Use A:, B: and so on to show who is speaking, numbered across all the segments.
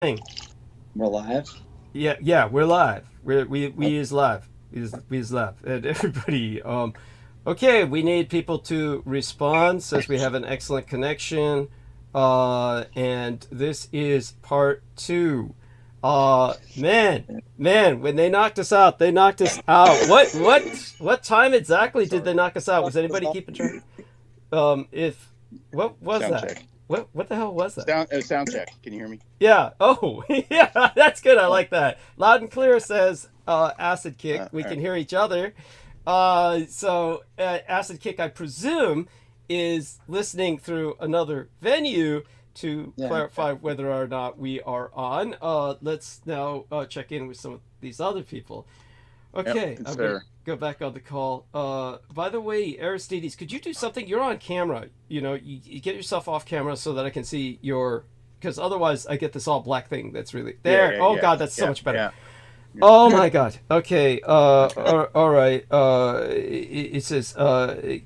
A: Thing.
B: We're live.
A: Yeah, we're live. We is live. We is live. And everybody, okay, we need people to respond. Says we have an excellent connection. And this is part two. Man, when they knocked us out, they knocked us out. What time exactly did they
B: Sorry.
A: knock us out? Was anybody keeping track? If what was
B: Sound
A: that?
B: check.
A: What the hell was that?
B: Sound check. Can you hear me?
A: Yeah. Oh, yeah. That's good. I
B: Oh,
A: like that. Loud and clear says acid kick. We
B: all
A: can
B: right.
A: hear each other. Acid kick, I presume, is listening through another venue to
B: Yeah.
A: clarify whether or not we are on. Let's now check in with some of these other people.
B: Yep.
A: Okay,
B: It's
A: I'm gonna
B: there.
A: go back on the call. By the way, Aristides, could you do something? You're on camera. You get yourself off camera so that I can see your. Because otherwise, I get this all black thing. That's really
B: Yeah.
A: there.
B: Yeah.
A: Oh
B: Yeah.
A: God, that's so
B: Yeah.
A: much better.
B: Yeah. Yeah.
A: Oh my God. Okay.
B: Okay.
A: All right. It says,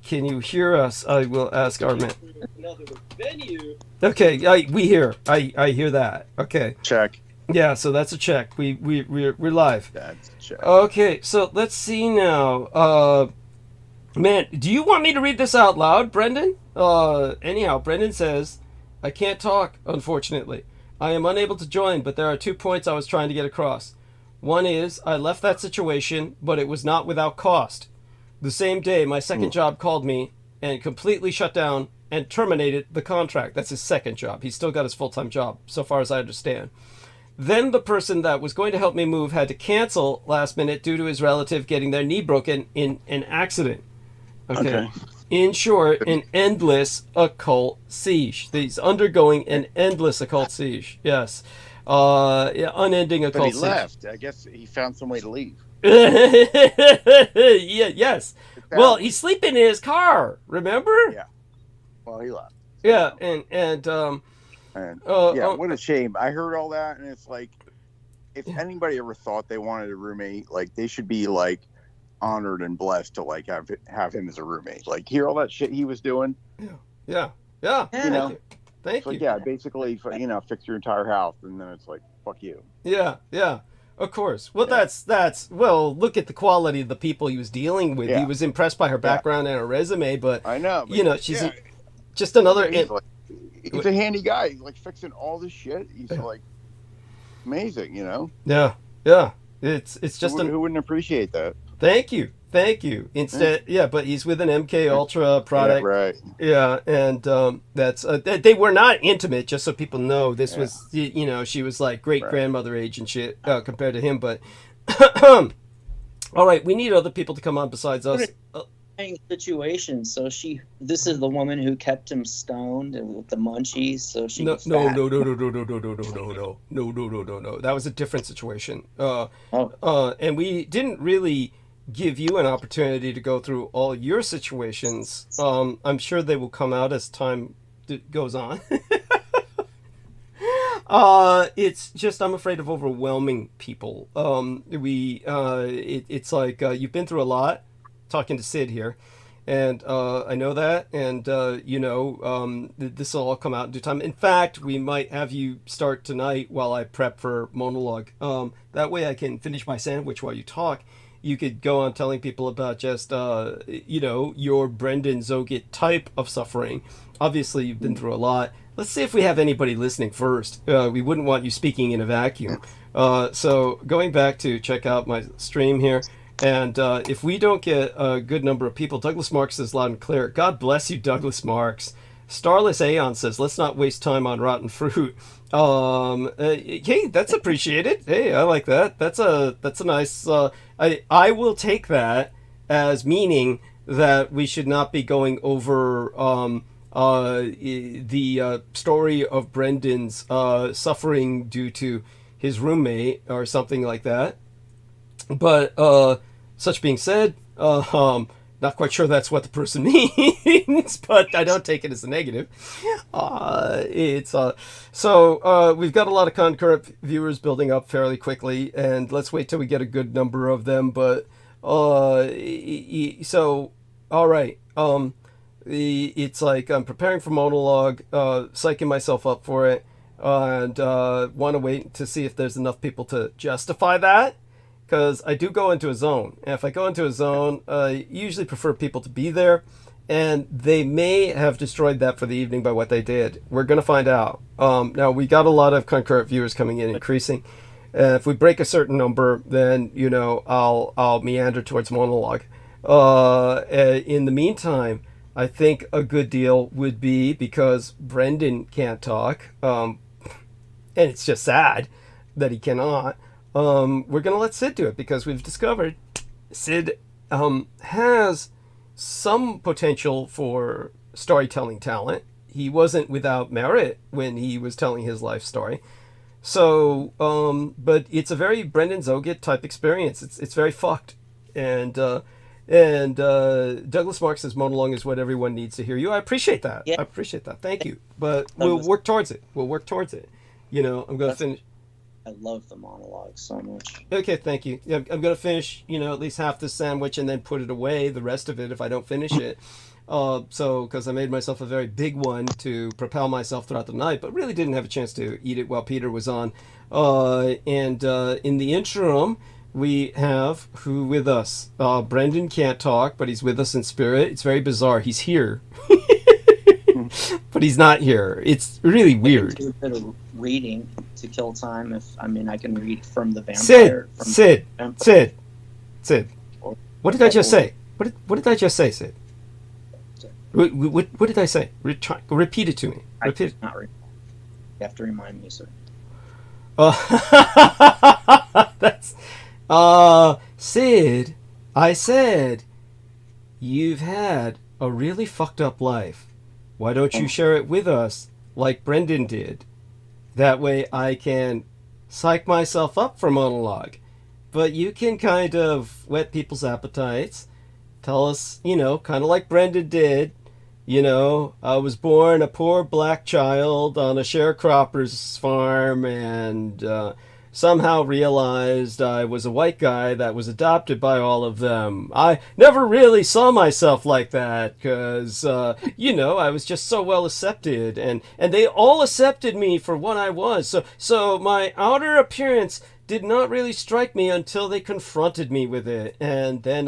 A: "Can you hear us?" I will ask our man. Another venue. Okay. We hear. I hear that. Okay.
B: Check.
A: Yeah. So that's a check. We're live.
B: That's a check.
A: Okay, so let's see now. Man, do you want me to read this out loud, Brendan? Anyhow, Brendan says, I can't talk, unfortunately. I am unable to join, but there are 2 points I was trying to get across. One is, I left that situation, but it was not without cost. The same day, my second
B: Ooh.
A: job called me and completely shut down and terminated the contract. That's his second job. He's still got his full-time job, so far as I understand. Then the person that was going to help me move had to cancel last minute due to his relative getting their knee broken in an accident. Okay.
B: Okay.
A: In short, an endless occult siege. He's undergoing an endless occult siege. Yes. Yeah, unending
B: But he
A: occult siege.
B: left. I guess he found some way to leave.
A: Yeah, yes.
B: It
A: Well,
B: sounds like.
A: he's sleeping in his car, remember?
B: Yeah. Well, he left.
A: Yeah,
B: So,
A: and
B: and
A: uh,
B: yeah,
A: uh
B: what a shame. I heard all that, and it's like, if anybody ever thought they wanted a roommate, like they should be like honored and blessed to like have him as a roommate. Like hear all that shit he was doing.
A: yeah, yeah, yeah.
B: You
A: Thank
B: know,
A: you,
B: it's
A: thank
B: like
A: you.
B: yeah, basically fix your entire house, and then it's like fuck you.
A: Yeah, yeah. Of course. Well,
B: Yeah.
A: that's well. Look at the quality of the people he was dealing with. He
B: Yeah.
A: was impressed by her
B: Yeah.
A: background and her resume, but
B: I know, but
A: she's
B: yeah,
A: just another.
B: he's like he's a handy guy. He's like fixing all this shit. He's like amazing, you know.
A: Yeah, yeah. It's just
B: Who wouldn't appreciate that?
A: thank you.
B: Yeah,
A: Instead, yeah, but he's with an MK Ultra
B: yeah,
A: product.
B: right.
A: Yeah, and that's they were not intimate. Just so people know, this
B: Yeah,
A: was she was like great
B: right.
A: grandmother age and shit compared to him. But all right, we need other people to come on besides us.
C: Situation. So this is the woman who kept him stoned and with the munchies. So she
A: No,
C: was
A: no,
C: fat.
A: no, no, no, no, no, no, no, no, no, no, no, no, no, no, no. That was a different situation.
C: Oh,
A: And we didn't really give you an opportunity to go through all your situations. I'm sure they will come out as time goes on. It's just I'm afraid of overwhelming people. It's like you've been through a lot. Talking to Sid here, and I know that, and this will all come out in due time. In fact, we might have you start tonight while I prep for monologue. That way, I can finish my sandwich while you talk. You could go on telling people about just your Brendan Zogit type of suffering. Obviously, you've been through a lot. Let's see if we have anybody listening first. We wouldn't want you speaking in a vacuum. So going back to check out my stream here. And if we don't get a good number of people, Douglas Marks says loud and clear. God bless you, Douglas Marks. Starless Aeon says, let's not waste time on rotten fruit. Hey, that's appreciated. Hey, I like that. That's a nice. I will take that as meaning that we should not be going over the story of Brendan's suffering due to his roommate or something like that. But such being said, not quite sure that's what the person means, but I don't take it as a negative. It's so we've got a lot of concurrent viewers building up fairly quickly, and let's wait till we get a good number of them. But so all right, it's like I'm preparing for monologue, psyching myself up for it. and want to wait to see if there's enough people to justify that. Because I do go into a zone. And if I go into a zone, I usually prefer people to be there. And they may have destroyed that for the evening by what they did. We're going to find out. Now, we got a lot of concurrent viewers coming in, increasing. If we break a certain number, then, you know, I'll meander towards monologue. In the meantime, I think a good deal would be, because Brendan can't talk, and it's just sad that he cannot, we're going to let Sid do it, because we've discovered Sid has some potential for storytelling talent. He wasn't without merit when he was telling his life story. So, but it's a very Brendan Zogit type experience. It's very fucked. And Douglas Mark says monologue is what everyone needs to hear you. I appreciate that.
C: Yeah.
A: I appreciate that. Thank you. But we'll work towards it. You know, I'm going to finish.
C: I love the monologue so much.
A: Okay, thank you. Yeah, I'm going to finish, you know, at least half the sandwich and then put it away, the rest of it, if I don't finish it. Because I made myself a very big one to propel myself throughout the night, but really didn't have a chance to eat it while Peter was on. In the interim, we have who with us? Brendan can't talk, but he's with us in spirit. It's very bizarre. He's here, but he's not here. It's really weird.
C: Do a bit of reading to kill time. I can read from the vampire.
A: Sid. What did I just say? What did I just say, Sid? What did I say? Repeat it to me. Repeat it.
C: Not read. You have to remind me, sir.
A: That's Sid. I said you've had a really fucked up life. Why don't you share it with us like Brendan did? That way I can psych myself up for monologue. But you can kind of whet people's appetites. Tell us, you know, kind of like Brendan did. You know, I was born a poor black child on a sharecropper's farm and somehow realized I was a white guy that was adopted by all of them. I never really saw myself like that because, you know, I was just so well accepted and they all accepted me for what I was. So my outer appearance did not really strike me until they confronted me with it. And then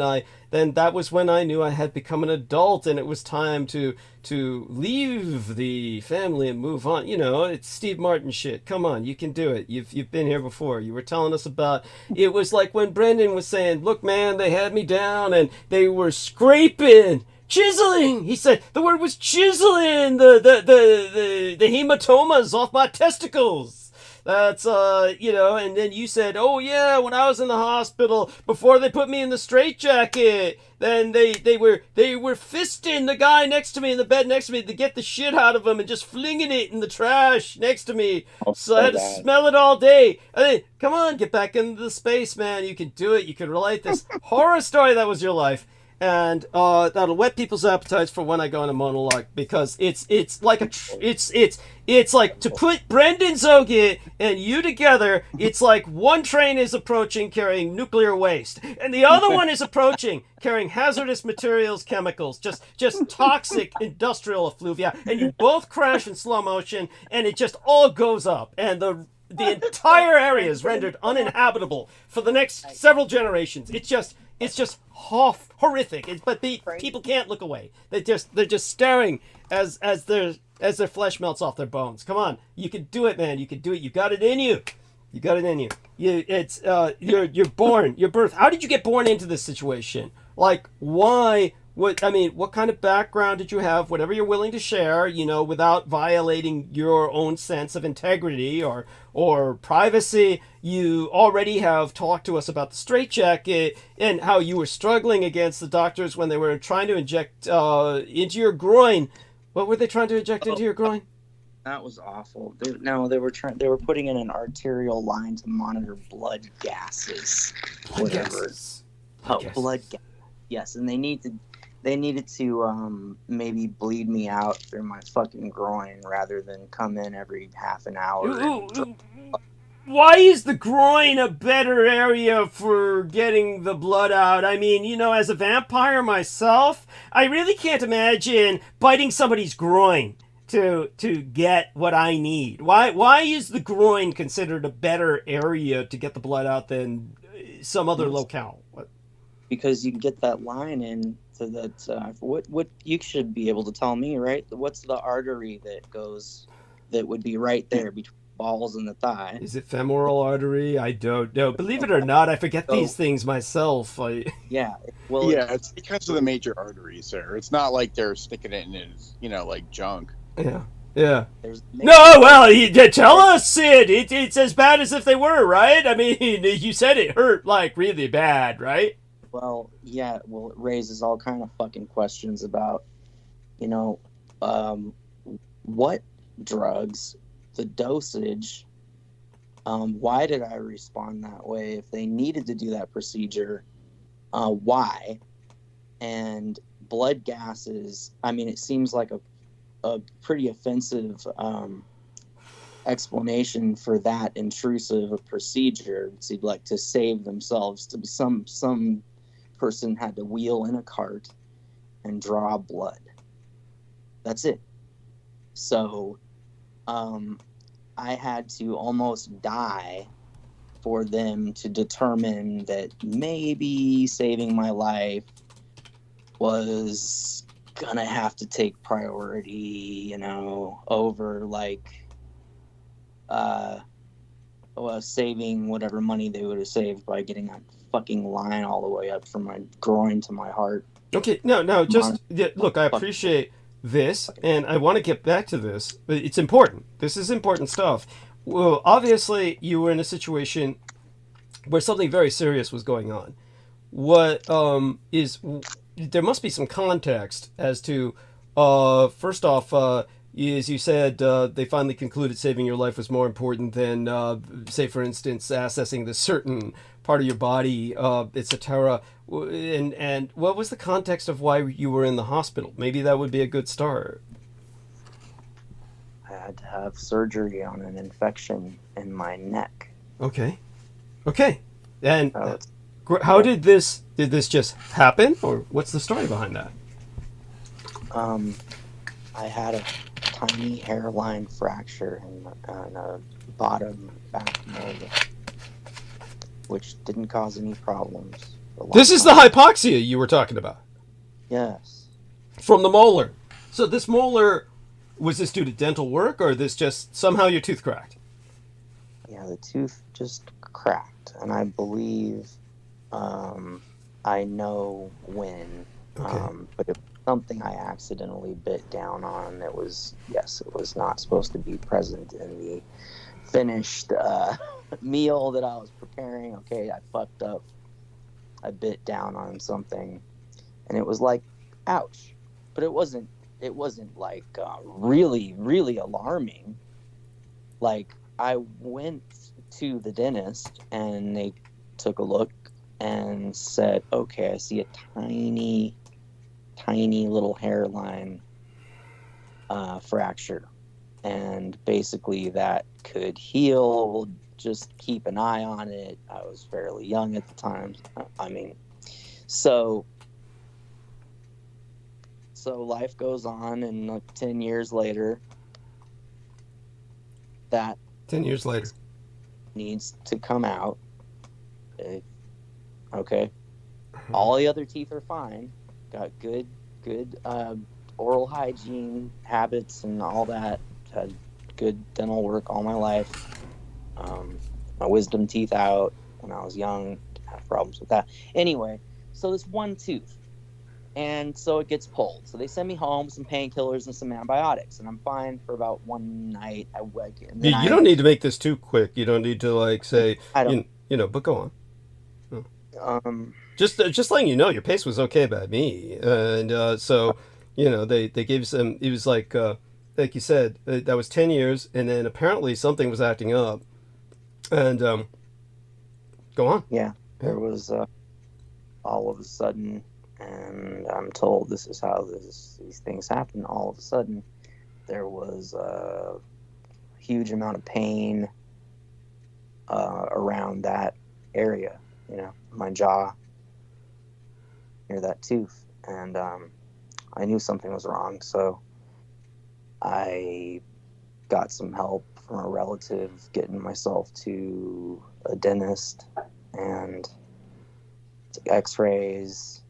A: that was when I knew I had become an adult and it was time to leave the family and move on. You know, it's Steve Martin shit. Come on, you can do it. You've been here before. You were telling us about, it was like when Brendan was saying, look, man, they had me down and they were scraping, chiseling. He said the word was chiseling the hematomas off my testicles. That's, you know, and then you said, oh yeah, when I was in the hospital, before they put me in the straitjacket, then they were fisting the guy next to me in the bed next to me to get the shit out of him and just flinging it in the trash next to me. So I had to smell it all day. I mean, come on, get back into the space, man. You can do it. You can relate this horror story that was your life. And that'll whet people's appetites for when I go in a monologue, because it's like it's like to put Brendan Zogit and you together. It's like one train is approaching carrying nuclear waste, and the other one is approaching carrying hazardous materials, chemicals, just toxic industrial effluvia, and you both crash in slow motion, and it just all goes up, and the entire area is rendered uninhabitable for the next several generations. It's just horrific. But people can't look away. They're just staring as their flesh melts off their bones. Come on, you can do it, man. You can do it. You got it in you. You got it in you. You're born. Your birth. How did you get born into this situation? Like, why? What kind of background did you have? Whatever you're willing to share, you know, without violating your own sense of integrity or privacy. You already have talked to us about the straitjacket and how you were struggling against the doctors when they were trying to inject into your groin. What were they trying to inject into your groin?
C: That was awful. They were putting in an arterial line to monitor blood gases.
A: Blood gases.
C: Blood gas. Yes, and they needed to maybe bleed me out through my fucking groin rather than come in every half an hour.
A: Why is the groin a better area for getting the blood out? I mean, you know, as a vampire myself, I really can't imagine biting somebody's groin to get what I need? Why is the groin considered a better area to get the blood out than some other locale?
C: Because you can get that line in to that. What you should be able to tell me, right? What's the artery that would be right there between the balls and the thigh?
A: Is it femoral artery? I don't know. Believe it or not, I forget these things myself.
C: Yeah. Well,
B: Yeah, it's because of the major arteries there. It's not like they're sticking it in his, like junk.
A: Yeah. Yeah.
C: No,
A: well, tell us, Sid. It's as bad as if they were, right? I mean, you said it hurt like really bad, right?
C: Well, yeah. Well, it raises all kind of fucking questions about, what drugs, the dosage. Why did I respond that way? If they needed to do that procedure, why? And blood gases. I mean, it seems like a pretty offensive explanation for that intrusive a procedure. It's like to save themselves. To be some person had to wheel in a cart and draw blood. That's it. So, I had to almost die for them to determine that maybe saving my life was gonna have to take priority, over saving whatever money they would have saved by getting that fucking line all the way up from my groin to my heart.
A: Okay, no, just look. I appreciate this, and I want to get back to this. But it's important. This is important stuff. Well, obviously, you were in a situation where something very serious was going on. There must be some context as to, first off, as you said, they finally concluded saving your life was more important than, say, for instance, accessing this certain part of your body, etc. And what was the context of why you were in the hospital? Maybe that would be a good start.
C: I had to have surgery on an infection in my neck.
A: Okay. And how did this just happen, or what's the story behind that?
C: I had a tiny hairline fracture in a bottom back molar, which didn't cause any problems.
A: This is the hypoxia you were talking about?
C: Yes.
A: From the molar. So this molar, was this due to dental work, or this just somehow your tooth cracked?
C: Yeah, the tooth just cracked, and I believe I know when.
A: Okay.
C: But it was something I accidentally bit down on. It was not supposed to be present in the finished meal that I was preparing. Okay, I fucked up. I bit down on something, and it was like, ouch. But it wasn't like really, really alarming. Like, I went to the dentist, and they took a look and said, okay, I see a tiny little hairline fracture, and basically that could heal. We'll just keep an eye on it. I was fairly young at the time. I mean, so life goes on, and like 10 years later, that
A: 10 years later
C: needs to come out. Okay. All the other teeth are fine. Got good oral hygiene habits and all that. Had good dental work all my life. My wisdom teeth out when I was young. Didn't have problems with that. Anyway, so this one tooth. And so it gets pulled. So they send me home with some painkillers and some antibiotics, and I'm fine for about one night.
A: You don't need to make this too quick. You don't need to say, but go on. Just letting you know, your pace was okay by me, and so they gave you some. It was like you said, that was 10 years, and then apparently something was acting up, and go on.
C: Yeah, there was all of a sudden, and I'm told this is how these things happen. All of a sudden, there was a huge amount of pain around that area, my jaw, near that tooth, and I knew something was wrong. So I got some help from a relative getting myself to a dentist and x-rays.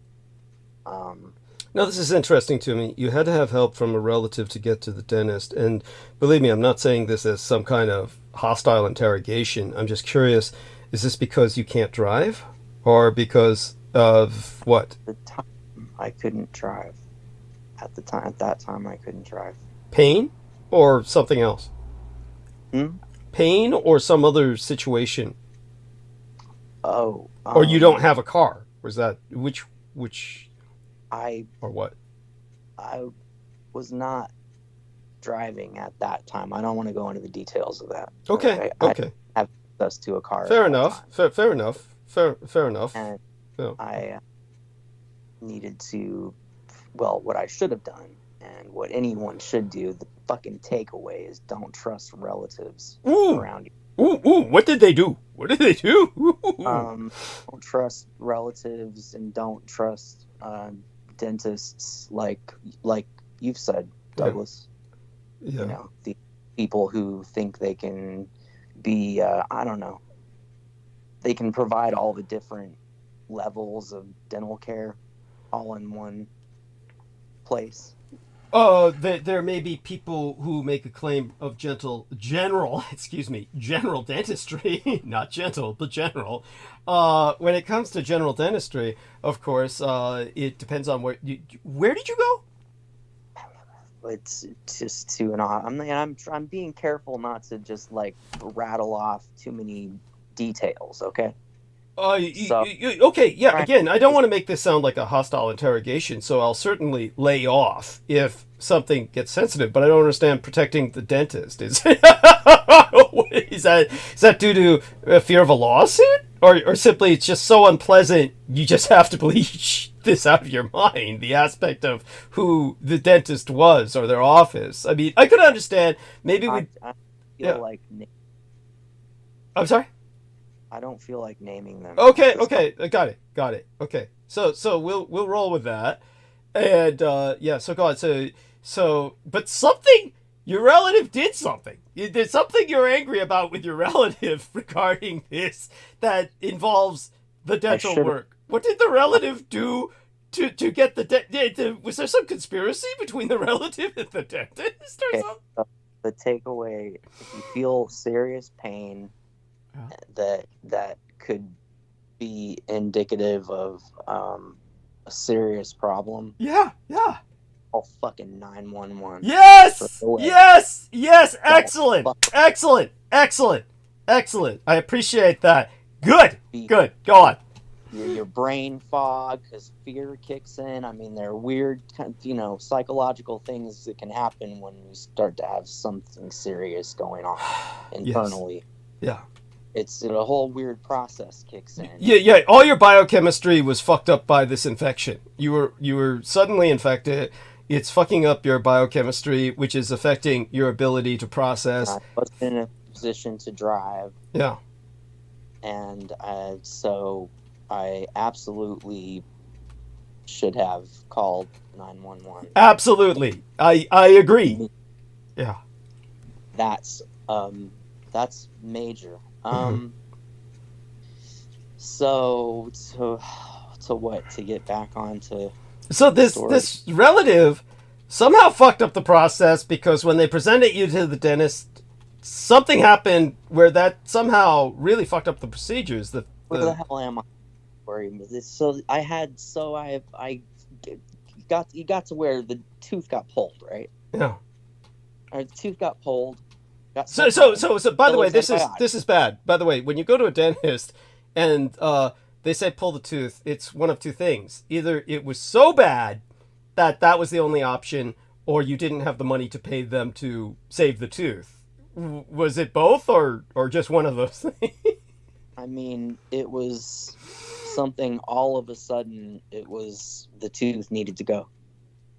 A: Now, this is interesting to me. You had to have help from a relative to get to the dentist. And believe me, I'm not saying this as some kind of hostile interrogation. I'm just curious, is this because you can't drive? Or because of what?
C: At the time, I couldn't drive. At that time, I couldn't drive.
A: Pain? Or something else?
C: Hmm?
A: Pain or some other situation?
C: Oh.
A: Or you don't have a car? Or is that, which, or what?
C: I was not driving at that time. I don't want to go into the details of that.
A: Okay, okay.
C: I have access to a car.
A: Fair enough. Fair enough. Fair enough.
C: And
A: Yeah.
C: I needed to, well, what I should have done and what anyone should do, the fucking takeaway is don't trust relatives around you.
A: Ooh, what did they do? What did they do?
C: Don't trust relatives and don't trust dentists like you've said, Douglas.
A: Yeah.
C: You know, the people who think they can be, I don't know, they can provide all the different levels of dental care all in one place.
A: There may be people who make a claim of general dentistry, not gentle, but general. When it comes to general dentistry, of course, it depends on where did you go?
C: It's just too and I'm being careful not to just like rattle off too many details, okay?
A: Okay, yeah, again, I don't want to make this sound like a hostile interrogation, so I'll certainly lay off if something gets sensitive, but I don't understand protecting the dentist. Is that due to a fear of a lawsuit? Or simply it's just so unpleasant, you just have to bleach this out of your mind, the aspect of who the dentist was or their office. I mean, I could understand, maybe
C: I feel like...
A: I'm sorry?
C: I don't feel like naming them.
A: Okay, got it. Okay, so we'll roll with that, and so go on. So, but something, your relative did something. There's something you're angry about with your relative regarding this that involves the dental work. What did the relative do to get the was there some conspiracy between the relative and the dentist or something?
C: The takeaway: if you feel serious pain. That could be indicative of a serious problem.
A: Yeah.
C: Call fucking 911.
A: Yes. Excellent. I appreciate that. Good. Go on.
C: Your brain fog, because fear kicks in. I mean, there are weird, psychological things that can happen when you start to have something serious going on internally.
A: Yes. Yeah.
C: It's a whole weird process kicks in.
A: Yeah. All your biochemistry was fucked up by this infection. You were suddenly infected. It's fucking up your biochemistry, which is affecting your ability to process.
C: I wasn't in a position to drive.
A: Yeah.
C: And so I absolutely should have called 911.
A: Absolutely. I agree. Yeah.
C: That's major. So to what? To get back onto.
A: So this relative somehow fucked up the process because when they presented you to the dentist, something happened where that somehow really fucked up the procedures.
C: Where the hell am I? You got to where the tooth got pulled, right?
A: Yeah.
C: Or the tooth got pulled.
A: So by the way, this is bad. By the way, when you go to a dentist and they say pull the tooth, it's one of two things. Either it was so bad that was the only option, or you didn't have the money to pay them to save the tooth. Was it both or just one of those things?
C: I mean, it was something all of a sudden, the tooth needed to go.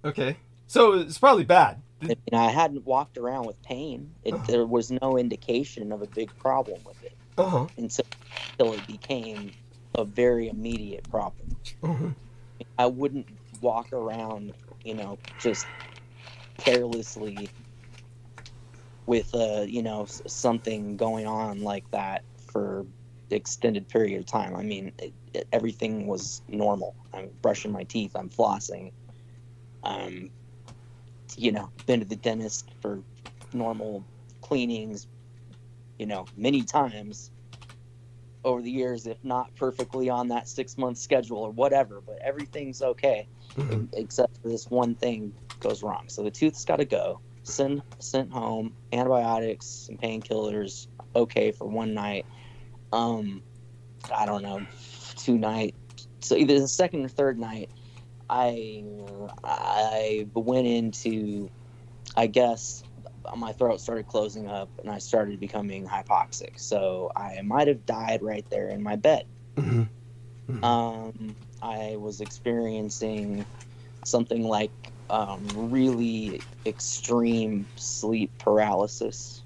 A: Okay. So it's probably bad.
C: I mean, I hadn't walked around with pain. There was no indication of a big problem with it until it became a very immediate problem. I wouldn't walk around, just carelessly with something going on like that for extended period of time. I mean, everything was normal. I'm brushing my teeth, I'm flossing, been to the dentist for normal cleanings, many times over the years, if not perfectly on that 6-month schedule or whatever, but everything's okay.
A: Mm-hmm.
C: Except for this one thing goes wrong. So the tooth's got to go, sent home, antibiotics and painkillers, okay, for one night. I don't know, 2 nights. So either the second or third night, I went into, I guess, my throat started closing up and I started becoming hypoxic. So I might have died right there in my bed.
A: Mm-hmm. Mm-hmm.
C: I was experiencing something like really extreme sleep paralysis.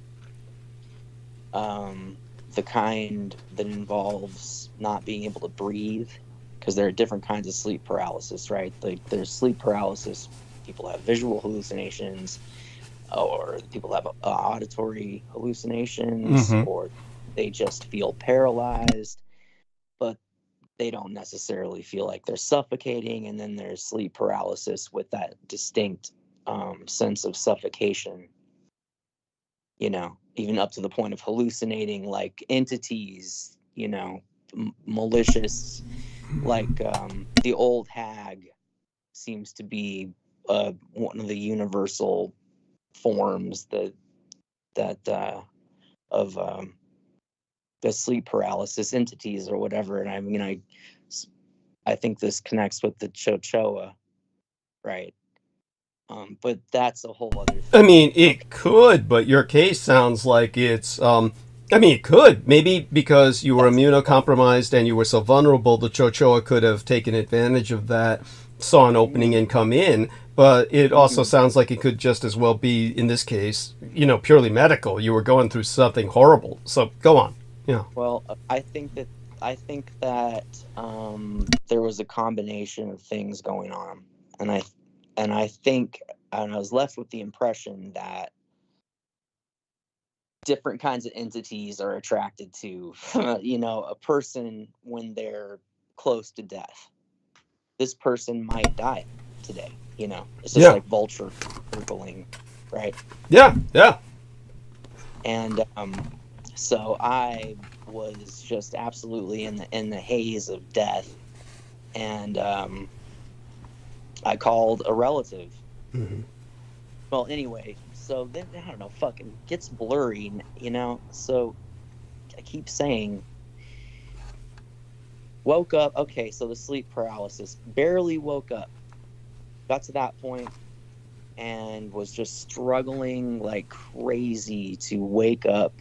C: The kind that involves not being able to breathe, because there are different kinds of sleep paralysis, right? Like there's sleep paralysis, people have visual hallucinations, or people have auditory hallucinations,
A: Mm-hmm.
C: or they just feel paralyzed, but they don't necessarily feel like they're suffocating. And then there's sleep paralysis with that distinct sense of suffocation, even up to the point of hallucinating like entities, malicious, like the old hag seems to be one of the universal forms that of the sleep paralysis entities or whatever. And I think this connects with the Chochoa, right? But that's a whole other thing.
A: I mean, it could, but your case sounds like it's. It could. Maybe because you were immunocompromised and you were so vulnerable, the Chochoa could have taken advantage of that, saw an opening and come in. But it also sounds like it could just as well be, in this case, purely medical. You were going through something horrible. So go on. Yeah.
C: Well, I think that there was a combination of things going on, and I think, and I was left with the impression that different kinds of entities are attracted to, a person when they're close to death. This person might die today. It's just like vulture circling, right?
A: Yeah. Yeah.
C: And so I was just absolutely in the haze of death, and I called a relative.
A: Mm-hmm.
C: Well, anyway, so then I don't know, fucking gets blurry, So I keep saying, woke up. Okay, so the sleep paralysis, barely woke up. Got to that point and was just struggling like crazy to wake up,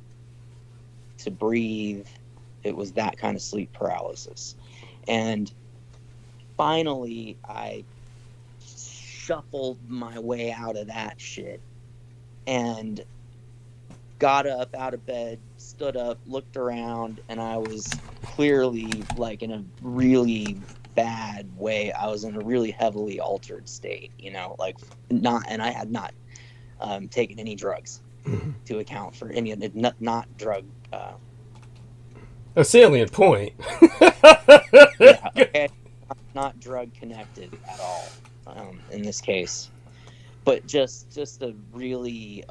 C: to breathe. It was that kind of sleep paralysis. And finally, I shuffled my way out of that shit and got up out of bed, stood up, looked around, and I was clearly like in a really bad way. I was in a really heavily altered state, and I had not taken any drugs to account for any of it, not drug.
A: A salient point.
C: Yeah, okay, not drug connected at all in this case, but just a really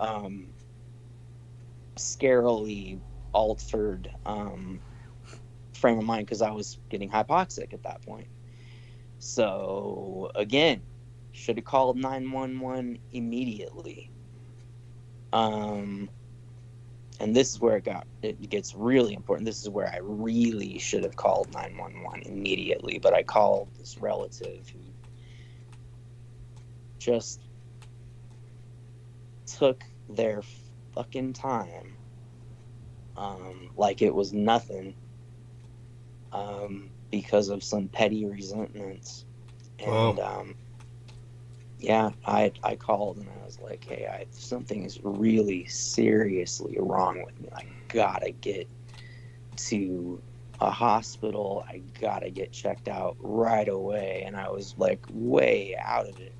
C: scarily altered frame of mind, because I was getting hypoxic at that point. So again, should have called 911 immediately. And this is where it gets really important. This is where I really should have called 911 immediately, but I called this relative who just took their fucking time, like it was nothing, because of some petty resentments. And
A: Wow.
C: yeah, I called and I was like, hey, something is really seriously wrong with me. I gotta get to a hospital. I gotta get checked out right away. And I was like way out of it.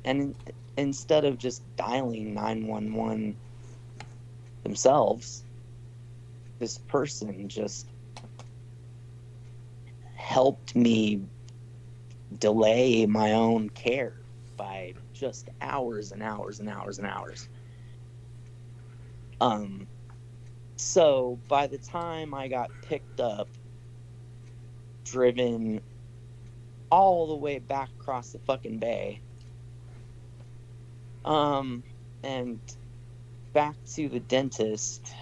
C: And instead of just dialing 911 themselves, this person just helped me delay my own care by just hours and hours and hours and hours. So by the time I got picked up, driven all the way back across the fucking bay, and back to the dentist,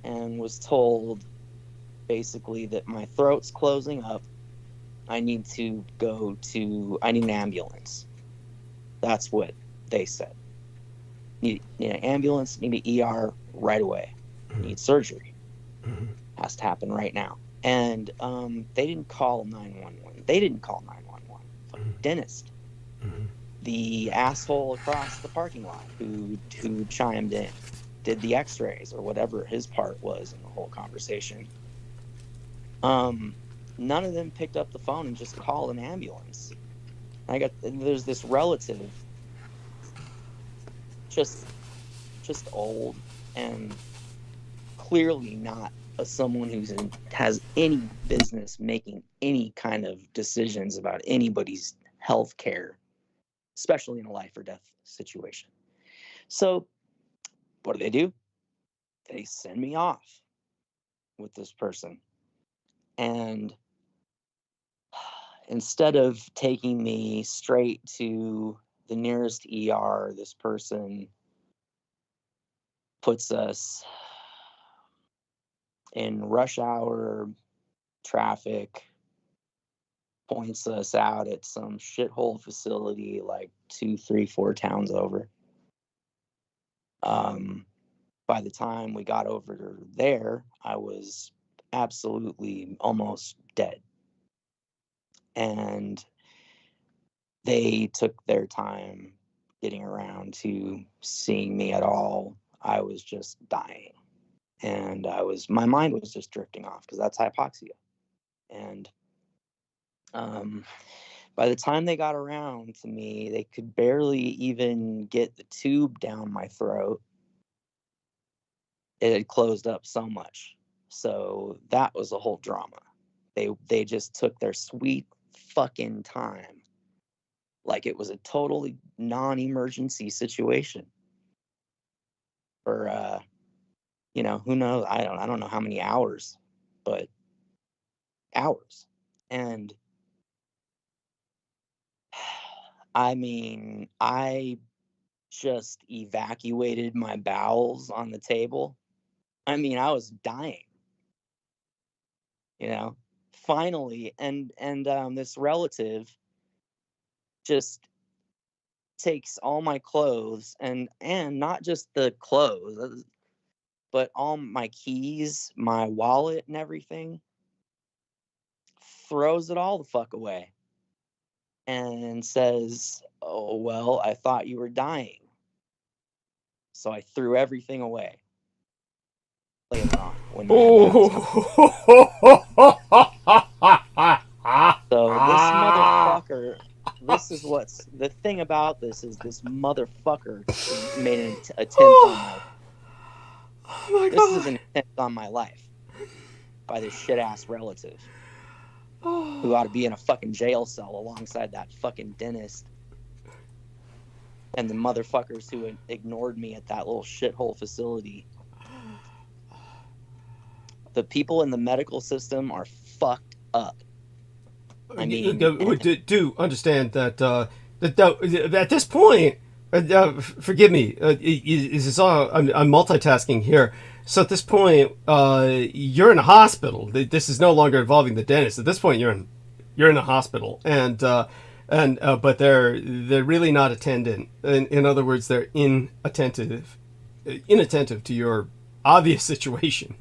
C: and was told basically that my throat's closing up. I need an ambulance. That's what they said. Need an ambulance, need an ER right away. Need surgery. Has to happen right now. And they didn't call 911. They didn't call 911. Fucking dentist. The asshole across the parking lot who chimed in, did the x-rays or whatever his part was in the whole conversation. None of them picked up the phone and just called an ambulance. There's this relative, just old and clearly not someone who has any business making any kind of decisions about anybody's health care, especially in a life or death situation. So what do? They send me off with this person. And instead of taking me straight to the nearest ER, this person puts us in rush hour traffic, points us out at some shithole facility like 2, 3, 4 towns over. By the time we got over there, I was absolutely almost dead. And they took their time getting around to seeing me at all. I was just dying. And my mind was just drifting off because that's hypoxia. And by the time they got around to me, they could barely even get the tube down my throat. It had closed up so much. So that was a whole drama. They just took their sweet fucking time, like it was a totally non-emergency situation. For who knows? I don't know how many hours, but hours. And I mean, I just evacuated my bowels on the table. I mean, I was dying, finally. And this relative just takes all my clothes and not just the clothes, but all my keys, my wallet and everything, throws it all the fuck away and says, "Oh, well, I thought you were dying." So I threw everything away. Later on, when so this motherfucker, the thing about this is this motherfucker made an attempt on my life.
A: Oh my God.
C: This is an attempt on my life by this shit ass relative who ought to be in a fucking jail cell alongside that fucking dentist and the motherfuckers who ignored me at that little shithole facility. The people in the medical system are fucked up. I mean,
A: do understand that at this point, forgive me, is this all? I'm multitasking here. So at this point, you're in a hospital. This is no longer involving the dentist. At this point, you're in a hospital, and but they're really not attendant. In other words, they're inattentive to your obvious situation,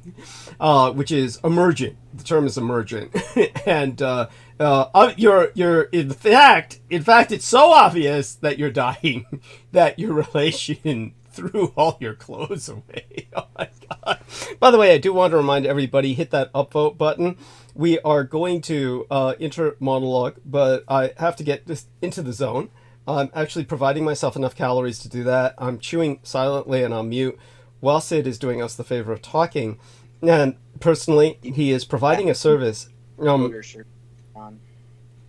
A: which is emergent. The term is emergent, and you're in fact it's so obvious that you're dying that your relation threw all your clothes away. Oh my God. By the way, I do want to remind everybody, hit that upvote button. We are going to enter monologue, but I have to get this into the zone I'm actually providing myself enough calories to do that. I'm chewing silently and on mute while Sid is doing us the favor of talking. And personally, he is providing a service.
C: Booger sugar on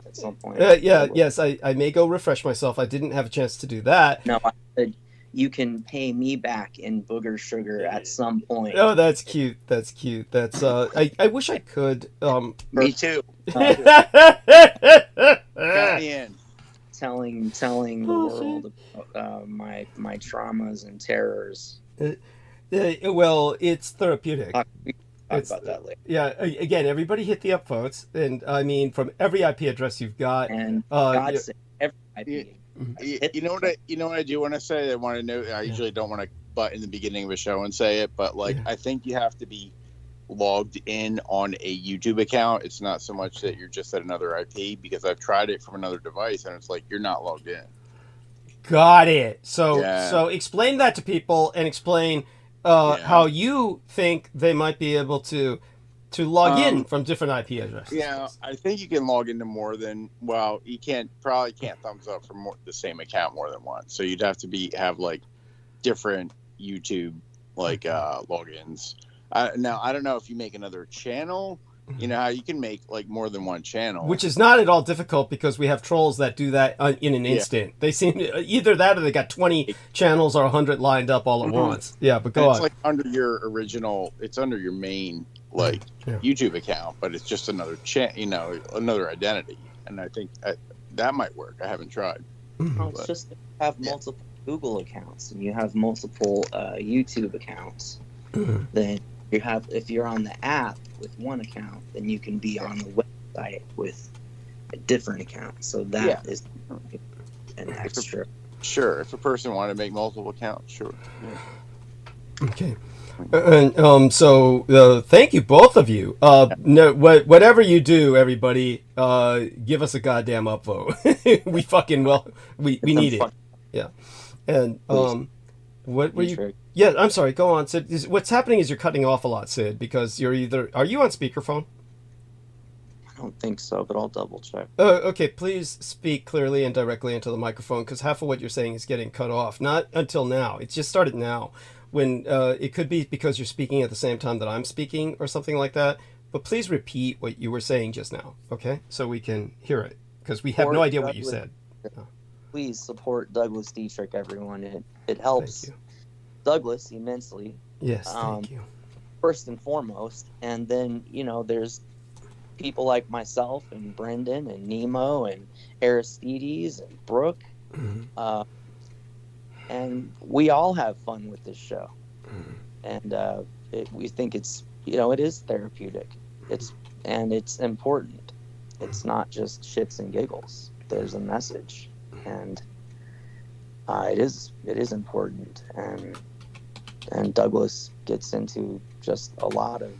C: at some point.
A: Yes, I may go refresh myself. I didn't have a chance to do that.
C: No, I said you can pay me back in booger sugar at some point.
A: Oh, that's cute. That's cute. That's I wish I could.
B: Me too. Got me in.
C: Telling the world about my traumas and terrors.
A: Well, it's therapeutic.
C: Talk about that later.
A: Yeah, again, everybody hit the upvotes, and I mean, from every IP address you've got,
C: And God save every IP.
B: You know what I do want to say? I want to know. I usually don't want to butt in the beginning of a show and say it, but like I think you have to be logged in on a YouTube account. It's not so much that you're just at another IP, because I've tried it from another device and it's like you're not logged in.
A: Got it. So explain that to people, and explain how you think they might be able to log in from different IP addresses.
B: Yeah, I think you can log into more than, well, you probably can't thumbs up from the same account more than once. So you'd have to have like different YouTube like logins. Now I don't know if you make another channel. You know how you can make like more than one channel,
A: which is not at all difficult, because we have trolls that do that in an instant. They seem either that or they got 20 channels or 100 lined up all at once. Yeah, but go on.
B: It's like under your original. It's under your main like YouTube account, but it's just another another identity. And I think that might work. I haven't tried.
C: Well, it's just that you have multiple Google accounts and you have multiple YouTube accounts. Then you have, if you're on the app with one account, then you can be on the website with a different account. So that is an extra.
B: Sure, if a person wanted to make multiple accounts, sure. Yeah.
A: Okay. And so thank you, both of you. No, whatever you do, everybody, give us a goddamn upvote. We fucking we need it. Yeah. And what were you? Yeah, I'm sorry. Go on, Sid. What's happening is you're cutting off a lot, Sid, because are you on speakerphone?
C: I don't think so, but I'll double check.
A: Okay, please speak clearly and directly into the microphone, because half of what you're saying is getting cut off. Not until now. It just started now. When it could be because you're speaking at the same time that I'm speaking or something like that. But please repeat what you were saying just now, okay? So we can hear it, because we have no idea what you said.
C: Please support Douglas Dietrich, everyone. It helps Douglas immensely.
A: Yes, thank you.
C: First and foremost. And then, there's people like myself and Brendan and Nemo and Aristides and Brooke. And we all have fun with this show. And we think it's, it is therapeutic. It's important. It's not just shits and giggles. There's a message. And it is important. And Douglas gets into just a lot of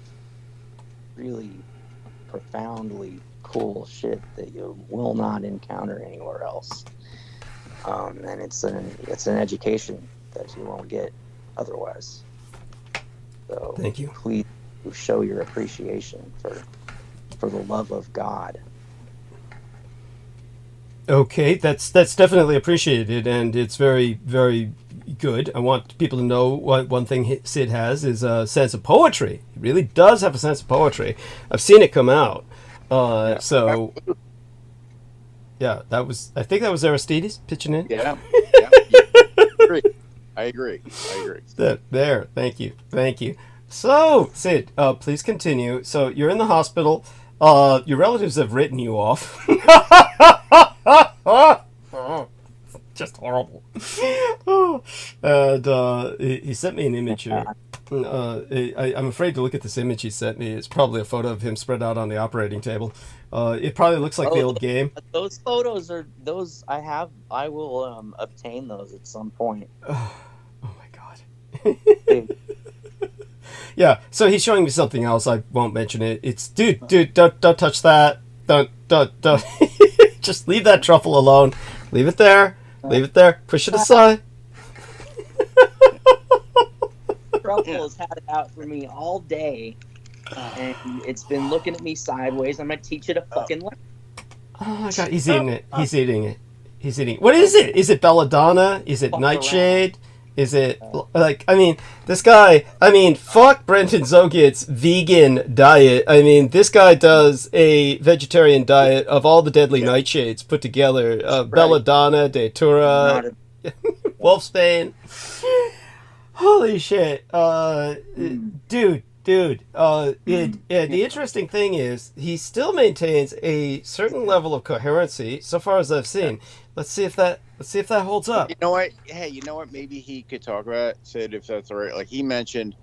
C: really profoundly cool shit that you will not encounter anywhere else. And it's an education that you won't get otherwise. So
A: thank you.
C: Please show your appreciation for the love of God.
A: Okay, that's definitely appreciated, and it's very, very good. I want people to know what one thing Sid has is a sense of poetry. He really does have a sense of poetry. I've seen it come out. So yeah, I think that was Aristides pitching in.
B: Yeah. I agree.
A: There. Thank you. So, Sid, please continue. So you're in the hospital. Your relatives have written you off. Just horrible. And he sent me an image here. I'm afraid to look at this image he sent me. It's probably a photo of him spread out on the operating table. It probably looks like the old game.
C: Those photos are those I have. I will obtain those at some point.
A: Oh my god. Yeah, so he's showing me something else. I won't mention it. It's dude, don't touch that. Don't. Just leave that truffle alone. Leave it there. Push it aside.
C: Truffle has had it out for me all day, and it's been looking at me sideways. I'm gonna teach it a fucking lesson.
A: Oh my god, he's eating it. He's eating. What is it? Is it belladonna? Is it
C: Fuck
A: nightshade? Is it like? I mean, this guy. I mean, fuck Brenton Zogit's vegan diet. I mean, this guy does a vegetarian diet of all the deadly nightshades put together. Belladonna, Datura,
C: Not a,
A: Wolfsbane. Holy shit, dude. The interesting thing is he still maintains a certain level of coherency so far as I've seen. Let's see if that holds up.
B: You know what? Hey, you know what? Maybe he could talk about it, Sid, if that's all right. Like he mentioned,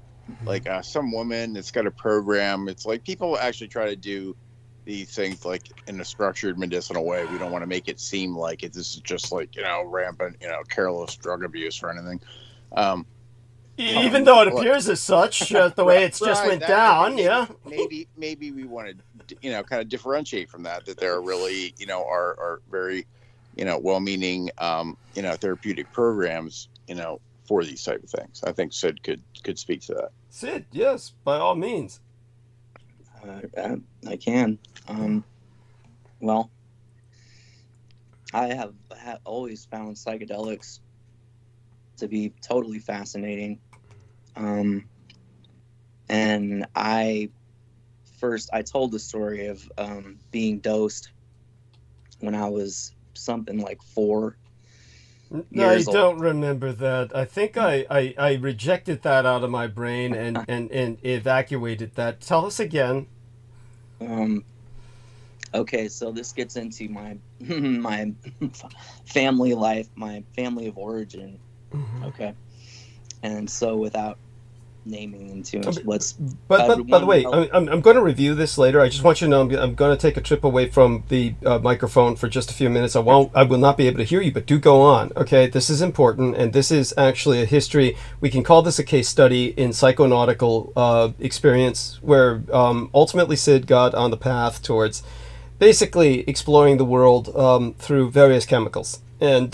B: like some woman that's got a program. It's like people actually try to do these things like in a structured medicinal way. We don't want to make it seem like this is just like rampant, careless drug abuse or anything.
A: Even though it appears as such, the way it's just went down, yeah.
B: Maybe we want to, kind of differentiate from that there are really, are very, well-meaning, therapeutic programs, for these type of things. I think Sid could speak to that.
A: Sid, yes, by all means.
C: I can. Well, I have always found psychedelics to be totally fascinating. And I told the story of being dosed when I was something like 4 years old.
A: Don't remember that. I think I rejected that out of my brain and evacuated that. Tell us again.
C: Okay, so this gets into my my family life, my family of origin. Okay, and so without naming them too much,
A: By the way, I'm going to review this later. I just want you to know I'm going to take a trip away from the microphone for just a few minutes. I will not be able to hear you, but do go on. Okay, this is important, and this is actually a history. We can call this a case study in psychonautical experience, where ultimately Sid got on the path towards basically exploring the world through various chemicals, and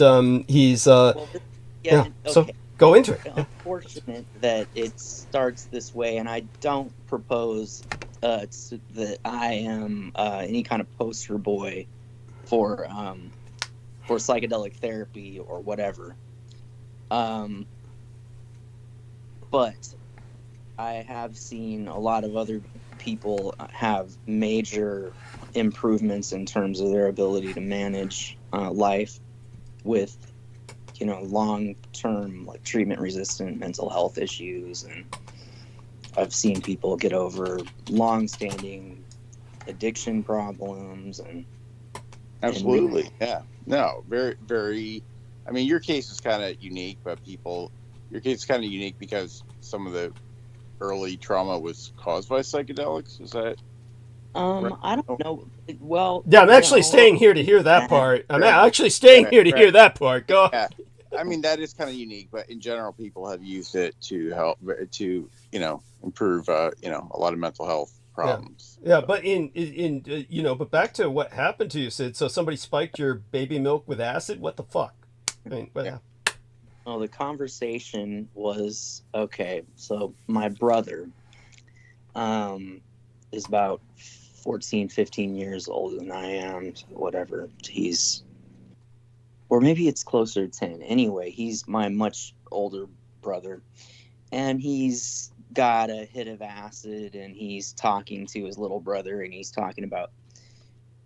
A: he's
C: okay.
A: So go into it.
C: Unfortunate that it starts this way, and I don't propose that I am any kind of poster boy for psychedelic therapy or whatever. But I have seen a lot of other people have major improvements in terms of their ability to manage life with long-term like treatment-resistant mental health issues, and I've seen people get over long-standing addiction problems and
B: absolutely, yeah, no, very, very. I mean, your case is kind of unique, but your case is kind of unique because some of the early trauma was caused by psychedelics. Is that? Right.
C: I don't know. Well,
A: yeah, I'm actually staying here to hear that part. I'm actually staying here to hear that part. Go.
B: Yeah. I mean, that is kind of unique, but in general, people have used it to help to improve a lot of mental health problems.
A: Yeah, but but back to what happened to you, Sid. So somebody spiked your baby milk with acid. What the fuck? I mean,
C: Oh, the conversation was okay. So my brother, is about 14, 15 years older than I am. Whatever. Or maybe it's closer to 10. Anyway, he's my much older brother, and he's got a hit of acid, and he's talking to his little brother, and he's talking about,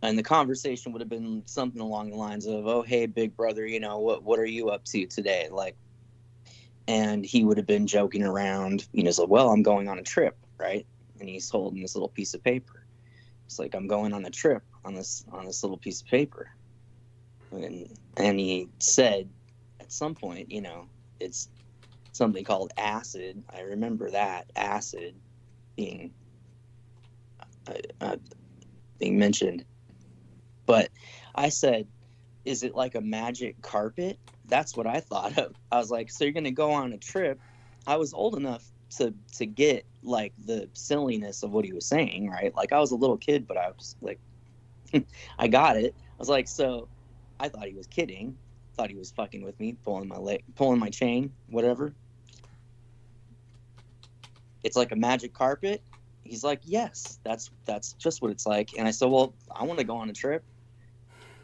C: and the conversation would have been something along the lines of, "Oh, hey, big brother, what are you up to today?" Like, and he would have been joking around, so, well, I'm going on a trip, right? And he's holding this little piece of paper. It's like, I'm going on a trip on this little piece of paper. And he said at some point, it's something called acid. I remember that acid being mentioned. But I said, is it like a magic carpet? That's what I thought of. I was like, so you're going to go on a trip. I was old enough to get like the silliness of what he was saying, right? Like I was a little kid, but I was like, I got it. I was like, so I thought he was kidding. Thought he was fucking with me, pulling my leg, pulling my chain, whatever. It's like a magic carpet. He's like, yes, that's just what it's like. And I said, well, I want to go on a trip.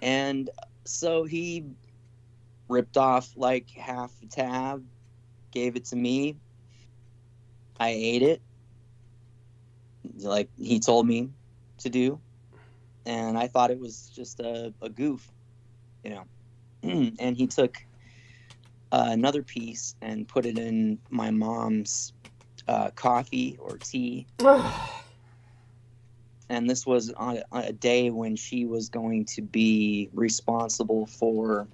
C: And So he ripped off like half a tab, gave it to me. I ate it like he told me to do. And I thought it was just a goof, you know. And he took another piece and put it in my mom's coffee or tea. And this was on a day when she was going to be responsible for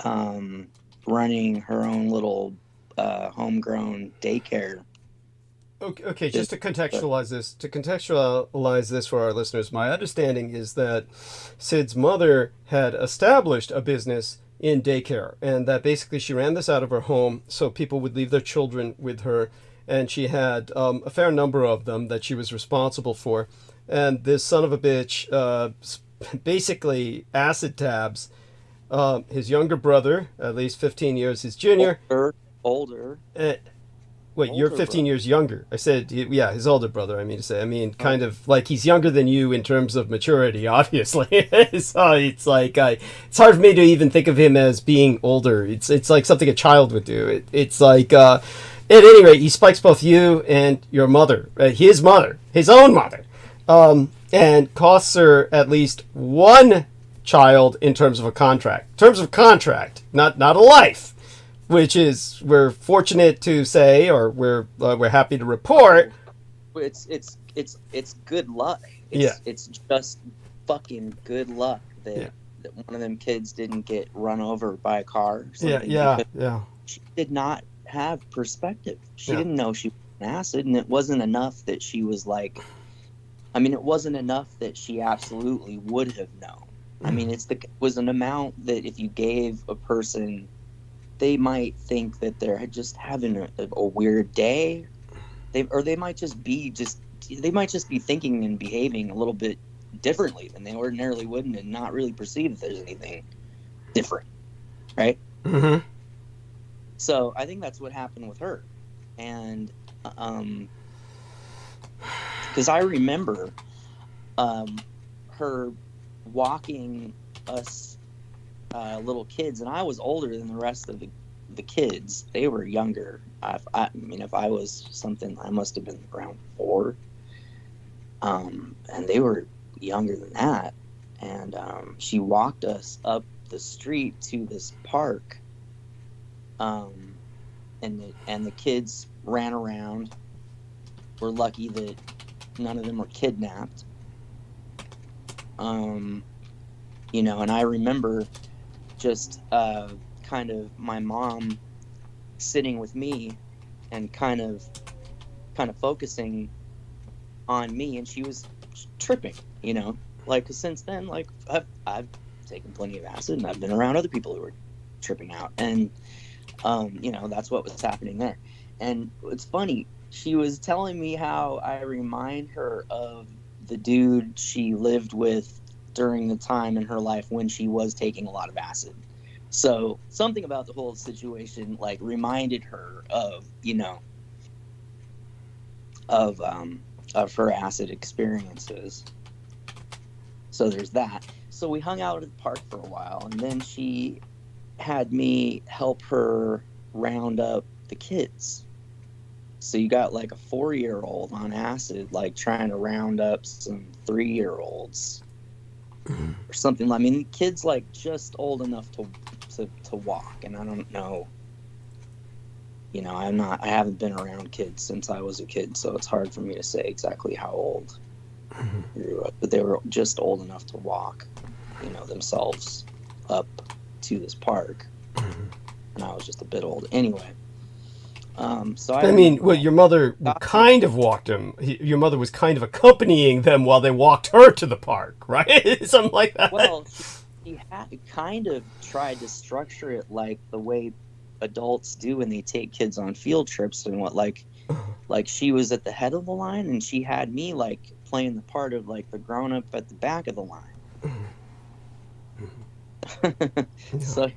C: running her own little homegrown daycare.
A: Okay, just to contextualize this for our listeners, my understanding is that Sid's mother had established a business in daycare, and that basically she ran this out of her home so people would leave their children with her, and she had a fair number of them that she was responsible for. And this son of a bitch basically acid tabs his younger brother, at least 15 years his junior.
C: Older.
A: Wait, you're 15 years younger. I said, yeah, his older brother, I mean to say. I mean, kind of like he's younger than you in terms of maturity, obviously. So it's like, it's hard for me to even think of him as being older. It's like something a child would do. It's like, at any rate, he spikes both you and your mother, his own mother, and costs her at least one child in terms of a contract. In terms of contract, not a life. Which is, we're fortunate to say, or we're happy to report.
C: It's good luck. It's just fucking good luck that one of them kids didn't get run over by a car. Or something,
A: yeah.
C: She did not have perspective. She didn't know she was on acid, and it wasn't enough that she was like. I mean, it wasn't enough that she absolutely would have known. I mean, it was an amount that if you gave a person, they might think that they're just having a weird day. They might just be thinking and behaving a little bit differently than they ordinarily would, and not really perceive that there's anything different, right?
A: Mm-hmm.
C: So I think that's what happened with her, and because I remember her walking us little kids, and I was older than the rest of the kids. They were younger. I mean, if I was something, I must have been around 4, and they were younger than that. And she walked us up the street to this park, and the kids ran around. We're lucky that none of them were kidnapped. You know, and I remember just kind of my mom sitting with me and kind of focusing on me, and she was tripping, you know, like, 'cause since then, like, I've taken plenty of acid, and I've been around other people who were tripping out, and you know, that's what was happening there. And it's funny, she was telling me how I remind her of the dude she lived with during the time in her life when she was taking a lot of acid. So something about the whole situation like reminded her of, you know, of her acid experiences. So there's that. So we hung out at the park for a while, and then she had me help her round up the kids. So you got like a 4-year-old on acid, like trying to round up some 3-year-olds or something. I mean, kids like just old enough to walk, and I don't know. You know, I haven't been around kids since I was a kid, so it's hard for me to say exactly how old they grew up, but they were just old enough to walk, you know, themselves up to this park, and I was just a bit old anyway. So I
A: mean, well, your mother kind of walked them. Your mother was kind of accompanying them while they walked her to the park, right? Something like that.
C: Well, she had kind of tried to structure it like the way adults do when they take kids on field trips, and what like she was at the head of the line, and she had me like playing the part of like the grown up at the back of the line. So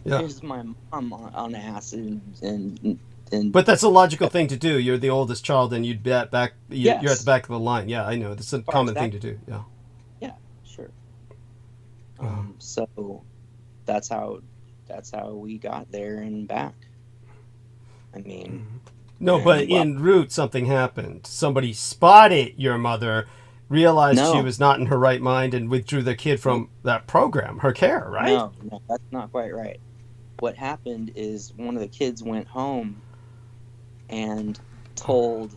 C: here's my mom on acid, and
A: but that's a logical thing to do. You're the oldest child, and you're at the back of the line. Yeah, I know. That's a common thing to do. Yeah.
C: Yeah, sure. So that's how we got there and back. I mean,
A: no, but en route something happened. Somebody spotted your mother, realized she was not in her right mind, and withdrew the kid from that program, her care, right?
C: No, that's not quite right. What happened is one of the kids went home and told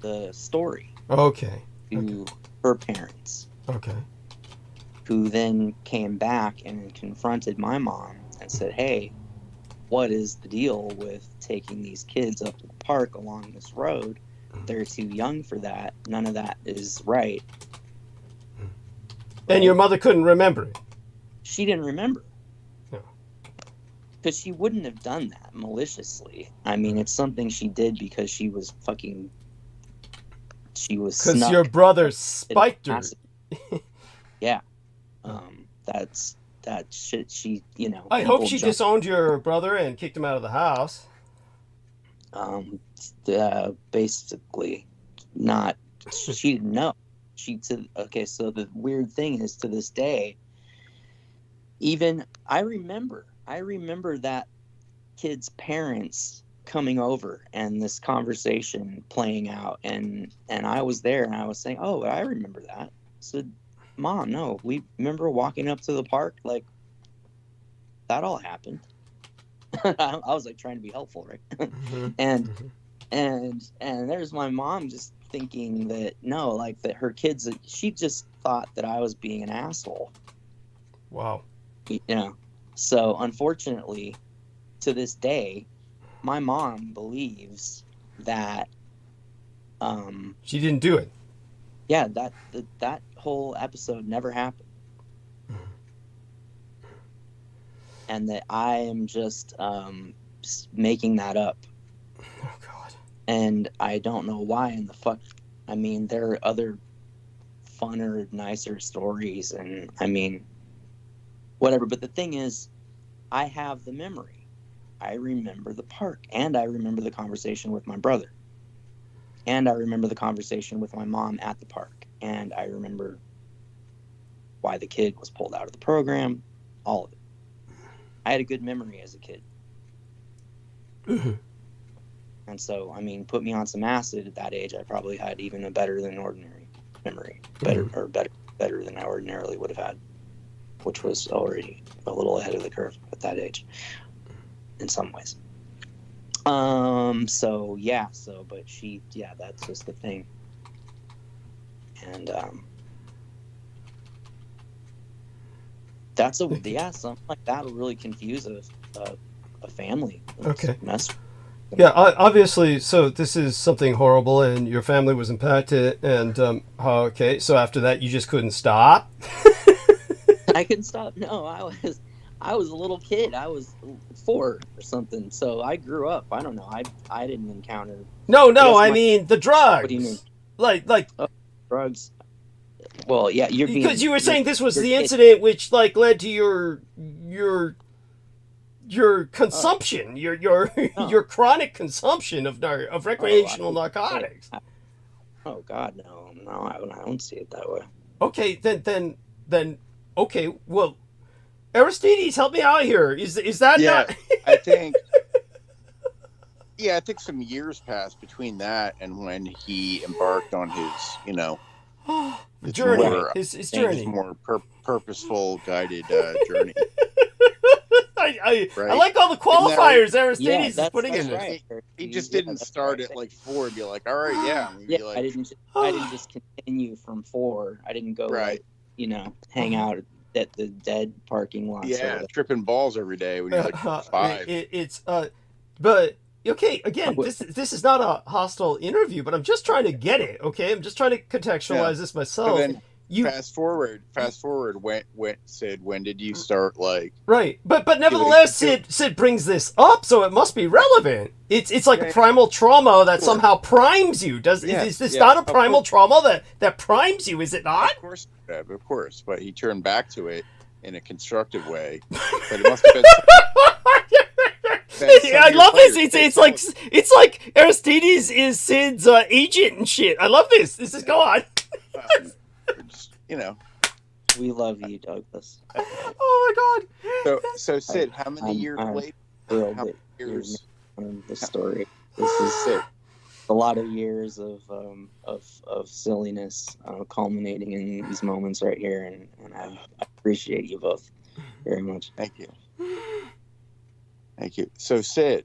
C: the story to her parents.
A: Okay.
C: Who then came back and confronted my mom and said, hey, what is the deal with taking these kids up to the park along this road? They're too young for that. None of that is right.
A: And your mother couldn't remember it?
C: She didn't remember.
A: No.
C: Because she wouldn't have done that maliciously. I mean, it's something she did because she was because
A: your brother spiked her.
C: Yeah. That shit she,
A: I hope she disowned your brother and kicked him out of the house.
C: Basically not. She didn't know. So the weird thing is, to this day, even I remember that kid's parents coming over and this conversation playing out, and I was there and I was saying, oh, I remember that. So Mom, no, we remember walking up to the park, like that all happened. I was like trying to be helpful, right? And there's my mom just thinking that no, like that her kids, she just thought that I was being an asshole.
A: Wow.
C: So unfortunately, to this day, my mom believes that
A: she didn't do it.
C: Yeah, that whole episode never happened. And that I am just making that up.
A: Oh, God.
C: And I don't know why in the fuck. I mean, there are other funner, nicer stories, and I mean, whatever. But the thing is, I have the memory. I remember the park, and I remember the conversation with my brother. And I remember the conversation with my mom at the park. And I remember why the kid was pulled out of the program, all of it. I had a good memory as a kid. And so, I mean, put me on some acid at that age, I probably had even a better than ordinary memory. Better than I ordinarily would have had, which was already a little ahead of the curve at that age in some ways. That's just the thing. And something like that will really confuse a family.
A: Okay. Yeah, obviously, so this is something horrible, and your family was impacted, and so after that, you just couldn't stop?
C: I couldn't stop. No, I was a little kid. I was 4 or something, so I grew up. I don't know. I didn't encounter...
A: I mean the drugs.
C: What do you mean?
A: Like
C: drugs. Well, yeah,
A: because you were saying this was the incident which led to your consumption, your chronic consumption of recreational narcotics.
C: Oh God, no, I don't see it that way.
A: Okay, then okay, well, Aristides, help me out here. Is that not?
B: I think. Yeah, I think some years passed between that and when he embarked on his,
A: journey, his journey,
B: more purposeful, guided journey.
C: Right?
A: I like all the qualifiers Aristides is putting in this.
C: Right.
B: He just didn't start at 4 and be like, all right, yeah.
C: I didn't just continue from 4. I didn't go hang out at the dead parking lot.
B: Yeah, tripping balls every day when you're 5.
A: But okay, again, this is not a hostile interview, but I'm just trying to get it. Okay, I'm just trying to contextualize this myself.
B: So then, fast forward. Sid, when did you start
A: Right, but nevertheless, Sid brings this up, so it must be relevant. It's like a primal trauma that somehow primes you. Is this not a primal trauma that primes you? Is it not?
B: Of course, but he turned back to it in a constructive way. But it must have been.
A: I love this. It's like Aristides is Sid's agent and shit. I love this. This is go on.
C: We love you, Douglas.
A: Oh my God.
B: So Sid, how many years
C: I'm
B: later?
C: thrilled
B: How
C: that
B: many
C: you're
B: years?
C: making the story. This is
B: Sid,
C: a lot of years of silliness culminating in these moments right here, and I appreciate you both very much.
B: thank you. Thank you. So Sid,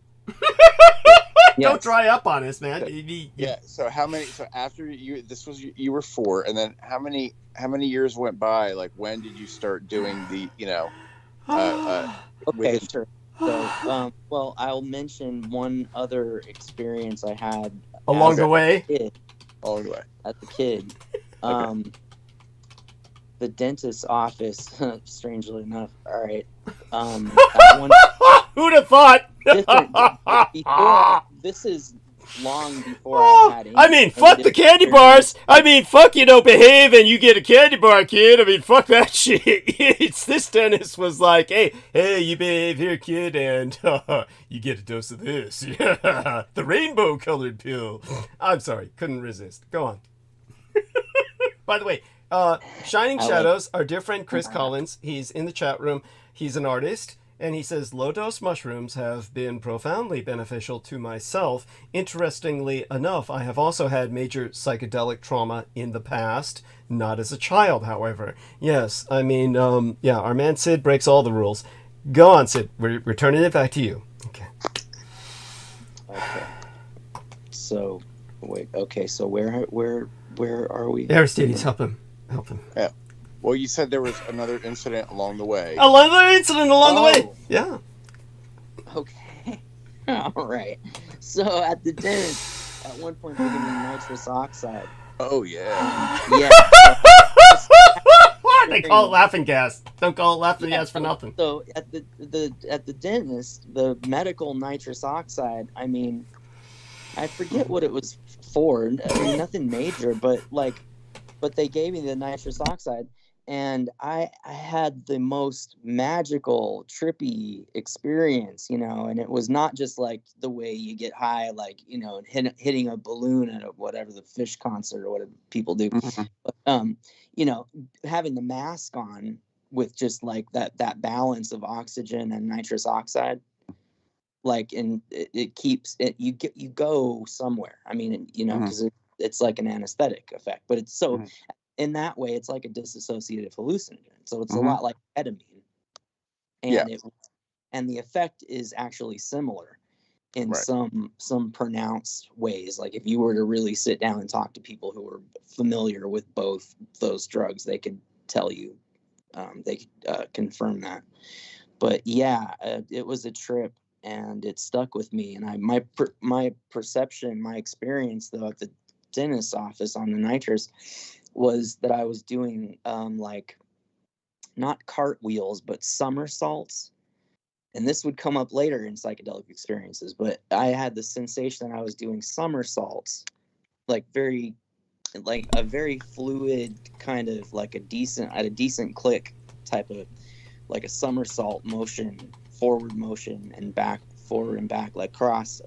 A: Don't
C: Yes.
A: dry up on us, man.
B: yeah. So how many? So after you were 4, and then how many years went by? Like when did you start doing the
C: Okay,
B: within?
C: sure. So, well, I'll mention one other experience I had
A: Along
C: as
A: the way.
C: a kid.
B: All the way.
C: As a kid, the dentist's office. Strangely enough, all right. At one
A: Who'd have thought?
C: different before. This is long before I had.
A: I mean,
C: any
A: fuck the candy bars. I mean, fuck, you don't behave and you get a candy bar, kid. I mean, fuck that shit. It's this dentist was like, hey, you behave here, kid, and you get a dose of this. The rainbow colored pill. I'm sorry, couldn't resist. Go on. By the way, Shining Shadows, our dear friend Chris Collins, he's in the chat room. He's an artist. And he says, low-dose mushrooms have been profoundly beneficial to myself. Interestingly enough, I have also had major psychedelic trauma in the past. Not as a child, however. Yes, I mean, our man Sid breaks all the rules. Go on, Sid. We're turning it back to you. Okay.
C: So, wait. Okay, so where are we?
A: Aristides, help him.
B: Yeah. Well, you said there was another incident along the way.
A: Another incident along the way. Yeah.
C: Okay. All right. So at the dentist, at one point they gave me nitrous oxide.
B: Oh yeah.
C: Yeah.
A: They call it laughing gas. Don't call it laughing gas for nothing.
C: So at the dentist, the medical nitrous oxide. I mean, I forget what it was for. I mean, nothing major, but they gave me the nitrous oxide. And I had the most magical, trippy experience, and it was not just like the way you get high, like, hitting a balloon at whatever the Fish concert or whatever people do.
B: Mm-hmm.
C: But, having the mask on with just like that balance of oxygen and nitrous oxide, like, and it keeps it, you go somewhere. I mean, because it's like an anesthetic effect, but it's so. Mm-hmm. In that way, it's like a dissociative hallucinogen. So it's a lot like ketamine. And and the effect is actually similar in some pronounced ways. Like if you were to really sit down and talk to people who were familiar with both those drugs, they could tell you, they could confirm that. But yeah, it was a trip and it stuck with me. And my perception, my experience though at the dentist's office on the nitrous was that I was doing like not cartwheels but somersaults, and this would come up later in psychedelic experiences, but I had the sensation that I was doing somersaults like a very fluid kind of like a decent click type of like a somersault motion, forward motion and back, forward and back, like across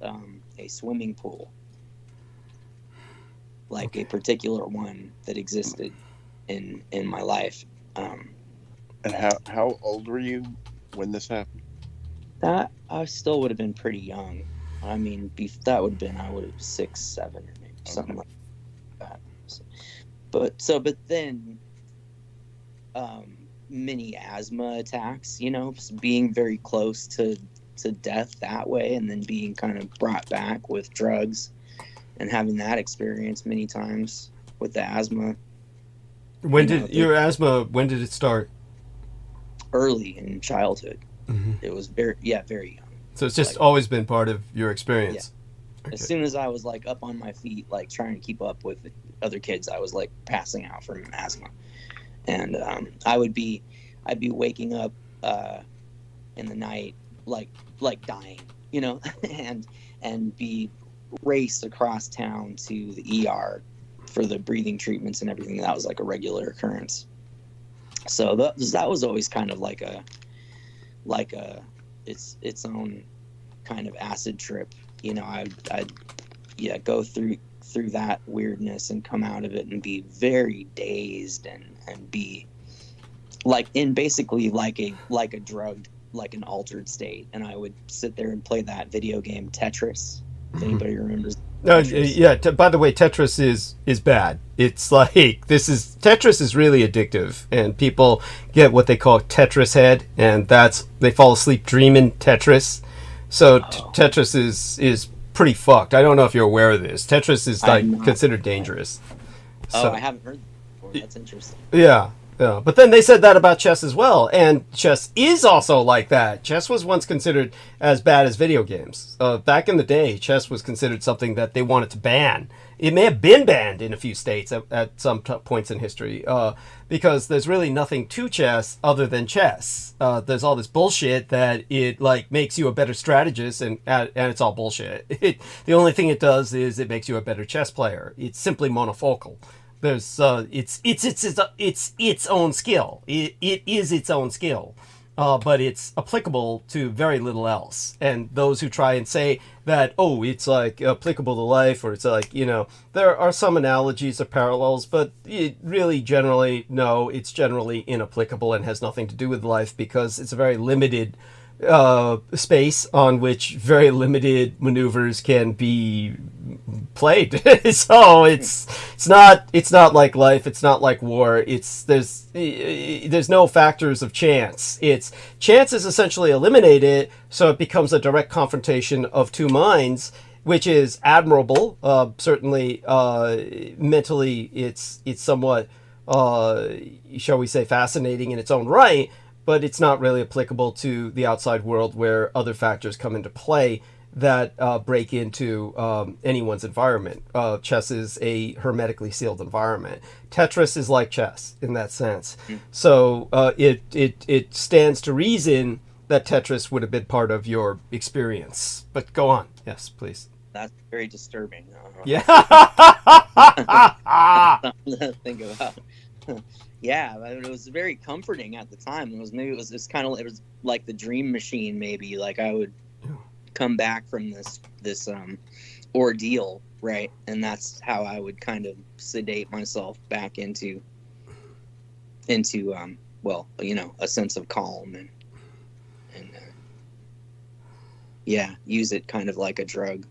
C: a swimming pool. Like a particular one that existed in my life.
B: And how old were you when this happened?
C: That I still would have been pretty young. I mean, that would have been, I would have 6, 7, or maybe something like that. But then, mini asthma attacks. Being very close to death that way, and then being kind of brought back with drugs. And having that experience many times with the asthma.
A: When did it start?
C: Early in childhood.
A: Mm-hmm.
C: It was very young.
A: So it's just always been part of your experience.
C: Yeah. Okay. As soon as I was like up on my feet, like trying to keep up with the other kids, I was like passing out from asthma. And I'd be waking up in the night like dying, and be raced across town to the ER for the breathing treatments and everything. That was like a regular occurrence. So that was always kind of like its own kind of acid trip. I'd go through that weirdness and come out of it and be very dazed and be like in basically like a drugged, like an altered state, and I would sit there and play that video game Tetris. If anybody remembers
A: No,
C: Tetris.
A: yeah. By the way, Tetris is bad. It's like Tetris is really addictive, and people get what they call Tetris head, and they fall asleep dreaming Tetris. So Tetris is pretty fucked. I don't know if you're aware of this. Tetris is like considered dangerous. So,
C: I haven't heard that before. That's interesting.
A: yeah. Yeah, but then they said that about chess as well, and chess is also like that. Chess was once considered as bad as video games. Back in the day, chess was considered something that they wanted to ban. It may have been banned in a few states at some points in history, because there's really nothing to chess other than chess. There's all this bullshit that it like makes you a better strategist, and it's all bullshit. The only thing it does is it makes you a better chess player. It's simply monofocal. There's it's its own skill. It is its own skill, but it's applicable to very little else. And those who try and say that, oh, it's like applicable to life, or it's like, there are some analogies or parallels, but it really generally, no, it's generally inapplicable and has nothing to do with life, because it's a very limited space on which very limited maneuvers can be played. So it's not like life. It's not like war. There's no factors of chance. Chance is essentially eliminated, so it becomes a direct confrontation of two minds, which is admirable. Certainly, mentally, it's somewhat, shall we say, fascinating in its own right. But it's not really applicable to the outside world, where other factors come into play that break into anyone's environment. Chess is a hermetically sealed environment. Tetris is like chess in that sense. So it stands to reason that Tetris would have been part of your experience. But go on. Yes, please.
C: That's very disturbing.
A: Yeah.
C: Something to think about. Yeah, it was very comforting at the time. It was like the dream machine, maybe. Like I would come back from this ordeal, right? And that's how I would kind of sedate myself back into a sense of calm and use it kind of like a drug.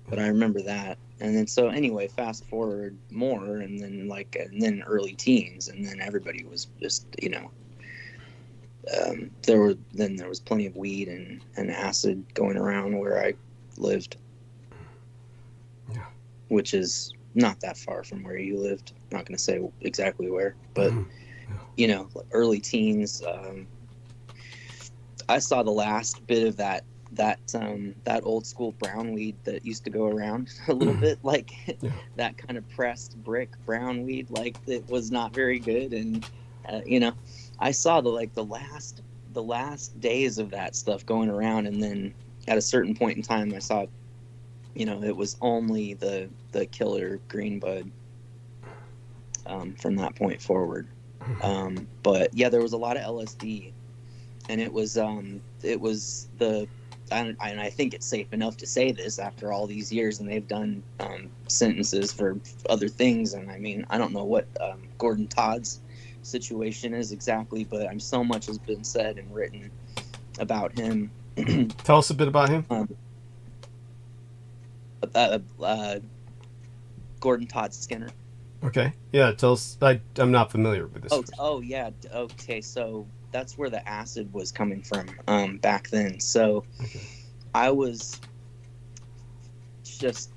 C: But I remember that. And then, so anyway, fast forward more, and then early teens, and then everybody was just, there was plenty of weed and acid going around where I lived, which is not that far from where you lived. I'm not going to say exactly where, but early teens. I saw the last bit of that old school brown weed that used to go around a little bit, like that kind of pressed brick brown weed, like it was not very good. And I saw the last days of that stuff going around, and then at a certain point in time I saw it was only the killer green bud from that point forward. But yeah, there was a lot of LSD, and it was and I think it's safe enough to say this after all these years, and they've done sentences for other things. And I mean, I don't know what Gordon Todd's situation is exactly, but so much has been said and written about him.
A: Tell us a bit about him.
C: Gordon Todd Skinner.
A: Okay. Yeah, tell us. I'm not familiar with this.
C: Oh yeah. Okay, so that's where the acid was coming from back then. So I was just,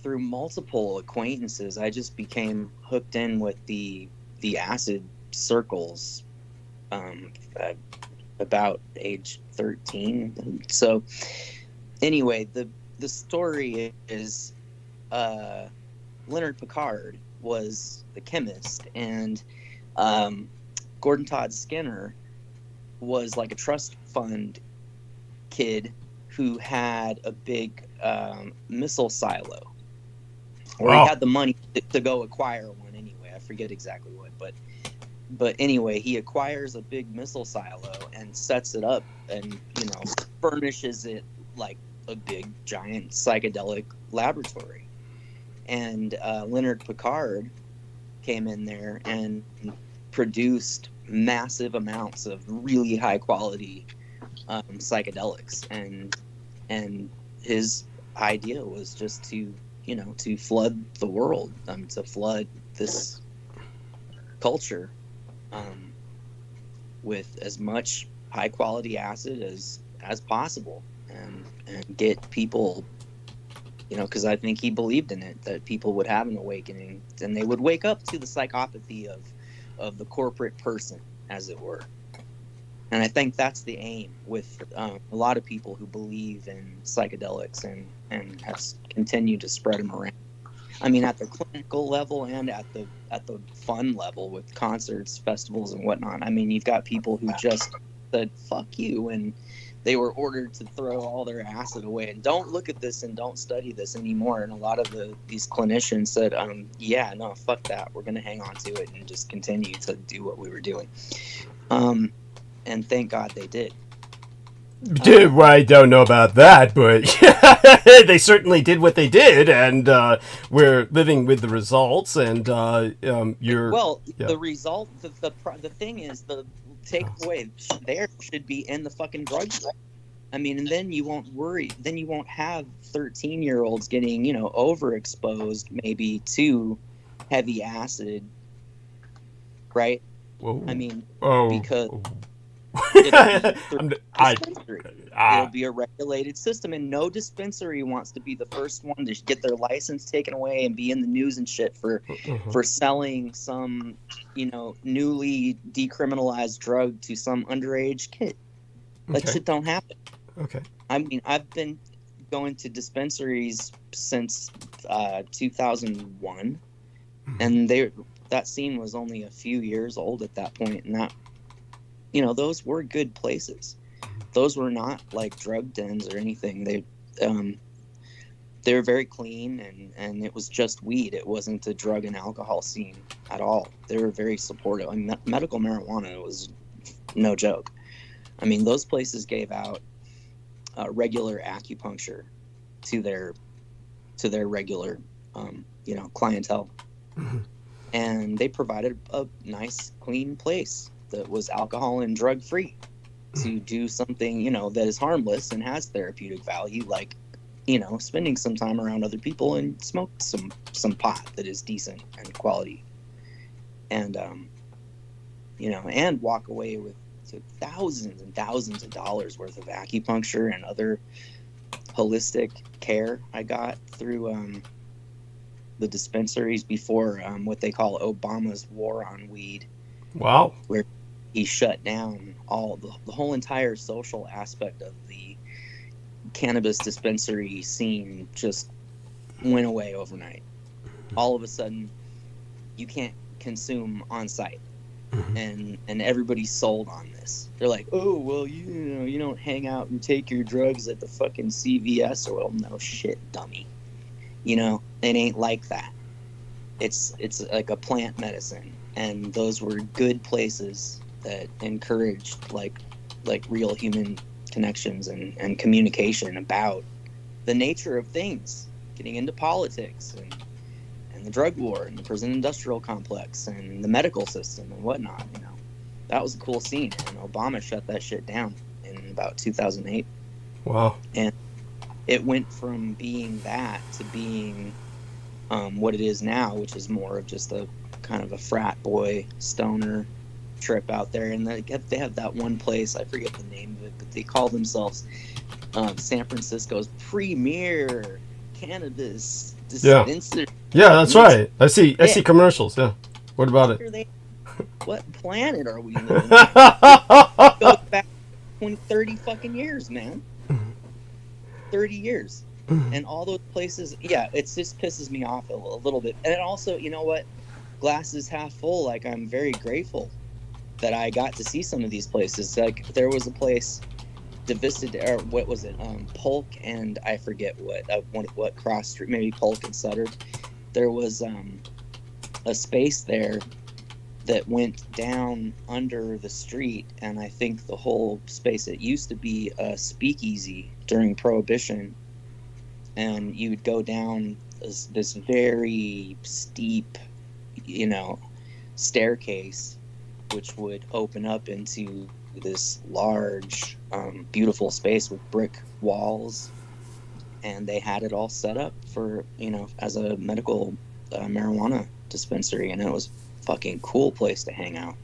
C: through multiple acquaintances, I just became hooked in with the acid circles about age 13. So anyway, the story is Leonard Picard was the chemist, and Gordon Todd Skinner was like a trust fund kid who had a big missile silo, or he had the money to go acquire one anyway. I forget exactly what, but anyway, he acquires a big missile silo and sets it up, and furnishes it like a big giant psychedelic laboratory. And Leonard Picard came in there and produced massive amounts of really high quality psychedelics, and his idea was just to flood the world, to flood this culture with as much high quality acid as possible, and get people, because I think he believed in it, that people would have an awakening and they would wake up to the psychopathy of the corporate person, as it were. And I think that's the aim with a lot of people who believe in psychedelics and have continued to spread them around. I mean, at the clinical level and at the fun level with concerts, festivals, and whatnot. I mean, you've got people who just said "fuck you" and they were ordered to throw all their acid away and don't look at this and don't study this anymore. And a lot of these clinicians said, yeah, no, fuck that. We're going to hang on to it and just continue to do what we were doing. And thank God they did.
A: Well, I don't know about that, but they certainly did what they did, and we're living with the results. And you're
C: the result. The thing is, the takeaway there should be in the fucking drug. I mean, and then you won't worry. Then you won't have 13-year-olds getting overexposed maybe to heavy acid, right?
A: Whoa.
C: I mean,
A: because.
C: It'll be a regulated system, and no dispensary wants to be the first one to get their license taken away and be in the news and shit for selling some newly decriminalized drug to some underage kid. That shit don't happen.
A: Okay.
C: I mean, I've been going to dispensaries since 2001, and that scene was only a few years old at that point, and that. Those were good places. Those were not like drug dens or anything. They were very clean, and it was just weed. It wasn't a drug and alcohol scene at all. They were very supportive. I mean, medical marijuana was no joke. I mean, those places gave out regular acupuncture to their regular clientele, and they provided a nice, clean place that was alcohol and drug free to do something, that is harmless and has therapeutic value, like, spending some time around other people and smoke some pot that is decent and quality. And, and walk away with thousands and thousands of dollars worth of acupuncture and other holistic care I got through the dispensaries before what they call Obama's war on weed.
A: Wow.
C: Where he shut down the whole entire social aspect of the cannabis dispensary scene, just went away overnight. All of a sudden, you can't consume on site, and everybody's sold on this. They're like, oh well, you don't hang out and take your drugs at the fucking CVS. Well, no shit, dummy. It ain't like that. It's like a plant medicine. And those were good places that encouraged like real human connections and communication about the nature of things, getting into politics and the drug war and the prison industrial complex and the medical system and whatnot. That was a cool scene, and Obama shut that shit down in about 2008.
A: Wow.
C: And it went from being that to being what it is now, which is more of just a kind of a frat boy stoner trip out there. And they have that one place, I forget the name of it, but they call themselves San Francisco's premier cannabis dispensary.
A: Yeah, that's right. I see commercials. Yeah. What about it?
C: What planet are we living in? Go back 30 fucking years, man. 30 years. And all those places, it just pisses me off a little bit. And it also, you know what? Glass is half full. Like, I'm very grateful that I got to see some of these places. Like, there was a place or what was it? Polk and I forget what cross street, maybe Polk and Sutter. There was a space there that went down under the street, and I think the whole space, it used to be a speakeasy during Prohibition, and you would go down this very steep, staircase which would open up into this large, beautiful space with brick walls. And they had it all set up for, as a medical marijuana dispensary. And it was a fucking cool place to hang out.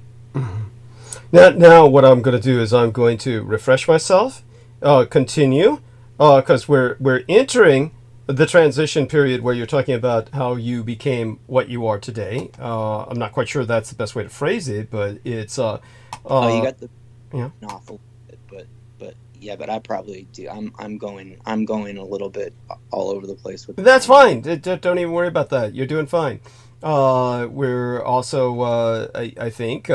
A: Now what I'm going to do is I'm going to refresh myself, continue, because we're entering the transition period where you're talking about how you became what you are today. I'm not quite sure that's the best way to phrase it, but it's
C: you got the
A: yeah.
C: off a little bit, but yeah, but I probably do. I'm going a little bit all over the place with.
A: That's fine. Don't even worry about that. You're doing fine. We're also, I think,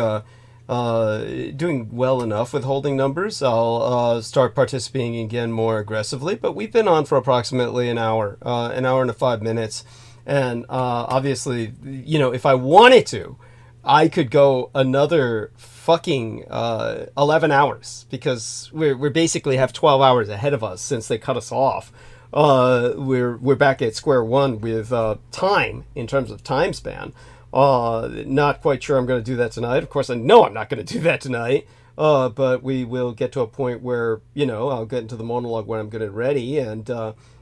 A: doing well enough with holding numbers. I'll start participating again more aggressively, but we've been on for approximately an hour and 5 minutes. And obviously, if I wanted to, I could go another fucking 11 hours, because we basically have 12 hours ahead of us since they cut us off. We're back at square one with time, in terms of time span. Not quite sure I'm going to do that tonight. Of course, I know I'm not going to do that tonight. But we will get to a point where, I'll get into the monologue when I'm getting ready. And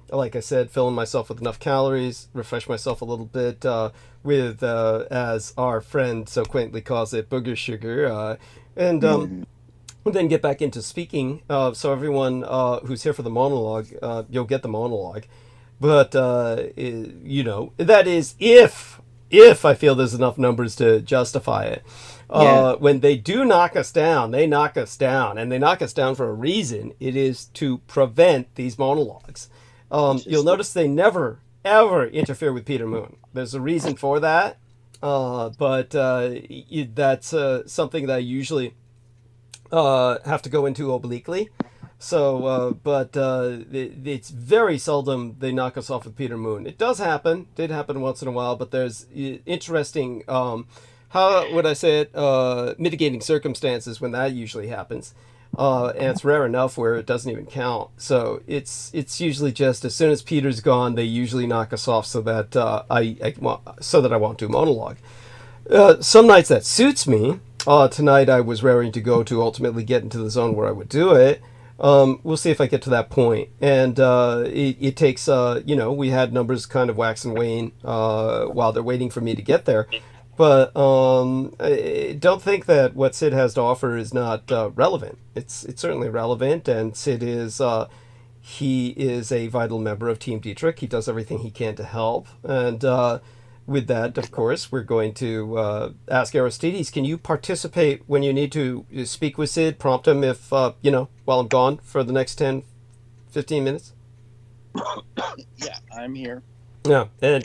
A: like I said, filling myself with enough calories, refresh myself a little bit with, as our friend so quaintly calls it, booger sugar. And then get back into speaking. So everyone who's here for the monologue, you'll get the monologue. But, that is if I feel there's enough numbers to justify it. When they do knock us down, they knock us down. And they knock us down for a reason. It is to prevent these monologues. You'll notice they never, ever interfere with Peter Moon. There's a reason for that. But that's something that I usually have to go into obliquely. So, but it's very seldom they knock us off with Peter Moon. It does happen. Did happen once in a while, but there's interesting, how would I say it, mitigating circumstances when that usually happens. And it's rare enough where it doesn't even count. So it's usually just as soon as Peter's gone, they usually knock us off so that I won't do monologue. Some nights that suits me. Tonight I was raring to go to ultimately get into the zone where I would do it. We'll see if I get to that point. And it takes, we had numbers kind of wax and wane while they're waiting for me to get there. But don't think that what Sid has to offer is not relevant. It's certainly relevant, and Sid is he is a vital member of Team Dietrich. He does everything he can to help. And with that, of course, we're going to ask Aristides, can you participate when you need to speak with Sid? Prompt him if, while I'm gone for the next 10, 15 minutes?
B: Yeah, I'm here.
A: Yeah, and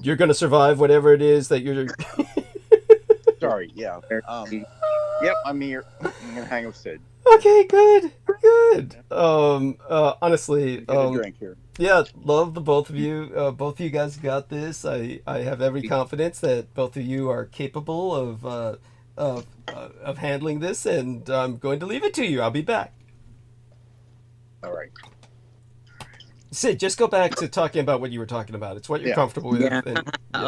A: you're going to survive whatever it is that you're...
B: Sorry, yeah. Yep, I'm here. I'm going to hang with Sid.
A: Okay, good. Honestly...
B: Get a drink here.
A: Yeah, love the both of you. Both of you guys got this. I have every confidence that both of you are capable of handling this, and I'm going to leave it to you. I'll be back.
B: All right.
A: Sid, just go back to talking about what you were talking about. It's what you're comfortable with.
C: Yeah.
A: And,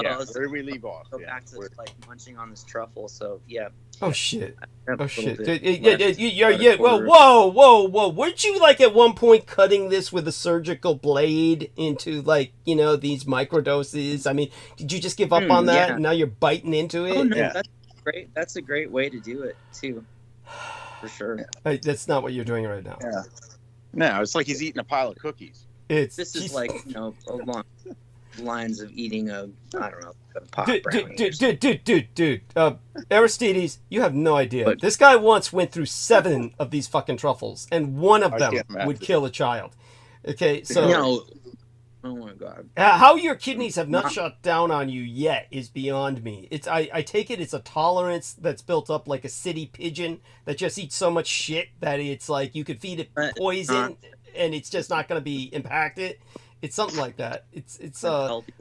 B: Where did we leave off?
C: Go back to munching on this truffle. So yeah.
A: Oh shit!
C: Oh
A: shit! Yeah. Well, whoa! Weren't you at one point cutting this with a surgical blade into these microdoses? I mean, did you just give up on that?
C: Yeah.
A: And now you're biting into it.
C: Oh no, that's great. That's a great way to do it too, for sure.
A: That's not what you're doing right now.
B: Yeah. No, it's like he's eating a pile of cookies.
C: This is along lines of eating a pot brownie.
A: Dude. Aristides, you have no idea. This guy once went through 7 of these fucking truffles, and one of them would kill a child. Okay, so...
C: No. Oh my god.
A: How your kidneys have not shut down on you yet is beyond me. I take it it's a tolerance that's built up like a city pigeon that just eats so much shit that it's like you could feed it poison and it's just not going to be impacted. It's something like that. It's
C: healthy.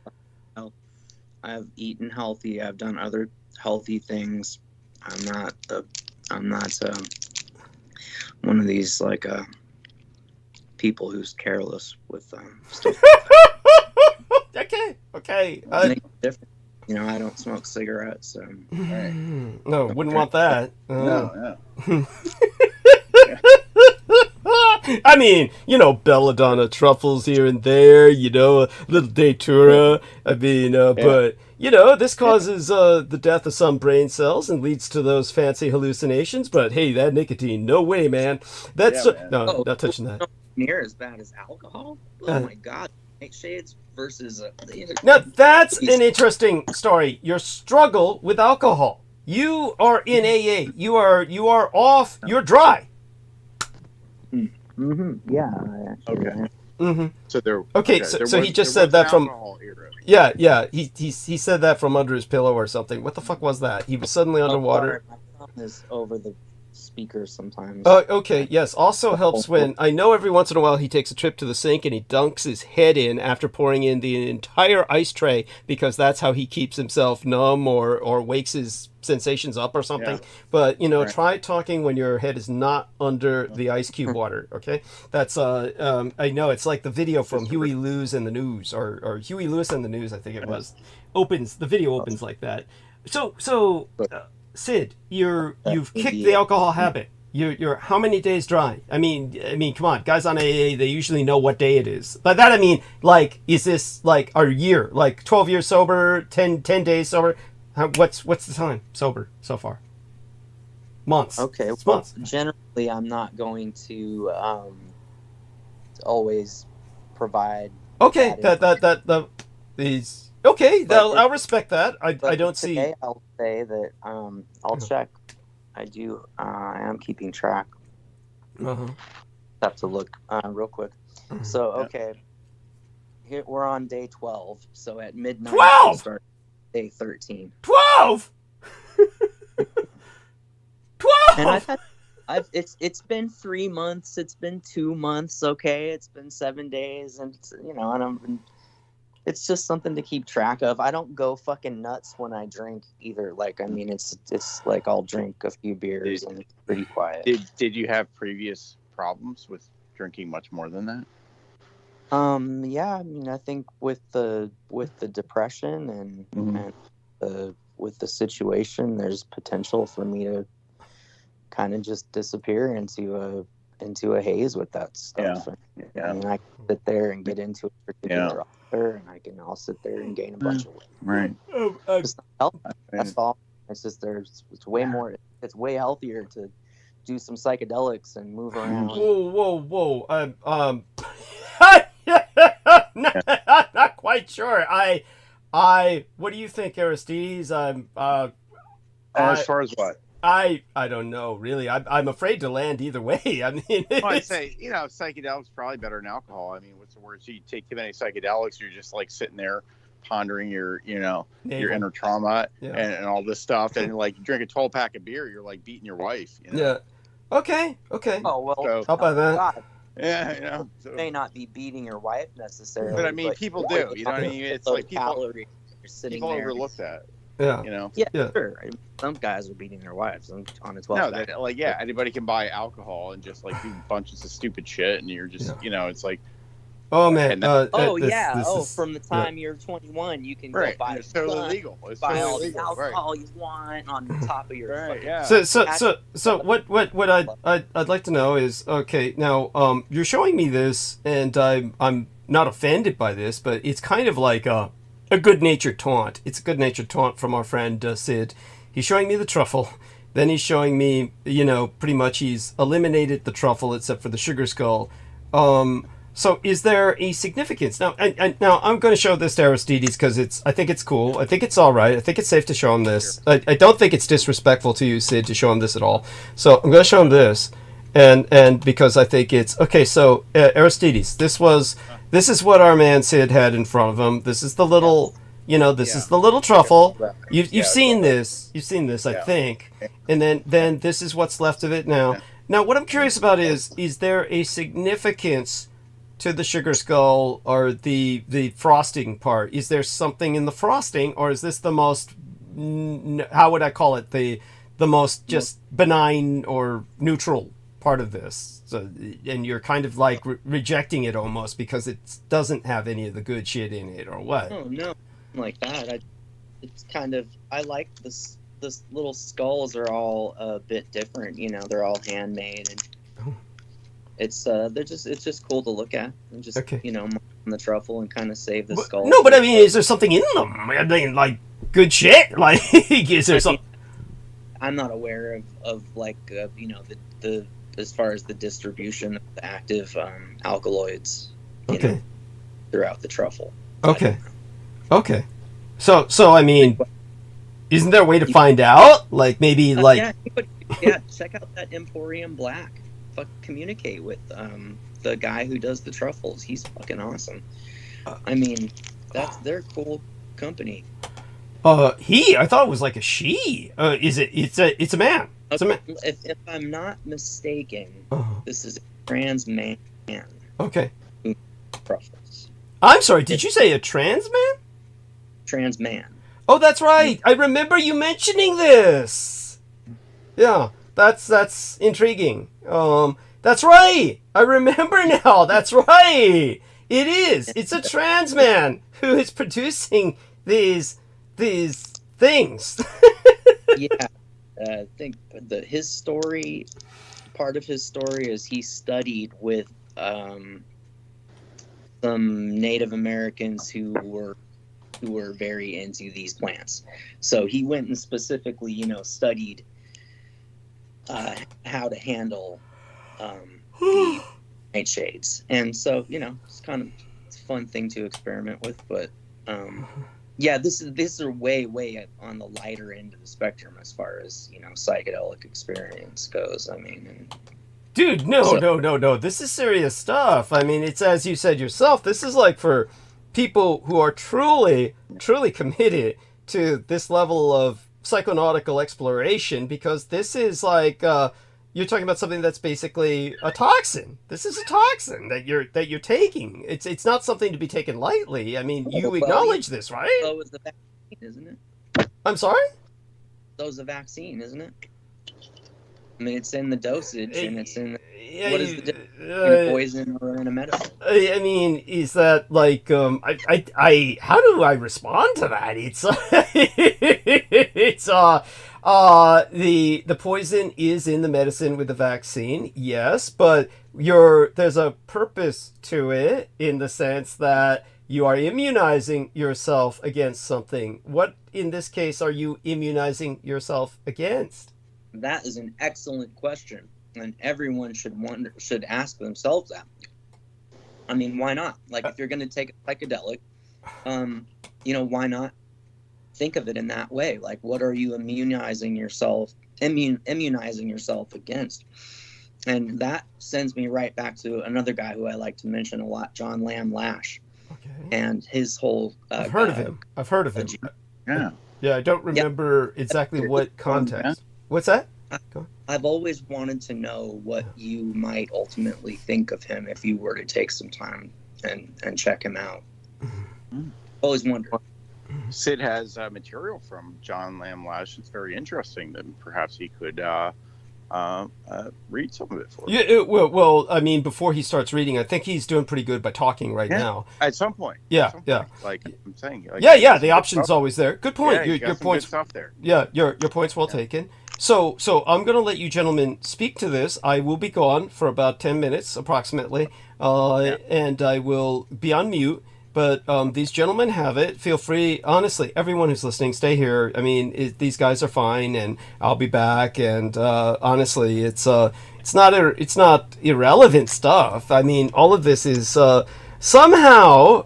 C: I've eaten healthy. I've done other healthy things. I'm not one of these people who's careless with stuff.
A: Okay.
C: I don't smoke cigarettes, so.
A: No, wouldn't want that.
B: No.
A: I mean, belladonna truffles here and there, a little datura. I mean, but, this causes the death of some brain cells and leads to those fancy hallucinations. But hey, that nicotine, no way, man. That's
B: Yeah, man.
A: no, not touching that.
C: Near as bad as alcohol. Oh my god, nightshades versus the other.
A: Now, that's an interesting story. Your struggle with alcohol. You are in AA. You are off. You're dry.
C: Yeah. I actually
B: Okay.
C: am.
A: Mm-hmm.
B: So there.
A: Okay,
B: there
A: so he
B: was-
A: just
B: there
A: said that
B: was
A: from.
B: alcohol era.
A: Yeah. He said that from under his pillow or something. What the fuck was that? He was suddenly underwater.
C: My phone is over the speaker sometimes.
A: Okay, yes. Also helps when I know every once in a while he takes a trip to the sink and he dunks his head in after pouring in the entire ice tray because that's how he keeps himself numb or wakes his sensations up or something.
B: Yeah.
A: But
B: Right.
A: try talking when your head is not under the ice cube water. Okay, that's I know it's like the video from Huey Lewis and the News or Huey Lewis and the News. I think it was the video opens like that. So. Sid, you've kicked the alcohol habit. You're how many days dry? I mean, come on, guys on AA, they usually know what day it is. By that I mean, like, is this like a year, like 12 years sober, 10 days sober? What's the time sober so far? Months.
C: Okay.
A: It's
C: Well,
A: months.
C: generally, I'm not going to always provide.
A: Okay, that is okay.
C: But
A: I'll respect that. I
C: But
A: don't see.
C: today I'll say that I'll check. I do. I am keeping track.
A: Uh-huh.
C: Have to look real quick. So okay, here we're on day 12. So at midnight,
A: 12?
C: we'll start day 13.
A: 12. 12.
C: And it's been 3 months. It's been 2 months. Okay, it's been 7 days, and it's just something to keep track of. I don't go fucking nuts when I drink either. Like, I mean, it's like I'll drink a few beers and it's pretty quiet.
B: Did you have previous problems with drinking much more than that?
C: Yeah, I mean, I think with the depression and with the situation, there's potential for me to kind of just disappear into a haze with that stuff.
B: Yeah.
C: I mean, I can sit there and get into a particular author, and I'll sit there and gain a bunch of weight.
B: Right.
C: It's not healthy. That's all. It's just it's way more. It's way healthier to do some psychedelics and move around.
A: Whoa. Not quite sure. What do you think, Aristides?
B: As far as what?
A: I don't know, really. I'm afraid to land either way. I mean,
B: Well, I'd say, psychedelics probably better than alcohol. I mean, what's the worst? You take too many psychedelics, you're just like sitting there pondering your inner trauma and all this stuff. And like you drink a 12-pack of beer, you're like beating your wife.
A: Yeah. Okay.
C: Oh, well,
B: So-
A: How about that?
C: God,
B: Yeah,
C: you may not be beating your wife necessarily.
B: But I mean, people do. You know what I mean? It's like people
C: sitting
B: overlook
C: overlook
B: that.
A: Yeah.
C: Yeah, sure. I mean, some guys are beating their wives on a 12
B: No,
C: pack.
B: that, anybody can buy alcohol and just like do bunches of stupid shit, and you're just, it's like,
A: Oh man.
C: From the time you're 21, you can go
B: right?
C: buy
B: It's totally legal. It's
C: buy
B: totally
C: all the
B: legal.
C: alcohol you want on the top of your
B: Right.
C: fucking-
B: Yeah.
A: So what I'd like to know is, okay, now you're showing me this and I'm not offended by this, but it's kind of like a good-natured taunt. It's a good-natured taunt from our friend Sid. He's showing me the truffle, then he's showing me, pretty much he's eliminated the truffle except for the sugar skull. So is there a significance? Now, now I'm going to show this to Aristides because I think it's cool. I think it's all right. I think it's safe to show him this. I don't think it's disrespectful to you, Sid, to show him this at all. So I'm going to show him this, and because I think it's okay. So Aristides, this is what our man Sid had in front of him. This is the little, this is the little truffle. You've seen this. You've seen this, I think. And then this is what's left of it now. Now, what I'm curious about is there a significance to the sugar skull or the frosting part? Is there something in the frosting, or is this the most, how would I call it, the most just benign or neutral part of this? So, and you're kind of like rejecting it almost because it doesn't have any of the good shit in it, or what?
C: Oh no, like that. it's kind of, I like this little skulls are all a bit different, you know, they're all handmade, and it's just cool to look at, and just
A: Okay.
C: you know, on the truffle and kind of save the skull.
A: No, but I mean, is there something in them? I mean, like good shit. Like, is there something?
C: I'm not aware of like you know, the as far as the distribution of the active alkaloids, you know, throughout the truffle.
A: Okay. Okay. So I mean, isn't there a way to find out? Like maybe like
C: yeah, check out that Emporium Black. Communicate with the guy who does the truffles. He's fucking awesome. I mean, they're a cool company.
A: I thought it was like a she. Is it? It's a man. It's a man.
C: If I'm not mistaken, this is a trans man.
A: Okay.
C: Truffles.
A: I'm sorry. Did you say a trans man?
C: Trans man.
A: Oh, that's right. I remember you mentioning this. Yeah, that's intriguing. That's right. I remember now. That's right. It is. It's a trans man who is producing these things.
C: Yeah, I think his story. Part of his story is he studied with some Native Americans who were very into these plants. So he went and specifically, you know, studied how to handle the nightshades. And so, you know, it's a fun thing to experiment with. But yeah, this is way on the lighter end of the spectrum as far as, you know, psychedelic experience goes. I mean,
A: dude, no. This is serious stuff. I mean, it's as you said yourself. This is like for people who are truly committed to this level of psychonautical exploration, because this is like you're talking about something that's basically a toxin. This is a toxin that you're taking. It's not something to be taken lightly. I mean, you acknowledge this, right?
C: So is the vaccine, isn't it?
A: I'm sorry?
C: So is the vaccine, isn't it? I mean, it's in the dosage, and it's in. What is the difference in a poison or in a medicine? I
A: mean, is that like I how do I respond to that? It's the poison is in the medicine with the vaccine, yes, but there's a purpose to it in the sense that you are immunizing yourself against something. What in this case are you immunizing yourself against?
C: That is an excellent question, and everyone should ask themselves that. I mean, why not? Like, if you're going to take a psychedelic, you know, why not think of it in that way? Like, what are you immunizing yourself against? And that sends me right back to another guy who I like to mention a lot, John Lamb Lash, and his whole. I've heard of him.
B: Yeah.
A: I don't remember exactly what context. What's that?
C: I've always wanted to know what you might ultimately think of him if you were to take some time and check him out. Always wondered.
B: Sid has material from John Lamb Lash. It's very interesting. Then perhaps he could read some of it for us.
A: Yeah, well, I mean, before he starts reading, I think he's doing pretty good by talking right now.
B: At some point.
A: Yeah.
B: Like I'm saying. Like,
A: yeah. The option's always there. Good point.
B: Yeah,
A: your point's
B: stuff there.
A: Yeah, your point's well taken. So I'm going to let you gentlemen speak to this. I will be gone for about 10 minutes approximately, and I will be on mute. But these gentlemen have it. Feel free. Honestly, everyone who's listening, stay here. I mean, these guys are fine, and I'll be back. And honestly, it's not irrelevant stuff. I mean, all of this is somehow,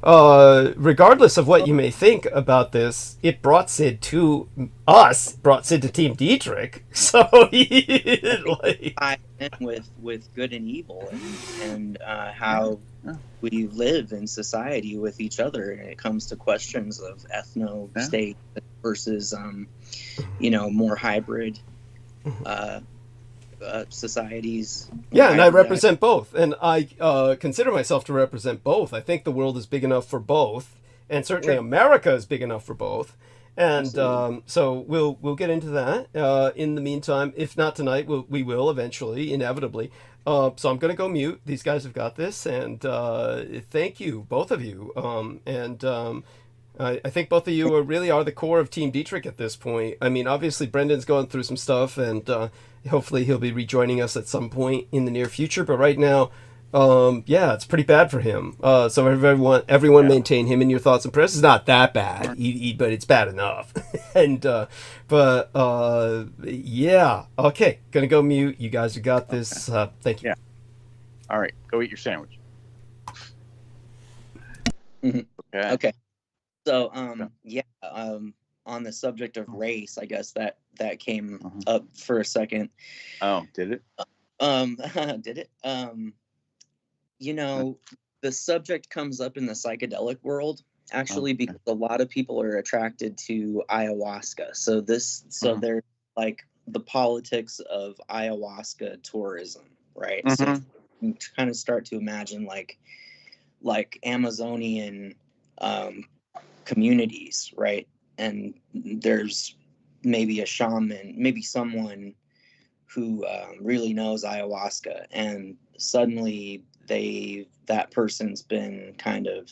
A: regardless of what you may think about this, it brought Sid to us. Brought Sid to Team Dietrich. So
C: I with good and evil, and how we live in society with each other, and it comes to questions of ethno-state versus, you know, more hybrid societies.
A: Yeah, and I represent both, and I consider myself to represent both. I think the world is big enough for both, and certainly America is big enough for both. And so we'll get into that. In the meantime, if not tonight, we will eventually, inevitably. So I'm going to go mute. These guys have got this, and thank you, both of you. I think both of you really are the core of Team Dietrich at this point. I mean, obviously Brendan's going through some stuff, and hopefully he'll be rejoining us at some point in the near future. But right now, yeah, it's pretty bad for him. So everyone maintain him in your thoughts and prayers. It's not that bad, but it's bad enough. And yeah, okay, gonna go mute. You guys have got this. Thank you.
B: Yeah. All right, go eat your sandwich.
C: Mm-hmm.
B: Okay.
C: Okay. So, on the subject of race, I guess that came up for a second.
B: Oh, did it?
C: Did it? You know, the subject comes up in the psychedelic world, actually, because a lot of people are attracted to ayahuasca. So there's like the politics of ayahuasca tourism, right? So you kind of start to imagine like Amazonian communities, right? And there's maybe a shaman, maybe someone who really knows ayahuasca, and suddenly that person's been kind of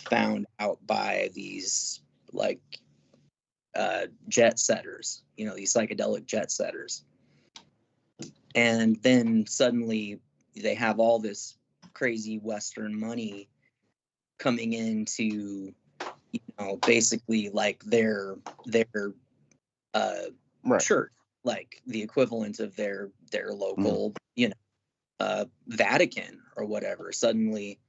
C: found out by these like jet setters, these psychedelic jet setters, and then suddenly they have all this crazy Western money coming into basically like their church, like the equivalent of their local Vatican or whatever, suddenly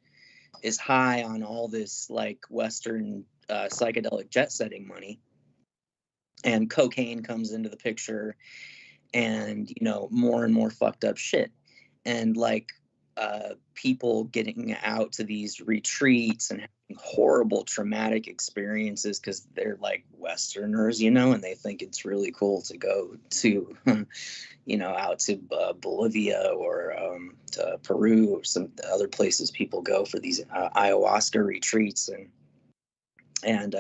C: is high on all this like Western psychedelic jet setting money, and cocaine comes into the picture, and more and more fucked up shit, and like people getting out to these retreats and having horrible traumatic experiences because they're like Westerners, and they think it's really cool to go to out to Bolivia or to Peru or some other places people go for these ayahuasca retreats, and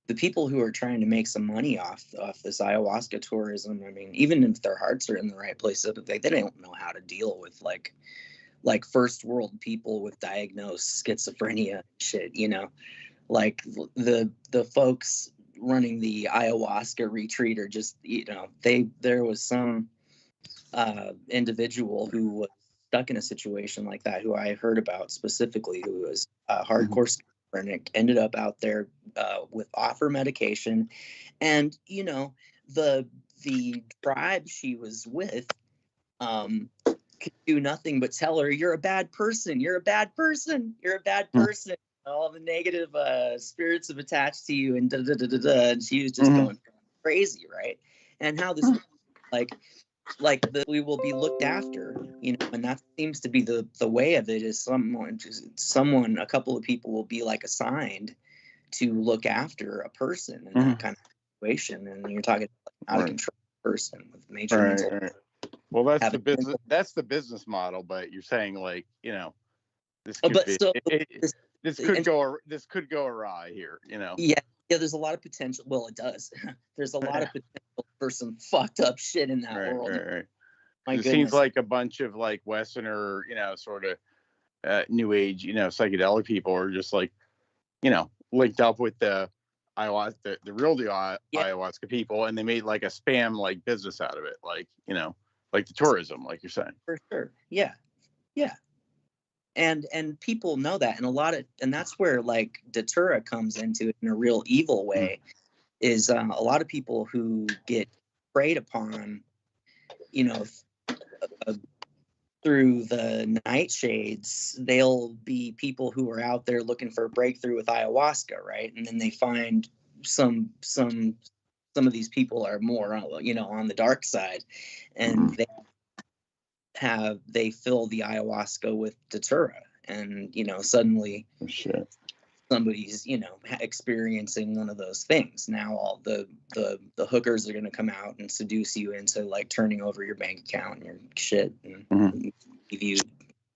C: the people who are trying to make some money off this ayahuasca tourism, I mean, even if their hearts are in the right place, they don't know how to deal with like first world people with diagnosed schizophrenia shit, like the folks running the ayahuasca retreat are just, there was some individual who was stuck in a situation like that, who I heard about specifically, who was hardcore schizophrenic, ended up out there with offer medication, and the tribe she was with could do nothing but tell her, you're a bad person, you're a bad person, you're a bad person, all the negative spirits have attached to you, and and she was just going crazy, right? And how this we will be looked after, and that seems to be the way of it, is someone, a couple of people will be like assigned to look after a person in that kind of situation, and you're talking about out of control person with major mental.
B: Well, that's the business. That's the business model. But you're saying, like, this could this could go awry here.
C: Yeah. There's a lot of potential. Well, it does. There's a lot of potential for some fucked up shit in that world.
B: Right. It seems like a bunch of like Westerner, sort of new age, psychedelic people are just like, linked up with the ayahuasca, the real deal ayahuasca people, and they made like a spam like business out of it, like like the tourism, like you're saying.
C: For sure. Yeah. And people know that, and that's where like Datura comes into it in a real evil way. Is a lot of people who get preyed upon, through the nightshades, they'll be people who are out there looking for a breakthrough with ayahuasca, right? And then they find some of these people are more, on the dark side, and they fill the ayahuasca with Datura, and suddenly somebody's experiencing one of those things. Now all the hookers are going to come out and seduce you into like turning over your bank account and your shit, and leave you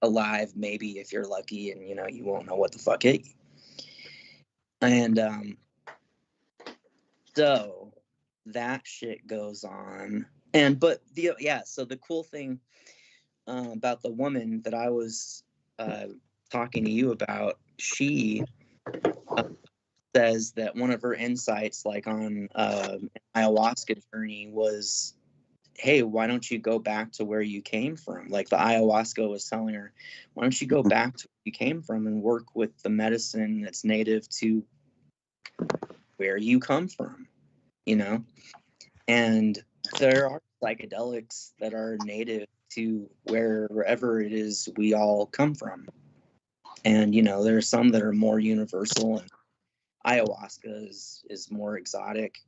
C: alive, maybe, if you're lucky, and you won't know what the fuck hit you. And so that shit goes on. So the cool thing about the woman that I was talking to you about, she says that one of her insights, like on an ayahuasca journey, was, hey, why don't you go back to where you came from? Like the ayahuasca was telling her, why don't you go back to where you came from and work with the medicine that's native to where you come from, you know? And there are psychedelics that are native to wherever it is we all come from. And, you know, there are some that are more universal, and ayahuasca is more exotic.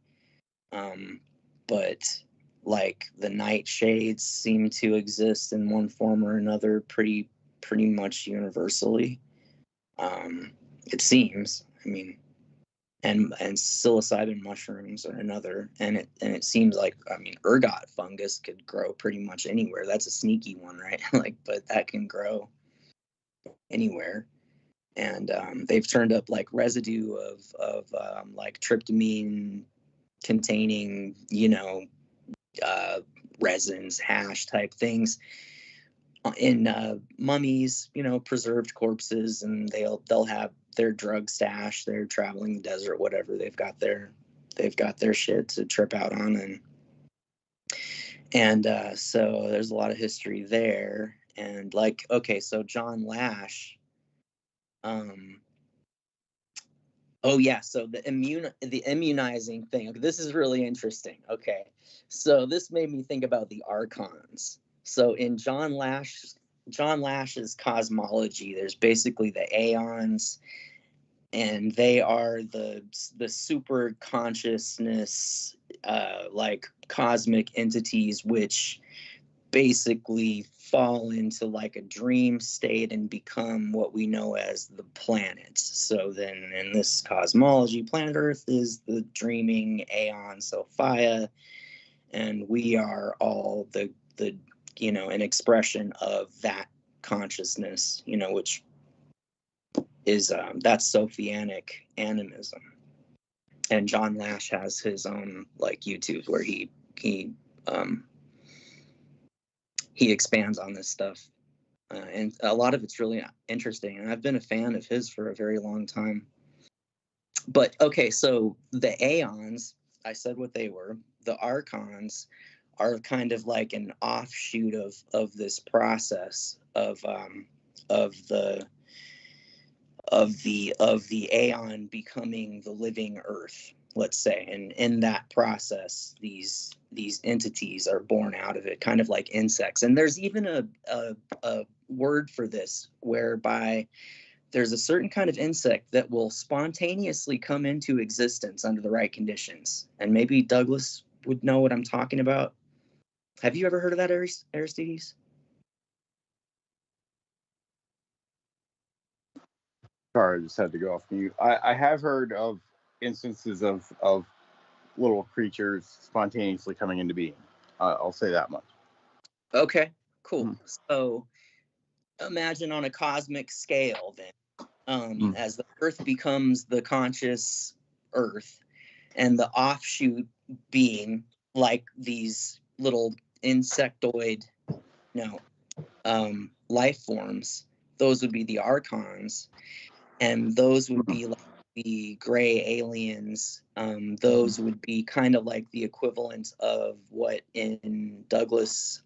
C: But like the nightshades seem to exist in one form or another pretty much universally. It seems, I mean, and psilocybin mushrooms are another, and it seems like, I mean, ergot fungus could grow pretty much anywhere. That's a sneaky one, right? Like, but that can grow anywhere. And they've turned up like residue of like tryptamine containing, you know, resins, hash type things in mummies, you know, preserved corpses, and they'll have their drug stash. They're traveling the desert, whatever. They've got their shit to trip out on, and so there's a lot of history there. And like, okay, so John Lash. Oh yeah, so the immunizing thing. Okay, this is really interesting. Okay, so this made me think about the archons. So in John Lash's cosmology, there's basically the aeons, and they are the super consciousness, like cosmic entities, which basically fall into like a dream state and become what we know as the planets. So then in this cosmology, planet Earth is the dreaming aeon Sophia, and we are all the you know, an expression of that consciousness, you know, which is that's Sophianic animism. And John Lash has his own like YouTube where he expands on this stuff, and a lot of it's really interesting, and I've been a fan of his for a very long time. But okay, so the aeons, I said what they were. The archons are kind of like an offshoot of this process of the aeon becoming the living earth, let's say. And in that process, these entities are born out of it, kind of like insects. And there's even a word for this, whereby there's a certain kind of insect that will spontaneously come into existence under the right conditions. And maybe Douglas would know what I'm talking about. Have you ever heard of that, Aristides?
B: Sorry, I just had to go off mute. I have heard of instances of little creatures spontaneously coming into being. I'll say that much.
C: Okay, cool. So imagine on a cosmic scale then, as the Earth becomes the conscious Earth, and the offshoot being like these little insectoid, life forms, those would be the archons, and those would be like the gray aliens. Those would be kind of like the equivalent of what in Douglas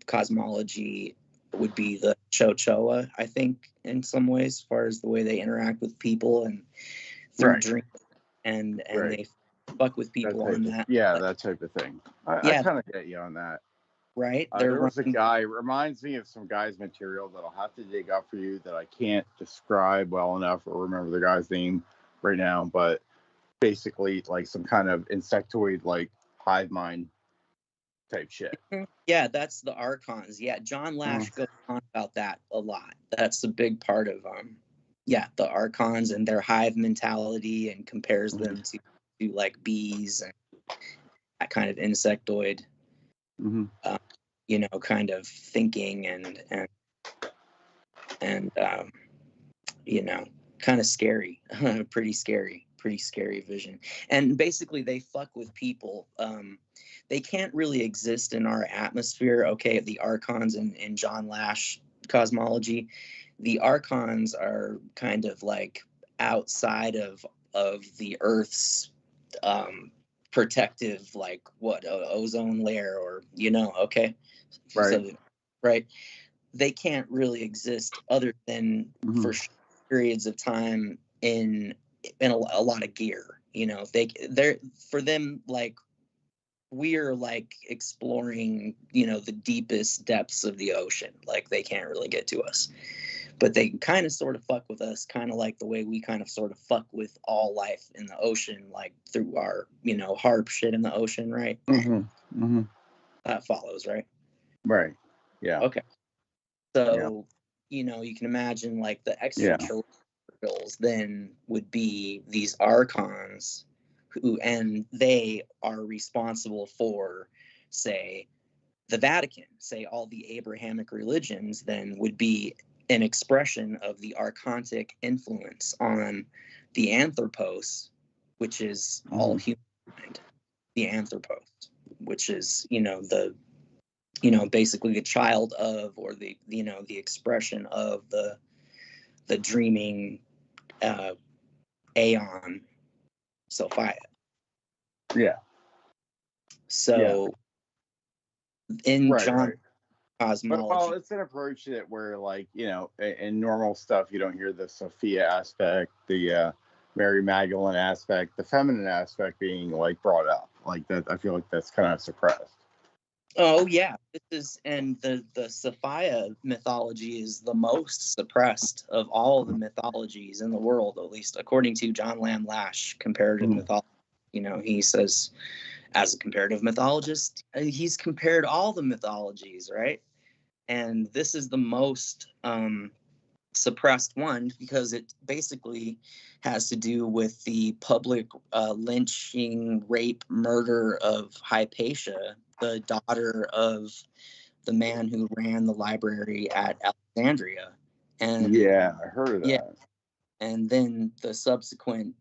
C: cosmology would be the Chochoa, I think, in some ways, as far as the way they interact with people and through dreams, and they fuck with people on that.
B: Yeah, that type of thing. I kind of get you on that.
C: Right.
B: There was a guy, reminds me of some guy's material that I'll have to dig up for you that I can't describe well enough or remember the guy's name right now, but basically like some kind of insectoid, like hive mind type shit.
C: Yeah, that's the archons. Yeah, John Lash goes on about that a lot. That's a big part of the archons and their hive mentality, and compares them to like bees and that kind of insectoid kind of thinking and kind of scary, pretty scary vision. And basically they fuck with people. They can't really exist in our atmosphere. Okay, the archons in John Lash cosmology, the archons are kind of like outside of the Earth's protective, like what, ozone layer, or okay,
B: Right.
C: so right, they can't really exist other than for periods of time in a lot of gear. They're for them, like, we're like exploring the deepest depths of the ocean. Like, they can't really get to us, but they can kind of sort of fuck with us, kind of like the way we kind of sort of fuck with all life in the ocean, like through our harp shit in the ocean, right? That follows, right?
B: Right. Yeah.
C: Okay. So you can imagine, like, the extraterrestrials then would be these archons, and they are responsible for, say, the Vatican, say all the Abrahamic religions, then would be an expression of the archontic influence on the anthropos, which is all humankind. The anthropos, which is basically the child of, or the the expression of the dreaming aeon Sophia.
B: Yeah.
C: So in John cosmology,
B: well, it's an approach that where, like, in normal stuff, you don't hear the Sophia aspect, the Mary Magdalene aspect, the feminine aspect being, like, brought up. Like, that, I feel like that's kind of suppressed.
C: Oh yeah, and the Sophia mythology is the most suppressed of all the mythologies in the world, at least according to John Lamb Lash, comparative mythology. He says, as a comparative mythologist, he's compared all the mythologies, right? And this is the most suppressed one, because it basically has to do with the public lynching, rape, murder of Hypatia, the daughter of the man who ran the library at Alexandria. And
B: I heard of that.
C: Yeah, and then the subsequent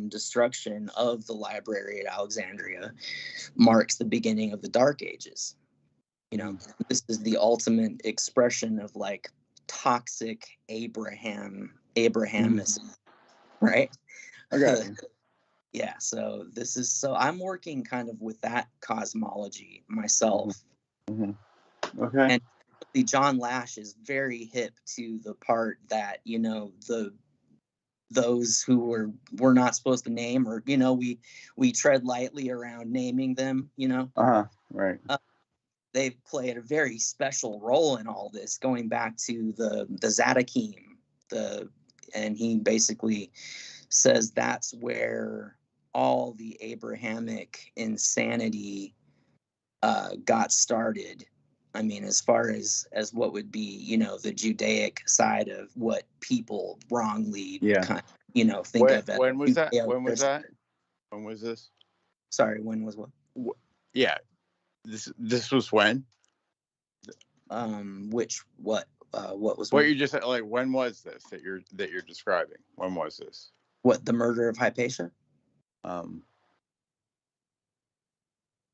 C: destruction of the library at Alexandria marks the beginning of the Dark Ages. This is the ultimate expression of, like, toxic Abrahamism, right?
B: Okay.
C: Yeah, so I'm working kind of with that cosmology myself.
B: Okay.
C: And the John Lash is very hip to the part that those who we're not supposed to name, or we tread lightly around naming them.
B: Right.
C: They've played a very special role in all this, going back to the Zadokim, and he basically says that's where all the Abrahamic insanity got started. I mean, as far as what would be, the Judaic side of what people wrongly kind of, think of.
B: When was that? When was that? When was this?
C: Sorry, when was what?
B: Yeah. This was when?
C: What was
B: what you just said? Like, when was this that you're describing? When was this?
C: What, the murder of Hypatia?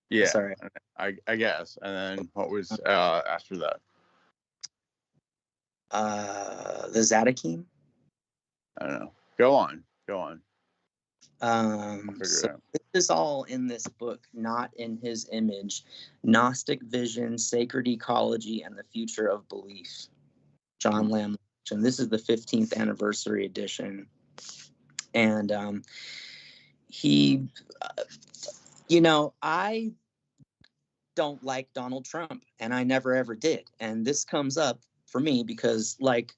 B: Yeah.
C: Sorry.
B: I guess. And then what was after that?
C: The Zadokim?
B: I don't know. Go on.
C: So this is all in this book, Not in His Image: Gnostic Vision, Sacred Ecology, and the Future of Belief. John Lamb. And this is the 15th anniversary edition. And he, I don't like Donald Trump, and I never ever did. And this comes up for me because, like,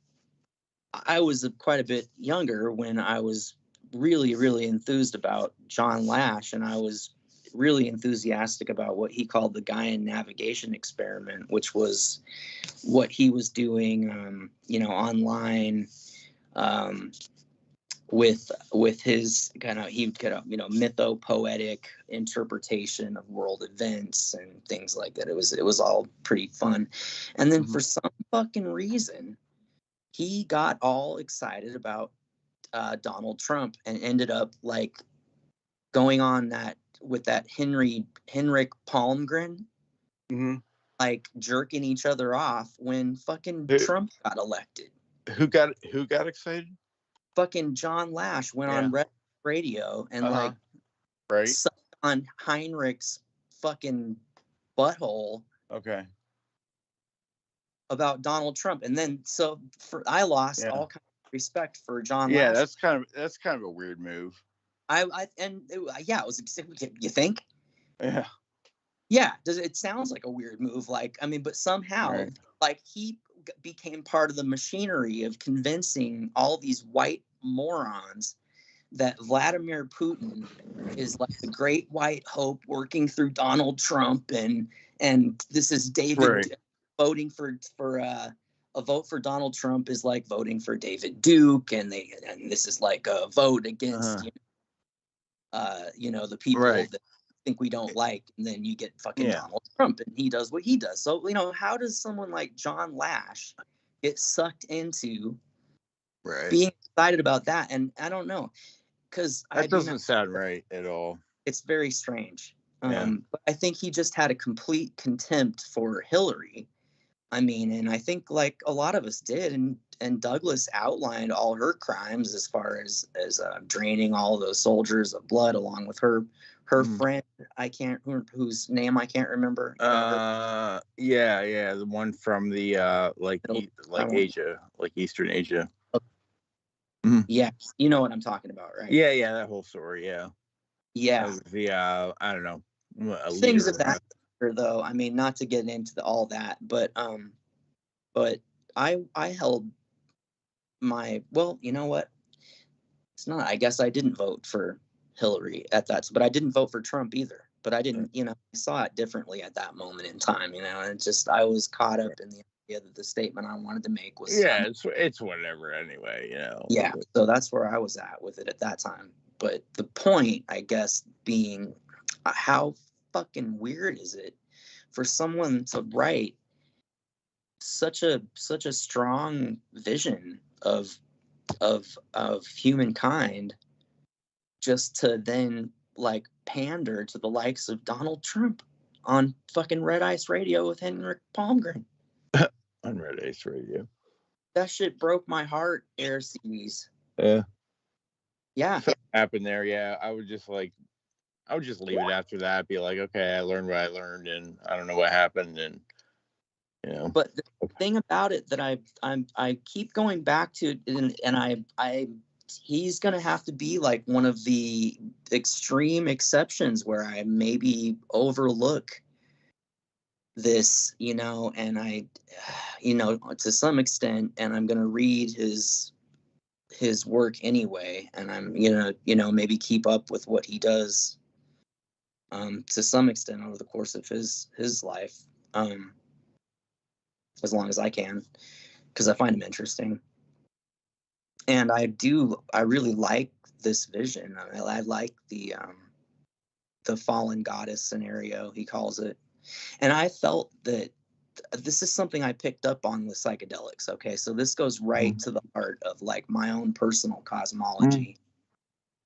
C: I was quite a bit younger when I was really, really enthused about John Lash, and I was really enthusiastic about what he called the Gaian navigation experiment, which was what he was doing, online, with his kind of, he kind of, mythopoetic interpretation of world events and things like that. It was all pretty fun. And then for some fucking reason, he got all excited about Donald Trump and ended up, like, going on that with that Henrik Palmgren, like, jerking each other off when fucking Trump got elected.
B: Who got excited?
C: fucking John Lash went on Red Radio and like sucked on Heinrich's fucking butthole.
B: Okay.
C: About Donald Trump, and then I lost all kind of respect for John Lash.
B: Yeah, that's kind of a weird move.
C: It was. You think?
B: Yeah.
C: Yeah. It sounds like a weird move? Like, I mean, but somehow, like, he became part of the machinery of convincing all these white morons that Vladimir Putin is like the great white hope working through Donald Trump, and this is David. Voting for a vote for Donald Trump is like voting for David Duke, and this is like a vote against the people that think we don't like, and then you get fucking Donald Trump, and he does what he does. So how does someone like John Lash get sucked into being excited about that? And I don't know, because
B: that doesn't sound right at all.
C: It's very strange. But I think he just had a complete contempt for Hillary. I mean, and I think like a lot of us did, and Douglas outlined all her crimes as far as draining all those soldiers of blood, along with her friend, whose name I can't remember.
B: The one from the Asia, like Eastern Asia.
C: Yeah, you know what I'm talking about, right?
B: Yeah, that whole story. Yeah. The I don't know,
C: things of that. Though, I mean, not to get into all that, but I held my, well, you know what? It's not. I guess I didn't vote for Hillary at that, but I didn't vote for Trump either. But I didn't, I saw it differently at that moment in time, and just I was caught up in the idea that the statement I wanted to make was
B: it's whatever anyway,
C: Yeah, so that's where I was at with it at that time. But the point, I guess, being how fucking weird is it for someone to write such a strong vision of humankind just to then like pander to the likes of Donald Trump on fucking Red Ice Radio with Henrik Palmgren.
B: On Red Ice Radio.
C: That shit broke my heart, Air Seas.
B: Yeah. Something happened there, yeah. I would just leave it after that, be like, okay, I learned what I learned, and I don't know what happened, and
C: But the thing about it that I keep going back to, and he's gonna have to be like one of the extreme exceptions where I maybe overlook this, and I, to some extent, and I'm gonna read his work anyway, and I'm maybe keep up with what he does to some extent over the course of his life, as long as I can, because I find him interesting. And I really like this vision. I like the fallen goddess scenario, he calls it. And I felt that this is something I picked up on with psychedelics. Okay, so this goes right to the heart of like my own personal cosmology,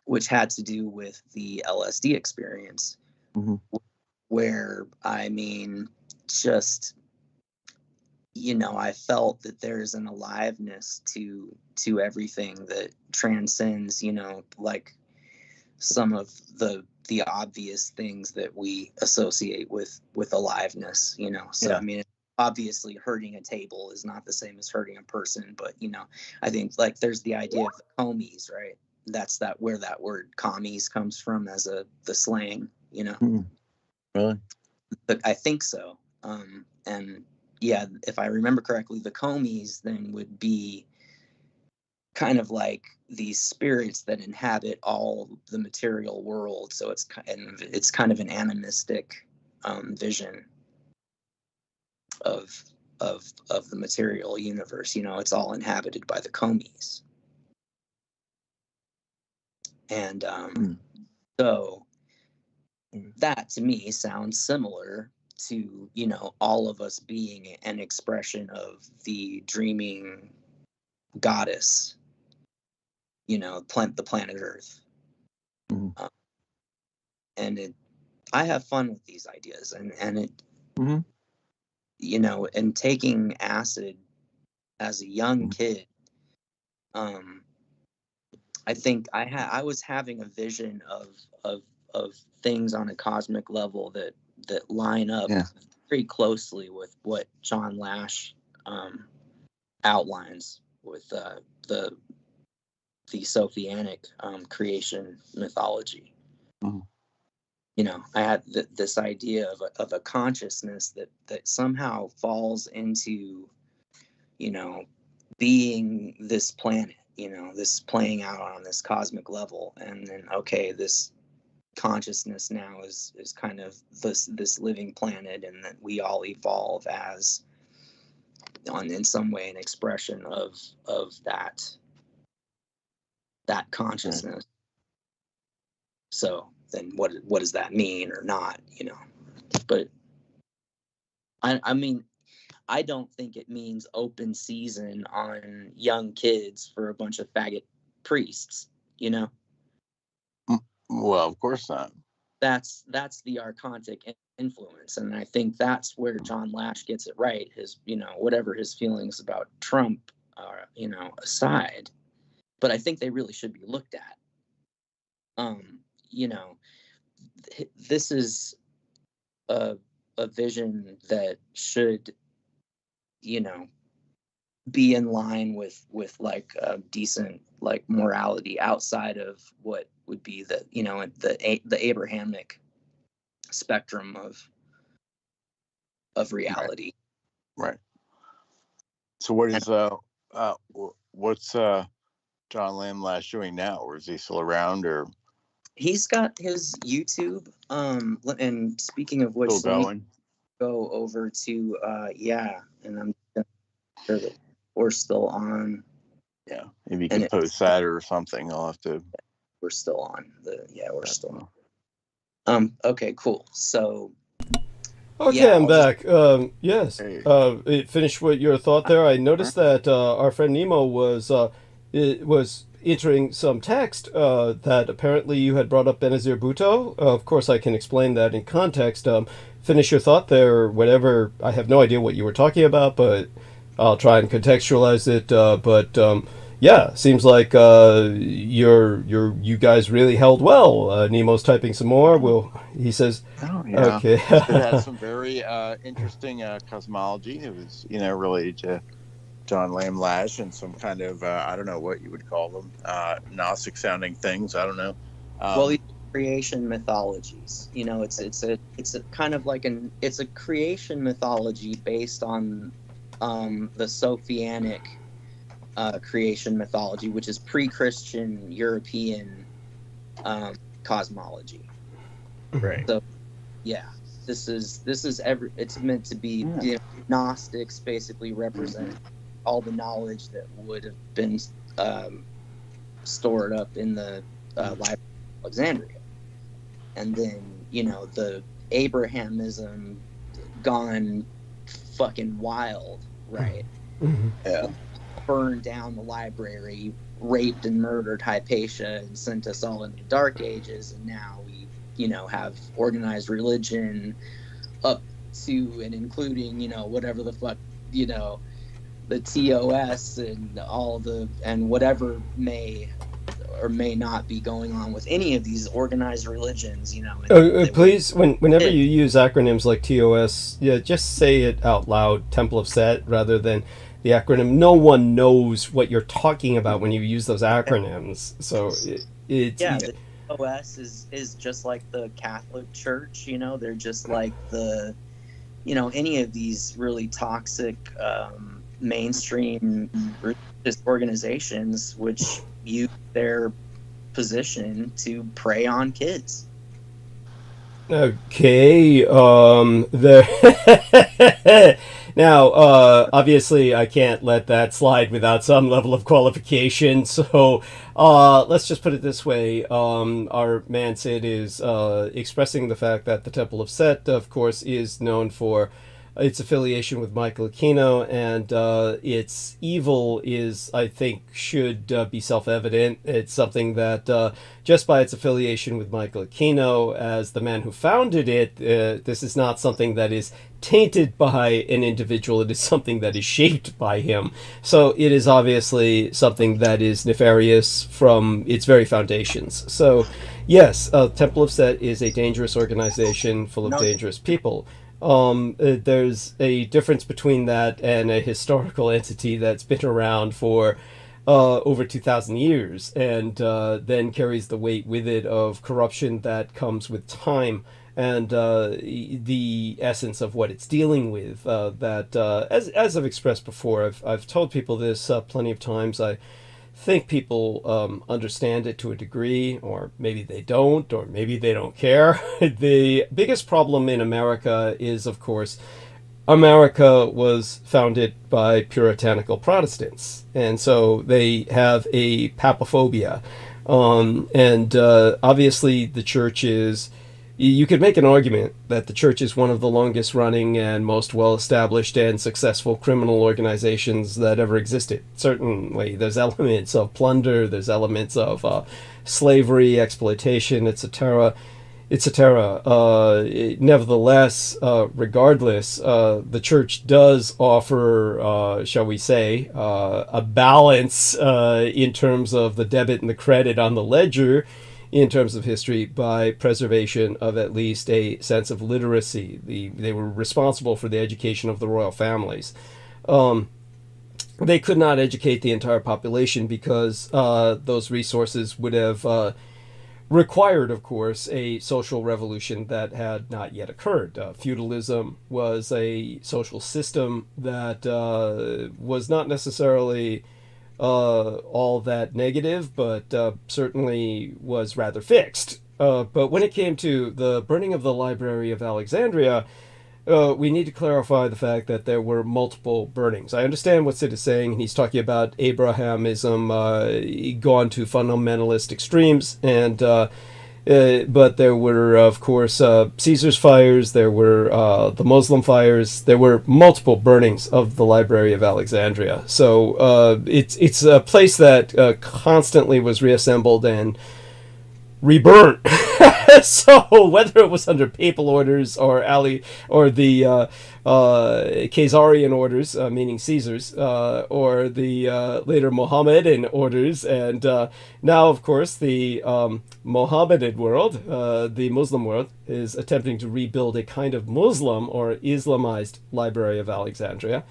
C: which had to do with the LSD experience, where, I mean, just, I felt that there's an aliveness to everything that transcends, like some of the obvious things that we associate with aliveness, So, I mean, obviously hurting a table is not the same as hurting a person, but, I think like there's the idea of the commies, right? That's where that word commies comes from as the slang,
B: Really?
C: But I think so. And yeah, if I remember correctly, the commies then would be kind of like these spirits that inhabit all the material world. So it's kind of an animistic vision of the material universe. It's all inhabited by the commies. And so that to me sounds similar to, all of us being an expression of the dreaming goddess, the planet Earth. And I have fun with these ideas, and it, and taking acid as a young kid, I think I was having a vision of things on a cosmic level that line up very closely with what John Lash outlines with the Sophianic creation mythology.
B: Mm-hmm.
C: You know, I had this idea of a consciousness that somehow falls into, you know, being this planet, you know, this playing out on this cosmic level, and then okay, this consciousness now is kind of this living planet, and that we all evolve as in some way an expression of that consciousness. So then what does that mean or not, you know? But I mean, I don't think it means open season on young kids for a bunch of faggot priests, you know?
B: Well, of course not.
C: That's the archontic influence, and I think that's where John Lash gets it right. His, you know, whatever his feelings about Trump are, you know, aside, but I think they really should be looked at. You know, this is a vision that should, you know, be in line with like decent like morality outside of what would be the, you know, the Abrahamic spectrum of reality.
B: Right. So what is what's John Lamb Lash doing now, or is he still around, or?
C: He's got his YouTube. And speaking of which,
B: still going?
C: Go over to and I'm sure that we're still on.
B: Yeah, maybe you can post that or something. I'll have to.
C: We're still on we're still on. Okay, cool. So.
A: Okay, I'm back. Yes. Finish what your thought there. I noticed that our friend Nemo was entering some text that apparently you had brought up Benazir Bhutto. Of course, I can explain that in context. Finish your thought there, or whatever. I have no idea what you were talking about, but I'll try and contextualize it. Yeah, seems like you guys really held well. Nemo's typing some more. He says,
B: oh, yeah.
A: Okay.
B: It had some very interesting cosmology. It was, you know, related to John Lamb Lash and some kind of I don't know what you would call them, Gnostic sounding things. I don't know.
C: Well, these creation mythologies. You know, it's a kind of like it's a creation mythology based on the Sophianic creation mythology, which is pre-Christian European cosmology.
B: Right.
C: So, yeah, this is it's meant to be, you know, Gnostics basically represent all the knowledge that would have been stored up in the Library of Alexandria, and then, you know, the Abrahamism gone fucking wild, right?
B: Yeah.
C: Burned down the library, raped and murdered Hypatia, and sent us all into the Dark Ages, and now we, you know, have organized religion up to and including, you know, whatever the fuck, you know, the TOS and and whatever may or may not be going on with any of these organized religions, you know.
A: Please, whenever you use acronyms like TOS, just say it out loud, Temple of Set, rather than the acronym. No one knows what you're talking about when you use those acronyms. So the
C: TOS is just like the Catholic Church, you know. They're just like the, you know, any of these really toxic mainstream religious organizations which use their position to prey on kids.
A: Okay, now, obviously, I can't let that slide without some level of qualification, so let's just put it this way. Our man Sid is expressing the fact that the Temple of Set, of course, is known for its affiliation with Michael Aquino, and its evil is, I think, should be self-evident. It's something that just by its affiliation with Michael Aquino as the man who founded it, this is not something that is tainted by an individual. It is something that is shaped by him. So it is obviously something that is nefarious from its very foundations. So yes, Temple of Set is a dangerous organization full of dangerous people. There's a difference between that and a historical entity that's been around for over 2,000 years, and then carries the weight with it of corruption that comes with time, and the essence of what it's dealing with. As I've expressed before, I've told people this plenty of times. I think people understand it to a degree, or maybe they don't, or maybe they don't care. The biggest problem in America is, of course, America was founded by puritanical Protestants, and so they have a papophobia. And obviously the church is, you could make an argument that the church is one of the longest running and most well-established and successful criminal organizations that ever existed. Certainly, there's elements of plunder, there's elements of slavery, exploitation, etc., etc. Nevertheless, regardless, the church does offer, shall we say, a balance in terms of the debit and the credit on the ledger, in terms of history, by preservation of at least a sense of literacy. They were responsible for the education of the royal families. They could not educate the entire population because those resources would have required, of course, a social revolution that had not yet occurred. Feudalism was a social system that was not necessarily all that negative, but certainly was rather fixed. But when it came to the burning of the Library of Alexandria, we need to clarify the fact that there were multiple burnings. I understand what Sid is saying, and he's talking about Abrahamism gone to fundamentalist extremes, and but there were, of course, Caesar's fires, there were the Muslim fires, there were multiple burnings of the Library of Alexandria. So it's a place that constantly was reassembled and reburnt. So whether it was under papal orders or the Khazarian orders, meaning Caesar's, or the later Mohammedan orders, and now, of course, the Mohammedan world, the Muslim world, is attempting to rebuild a kind of Muslim or Islamized Library of Alexandria.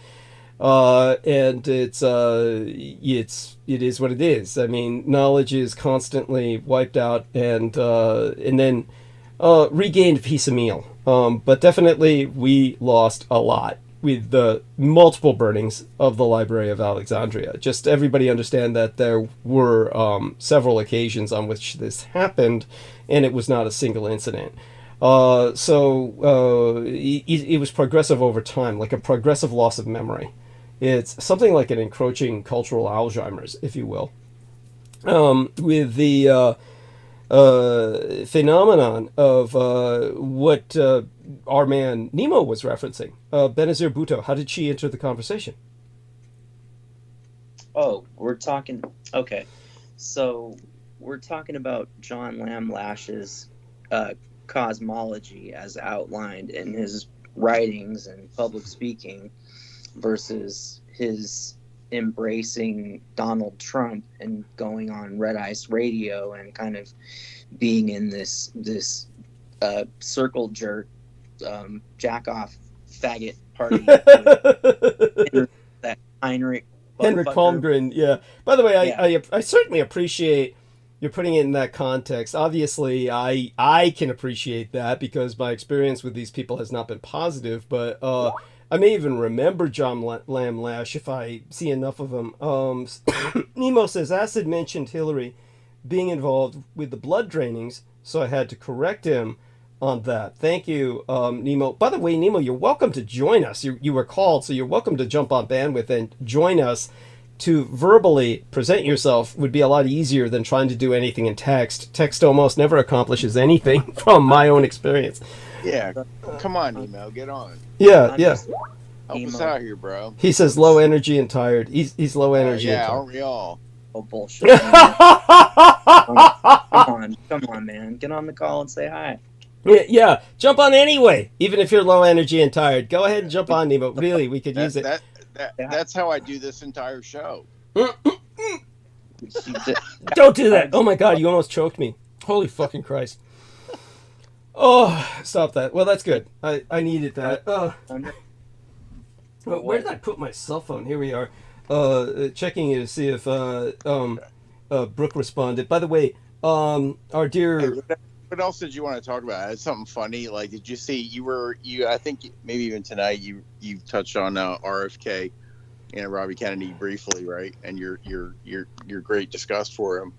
A: And it is what it is. I mean, knowledge is constantly wiped out and then regained piecemeal. But definitely we lost a lot with the multiple burnings of the Library of Alexandria. Just everybody understand that there were several occasions on which this happened, and it was not a single incident. So it was progressive over time, like a progressive loss of memory. It's something like an encroaching cultural Alzheimer's, if you will, with the phenomenon of what our man Nemo was referencing. Benazir Bhutto, how did she enter the conversation?
C: Oh, we're talking... Okay, so we're talking about John Lamb Lash's cosmology as outlined in his writings and public speaking, versus his embracing Donald Trump and going on Red Ice Radio and kind of being in this circle jerk, jack off faggot party with that Henrik
A: Palmgren. Yeah. By the way, I certainly appreciate you're putting it in that context. Obviously, I can appreciate that because my experience with these people has not been positive, but I may even remember John Lamb Lash if I see enough of him. Nemo says, Acid mentioned Hillary being involved with the blood drainings, so I had to correct him on that. Thank you, Nemo. By the way, Nemo, you're welcome to join us. You were called, so you're welcome to jump on bandwidth and join us. To verbally present yourself would be a lot easier than trying to do anything in text. Text almost never accomplishes anything from my own experience.
B: Yeah, come on, Nemo, get on.
A: Yeah, yeah.
B: Help us out here, bro.
A: He says low energy and tired. He's low energy and
B: Yeah,
A: tired.
B: aren't we all?
C: Oh, bullshit. Man. Come on, man. Get on the call and say hi.
A: Yeah, jump on anyway, even if you're low energy and tired. Go ahead and jump on, Nemo. Really, we could use it.
B: That's how I do this entire show.
A: Don't do that. Oh my God, you almost choked me. Holy fucking Christ. Oh, stop that. Well, that's good. I needed that. Where did I put my cell phone? Here we are. Checking to see if Brooke responded. By the way, our dear...
B: Hey, what else did you want to talk about? It's something funny. Like, did you see I think maybe even tonight you touched on RFK and Robbie Kennedy briefly, right? And your great disgust for him.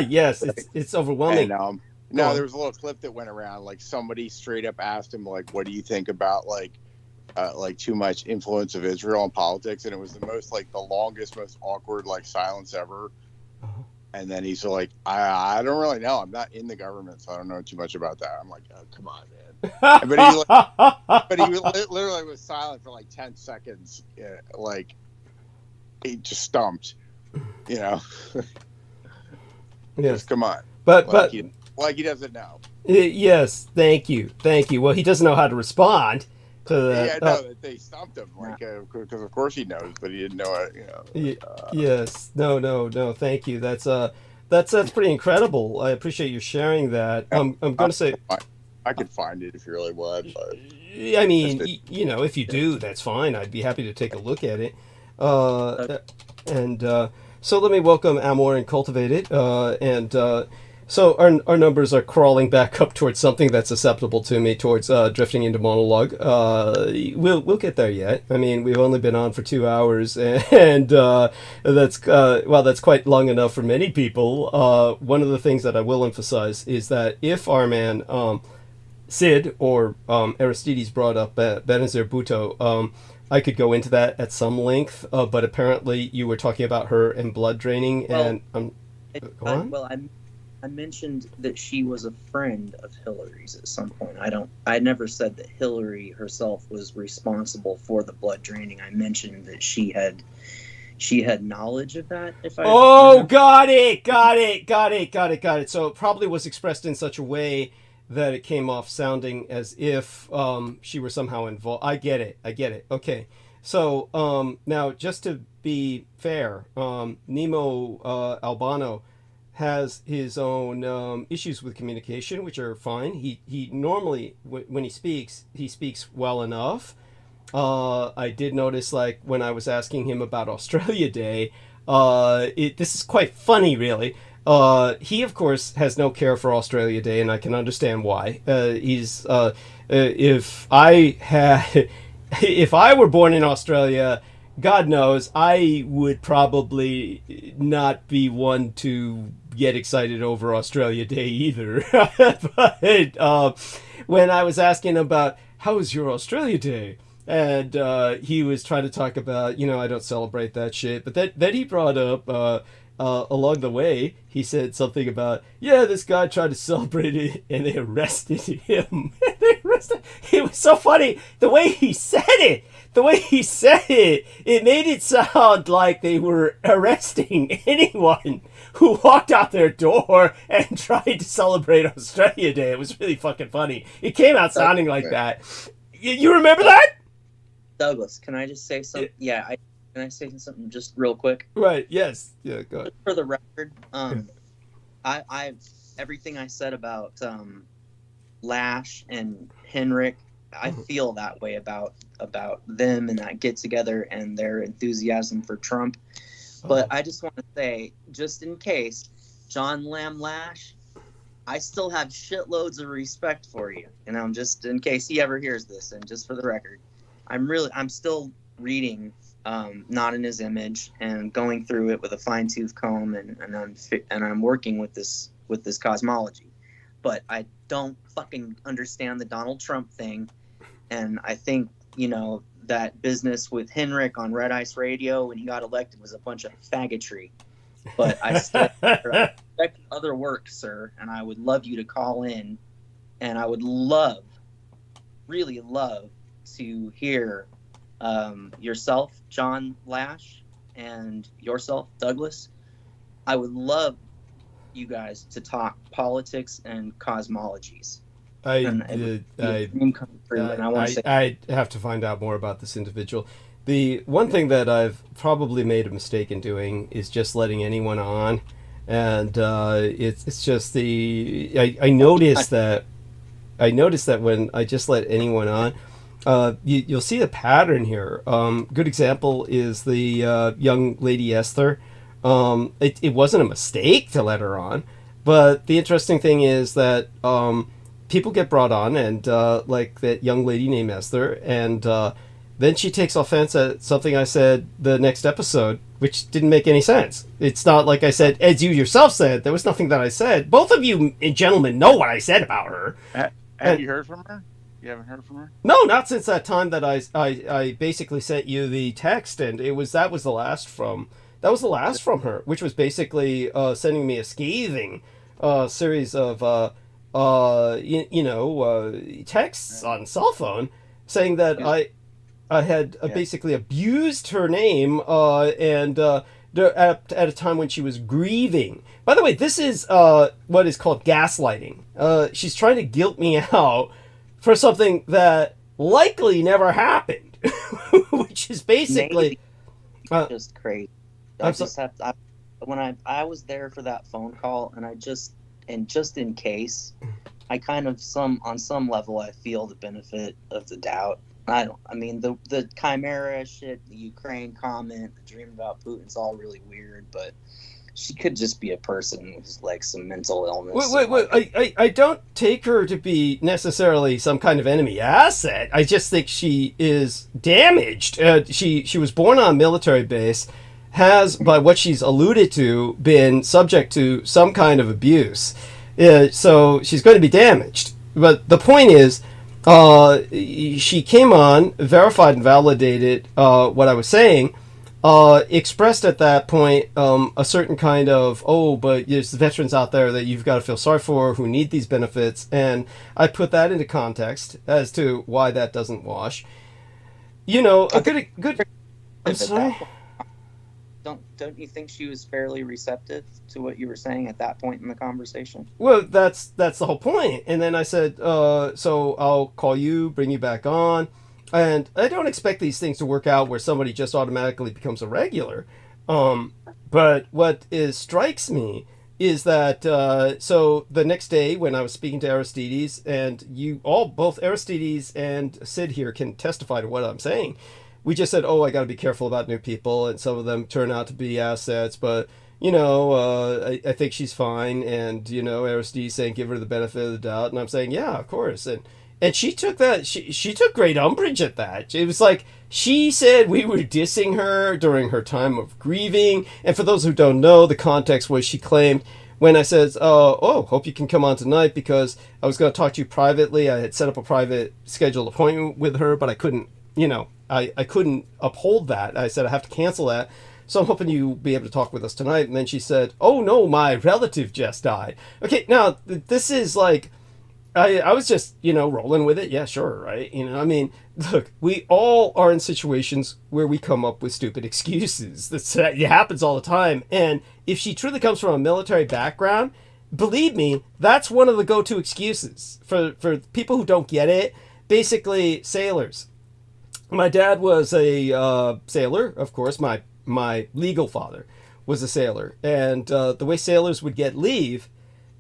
A: Yes, it's overwhelming.
B: And no, there was a little clip that went around. Like, somebody straight up asked him, like, what do you think about like too much influence of Israel in politics? And it was the longest, most awkward like silence ever.
A: Uh-huh.
B: And then he's like, I don't really know. I'm not in the government, so I don't know too much about that. I'm like, oh, come on, man. But he literally was silent for like 10 seconds. Like, he just stumped, you know.
A: Yes.
B: Just come on.
A: But
B: he doesn't know.
A: Yes, thank you. Well, he doesn't know how to respond to that.
B: Yeah, no, they stumped him, like, because of course he knows, but he didn't know it, you know.
A: Yes, no, thank you. That's pretty incredible. I appreciate you sharing that. I'm going to say,
B: I could find it if you really would. But
A: I mean, if you do, that's fine. I'd be happy to take a look at it. So let me welcome Amor and Cultivate It. So our numbers are crawling back up towards something that's acceptable to me, towards drifting into monologue. We'll get there yet. I mean, we've only been on for 2 hours, and that's quite long enough for many people. One of the things that I will emphasize is that if our man Sid or Aristides brought up Benazir Bhutto, I could go into that at some length, but apparently you were talking about her and blood draining, go on.
C: I mentioned that she was a friend of Hillary's at some point. I never said that Hillary herself was responsible for the blood draining. I mentioned that she had knowledge of that.
A: Got it. So it probably was expressed in such a way that it came off sounding as if she were somehow involved. I get it. Okay. So now, just to be fair, Nemo Albano has his own issues with communication, which are fine. He normally, when he speaks well enough. I did notice, like, when I was asking him about Australia Day, this is quite funny, really. He, of course, has no care for Australia Day, and I can understand why. If I were born in Australia, God knows, I would probably not be one to get excited over Australia Day either. But when I was asking about, how was your Australia Day? And he was trying to talk about, I don't celebrate that shit. But then he brought up, along the way, he said something about, this guy tried to celebrate it and they arrested him. It was so funny. The way he said it, it made it sound like they were arresting anyone who walked out their door and tried to celebrate Australia Day. It was really fucking funny. It came out sounding like that. You remember that?
C: Douglas, can I just say something? Can I say something just real quick?
A: Right, yes. Yeah, go ahead.
C: For the record, I everything I said about Lash and Henrik, I feel that way about them and that get together and their enthusiasm for Trump. But I just want to say, just in case, John Lamb Lash, I still have shitloads of respect for you. And just in case he ever hears this, and just for the record, I'm still reading Not in His Image and going through it with a fine-tooth comb, and I'm working with this cosmology. But I don't fucking understand the Donald Trump thing, and I think that business with Henrik on Red Ice Radio when he got elected was a bunch of faggotry. But I still respect other work, sir, and I would love you to call in, and I would love really love to hear yourself, John Lash, and yourself, Douglas. I would love you guys to talk politics and cosmologies. And it would be a dream come true. And I want to say,
A: I have to find out more about this individual. The one thing that I've probably made a mistake in doing is just letting anyone on, and it's just I noticed that when I just let anyone on, you'll see a pattern here. Good example is the young lady Esther. It wasn't a mistake to let her on, but the interesting thing is that people get brought on, and like that young lady named Esther, and then she takes offense at something I said the next episode, which didn't make any sense. It's not like I said, as you yourself said, there was nothing that I said. Both of you gentlemen know what I said about her.
B: Have you heard from her? You haven't heard from her?
A: No, not since that time that I basically sent you the text, and that was the last from her, which was basically sending me a scathing series of texts on cell phone saying that I had basically abused her name and at a time when she was grieving. By the way, this is what is called gaslighting. She's trying to guilt me out for something that likely never happened, which is basically
C: just crazy. When I was there for that phone call, and just in case, I kind of on some level I feel the benefit of the doubt. The Chimera shit, the Ukraine comment, the dream about Putin's all really weird, but she could just be a person with like some mental illness.
A: Wait. I don't take her to be necessarily some kind of enemy asset. I just think she is damaged. She was born on a military base, has, by what she's alluded to, been subject to some kind of abuse. So she's going to be damaged. But the point is, she came on, verified and validated what I was saying, expressed at that point a certain kind of, but there's veterans out there that you've got to feel sorry for who need these benefits, and I put that into context as to why that doesn't wash. A good. I'm sorry.
C: Don't you think she was fairly receptive to what you were saying at that point in the conversation?
A: Well, that's the whole point. And then I said, so I'll call you, bring you back on. And I don't expect these things to work out where somebody just automatically becomes a regular. But what strikes me is that, so the next day when I was speaking to Aristides, and both Aristides and Sid here can testify to what I'm saying, we just said, I got to be careful about new people, and some of them turn out to be assets, but, I think she's fine, and, Aristides saying, give her the benefit of the doubt, and I'm saying, yeah, of course, and she took that, she took great umbrage at that. It was like, she said we were dissing her during her time of grieving, and for those who don't know, the context was she claimed, when I said, hope you can come on tonight, because I was going to talk to you privately, I had set up a private scheduled appointment with her, but I couldn't, I couldn't uphold that. I said I have to cancel that. So I'm hoping you'll be able to talk with us tonight. And then she said, oh no, my relative just died. Okay, now this is like, I was just, rolling with it. Yeah, sure, right? Look, we all are in situations where we come up with stupid excuses. It happens all the time. And if she truly comes from a military background, believe me, that's one of the go-to excuses. For people who don't get it, basically sailors. My dad was a sailor, of course. My legal father was a sailor. And the way sailors would get leave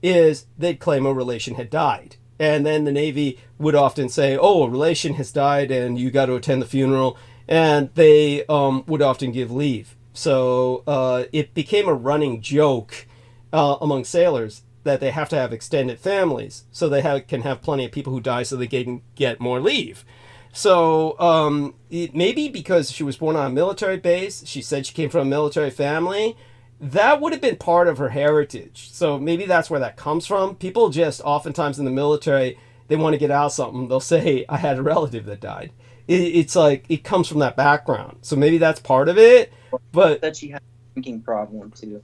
A: is they'd claim a relation had died. And then the Navy would often say, a relation has died and you got to attend the funeral. And they would often give leave. So it became a running joke among sailors that they have to have extended families so they can have plenty of people who die so they can get more leave. So maybe because she was born on a military base, she said she came from a military family, that would have been part of her heritage. So maybe that's where that comes from. People just oftentimes in the military, they want to get out something. They'll say, I had a relative that died. It's like it comes from that background. So maybe that's part of it. But
C: that she had a drinking problem too.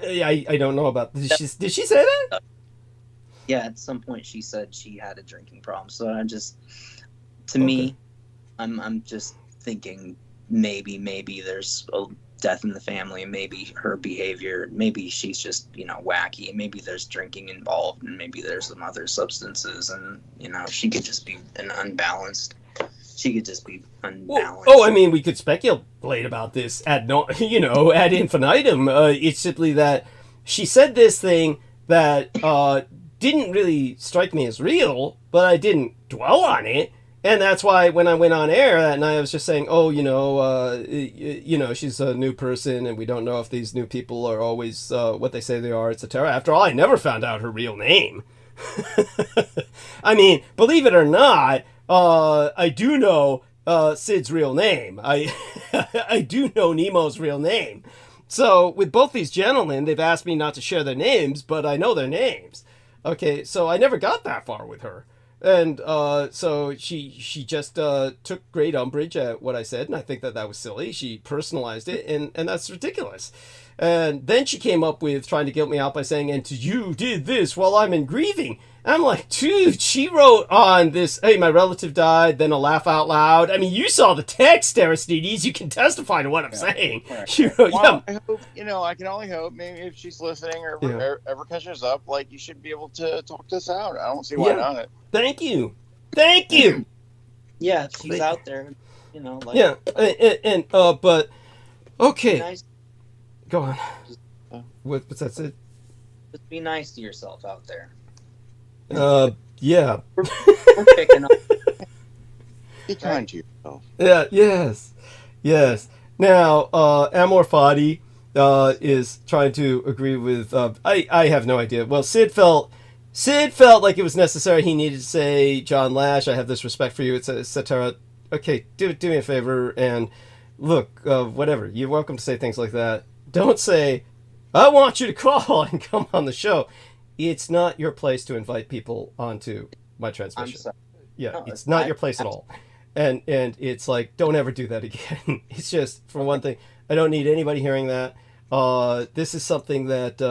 A: I don't know about. Did she say that?
C: Yeah, at some point she said she had a drinking problem. So to me, I'm just thinking maybe there's a death in the family, and maybe her behavior, maybe she's just, wacky, maybe there's drinking involved, and maybe there's some other substances, and she could just be unbalanced.
A: Oh, I mean, we could speculate about this ad infinitum. It's simply that she said this thing that didn't really strike me as real, but I didn't dwell on it. And that's why when I went on air that night, I was just saying, she's a new person, and we don't know if these new people are always what they say they are, etc. After all, I never found out her real name. I mean, believe it or not, I do know Sid's real name. I do know Nemo's real name. So with both these gentlemen, they've asked me not to share their names, but I know their names. Okay, so I never got that far with her. And so she just took great umbrage at what I said, and I think that was silly. She personalized it, and that's ridiculous. And then she came up with trying to guilt me out by saying, and you did this while I'm in grieving. And I'm like, dude, she wrote on this, hey, my relative died, then a laugh out loud. I mean, you saw the text, Aristides. You can testify to what I'm saying.
B: Right.
A: She wrote,
B: well, I hope, I can only hope maybe if she's listening or ever catches up, like, you should be able to talk this out. I don't see why not.
A: Thank you. Thank you.
C: Yeah, if she's out there,
A: Yeah, but, okay.
C: Nice.
A: Go on. What's that, Sid?
C: Just be nice to yourself out there.
A: Yeah.
C: We're picking up.
B: Be kind to yourself.
A: Yeah, yes. Now, Amor Fati is trying to agree with, I have no idea. Well, Sid felt like it was necessary. He needed to say, John Lash, I have this respect for you, etc. Okay, do me a favor, and look, whatever. You're welcome to say things like that. Don't say, I want you to call and come on the show. It's not your place to invite people onto my transmission.
C: I'm sorry.
A: Yeah,
C: No,
A: it's not your place at all. And it's like, don't ever do that again. It's just, for one thing, I don't need anybody hearing that. This is something that,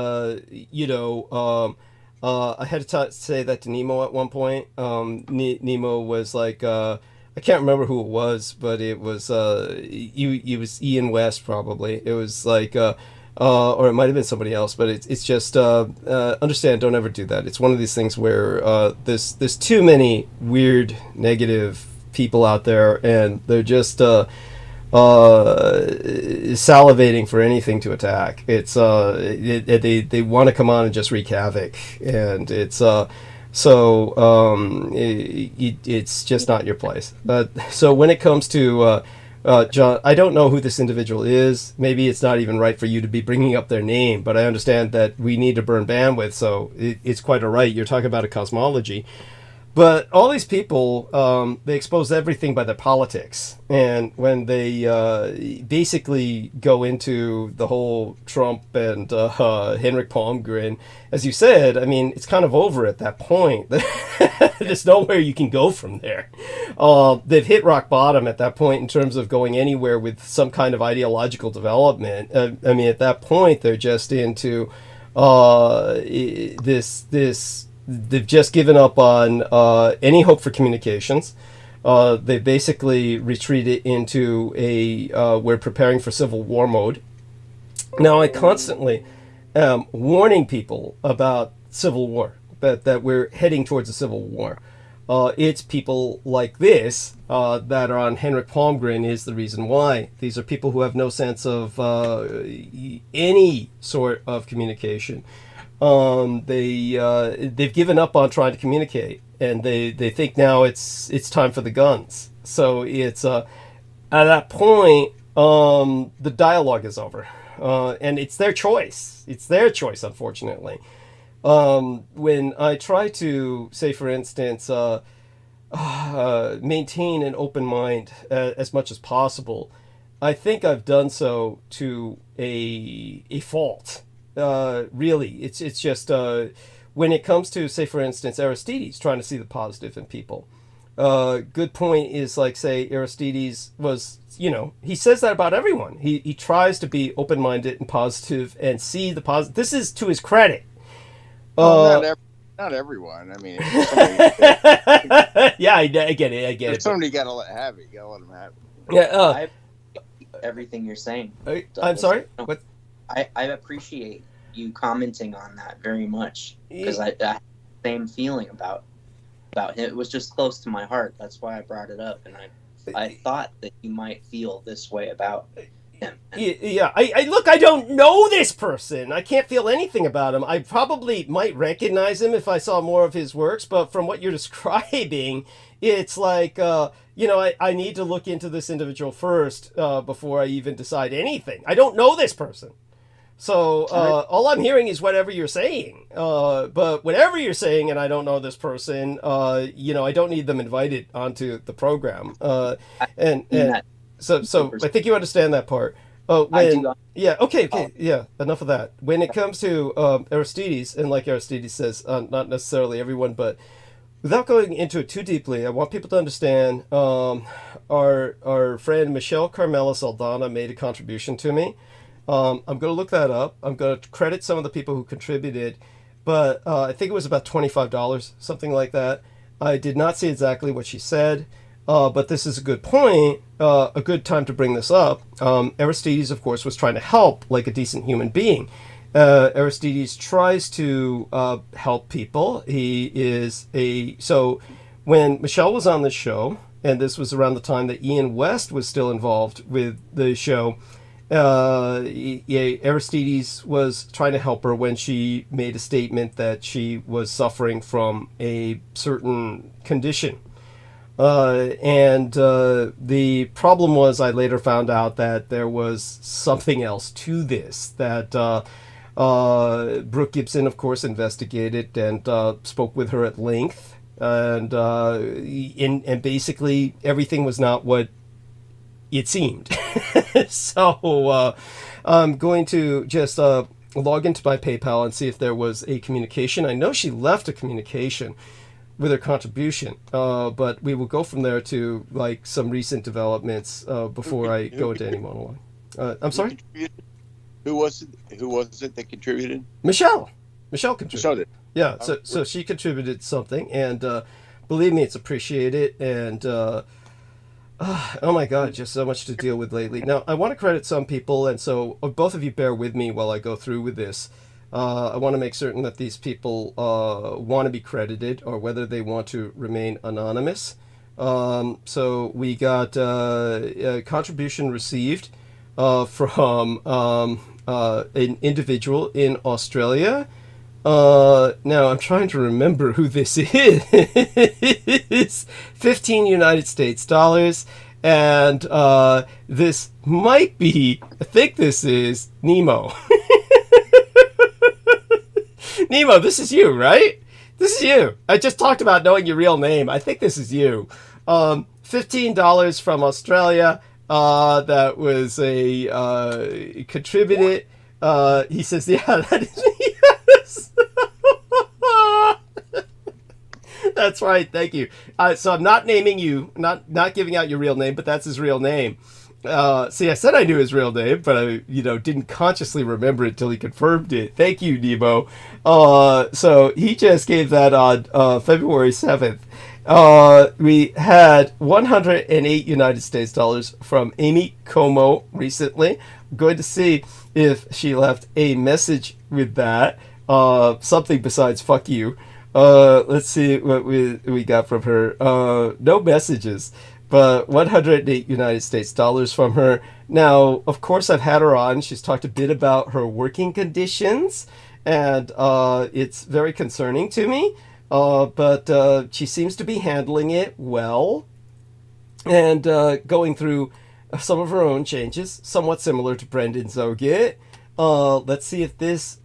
A: I had to say that to Nemo at one point. Nemo was like, I can't remember who it was, but it was it was Ian West probably. It was like, or it might have been somebody else. But it's just understand. Don't ever do that. It's one of these things where there's too many weird negative people out there, and they're just salivating for anything to attack. It's they want to come on and just wreak havoc, and it's. It's just not your place. So when it comes to John, I don't know who this individual is. Maybe it's not even right for you to be bringing up their name, but I understand that we need to burn bandwidth, so it's quite all right. You're talking about a cosmology. But all these people, they expose everything by their politics. And when they basically go into the whole Trump and Henrik Palmgren, as you said, I mean, it's kind of over at that point. There's nowhere you can go from there. They've hit rock bottom at that point in terms of going anywhere with some kind of ideological development. I mean, at that point, they're just into this. They've just given up on any hope for communications. They basically retreated into we're preparing for civil war mode. Now, I constantly am warning people about civil war, that we're heading towards a civil war. It's people like this that are on Henrik Palmgren is the reason why. These are people who have no sense of any sort of communication. They've given up on trying to communicate, and they think now it's time for the guns. So it's at that point the dialogue is over, and it's their choice. It's their choice, unfortunately. When I try to say, for instance, maintain an open mind as much as possible, I think I've done so to a fault. Really, it's just when it comes to, say, for instance, Aristides trying to see the positive in people. Good point is, like, say, Aristides was, he says that about everyone. He tries to be open-minded and positive and see the positive. This is to his credit.
B: Not every not everyone. I mean, if somebody,
A: Yeah, I get it. I get
B: if
A: it.
B: somebody got to have it, you got to let them have it.
A: Yeah.
C: Everything you're saying.
A: I'm
C: Douglas.
A: sorry.
C: No,
A: What?
C: I appreciate you commenting on that very much because I had the same feeling about him. It was just close to my heart. That's why I brought it up, and I thought that you might feel this way about him.
A: Yeah, I look, I don't know this person. I can't feel anything about him. I probably might recognize him if I saw more of his works, but from what you're describing, it's like, I need to look into this individual first before I even decide anything. I don't know this person. So all I'm hearing is whatever you're saying. But whatever you're saying, and I don't know this person, I don't need them invited onto the program. So I think you understand that part.
C: I do.
A: Yeah, okay, yeah, enough of that. When it comes to Aristides, and like Aristides says, not necessarily everyone, but without going into it too deeply, I want people to understand our friend Michelle Carmela Saldana made a contribution to me. I'm going to look that up. I'm going to credit some of the people who contributed, but I think it was about $25, something like that. I did not see exactly what she said, but this is a good point, a good time to bring this up. Aristides, of course, was trying to help like a decent human being. Aristides tries to help people. So when Michelle was on the show, and this was around the time that Ian West was still involved with the show, Aristides was trying to help her when she made a statement that she was suffering from a certain condition. And the problem was, I later found out that there was something else to this, that Brooke Gibson, of course, investigated and spoke with her at length. And basically everything was not what it seemed. So I'm going to just log into my PayPal and see if there was a communication. I know she left a communication with her contribution, but we will go from there to like some recent developments before I go into any monologue. I'm sorry?
B: Who was it that contributed?
A: Michelle contributed.
B: Michelle did.
A: Yeah, so she contributed something, and believe me, it's appreciated. And oh my God, just so much to deal with lately. Now, I want to credit some people, and so both of you bear with me while I go through with this. I want to make certain that these people want to be credited, or whether they want to remain anonymous. So we got a contribution received from an individual in Australia. Now I'm trying to remember who this is. It's 15 United States dollars, and this might be, I think this is Nemo. Nemo, this is you, right? This is you. I just talked about knowing your real name. I think this is you. $15 from Australia. That was a contributed. He says, yeah, that is me. Yes. That's right. Thank you. So I'm not naming you, not giving out your real name, but that's his real name. See, I said I knew his real name, but I, didn't consciously remember it till he confirmed it. Thank you, Nemo. So he just gave that on February 7th. We had 108 United States dollars from Amy Como recently. I'm going to see if she left a message with that. Something besides fuck you. Let's see what we got from her. No messages, but 108 United States dollars from her. Now, of course, I've had her on. She's talked a bit about her working conditions, and it's very concerning to me. But she seems to be handling it well, and going through some of her own changes, somewhat similar to Brendan Zogit. Let's see if this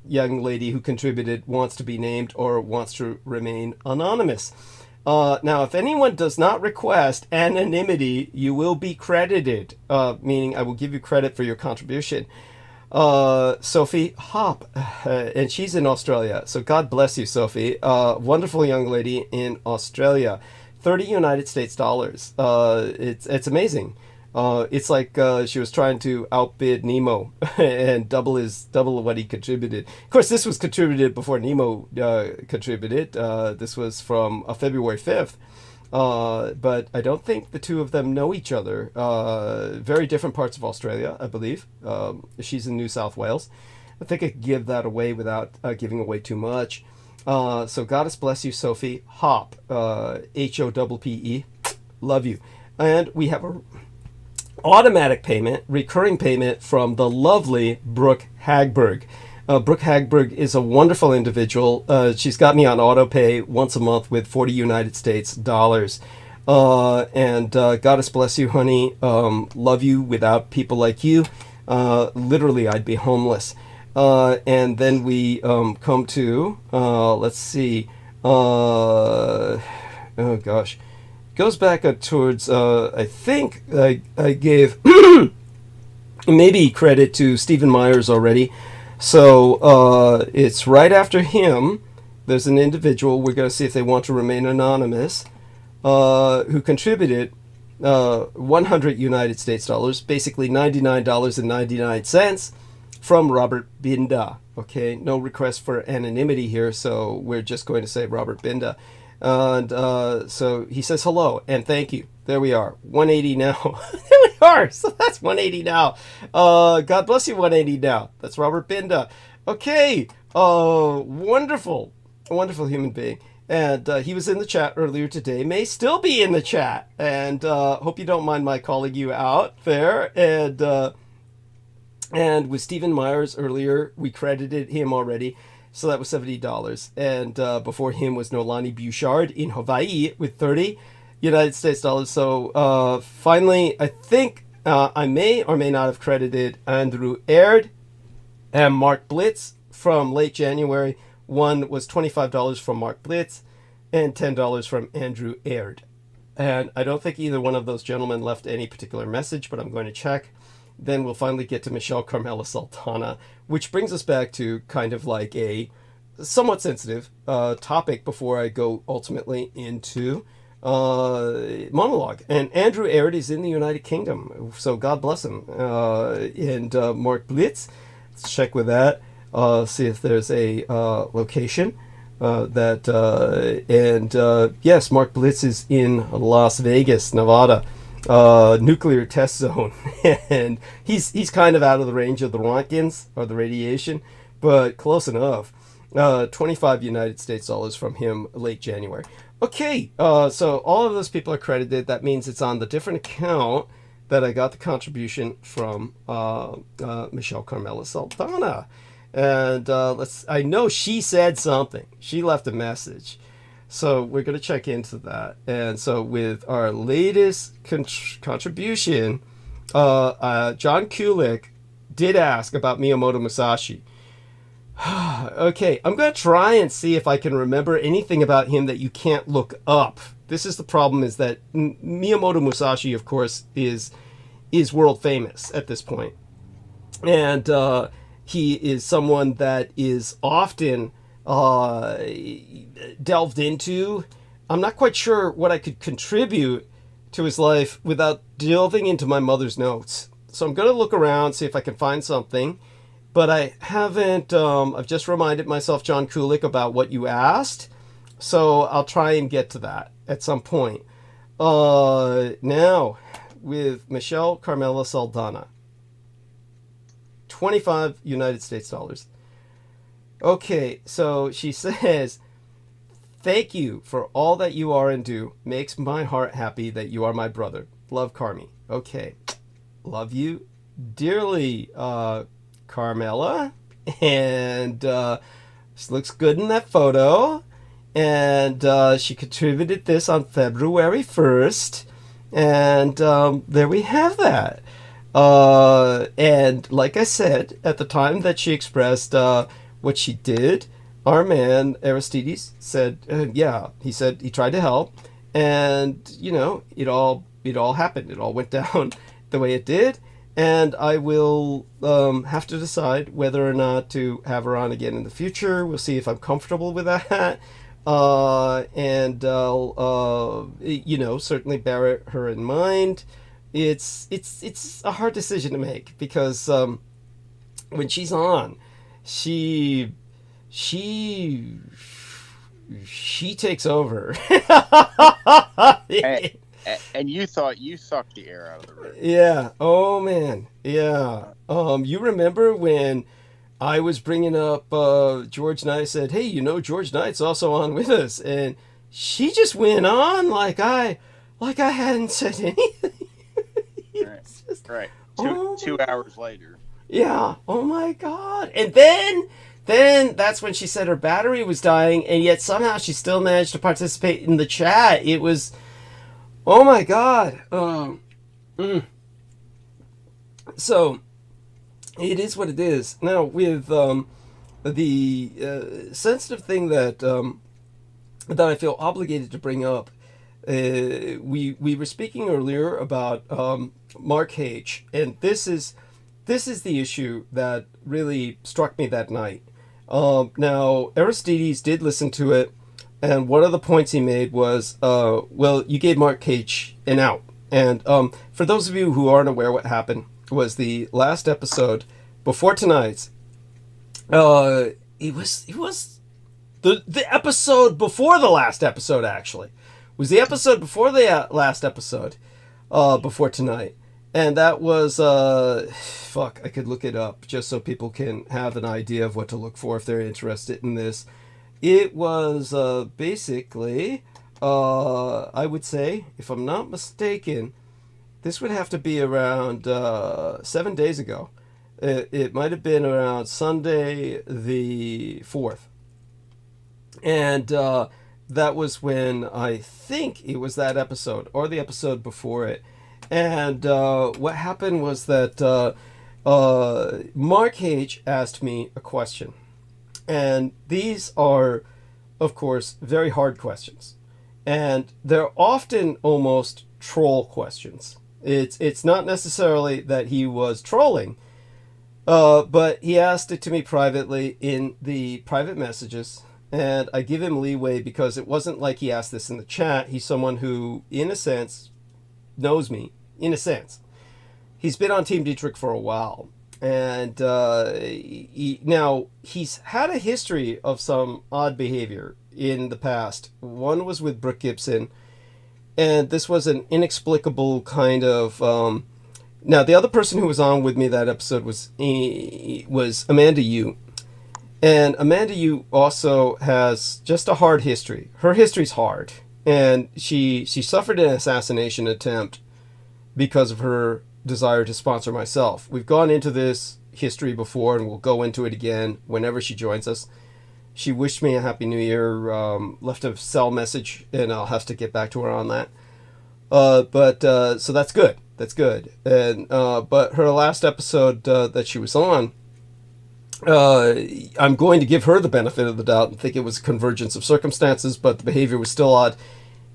A: young lady who contributed wants to be named or wants to remain anonymous. Now, if anyone does not request anonymity, you will be credited, meaning I will give you credit for your contribution. Sophie Hop, and she's in Australia. So God bless you, Sophie. Wonderful young lady in Australia. 30 United States dollars. It's amazing. It's like she was trying to outbid Nemo and double what he contributed. Of course, this was contributed before Nemo contributed. This was from February 5th. But I don't think the two of them know each other. Very different parts of Australia, I believe. She's in New South Wales. I think I could give that away without giving away too much. So Goddess bless you, Sophie. Hop, Hoppe. Love you. And we have a automatic payment, recurring payment from the lovely Brooke Hagberg. Brooke Hagberg is a wonderful individual. She's got me on auto pay once a month with 40 United States dollars. And Goddess bless you, honey. Love you. Without people like you, literally I'd be homeless. And then we come to, let's see, oh gosh, goes back towards, I think I gave maybe credit to Stephen Myers already. So it's right after him. There's an individual, we're going to see if they want to remain anonymous, who contributed 100 United States dollars, basically $99.99 from Robert Binda. Okay, no request for anonymity here, so we're just going to say Robert Binda. And so he says hello and thank you. There we are, 180 now. There we are. So that's 180 now. God bless you, 180 now. That's Robert Binda. Okay. Wonderful, wonderful human being. And he was in the chat earlier today. May still be in the chat. And hope you don't mind my calling you out there. And with Stephen Myers earlier, we credited him already. So that was $70. And before him was Nolani Bouchard in Hawaii with 30 United States dollars. So finally, I think I may or may not have credited Andrew Aird and Mark Blitz from late January. One was $25 from Mark Blitz and $10 from Andrew Aird. And I don't think either one of those gentlemen left any particular message, but I'm going to check. Then we'll finally get to Michelle Carmela Sultana, which brings us back to kind of like a somewhat sensitive topic before I go ultimately into monologue. And Andrew Aird is in the United Kingdom, so God bless him. And Mark Blitz, let's check with that, see if there's a location. Yes, Mark Blitz is in Las Vegas, Nevada. Nuclear test zone, and he's kind of out of the range of the Rontgens or the radiation, but close enough. 25 United States dollars from him late January. Okay, so all of those people are credited. That means it's on the different account that I got the contribution from Michelle Carmela Sultana. And I know she said something. She left a message. So we're going to check into that. And so with our latest contribution, John Kulik did ask about Miyamoto Musashi. Okay, I'm going to try and see if I can remember anything about him that you can't look up. This is the problem, is that Miyamoto Musashi, of course, is world famous at this point. And he is someone that is often delved into. I'm not quite sure what I could contribute to his life without delving into my mother's notes. So I'm going to look around, see if I can find something. But I haven't, I've just reminded myself, John Kulik, about what you asked. So I'll try and get to that at some point. Now, with Michelle Carmela Saldana. 25 United States dollars. Okay, so she says, thank you for all that you are and do. Makes my heart happy that you are my brother. Love, Carmi. Okay, love you dearly, Carmela. And she looks good in that photo. And she contributed this on February 1st. And there we have that. And like I said, at the time that she expressed what she did, our man Aristides said, yeah, he said he tried to help, and you know, it all happened. It all went down the way it did, and I will have to decide whether or not to have her on again in the future. We'll see if I'm comfortable with that, and I'll you know, certainly bear her in mind. it's a hard decision to make because when she's on, she she she takes over.
B: And, and you thought you sucked the air out of the room.
A: Yeah. Oh man. Yeah. You remember when I was bringing up George Knight? I said, "Hey, George Knight's also on with us," and she just went on like I hadn't said anything. It's just,
B: Right.
A: oh,
B: 2 hours later.
A: yeah. Oh my God. And then that's when she said her battery was dying, and yet somehow she still managed to participate in the chat. It was, oh my God. So it is what it is. Now with the sensitive thing that I feel obligated to bring up. We were speaking earlier about Mark H, and this is the issue that really struck me that night. Now Aristides did listen to it, and one of the points he made was, well, you gave Mark H an out. And for those of you who aren't aware, what happened was the last episode before tonight's. It was the episode before the last episode, actually. It was the episode before the last episode, before tonight. And that was, I could look it up just so people can have an idea of what to look for if they're interested in this. It was basically, I would say, if I'm not mistaken, this would have to be around 7 days ago. It might have been around Sunday the 4th. And that was when I think it was that episode or the episode before it. And what happened was that Mark H asked me a question. And these are, of course, very hard questions. And they're often almost troll questions. It's not necessarily that he was trolling, but he asked it to me privately in the private messages. And I give him leeway because it wasn't like he asked this in the chat. He's someone who, in a sense, knows me. In a sense. He's been on Team Dietrich for a while. And now, he's had a history of some odd behavior in the past. One was with Brooke Gibson. And this was an inexplicable kind of... now, the other person who was on with me that episode was Amanda Yu. And Amanda Yu also has just a hard history. Her history's hard. And she suffered an assassination attempt because of her desire to sponsor myself. We've gone into this history before, and we'll go into it again whenever she joins us. She wished me a Happy New Year, left a cell message, and I'll have to get back to her on that. So that's good. That's good. And but her last episode that she was on, I'm going to give her the benefit of the doubt and think it was a convergence of circumstances, but the behavior was still odd.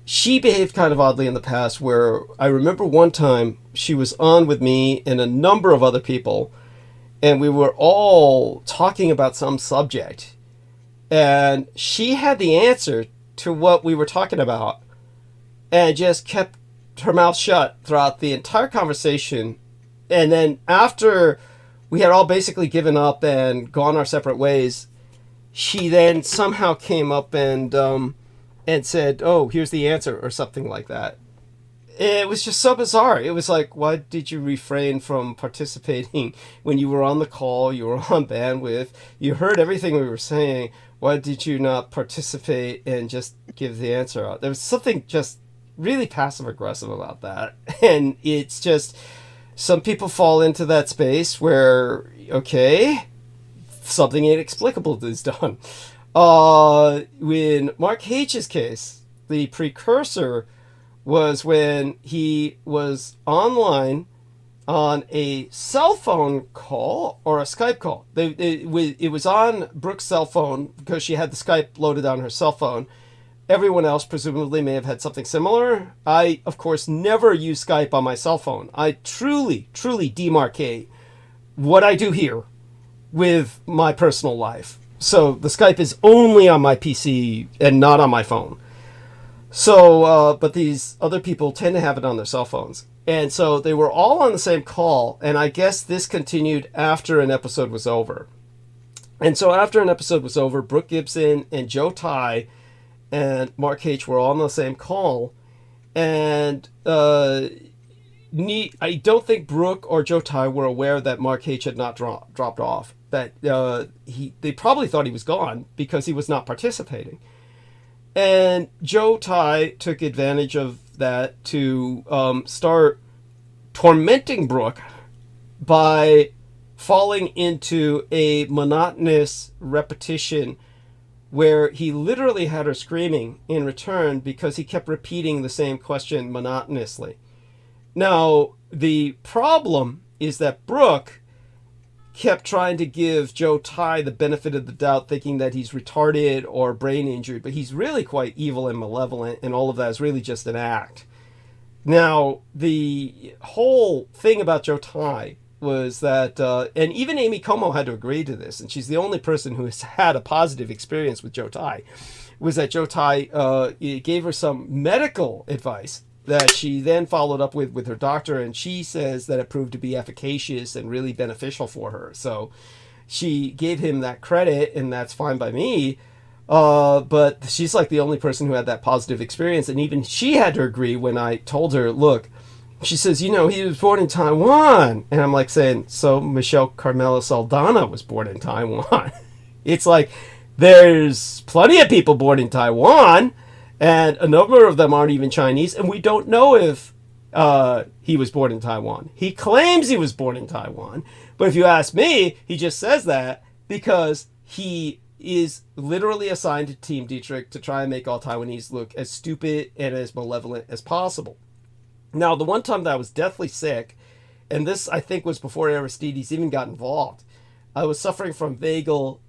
A: She behaved kind of oddly in the past, where I remember one time she was on with me and a number of other people, and we were all talking about some subject, and she had the answer to what we were talking about and just kept her mouth shut throughout the entire conversation. And then after we had all basically given up and gone our separate ways, she then somehow came up and said, "Oh, here's the answer," or something like that. It was just so bizarre. It was like, why did you refrain from participating when you were on the call, you were on bandwidth, you heard everything we were saying? Why did you not participate and just give the answer out? There was something just really passive-aggressive about that. And it's just, some people fall into that space where, okay, something inexplicable is done. In Mark H's case, the precursor was when he was online on a cell phone call or a Skype call. It was on Brooke's cell phone because she had the Skype loaded on her cell phone. Everyone else presumably may have had something similar. I, of course, never use Skype on my cell phone. I truly, truly demarcate what I do here with my personal life. So the Skype is only on my PC and not on my phone. So, but these other people tend to have it on their cell phones. And so they were all on the same call, and I guess this continued after an episode was over. And so after an episode was over, Brooke Gibson and Joe Ty and Mark H were all on the same call. And I don't think Brooke or Joe Ty were aware that Mark H had not dropped off. That they probably thought he was gone because he was not participating. And Joe Ty took advantage of that to start tormenting Brooke by falling into a monotonous repetition where he literally had her screaming in return because he kept repeating the same question monotonously. Now, the problem is that Brooke kept trying to give Joe Ty the benefit of the doubt, thinking that he's retarded or brain injured, but he's really quite evil and malevolent, and all of that is really just an act. Now, the whole thing about Joe Ty was that, and even Amy Como had to agree to this, and she's the only person who has had a positive experience with Joe Ty, was that Joe Ty gave her some medical advice that she then followed up with her doctor, and she says that it proved to be efficacious and really beneficial for her. So she gave him that credit, and that's fine by me. But she's like the only person who had that positive experience, and even she had to agree when I told her, look, she says, he was born in Taiwan. And I'm like saying, so Michelle Carmela Saldana was born in Taiwan. It's like, there's plenty of people born in Taiwan, and a number of them aren't even Chinese, and we don't know if he was born in Taiwan. He claims he was born in Taiwan, but if you ask me, he just says that because he is literally assigned to Team Dietrich to try and make all Taiwanese look as stupid and as malevolent as possible. Now, the one time that I was deathly sick, and this I think was before Aristides even got involved, I was suffering from vagal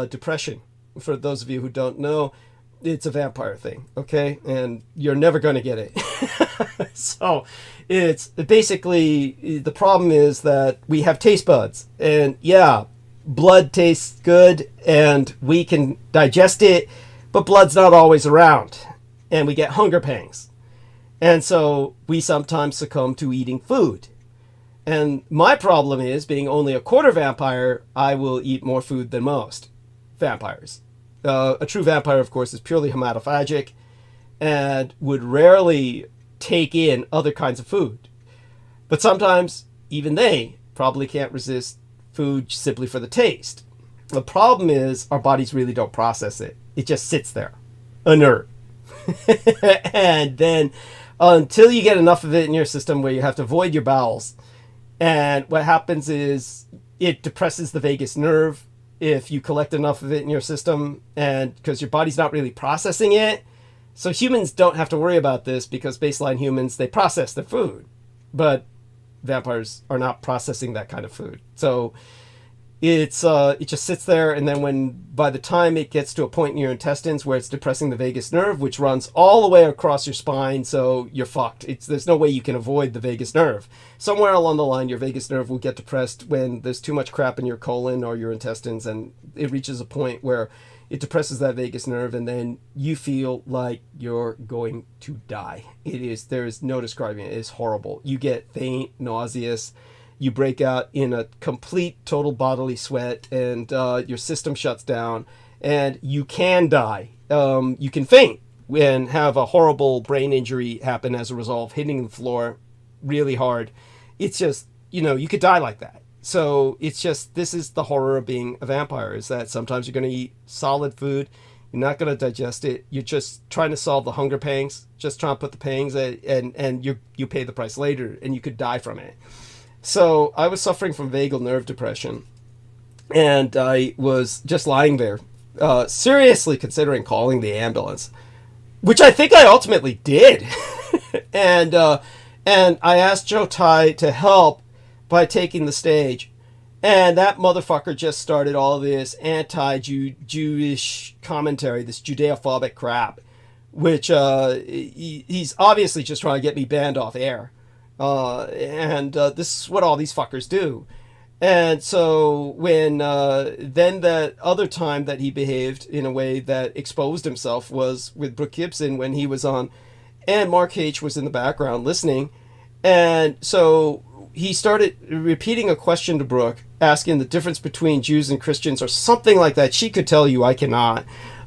A: depression. For those of you who don't know, it's a vampire thing, okay? And you're never going to get it. So it's basically, the problem is that we have taste buds. And yeah, blood tastes good and we can digest it, but blood's not always around. And we get hunger pangs. And so we sometimes succumb to eating food. And my problem is, being only a quarter vampire, I will eat more food than most vampires. A true vampire, of course, is purely hematophagic and would rarely take in other kinds of food. But sometimes even they probably can't resist food simply for the taste. The problem is our bodies really don't process it. It just sits there, inert. And then until you get enough of it in your system where you have to void your bowels, and what happens is it depresses the vagus nerve if you collect enough of it in your system, and because your body's not really processing it. So humans don't have to worry about this because baseline humans, they process their food, but vampires are not processing that kind of food. So it just sits there, and then by the time it gets to a point in your intestines where it's depressing the vagus nerve, which runs all the way across your spine, so you're fucked. There's no way you can avoid the vagus nerve. Somewhere along the line, your vagus nerve will get depressed when there's too much crap in your colon or your intestines, and it reaches a point where it depresses that vagus nerve, and then you feel like you're going to die. There is no describing it. It's horrible. You get faint, nauseous. You break out in a complete, total bodily sweat, and your system shuts down, and you can die. You can faint and have a horrible brain injury happen as a result of hitting the floor really hard. It's just, you could die like that. So it's just, this is the horror of being a vampire, is that sometimes you're going to eat solid food. You're not going to digest it. You're just trying to solve the hunger pangs, just trying to put the pangs, and you pay the price later, and you could die from it. So I was suffering from vagal nerve depression, and I was just lying there, seriously considering calling the ambulance, which I think I ultimately did. And I asked Joe Ty to help by taking the stage, and that motherfucker just started all this anti-Jewish commentary, this Judeophobic crap, which he's obviously just trying to get me banned off air. And this is what all these fuckers do. And so when then that other time that he behaved in a way that exposed himself was with Brooke Gibson when he was on, and Mark H was in the background listening. And so he started repeating a question to Brooke, asking the difference between Jews and Christians or something like that. She could tell you, I cannot.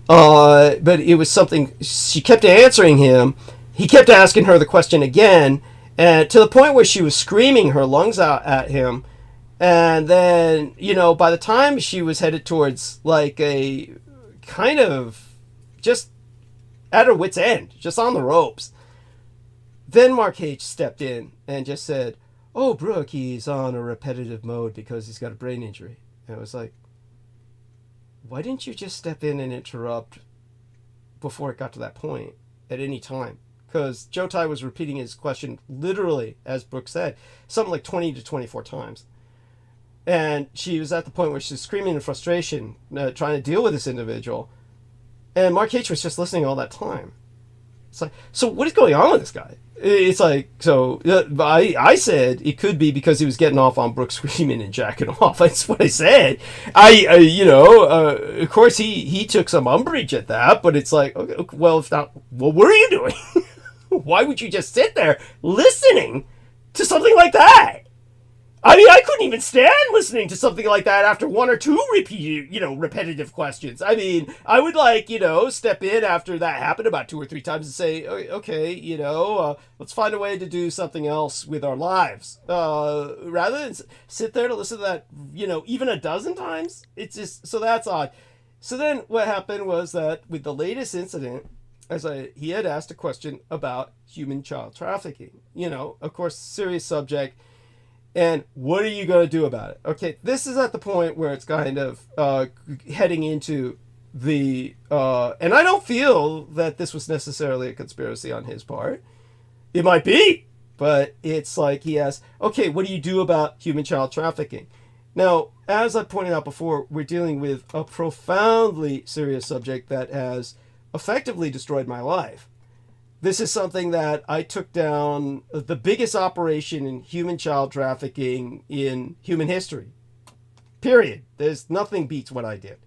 A: But it was something, she kept answering him. He kept asking her the question again, and to the point where she was screaming her lungs out at him. And then, by the time she was headed towards like a kind of just at her wit's end, just on the ropes, then Mark H stepped in and just said, "Oh, Brooke, he's on a repetitive mode because he's got a brain injury." And I was like, why didn't you just step in and interrupt before it got to that point at any time? Because Joe Tai was repeating his question literally, as Brooke said, something like 20 to 24 times. And she was at the point where she's screaming in frustration, trying to deal with this individual. And Mark H was just listening all that time. It's like, so what is going on with this guy? It's like, so I said it could be because he was getting off on Brooke screaming and jacking off. That's what I said. Of course he took some umbrage at that, but it's like, okay, well, if not, what were you doing? Why would you just sit there listening to something like that? I mean, I couldn't even stand listening to something like that after one or two repetitive questions. I mean, I would step in after that happened about 2 or 3 times and say, okay, let's find a way to do something else with our lives. Rather than sit there to listen to that, even a dozen times. It's just, so that's odd. So then what happened was that with the latest incident, he had asked a question about human child trafficking. Of course, serious subject. And what are you going to do about it? Okay, this is at the point where it's kind of heading into the... and I don't feel that this was necessarily a conspiracy on his part. It might be, but it's like he asks, okay, what do you do about human child trafficking? Now, as I pointed out before, we're dealing with a profoundly serious subject that has effectively destroyed my life. This is something that I took down the biggest operation in human child trafficking in human history. Period. There's nothing beats what I did.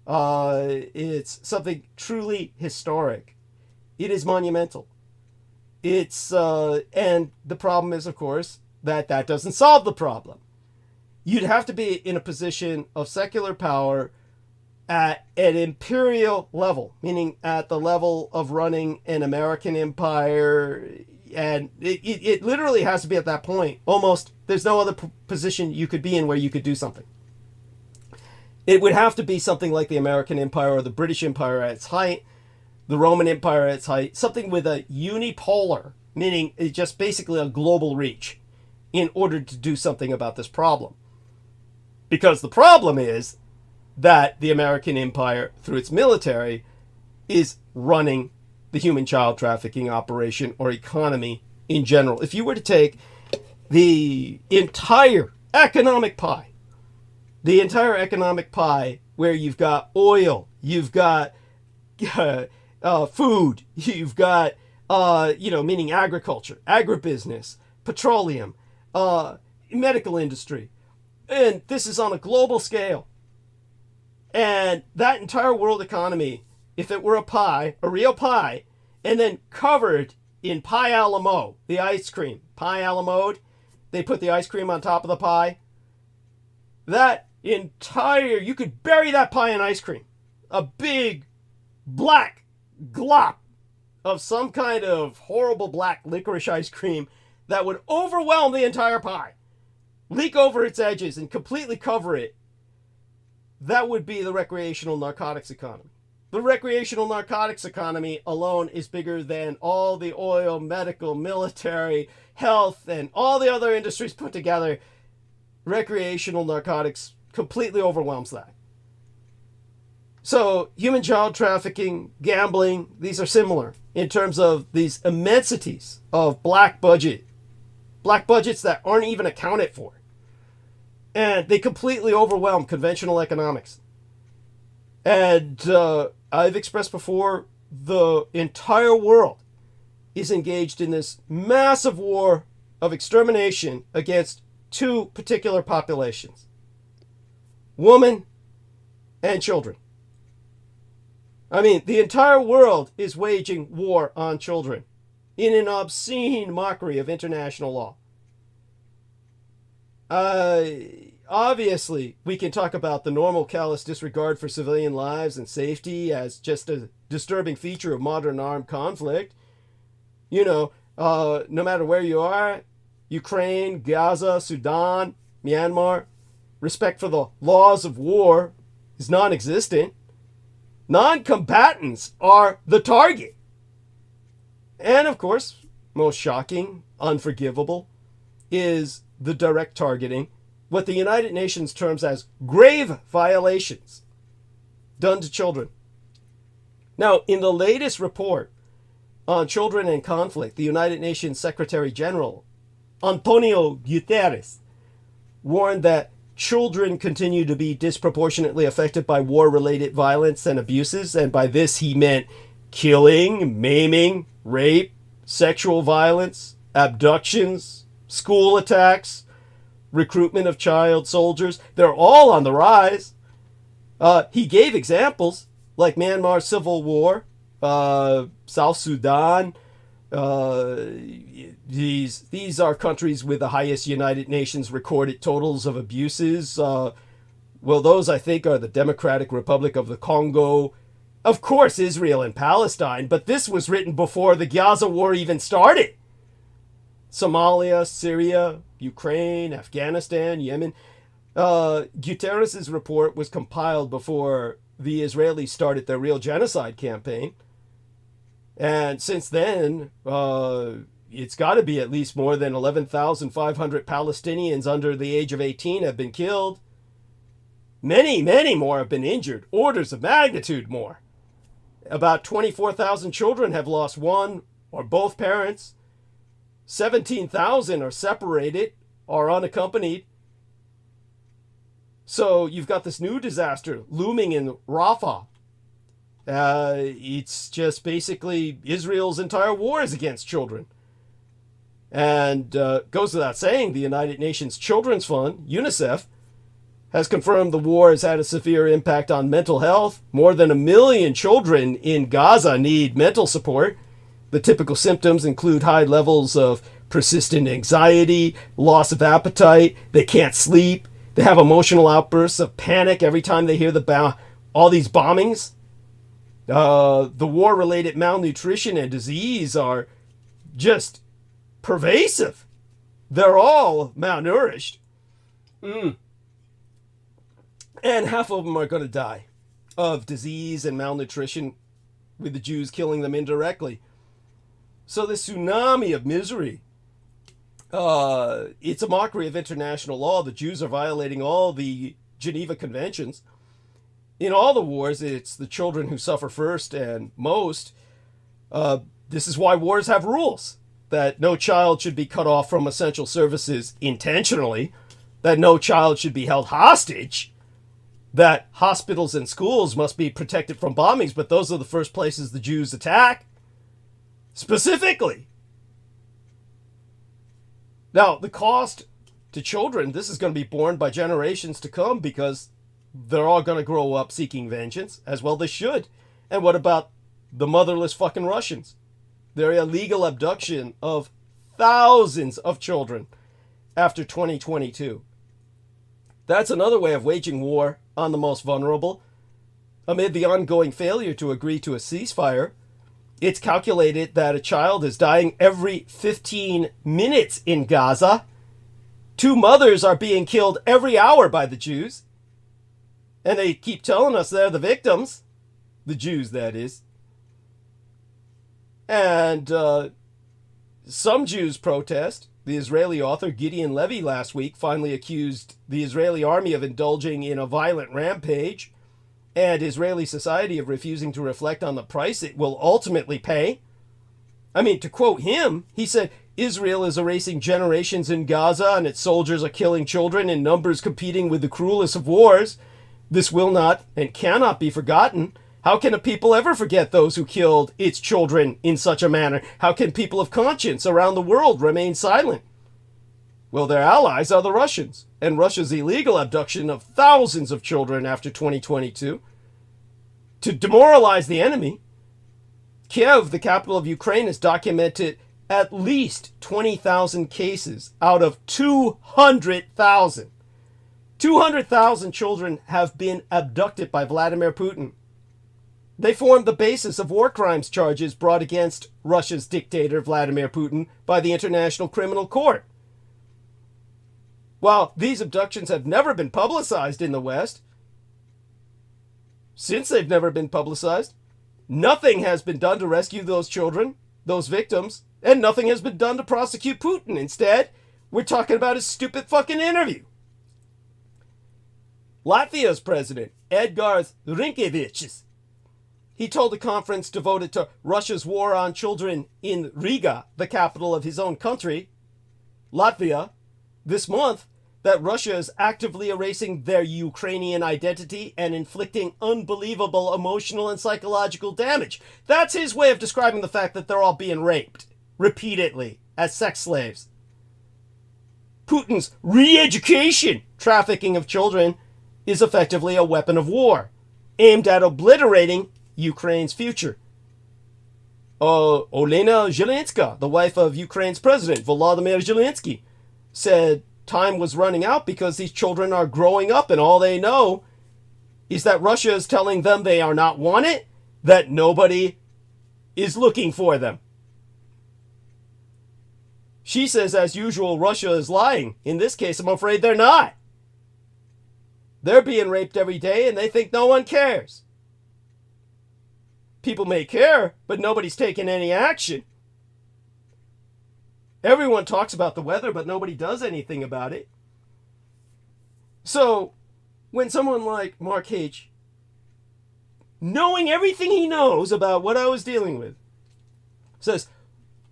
A: It's something truly historic. It is monumental. It's and the problem is, of course, that doesn't solve the problem. You'd have to be in a position of secular power at an imperial level, meaning at the level of running an American empire. And it literally has to be at that point. Almost, there's no other position you could be in where you could do something. It would have to be something like the American Empire or the British Empire at its height, the Roman Empire at its height, something with a unipolar, meaning it's just basically a global reach, in order to do something about this problem. Because the problem is that the American empire, through its military, is running the human child trafficking operation or economy in general. If you were to take the entire economic pie where you've got oil, you've got food, you've got, meaning agriculture, agribusiness, petroleum, medical industry, and this is on a global scale. And that entire world economy, if it were a pie, a real pie, and then covered in pie a la mode, the ice cream, pie a la mode, they put the ice cream on top of the pie. That entire, you could bury that pie in ice cream. A big black glop of some kind of horrible black licorice ice cream that would overwhelm the entire pie, leak over its edges and completely cover it. That would be the recreational narcotics economy. The recreational narcotics economy alone is bigger than all the oil, medical, military, health, and all the other industries put together. Recreational narcotics completely overwhelms that. So human child trafficking, gambling, these are similar in terms of these immensities of black budgets that aren't even accounted for. And they completely overwhelm conventional economics. And I've expressed before, the entire world is engaged in this massive war of extermination against two particular populations: women and children. I mean, the entire world is waging war on children in an obscene mockery of international law. Obviously, we can talk about the normal callous disregard for civilian lives and safety as just a disturbing feature of modern armed conflict. You know, no matter where you are, Ukraine, Gaza, Sudan, Myanmar, respect for the laws of war is non-existent. Non-combatants are the target. And of course, most shocking, unforgivable, is the direct targeting, what the United Nations terms as grave violations done to children. Now, in the latest report on children in conflict, the United Nations Secretary General, Antonio Guterres, warned that children continue to be disproportionately affected by war-related violence and abuses, and by this he meant killing, maiming, rape, sexual violence, abductions, school attacks, recruitment of child soldiers. They're all on the rise. He gave examples like Myanmar civil war, South Sudan. These are countries with the highest United Nations recorded totals of abuses. Well, those I think are the Democratic Republic of the Congo, of course Israel and Palestine, but this was written before the Gaza war even started. Somalia, Syria, Ukraine, Afghanistan, Yemen. Guterres' report was compiled before the Israelis started their real genocide campaign. And since then, it's got to be at least more than 11,500 Palestinians under the age of 18 have been killed. Many, many more have been injured, orders of magnitude more. About 24,000 children have lost one or both parents. 17,000 are separated or unaccompanied. So you've got this new disaster looming in Rafah. It's just basically Israel's entire war is against children. And goes without saying, the United Nations Children's Fund, UNICEF, has confirmed the war has had a severe impact on mental health. More than 1 million children in Gaza need mental support. The typical symptoms include high levels of persistent anxiety, loss of appetite, they can't sleep, they have emotional outbursts of panic every time they hear all these bombings. The war-related malnutrition and disease are just pervasive. They're all malnourished. And half of them are going to die of disease and malnutrition, with the Jews killing them indirectly. So this tsunami of misery, it's a mockery of international law. The Jews are violating all the Geneva Conventions. In all the wars, it's the children who suffer first and most. This is why wars have rules. That no child should be cut off from essential services intentionally. That no child should be held hostage. That hospitals and schools must be protected from bombings, but those are the first places the Jews attack. Specifically. Now, the cost to children, this is going to be borne by generations to come, because they're all going to grow up seeking vengeance, as well they should. And what about the motherless fucking Russians? Their illegal abduction of thousands of children after 2022. That's another way of waging war on the most vulnerable. Amid the ongoing failure to agree to a ceasefire, it's calculated that a child is dying every 15 minutes in Gaza. 2 mothers are being killed every hour by the Jews. And they keep telling us they're the victims. The Jews, that is. And some Jews protest. The Israeli author Gideon Levy last week finally accused the Israeli army of indulging in a violent rampage, and Israeli society of refusing to reflect on the price it will ultimately pay. I mean, to quote him, he said, Israel is erasing generations in Gaza, and its soldiers are killing children in numbers competing with the cruelest of wars. This will not and cannot be forgotten. How can a people ever forget those who killed its children in such a manner? How can people of conscience around the world remain silent? Well, their allies are the Russians, and Russia's illegal abduction of thousands of children after 2022. To demoralize the enemy, Kiev, the capital of Ukraine, has documented at least 20,000 cases out of 200,000. 200,000 children have been abducted by Vladimir Putin. They formed the basis of war crimes charges brought against Russia's dictator, Vladimir Putin, by the International Criminal Court. While these abductions have never been publicized in the West, since they've never been publicized, nothing has been done to rescue those children, those victims, and nothing has been done to prosecute Putin. Instead, we're talking about his stupid fucking interview. Latvia's president, Edgars Rinkēvičs, he told a conference devoted to Russia's war on children in Riga, the capital of his own country, Latvia, this month, that Russia is actively erasing their Ukrainian identity and inflicting unbelievable emotional and psychological damage. That's his way of describing the fact that they're all being raped repeatedly as sex slaves. Putin's re-education trafficking of children is effectively a weapon of war aimed at obliterating Ukraine's future. Olena Zelenska, the wife of Ukraine's president, Volodymyr Zelensky, said time was running out because these children are growing up and all they know is that Russia is telling them they are not wanted, that nobody is looking for them. She says, as usual, Russia is lying. In this case, I'm afraid they're not. They're being raped every day and they think no one cares. People may care, but nobody's taking any action. Everyone talks about the weather, but nobody does anything about it. So, when someone like Mark H., knowing everything he knows about what I was dealing with, says,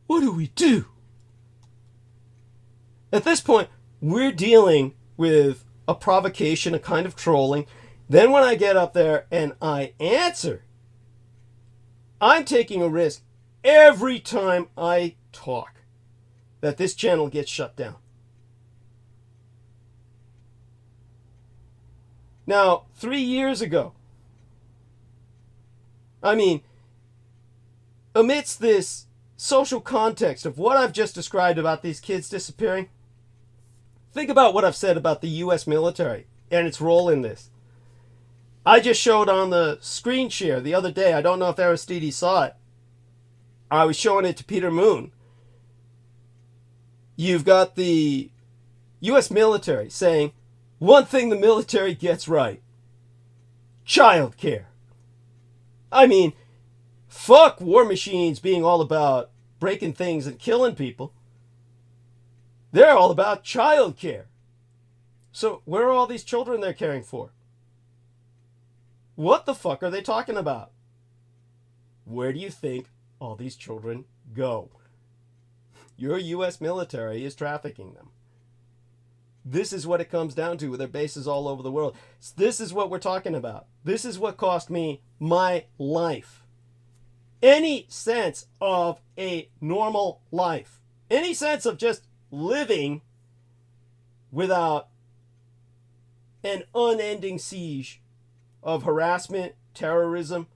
A: what do we do? At this point, we're dealing with a provocation, a kind of trolling. Then when I get up there and I answer, I'm taking a risk every time I talk that this channel gets shut down. Now, 3 years ago, amidst this social context of what I've just described about these kids disappearing, think about what I've said about the U.S. military and its role in this. I just showed on the screen share the other day, I don't know if Aristide saw it, I was showing it to Peter Moon. You've got the U.S. military saying, one thing the military gets right, child care. Fuck war machines being all about breaking things and killing people. They're all about child care. So where are all these children they're caring for? What the fuck are they talking about? Where do you think all these children go? Your U.S. military is trafficking them. This is what it comes down to with their bases all over the world. This is what we're talking about. This is what cost me my life. Any sense of a normal life. Any sense of just living without an unending siege of harassment, terrorism.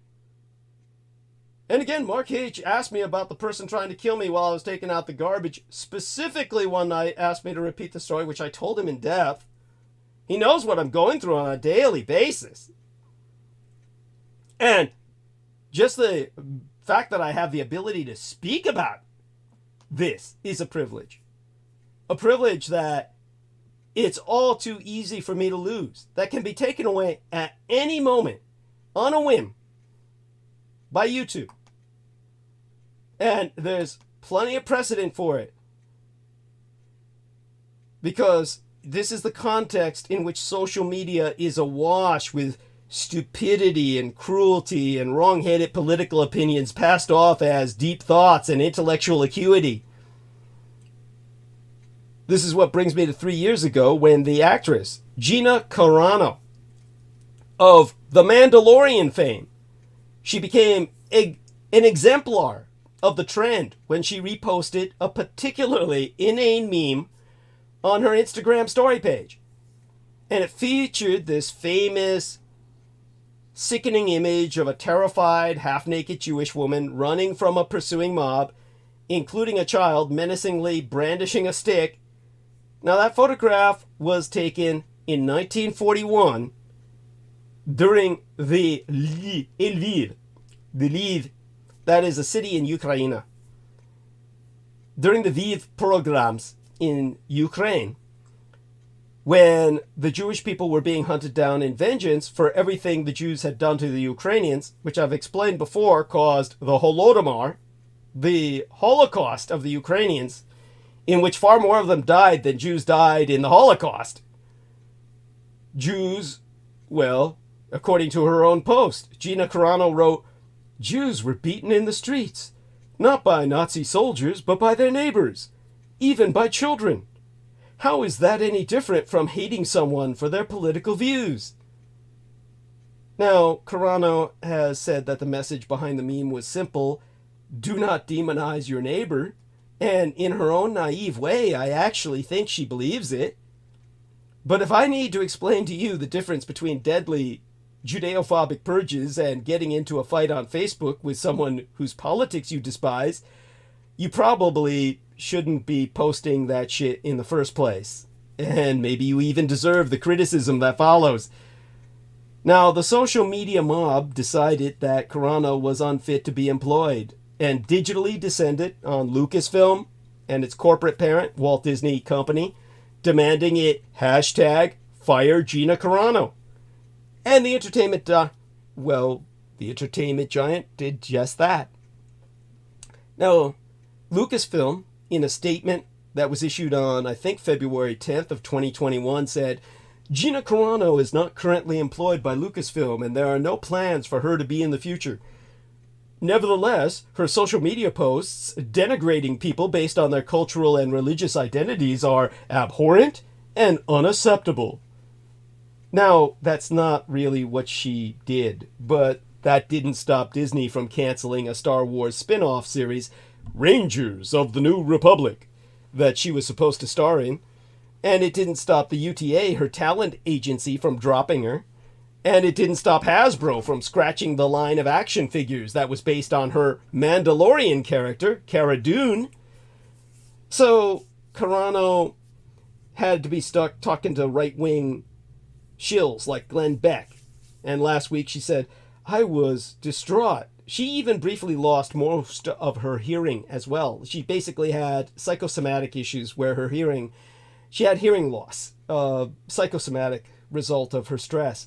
A: And again, Mark H. asked me about the person trying to kill me while I was taking out the garbage. Specifically one night asked me to repeat the story, which I told him in depth. He knows what I'm going through on a daily basis. And just the fact that I have the ability to speak about this is a privilege. A privilege that it's all too easy for me to lose. That can be taken away at any moment, on a whim, by YouTube. And there's plenty of precedent for it. Because this is the context in which social media is awash with stupidity and cruelty and wrong-headed political opinions passed off as deep thoughts and intellectual acuity. This is what brings me to 3 years ago when the actress Gina Carano of The Mandalorian fame, she became an exemplar of the trend when she reposted a particularly inane meme on her Instagram story page. And it featured this famous, sickening image of a terrified, half-naked Jewish woman running from a pursuing mob, including a child menacingly brandishing a stick. Now, that photograph was taken in 1941 during the Lviv, that is a city in Ukraine, during the Lviv pogroms in Ukraine, when the Jewish people were being hunted down in vengeance for everything the Jews had done to the Ukrainians, which I've explained before caused the Holodomor, the Holocaust of the Ukrainians, in which far more of them died than Jews died in the Holocaust. Jews, well, according to her own post, Gina Carano wrote, Jews were beaten in the streets, not by Nazi soldiers, but by their neighbors, even by children. How is that any different from hating someone for their political views? Now, Carano has said that the message behind the meme was simple: do not demonize your neighbor. And in her own naive way, I actually think she believes it. But if I need to explain to you the difference between deadly Judeophobic purges and getting into a fight on Facebook with someone whose politics you despise, you probably shouldn't be posting that shit in the first place. And maybe you even deserve the criticism that follows. Now, the social media mob decided that Carano was unfit to be employed and digitally descended on Lucasfilm and its corporate parent, Walt Disney Company, demanding it #fire Gina Carano. And the entertainment giant did just that. Now, Lucasfilm, in a statement that was issued on, I think, February 10th of 2021, said, Gina Carano is not currently employed by Lucasfilm, and there are no plans for her to be in the future. Nevertheless, her social media posts denigrating people based on their cultural and religious identities are abhorrent and unacceptable. Now, that's not really what she did, but that didn't stop Disney from canceling a Star Wars spin-off series, Rangers of the New Republic, that she was supposed to star in. And it didn't stop the UTA, her talent agency, from dropping her. And it didn't stop Hasbro from scratching the line of action figures that was based on her Mandalorian character, Cara Dune. So, Carano had to be stuck talking to right-wing shills like Glenn Beck. And last week she said, I was distraught. She even briefly lost most of her hearing as well. She basically had psychosomatic issues where her hearing, she had hearing loss, psychosomatic result of her stress.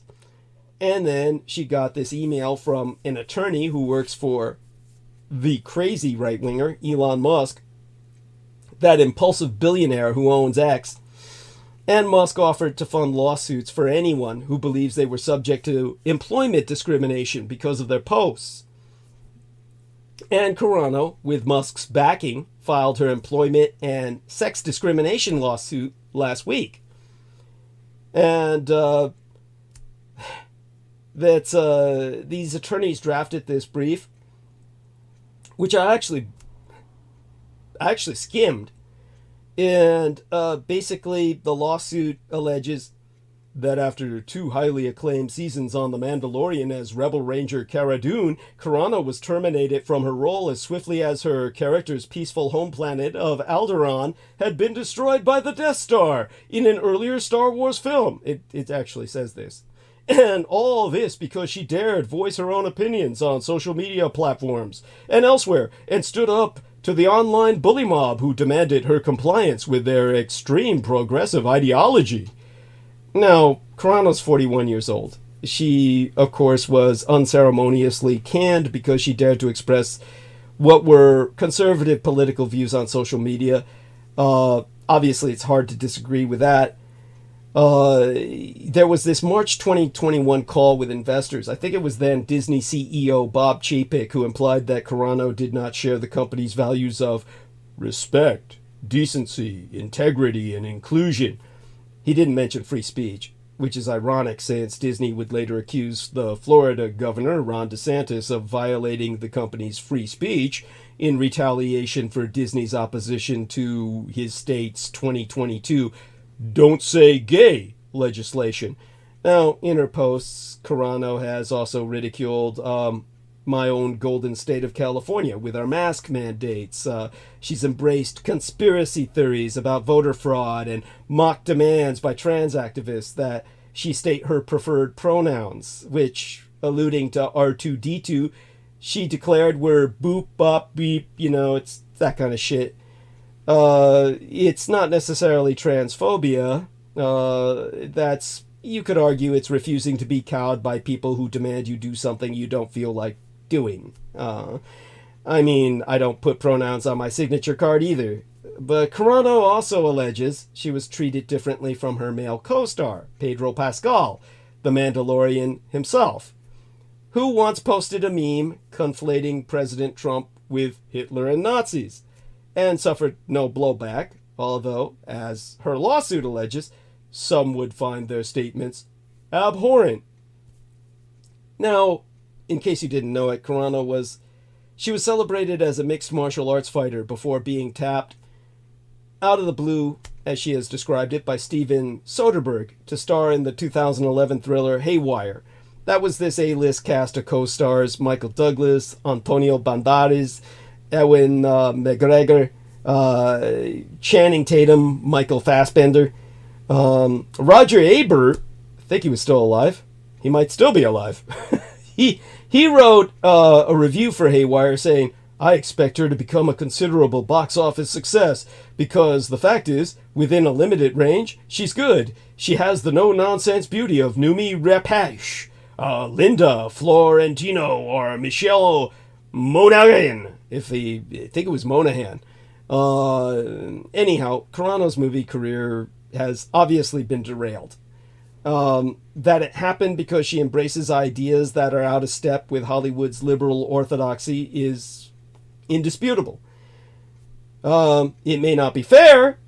A: And then she got this email from an attorney who works for the crazy right-winger, Elon Musk, that impulsive billionaire who owns X. And Musk offered to fund lawsuits for anyone who believes they were subject to employment discrimination because of their posts. And Carano, with Musk's backing, filed her employment and sex discrimination lawsuit last week. And these attorneys drafted this brief, which I actually skimmed. And basically, the lawsuit alleges that after 2 highly acclaimed seasons on The Mandalorian as Rebel Ranger Cara Dune, Carano was terminated from her role as swiftly as her character's peaceful home planet of Alderaan had been destroyed by the Death Star in an earlier Star Wars film. It actually says this. And all this because she dared voice her own opinions on social media platforms and elsewhere and stood up to the online bully mob who demanded her compliance with their extreme progressive ideology. Now, Carano's 41 years old. She, of course, was unceremoniously canned because she dared to express what were conservative political views on social media. Obviously, it's hard to disagree with that. There was this March 2021 call with investors. I think it was then Disney CEO Bob Chapek who implied that Carano did not share the company's values of respect, decency, integrity, and inclusion. He didn't mention free speech. which is ironic since Disney would later accuse the Florida governor, Ron DeSantis, of violating the company's free speech in retaliation for Disney's opposition to his state's 2022 Don't Say Gay legislation. Now, in her posts, Carano has also ridiculed my own golden state of California with our mask mandates. She's embraced conspiracy theories about voter fraud and mock demands by trans activists that she state her preferred pronouns, which, alluding to R2D2, she declared were boop, bop, beep, it's that kind of shit. It's not necessarily transphobia. You could argue it's refusing to be cowed by people who demand you do something you don't feel like doing. I don't put pronouns on my signature card either. But Carano also alleges she was treated differently from her male co-star, Pedro Pascal, the Mandalorian himself, who once posted a meme conflating President Trump with Hitler and Nazis, and suffered no blowback, although, as her lawsuit alleges, some would find their statements abhorrent. Now, in case you didn't know it, Carano was celebrated as a mixed martial arts fighter before being tapped out of the blue, as she has described it, by Steven Soderbergh to star in the 2011 thriller Haywire. That was this A-list cast of co-stars: Michael Douglas, Antonio Banderas, Ewan McGregor, Channing Tatum, Michael Fassbender. Roger Ebert, I think he was still alive. He might still be alive. He wrote a review for Haywire saying, "I expect her to become a considerable box office success because the fact is, within a limited range, she's good. She has the no-nonsense beauty of Noomi Rapace, Linda Florentino, or Michelle Monaghan." I think it was Monahan. Anyhow, Carano's movie career has obviously been derailed. That it happened because she embraces ideas that are out of step with Hollywood's liberal orthodoxy is indisputable. It may not be fair,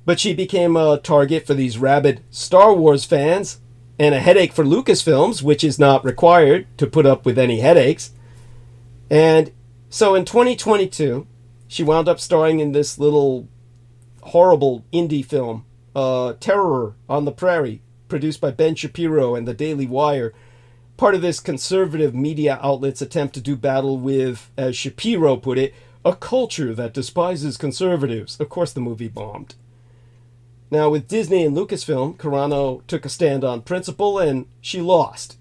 A: but she became a target for these rabid Star Wars fans and a headache for Lucasfilms, which is not required to put up with any headaches. And so in 2022, she wound up starring in this little horrible indie film, Terror on the Prairie, produced by Ben Shapiro and the Daily Wire, part of this conservative media outlet's attempt to do battle with, as Shapiro put it, a culture that despises conservatives. Of course the movie bombed. Now, with Disney and Lucasfilm, Carano took a stand on principle and she lost.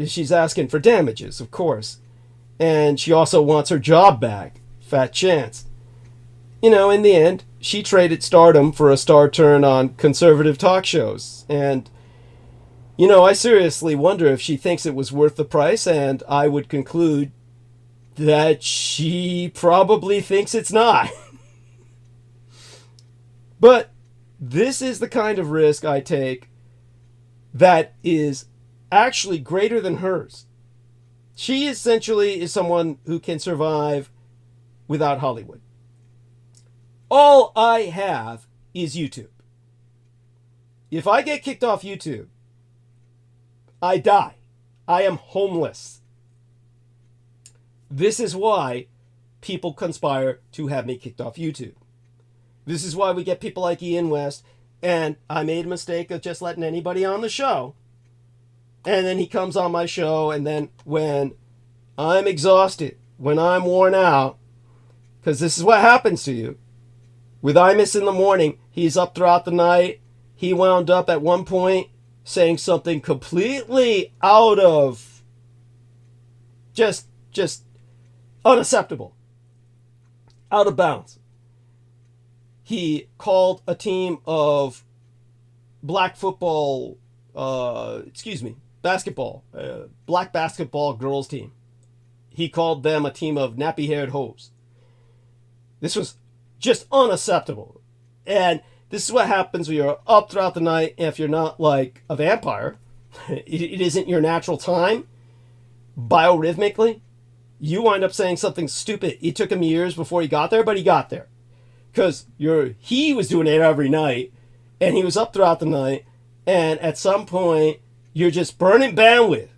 A: She's asking for damages, of course. And she also wants her job back. Fat chance. In the end, she traded stardom for a star turn on conservative talk shows. And, I seriously wonder if she thinks it was worth the price, and I would conclude that she probably thinks it's not. But this is the kind of risk I take that is actually greater than hers. She essentially is someone who can survive without Hollywood. All I have is YouTube. If I get kicked off YouTube, I die. I am homeless. This is why people conspire to have me kicked off YouTube. This is why we get people like Ian West, and I made a mistake of just letting anybody on the show. And then he comes on my show, and then when I'm exhausted, when I'm worn out, because this is what happens to you. With Imus in the morning, he's up throughout the night. He wound up at one point saying something completely out of just unacceptable. Out of bounds. He called a team of black football, basketball, black basketball girls team. He called them a team of nappy-haired hoes. This was just unacceptable. And this is what happens when you're up throughout the night. If you're not like a vampire, it isn't your natural time, biorhythmically, you wind up saying something stupid. It took him years before he got there, but he got there. Because he was doing it every night, and he was up throughout the night, and at some point you're just burning bandwidth,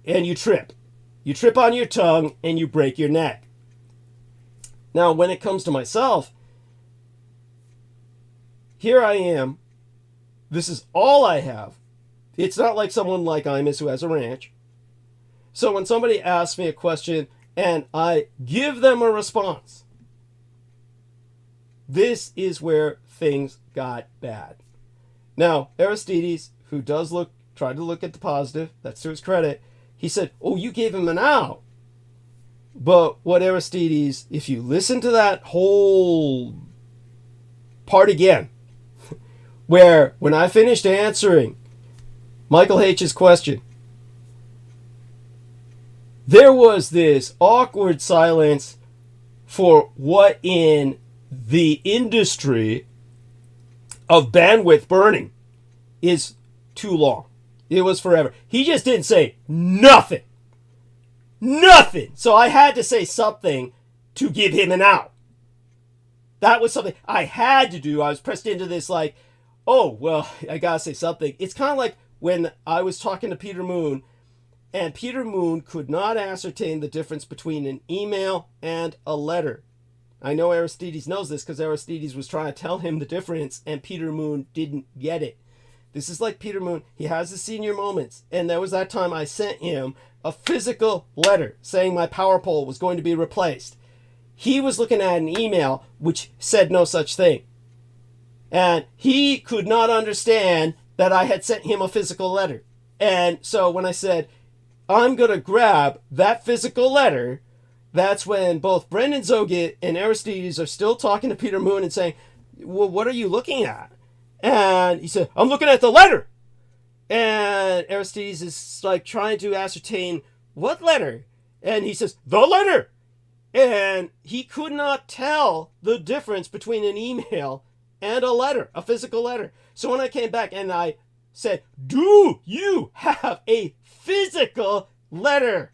A: and you trip. You trip on your tongue, and you break your neck. Now, when it comes to myself, here I am. This is all I have. It's not like someone like Imus who has a ranch. So when somebody asks me a question and I give them a response, this is where things got bad. Now, Aristides, who does try to look at the positive, that's to his credit, he said, oh, you gave him an out. But what Aristides, if you listen to that whole part again, where when I finished answering Michael H's question, there was this awkward silence for what in the industry of bandwidth burning is too long. It was forever. He just didn't say nothing. Nothing. So I had to say something to give him an out. That was something I had to do. I was pressed into this like, oh, well, I gotta say something. It's kind of like when I was talking to Peter Moon, and Peter Moon could not ascertain the difference between an email and a letter. I know Aristides knows this because Aristides was trying to tell him the difference, and Peter Moon didn't get it. This is like Peter Moon. He has his senior moments, and there was that time I sent him a physical letter saying my power pole was going to be replaced. He was looking at an email which said no such thing. And he could not understand that I had sent him a physical letter. And so when I said, I'm going to grab that physical letter, that's when both Brendan Zogit and Aristides are still talking to Peter Moon and saying, well, what are you looking at? And he said, I'm looking at the letter. And Aristides is like trying to ascertain what letter. And he says, the letter. And he could not tell the difference between an email and a letter, a physical letter. So when I came back and I said, do you have a physical letter?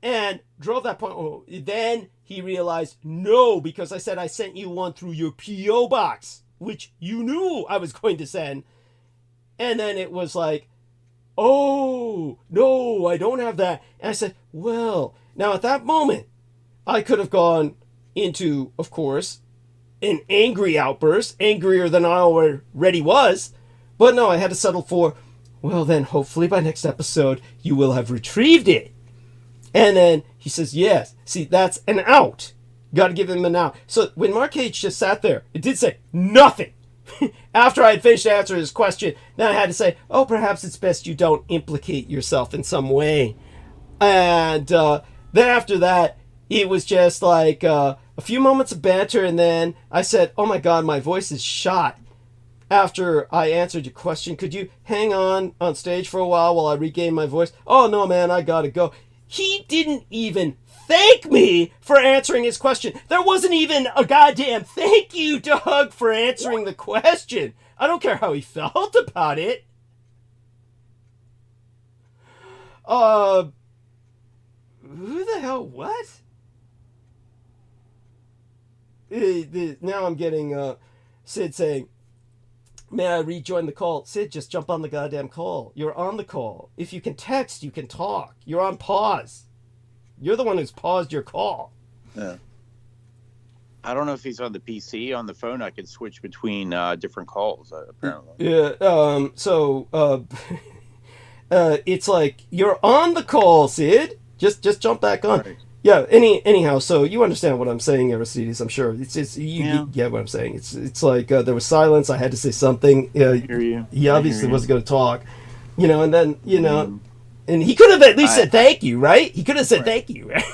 A: And drove that point home. Then he realized, no, because I said I sent you one through your P.O. box, which you knew I was going to send. And then it was like, oh, no, I don't have that. And I said, well, now at that moment, I could have gone into, of course, an angry outburst, angrier than I already was. But no, I had to settle for, well, then hopefully by next episode, you will have retrieved it. And then he says, yes. See, that's an out. Got to give him an out. So when Mark H just sat there, it did say nothing. After I had finished answering his question, then I had to say, oh, perhaps it's best you don't implicate yourself in some way. And then after that, it was just like a few moments of banter, and then I said, oh my God, my voice is shot. After I answered your question, could you hang on stage for a while I regain my voice? Oh, no, man, I gotta go. He didn't even thank me for answering his question. There wasn't even a goddamn thank you, Doug, for answering the question. I don't care how he felt about it. Who the hell, what? Now I'm getting Sid saying, may I rejoin the call? Sid, just jump on the goddamn call. You're on the call. If you can text, you can talk. You're on pause. You're the one who's paused your call.
B: Yeah. I don't know if he's on the PC. On the phone, I can switch between different calls, apparently.
A: Yeah, it's like, you're on the call, Sid. Just jump back on. Right. Yeah, anyhow, so you understand what I'm saying, Aristides, I'm sure. You get what I'm saying. It's like there was silence, I had to say something.
B: I hear you.
A: He obviously wasn't going to talk. And then, and he could have at least said thank you, right? He could have said thank you, right?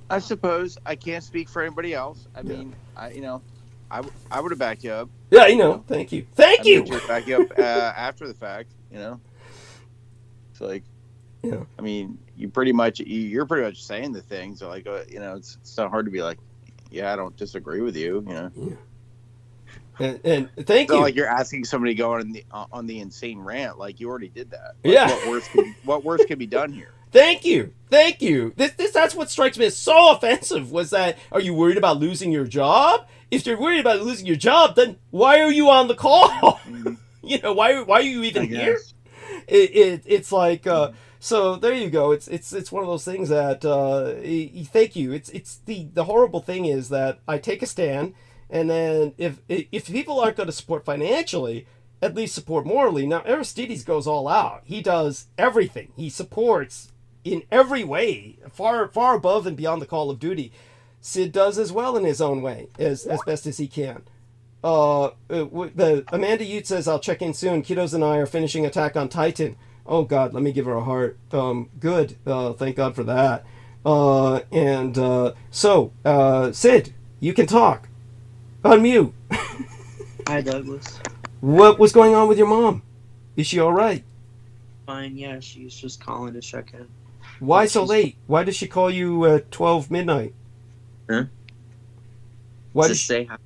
B: I suppose. I can't speak for anybody else. I mean, I would have backed you up.
A: Yeah, thank you. Thank you!
B: I would back you up after the fact, It's like, I mean, you're pretty much saying the things. So like, it's not hard to be like, yeah, I don't disagree with you.
A: And thank you.
B: Like you're asking somebody to go on the insane rant. Like you already did that.
A: Like,
B: what worse could be done here?
A: Thank you. That's what strikes me as so offensive. Was that? Are you worried about losing your job? If you're worried about losing your job, then why are you on the call? why are you even
B: I
A: here?
B: guess.
A: It's like so there you go. It's one of those things that thank you. It's the horrible thing is that I take a stand, and then if people aren't going to support financially, at least support morally. Now Aristides goes all out. He does everything. He supports in every way, far above and beyond the call of duty. Sid does as well in his own way, as best as he can. The Amanda Ute says I'll check in soon. Kiddos and I are finishing Attack on Titan. Oh God, let me give her a heart. Good. Thank God for that. Sid, you can talk. Unmute.
D: Hi, Douglas.
A: What was going on with your mom? Is she all right?
D: Fine, yeah, she's just calling to check in.
A: Why so late? Why does she call you at 12 midnight?
D: Huh?
A: Why
D: to
A: does
D: say how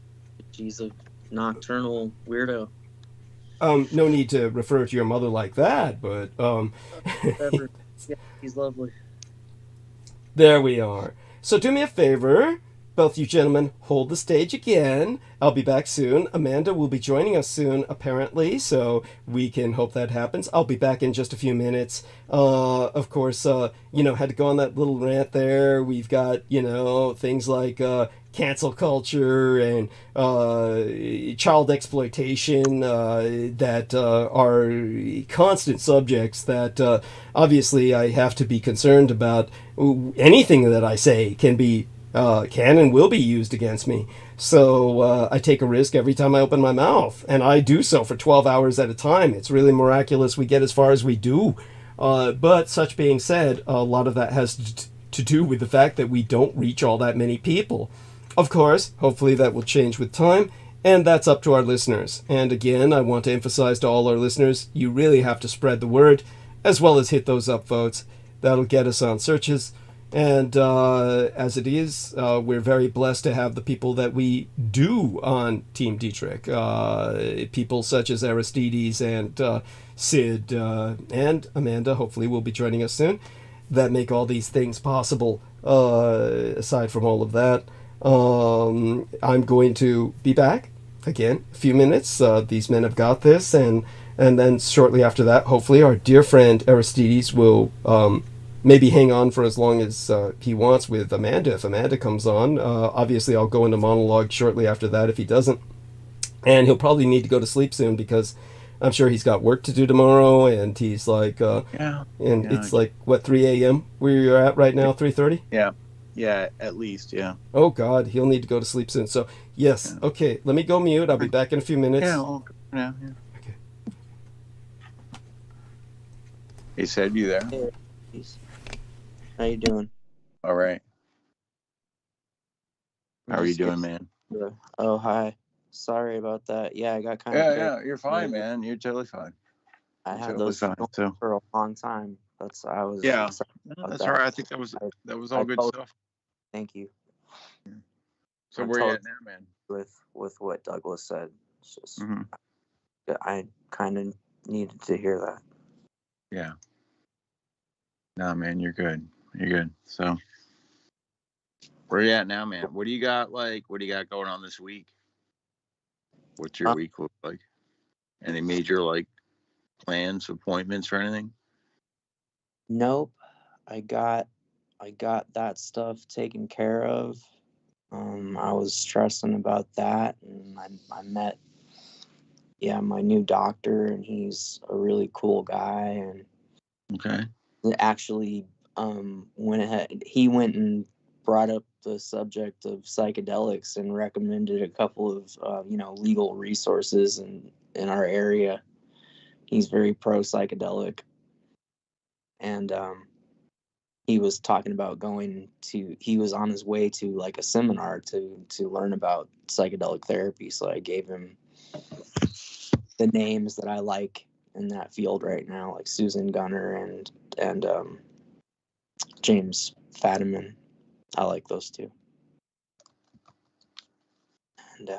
D: she's a nocturnal weirdo.
A: No need to refer to your mother like that, but
D: Whatever. Yeah, she's lovely.
A: there we are. So do me a favor, both you gentlemen, hold the stage again. I'll be back soon. Amanda will be joining us soon, apparently, so we can hope that happens. I'll be back in just a few minutes. Of course, had to go on that little rant there. We've got, things like cancel culture and child exploitation that are constant subjects that obviously I have to be concerned about. Anything that I say can and will be used against me. So I take a risk every time I open my mouth, and I do so for 12 hours at a time. It's really miraculous we get as far as we do. But such being said, a lot of that has to do with the fact that we don't reach all that many people. Of course, hopefully that will change with time, and that's up to our listeners. And again, I want to emphasize to all our listeners, you really have to spread the word, as well as hit those upvotes. That'll get us on searches. And as it is, we're very blessed to have the people that we do on Team Dietrich. People such as Aristides and Sid and Amanda, hopefully, will be joining us soon, that make all these things possible. Aside from all of that, I'm going to be back again, a few minutes. These men have got this. And then shortly after that, hopefully, our dear friend Aristides will maybe hang on for as long as he wants with Amanda. If Amanda comes on, obviously I'll go into monologue shortly after that if he doesn't. And he'll probably need to go to sleep soon because I'm sure he's got work to do tomorrow. And he's like, it's like, what, 3 a.m. where you're at right now, 3:30?
B: Yeah, at least, yeah.
A: Oh, God, he'll need to go to sleep soon. So, yes, okay, let me go mute. I'll be back in a few minutes.
B: Yeah, well, yeah.
A: Okay.
B: Hey, Sid, you there?
C: Hey, how you doing?
B: All right. How are you doing, man?
C: Oh, hi. Sorry about that. Yeah, I got kind of.
B: Yeah, you're fine, man. You're totally fine.
C: I had
B: totally
C: those
B: fine, so.
C: for a long time. That's all
B: That's all right. I think that was all good stuff.
C: Thank you.
B: So where you at now, man?
C: With what Douglas said, it's just I kind of needed to hear that.
B: Yeah. No, man, you're good. You're good. So where you at now, man? What do you got going on this week? What's your week look like? Any major plans, appointments, or anything?
C: Nope. I got that stuff taken care of. I was stressing about that, and I met my new doctor, and he's a really cool guy, and
B: Okay.
C: actually he went and brought up the subject of psychedelics and recommended a couple of legal resources in our area. He's very pro psychedelic, and he was talking about he was on his way to like a seminar to learn about psychedelic therapy. So I gave him the names that I like in that field right now, like Susan Gunner and James Fadiman. I like those two. And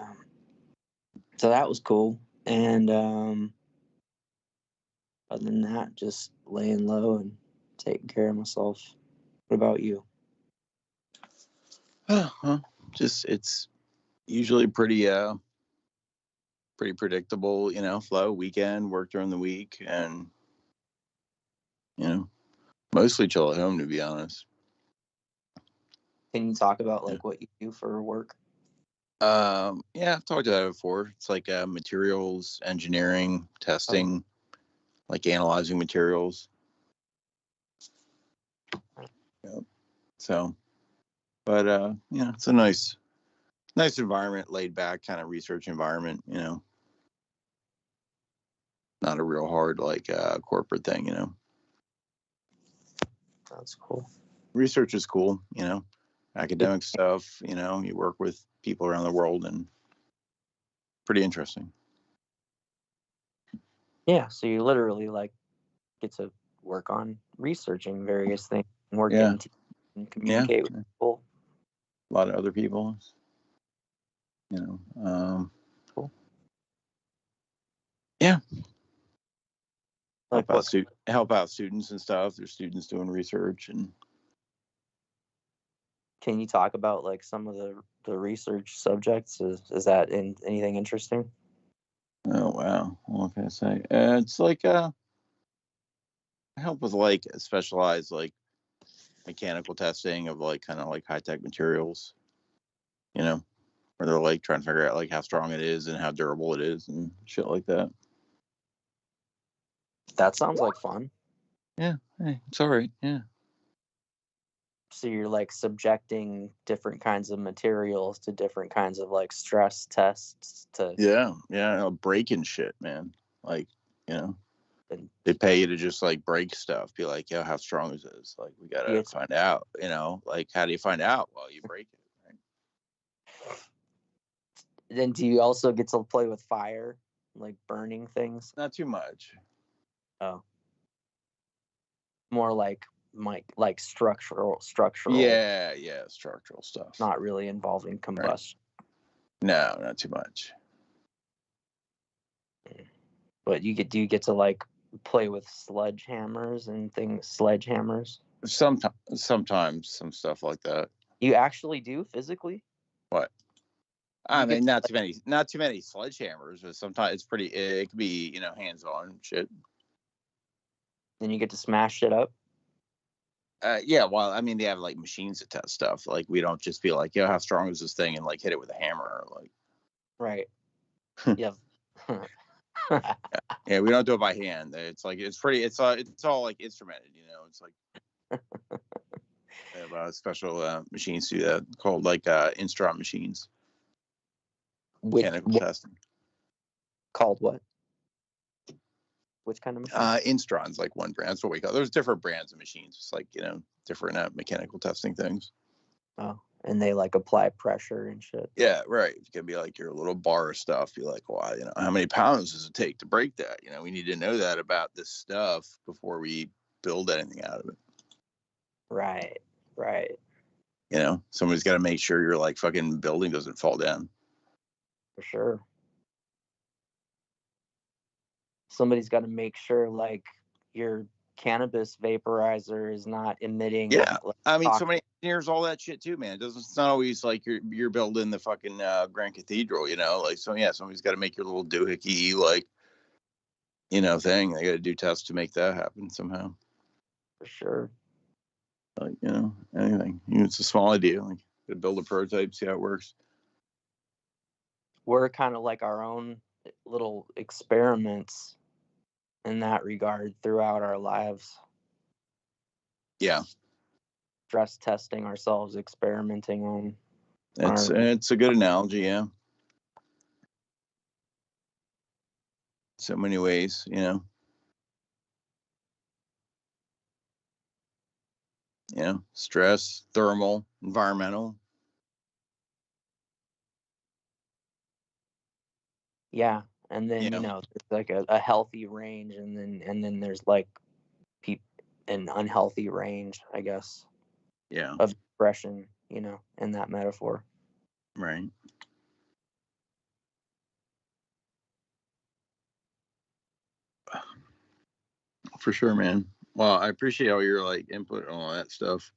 C: so that was cool. And other than that, just laying low and taking care of myself. What about you?
B: Just it's usually pretty pretty predictable, flow. Weekend, work during the week, and mostly chill at home, to be honest.
C: Can you talk about
B: Yeah.
C: like what you do for work?
B: Yeah, I've talked about it before. It's like materials engineering, testing, like analyzing materials. Yep. So, but it's a nice environment, laid back kind of research environment. Not a real hard like corporate thing.
C: That's cool.
B: Research is cool. Academic stuff. You work with people around the world, and pretty interesting.
C: Yeah, so you literally like get to work on researching various things and work
B: Yeah.
C: in teams and communicate with people.
B: A lot of other people.
C: Cool.
B: Yeah.
C: Like
B: Help out students and stuff. There's students doing research, and
C: can you talk about like some of the research subjects? Is that anything interesting?
B: oh wow, what can I say? It's like help with like specialized like mechanical testing of like kind of like high tech materials. Where they're like trying to figure out like how strong it is and how durable it is and shit like that.
C: That sounds like fun.
B: Yeah, hey, it's all right. Yeah.
C: So you're like subjecting different kinds of materials to different kinds of like stress tests to
B: Yeah, breaking shit, man. Like, they pay you to just like break stuff. Be like, how strong is this? Like, we gotta find out. Like, how do you find out? Well, you break it. Right?
C: Then do you also get to play with fire, like burning things?
B: Not too much.
C: Oh, more like structural.
B: Yeah, structural stuff.
C: Not really involving combustion.
B: Right. No, not too much.
C: But do you get to like play with sledgehammers and things? Sledgehammers.
B: Sometimes some stuff like that.
C: You actually do physically?
B: What? I mean, not too many sledgehammers, but sometimes it could be, hands-on shit.
C: Then you get to smash shit up?
B: Yeah, well, I mean, they have like machines that test stuff. Like, we don't just be like, how strong is this thing, and like hit it with a hammer, or like.
C: Right. Yeah.
B: Yeah, we don't do it by hand. It's like it's all like instrumented. It's like they have special machines to do that called like instrument machines. Mechanical testing.
C: Called what? Which kind of machine?
B: Instron's like one brand. That's what we call. There's different brands of machines. It's like different mechanical testing things.
C: Oh, and they like apply pressure and shit.
B: Yeah, right. It could be like your little bar of stuff. Be like, well, how many pounds does it take to break that? We need to know that about this stuff before we build anything out of it.
C: Right.
B: Somebody's got to make sure your like fucking building doesn't fall down.
C: For sure. Somebody's got to make sure like your cannabis vaporizer is not emitting.
B: Yeah,
C: like,
B: I mean, so many engineers, all that shit too, man. It's not always like you're building the fucking Grand Cathedral, Like, so yeah, somebody's got to make your little doohickey like, thing. They got to do tests to make that happen somehow.
C: For sure.
B: Like, anything. It's a small idea. Like, to build a prototype, see how it works.
C: We're kind of like our own little experiments in that regard throughout our lives.
B: Yeah.
C: Stress testing ourselves, experimenting on.
B: It's a good analogy, yeah. So many ways, stress, thermal, environmental.
C: Yeah, and then there's like a healthy range, and then there's like an unhealthy range, I guess.
B: Yeah.
C: Of expression, in that metaphor.
B: Right. For sure, man. Well, I appreciate all your like input on all that stuff.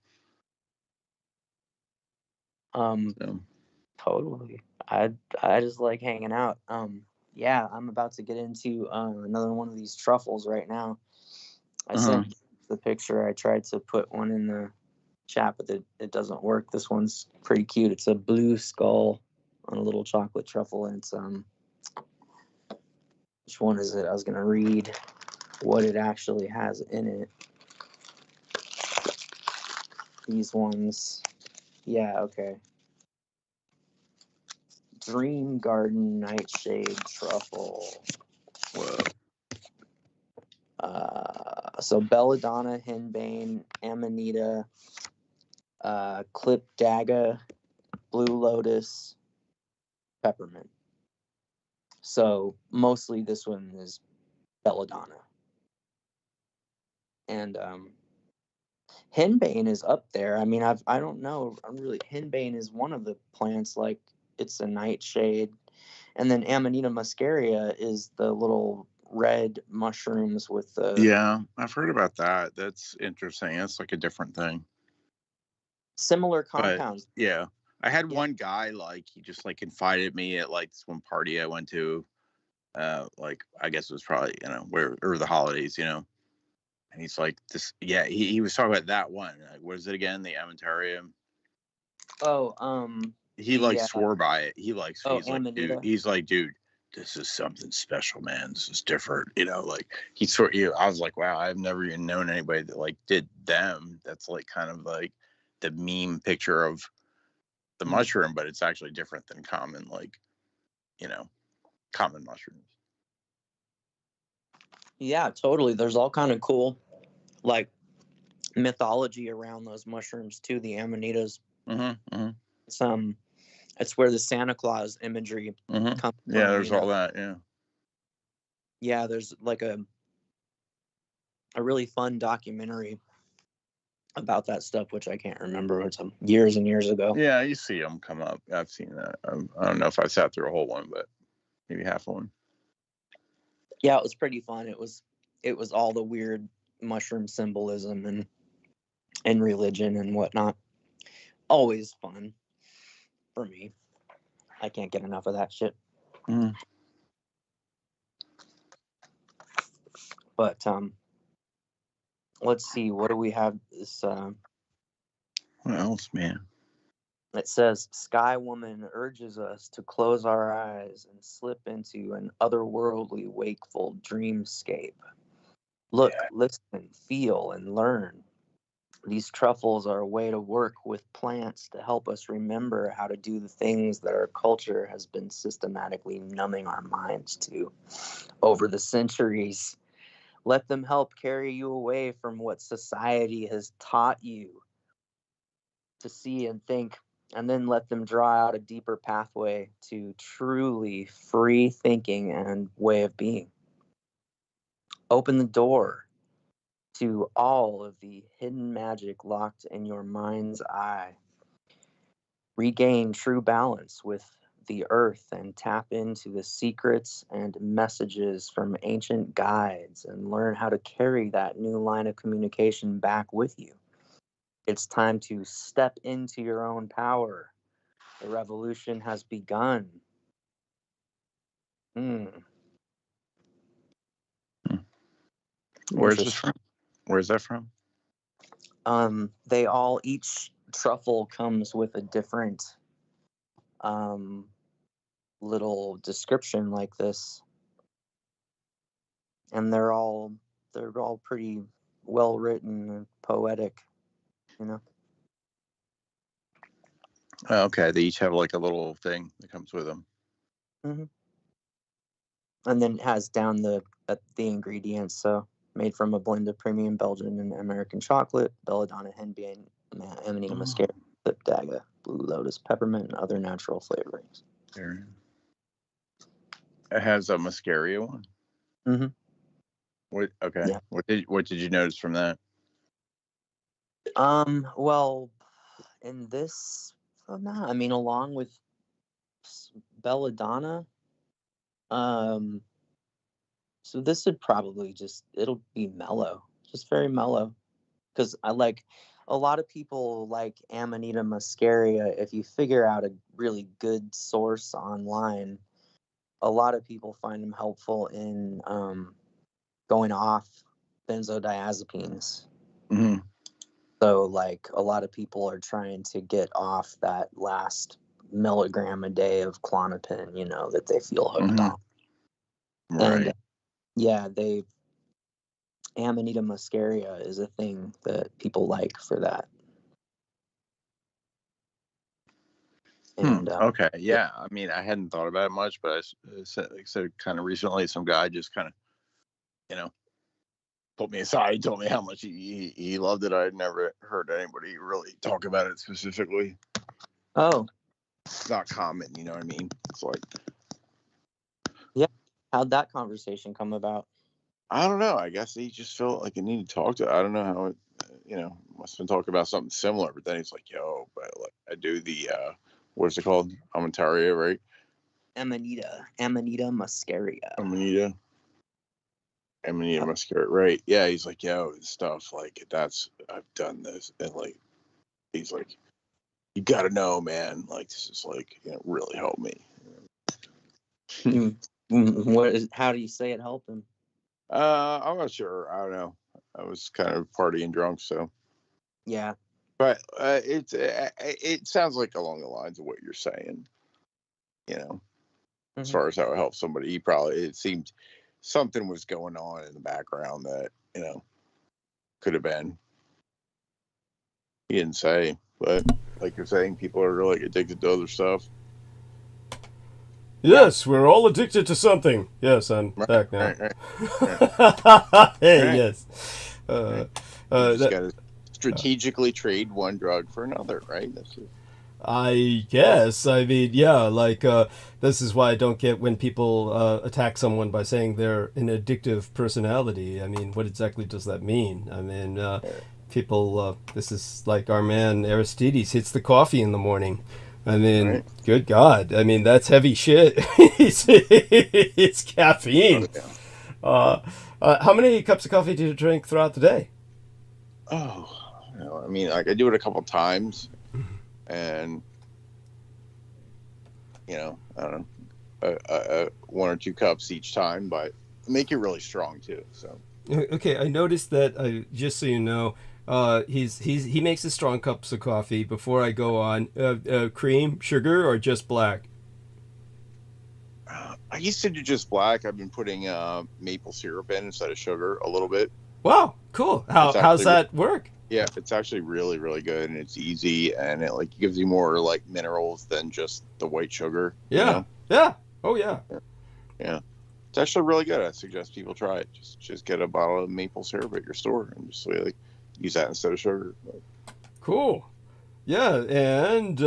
C: Totally. I just like hanging out. Yeah, I'm about to get into another one of these truffles right now. I
B: Uh-huh.
C: sent the picture. I tried to put one in the chat, but it doesn't work. This one's pretty cute. It's a blue skull on a little chocolate truffle, and it's which one is it? I was gonna read what it actually has in it. These ones, yeah, okay. Dream Garden Nightshade Truffle.
B: Whoa.
C: So belladonna, henbane, amanita, clipdaga, blue lotus, peppermint. So mostly this one is belladonna. And henbane is up there. I mean, I don't know. I'm really, henbane is one of the plants, like it's a nightshade. And then Amanita muscaria is the little red mushrooms with the
B: Yeah, I've heard about that. That's interesting. That's like a different thing.
C: similar
B: But
C: compounds.
B: yeah, I had
C: Yeah.
B: one guy like he just like confided me at like this one party I went to. Like I guess it was probably where or the holidays, and he's like this. Yeah, he was talking about that one. Like, what is it again? The Amentarium.
C: Oh,
B: He like swore by it. He's like,
C: Amanita.
B: dude, this is something special, man. This is different. Like I was like, wow, I've never even known anybody that like did them. That's like kind of like the meme picture of the mushroom, but it's actually different than common, like, common mushrooms.
C: Yeah, totally. There's all kind of cool, like, mythology around those mushrooms too. The amanitas.
B: Mm-hmm, mm-hmm.
C: It's where the Santa Claus imagery
B: Mm-hmm.
C: comes
B: Yeah,
C: from.
B: there's all that. Yeah.
C: Yeah, there's like a really fun documentary about that stuff, which I can't remember. It's years and years ago.
B: Yeah, you see them come up. I've seen that. I don't know if I've sat through a whole one, but maybe half one.
C: Yeah, it was pretty fun. It was all the weird mushroom symbolism and religion and whatnot. Always fun for me. I can't get enough of that shit.
B: Mm.
C: But let's see. What do we have? This
B: What else, man?
C: it says Sky Woman urges us to close our eyes and slip into an otherworldly, wakeful dreamscape. Look, listen, feel, and learn. These truffles are a way to work with plants to help us remember how to do the things that our culture has been systematically numbing our minds to over the centuries. Let them help carry you away from what society has taught you to see and think, and then let them draw out a deeper pathway to truly free thinking and way of being. Open the door to all of the hidden magic locked in your mind's eye. Regain true balance with the earth and tap into the secrets and messages from ancient guides and learn how to carry that new line of communication back with you. It's time to step into your own power. The revolution has begun.
B: Where's this from? Where's that from?
C: Each truffle comes with a different little description like this, and they're all pretty well written and poetic,
B: Oh, okay, they each have like a little thing that comes with them.
C: Mm-hmm. And then it has down the ingredients. So made from a blend of premium Belgian and American chocolate, belladonna, henbane, amanita muscaria, clipdaga, blue lotus, peppermint, and other natural flavorings.
B: It has a muscaria one.
C: Mm-hmm.
B: What? Okay.
C: Yeah.
B: What did you notice from that?
C: Well, in this, I mean, along with belladonna, so this would probably it'll be mellow, just very mellow. Because I like, a lot of people like Amanita muscaria. If you figure out a really good source online, a lot of people find them helpful in going off benzodiazepines.
B: Mhm.
C: So, like, a lot of people are trying to get off that last milligram a day of Klonopin, you know, that they feel hooked
B: Mhm.
C: on.
B: Right.
C: And yeah, Amanita muscaria is a thing that people like for that. And
B: Okay. Yeah. I mean, I hadn't thought about it much, but I said, like I said, kind of recently, some guy just kind of, you know, pulled me aside. He told me how much he loved it. I had never heard anybody really talk about it specifically.
C: oh,
B: It's not common, you know what I mean? It's like,
C: how'd that conversation come about?
B: I don't know. I guess he just felt like he needed to talk to. I don't know how it, you know, must have been talking about something similar. But then he's like, "Yo, but like I do the what's it called? Amantaria, right?
C: Amanita muscaria.
B: Amanita muscaria, right? Yeah." He's like, "Yo, this stuff like I've done this," and like he's like, "You got to know, man. Like this is like really helped me."
C: How do you say it helped him?
B: I'm not sure. I don't know. I was kind of partying drunk, so.
C: Yeah.
B: But it sounds like along the lines of what you're saying, you know, as far as how it helps somebody. It seemed something was going on in the background that, you know, could have been. He didn't say, but like you're saying, people are really addicted to other stuff.
A: Yes, we're all addicted to something. Yes, I'm back now. Hey,
B: Right.
A: yes.
B: You just got to strategically trade one drug for another, right? That's it.
A: I guess. I mean, yeah, like, this is why I don't get when people attack someone by saying they're an addictive personality. I mean, what exactly does that mean? I mean, people, this is like our man Aristides hits the coffee in the morning. I mean,
B: Right.
A: good God. I mean, that's heavy shit. It's caffeine.
B: Oh,
A: How many cups of coffee do you drink throughout the day?
B: I mean, like I do it a couple times, and you know, I don't know, 1 or 2 cups each time, but make it really strong too. So
A: Okay, I noticed that. Just so you know, he makes his strong cups of coffee. Before I go on, cream, sugar, or just black.
B: I used to do just black. I've been putting maple syrup in instead of sugar a little bit.
A: Wow, cool. How's that work?
B: Yeah, it's actually really, really good, and it's easy, and it like gives you more like minerals than just the white sugar.
A: Yeah,
B: you know?
A: yeah, oh yeah.
B: Yeah. It's actually really good. I suggest people try it. Just get a bottle of maple syrup at your store and just really use that instead of sugar.
A: Cool. Yeah, and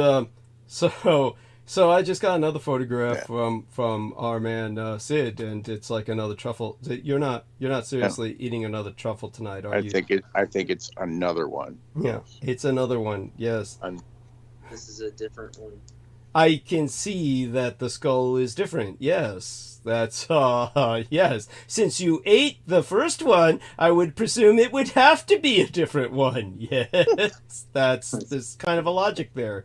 A: so I just got another photograph from our man Sid, and it's like another truffle. You're not seriously eating another truffle tonight, are you?
B: I think it's another one.
A: Yeah, it's another one. Yes.
D: This is a different one.
A: I can see that the skull is different. Yes, that's yes. Since you ate the first one, I would presume it would have to be a different one. Yes, there's kind of a logic there.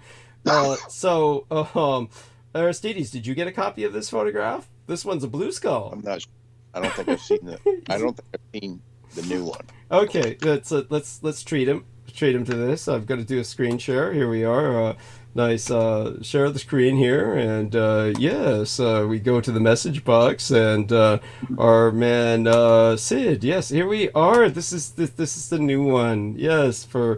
A: Aristides, did you get a copy of this photograph? This one's a blue skull.
B: I'm not. I don't think I've seen the. I don't think I've seen the new one.
A: Okay, let's treat him. Treat him to this. I've got to do a screen share. Here we are. Nice share the screen here, and yes, we go to the message box, and our man Sid. Yes, here we are. This is the new one. Yes, for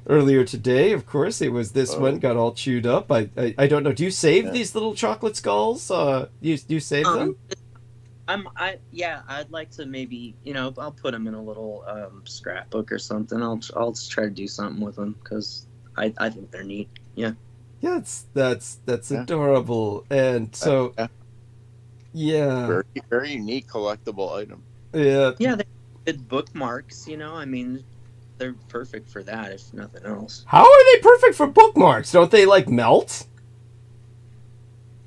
A: earlier today. Of course, it was this one. Got all chewed up. I don't know. Do you save these little chocolate skulls? You save them?
D: I'd like to maybe, I'll put them in a little scrapbook or something. I'll just try to do something with them because I think they're neat. Yeah.
A: Yeah, that's adorable, and so yeah,
B: very, very unique collectible item.
A: Yeah,
D: they're good bookmarks. I mean, they're perfect for that if nothing else.
A: How are they perfect for bookmarks? Don't they like melt?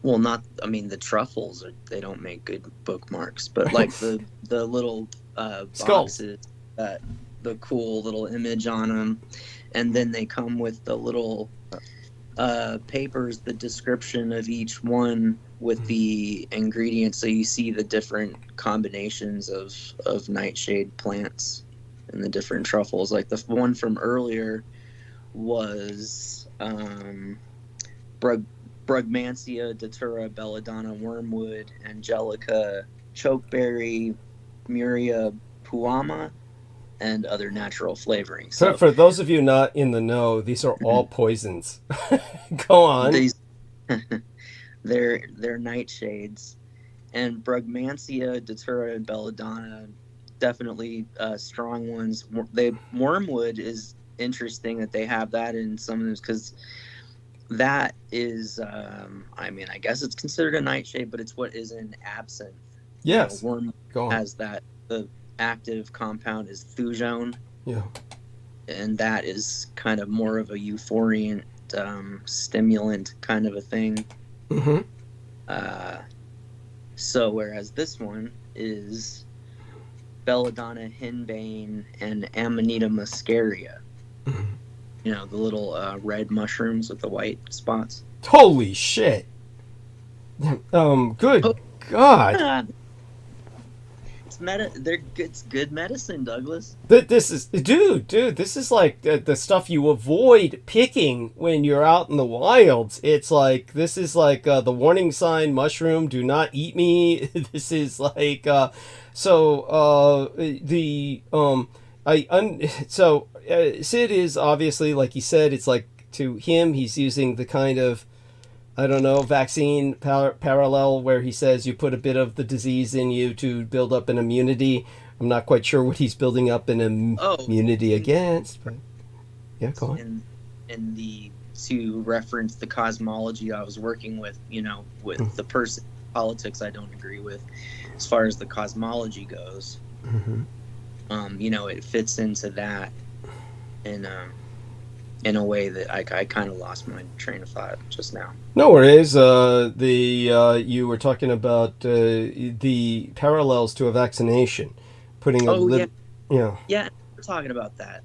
D: Well, the truffles they don't make good bookmarks, but like the little boxes that the cool little image on them, and then they come with the little papers, the description of each one with the ingredients, so you see the different combinations of nightshade plants and the different truffles. Like the one from earlier was Brugmansia, Datura, Belladonna, Wormwood, Angelica, Chokeberry, Muria puama, and other natural flavorings. So
A: For those of you not in the know, these are all poisons. Go on.
D: these they're nightshades, and Brugmansia, Datura, and Belladonna, definitely strong ones. Wormwood is interesting that they have that in some of them, because that is, I mean, I guess it's considered a nightshade, but it's what is in absinthe.
A: Yes.
D: Wormwood
A: Go on.
D: has that. The active compound is thujone.
A: Yeah.
D: And that is kind of more of a euphoriant, stimulant kind of a thing.
A: Mm-hmm.
D: So whereas this one is Belladonna, henbane, and Amanita muscaria.
A: Mm-hmm.
D: You know, the little red mushrooms with the white spots.
A: Holy shit. Good God.
D: It's good medicine, Douglas.
A: This is, dude, this is like the stuff you avoid picking when you're out in the wilds. It's like, this is like the warning sign mushroom, do not eat me. This is like, Sid is obviously, like he said, it's like, to him, he's using the kind of, I don't know, vaccine parallel where he says you put a bit of the disease in you to build up an immunity. I'm not quite sure what he's building up an immunity against, but yeah, go on.
D: To reference the cosmology I was working with, you know, with the person, politics I don't agree with, as far as the cosmology goes.
A: Mm-hmm.
D: You know, it fits into that in a way that I kind of lost my train of thought just now.
A: No worries. You were talking about the parallels to a vaccination, putting a little.
D: Yeah, we're talking about that.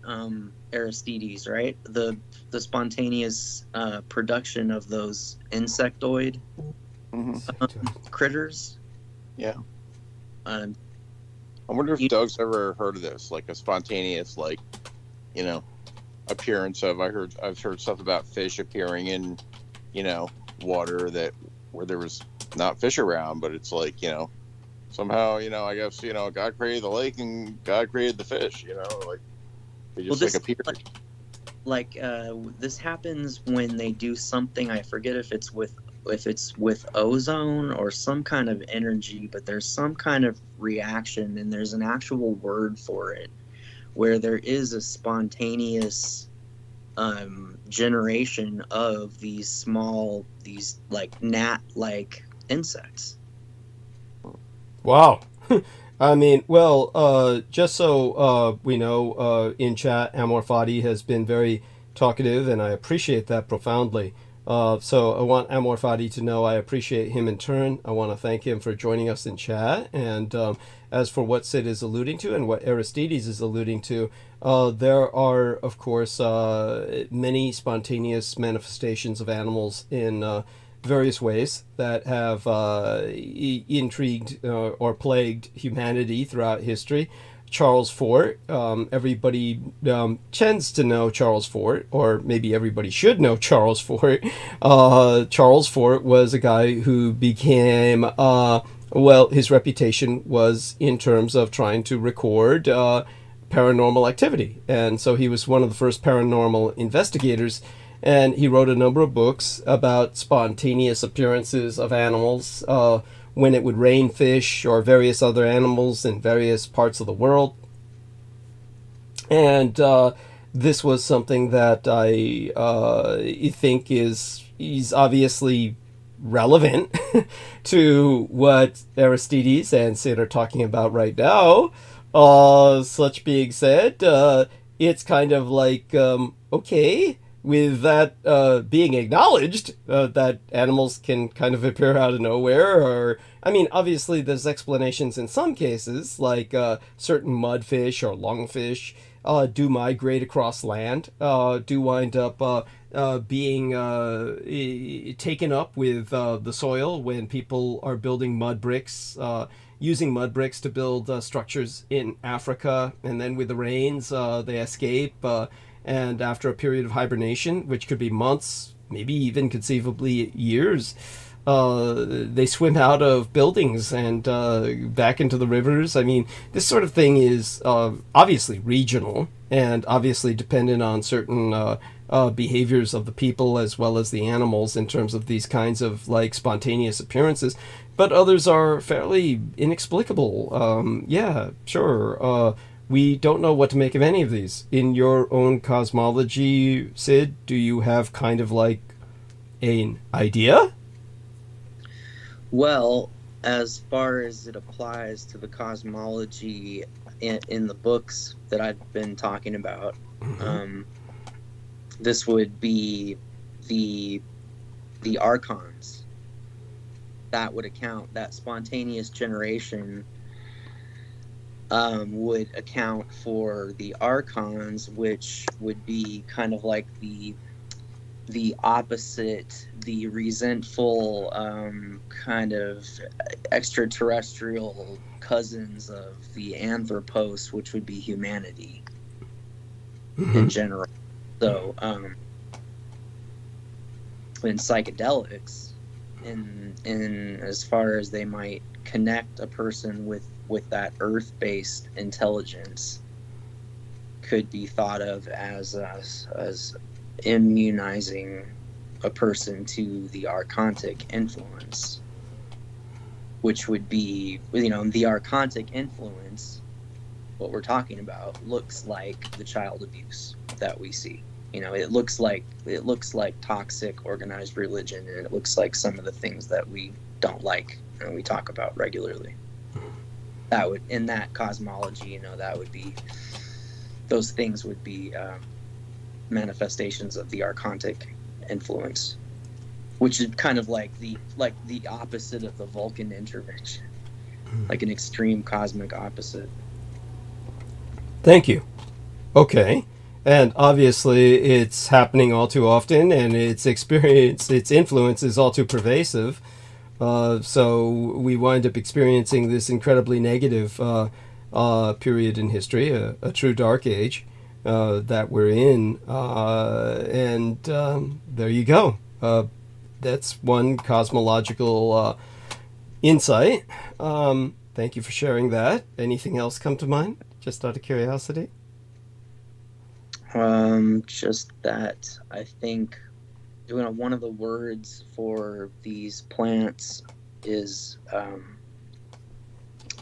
D: Aristides, right? The spontaneous production of those insectoid critters.
B: Yeah.
D: I
B: wonder if Doug's ever heard of this, like a spontaneous, like, you know, appearance of. I've heard stuff about fish appearing in, you know, water where there was not fish around, but it's like, you know, somehow, you know, I guess, you know, God created the lake and God created the fish, you know, like they just like appeared.
D: This happens when they do something. I forget if it's with ozone or some kind of energy, but there's some kind of reaction, and there's an actual word for it, where there is a spontaneous generation of these like gnat-like insects.
A: Wow. I mean, well, just so we know, in chat, Amor Fadi has been very talkative, and I appreciate that profoundly. So I want Amor Fadi to know I appreciate him in turn. I want to thank him for joining us in chat. And as for what Sid is alluding to and what Aristides is alluding to, there are, of course, many spontaneous manifestations of animals in various ways that have intrigued or plagued humanity throughout history. Charles Fort, everybody tends to know Charles Fort, or maybe everybody should know Charles Fort. Charles Fort was a guy who became, his reputation was in terms of trying to record paranormal activity. And so he was one of the first paranormal investigators, and he wrote a number of books about spontaneous appearances of animals, when it would rain fish or various other animals in various parts of the world. And this was something that I think is obviously relevant to what Aristides and Sid are talking about right now. Such being said, it's kind of like, okay, with that being acknowledged, that animals can kind of appear out of nowhere, or, I mean, obviously there's explanations in some cases, like certain mudfish or lungfish do migrate across land, do wind up being taken up with the soil when people are building mud bricks, using mud bricks to build structures in Africa, and then with the rains, they escape, and after a period of hibernation, which could be months, maybe even conceivably years, they swim out of buildings and back into the rivers. I mean, this sort of thing is obviously regional and obviously dependent on certain behaviors of the people as well as the animals in terms of these kinds of like spontaneous appearances. But others are fairly inexplicable. Yeah, sure. We don't know what to make of any of these. In your own cosmology, Sid, do you have kind of like an idea?
D: Well, as far as it applies to the cosmology in the books that I've been talking about, this would be the archons. That would account, that spontaneous generation would account for the archons, which would be kind of like the opposite, the resentful kind of extraterrestrial cousins of the anthropos, which would be humanity in general. So in psychedelics, in as far as they might connect a person with that earth-based intelligence, could be thought of as immunizing a person to the archontic influence, which would be, the archontic influence, what we're talking about, looks like the child abuse that we see. It looks like toxic organized religion, and it looks like some of the things that we don't like and we talk about regularly. That would, in that cosmology, that would be, those things would be manifestations of the archontic influence, which is kind of like the opposite of the Vulcan intervention, like an extreme cosmic opposite.
A: Thank you. Okay. And obviously it's happening all too often, and its influence is all too pervasive. So we wind up experiencing this incredibly negative period in history, a true dark age that we're in. And there you go. That's one cosmological insight. Thank you for sharing that. Anything else come to mind, just out of curiosity?
D: Just that I think one of the words for these plants is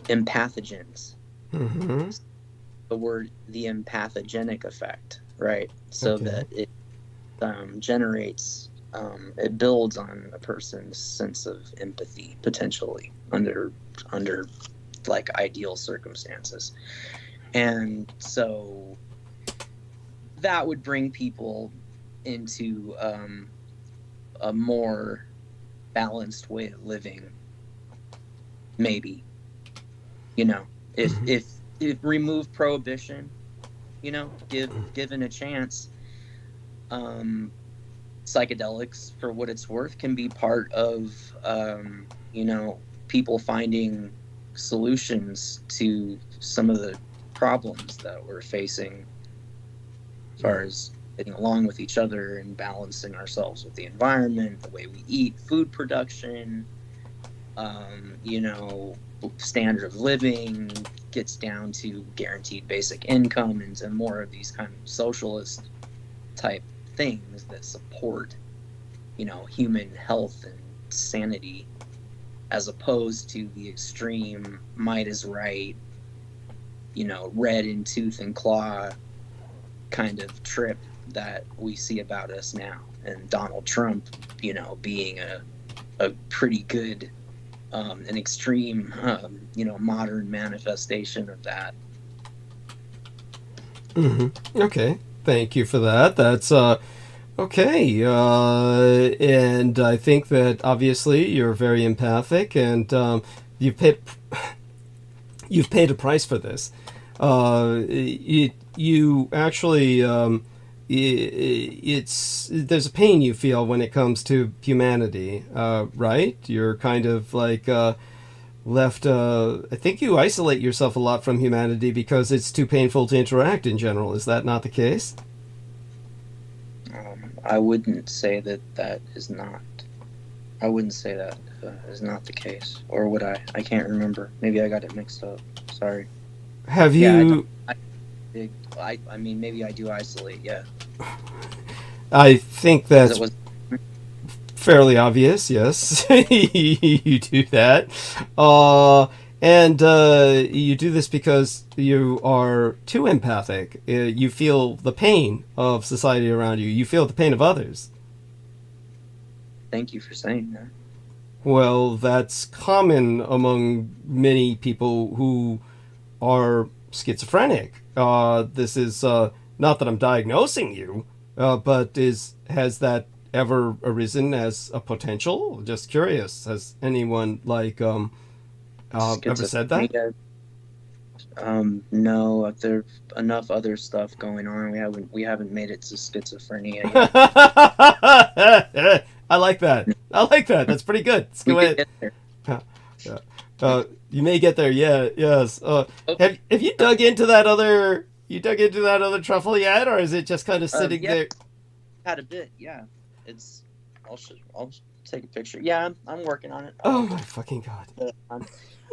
D: empathogens.
A: Mm-hmm.
D: The empathogenic effect, right? So
A: Okay.
D: that it generates, it builds on a person's sense of empathy, potentially under like ideal circumstances. And so that would bring people into a more balanced way of living, maybe. If remove prohibition, given a chance, psychedelics, for what it's worth, can be part of people finding solutions to some of the problems that we're facing as far as getting along with each other and balancing ourselves with the environment, the way we eat, food production, standard of living, gets down to guaranteed basic income and to more of these kind of socialist type things that support, human health and sanity, as opposed to the extreme might is right, red in tooth and claw kind of trip that we see about us now. And Donald Trump, being a pretty good, an extreme, modern manifestation of that.
A: Mm-hmm. Okay. Thank you for that. That's okay. And I think that obviously you're very empathic, and you've paid a price for this. you actually there's a pain you feel when it comes to humanity, right? You're kind of like left. I think you isolate yourself a lot from humanity because it's too painful to interact in general. Is that not the case?
D: I wouldn't say that is not. I wouldn't say that is not the case, or would I? I can't remember. Maybe I got it mixed up. Sorry.
A: Have
D: Yeah,
A: you?
D: I mean, maybe I do isolate. Yeah.
A: I think that's
D: It was
A: fairly obvious. Yes, you do that, and you do this because you are too empathic. You feel the pain of society around you. You feel the pain of others.
D: Thank you for saying that.
A: Well, that's common among many people who are schizophrenic. This is not that I'm diagnosing you, but has that ever arisen as a potential? Just curious. Has anyone ever said that?
D: No, there's enough other stuff going on. We haven't made it to schizophrenia yet.
A: I like that. I like that. That's pretty good. Let's go
D: We
A: ahead.
D: could get there.
A: You may get there. Yeah. Yes.
D: Okay.
A: Have you dug into that other? You dug into that other truffle yet, or is it just kind of sitting
D: Yeah.
A: there?
D: Had a bit, yeah. I'll take a picture. Yeah, I'm working on it.
A: Oh my fucking god!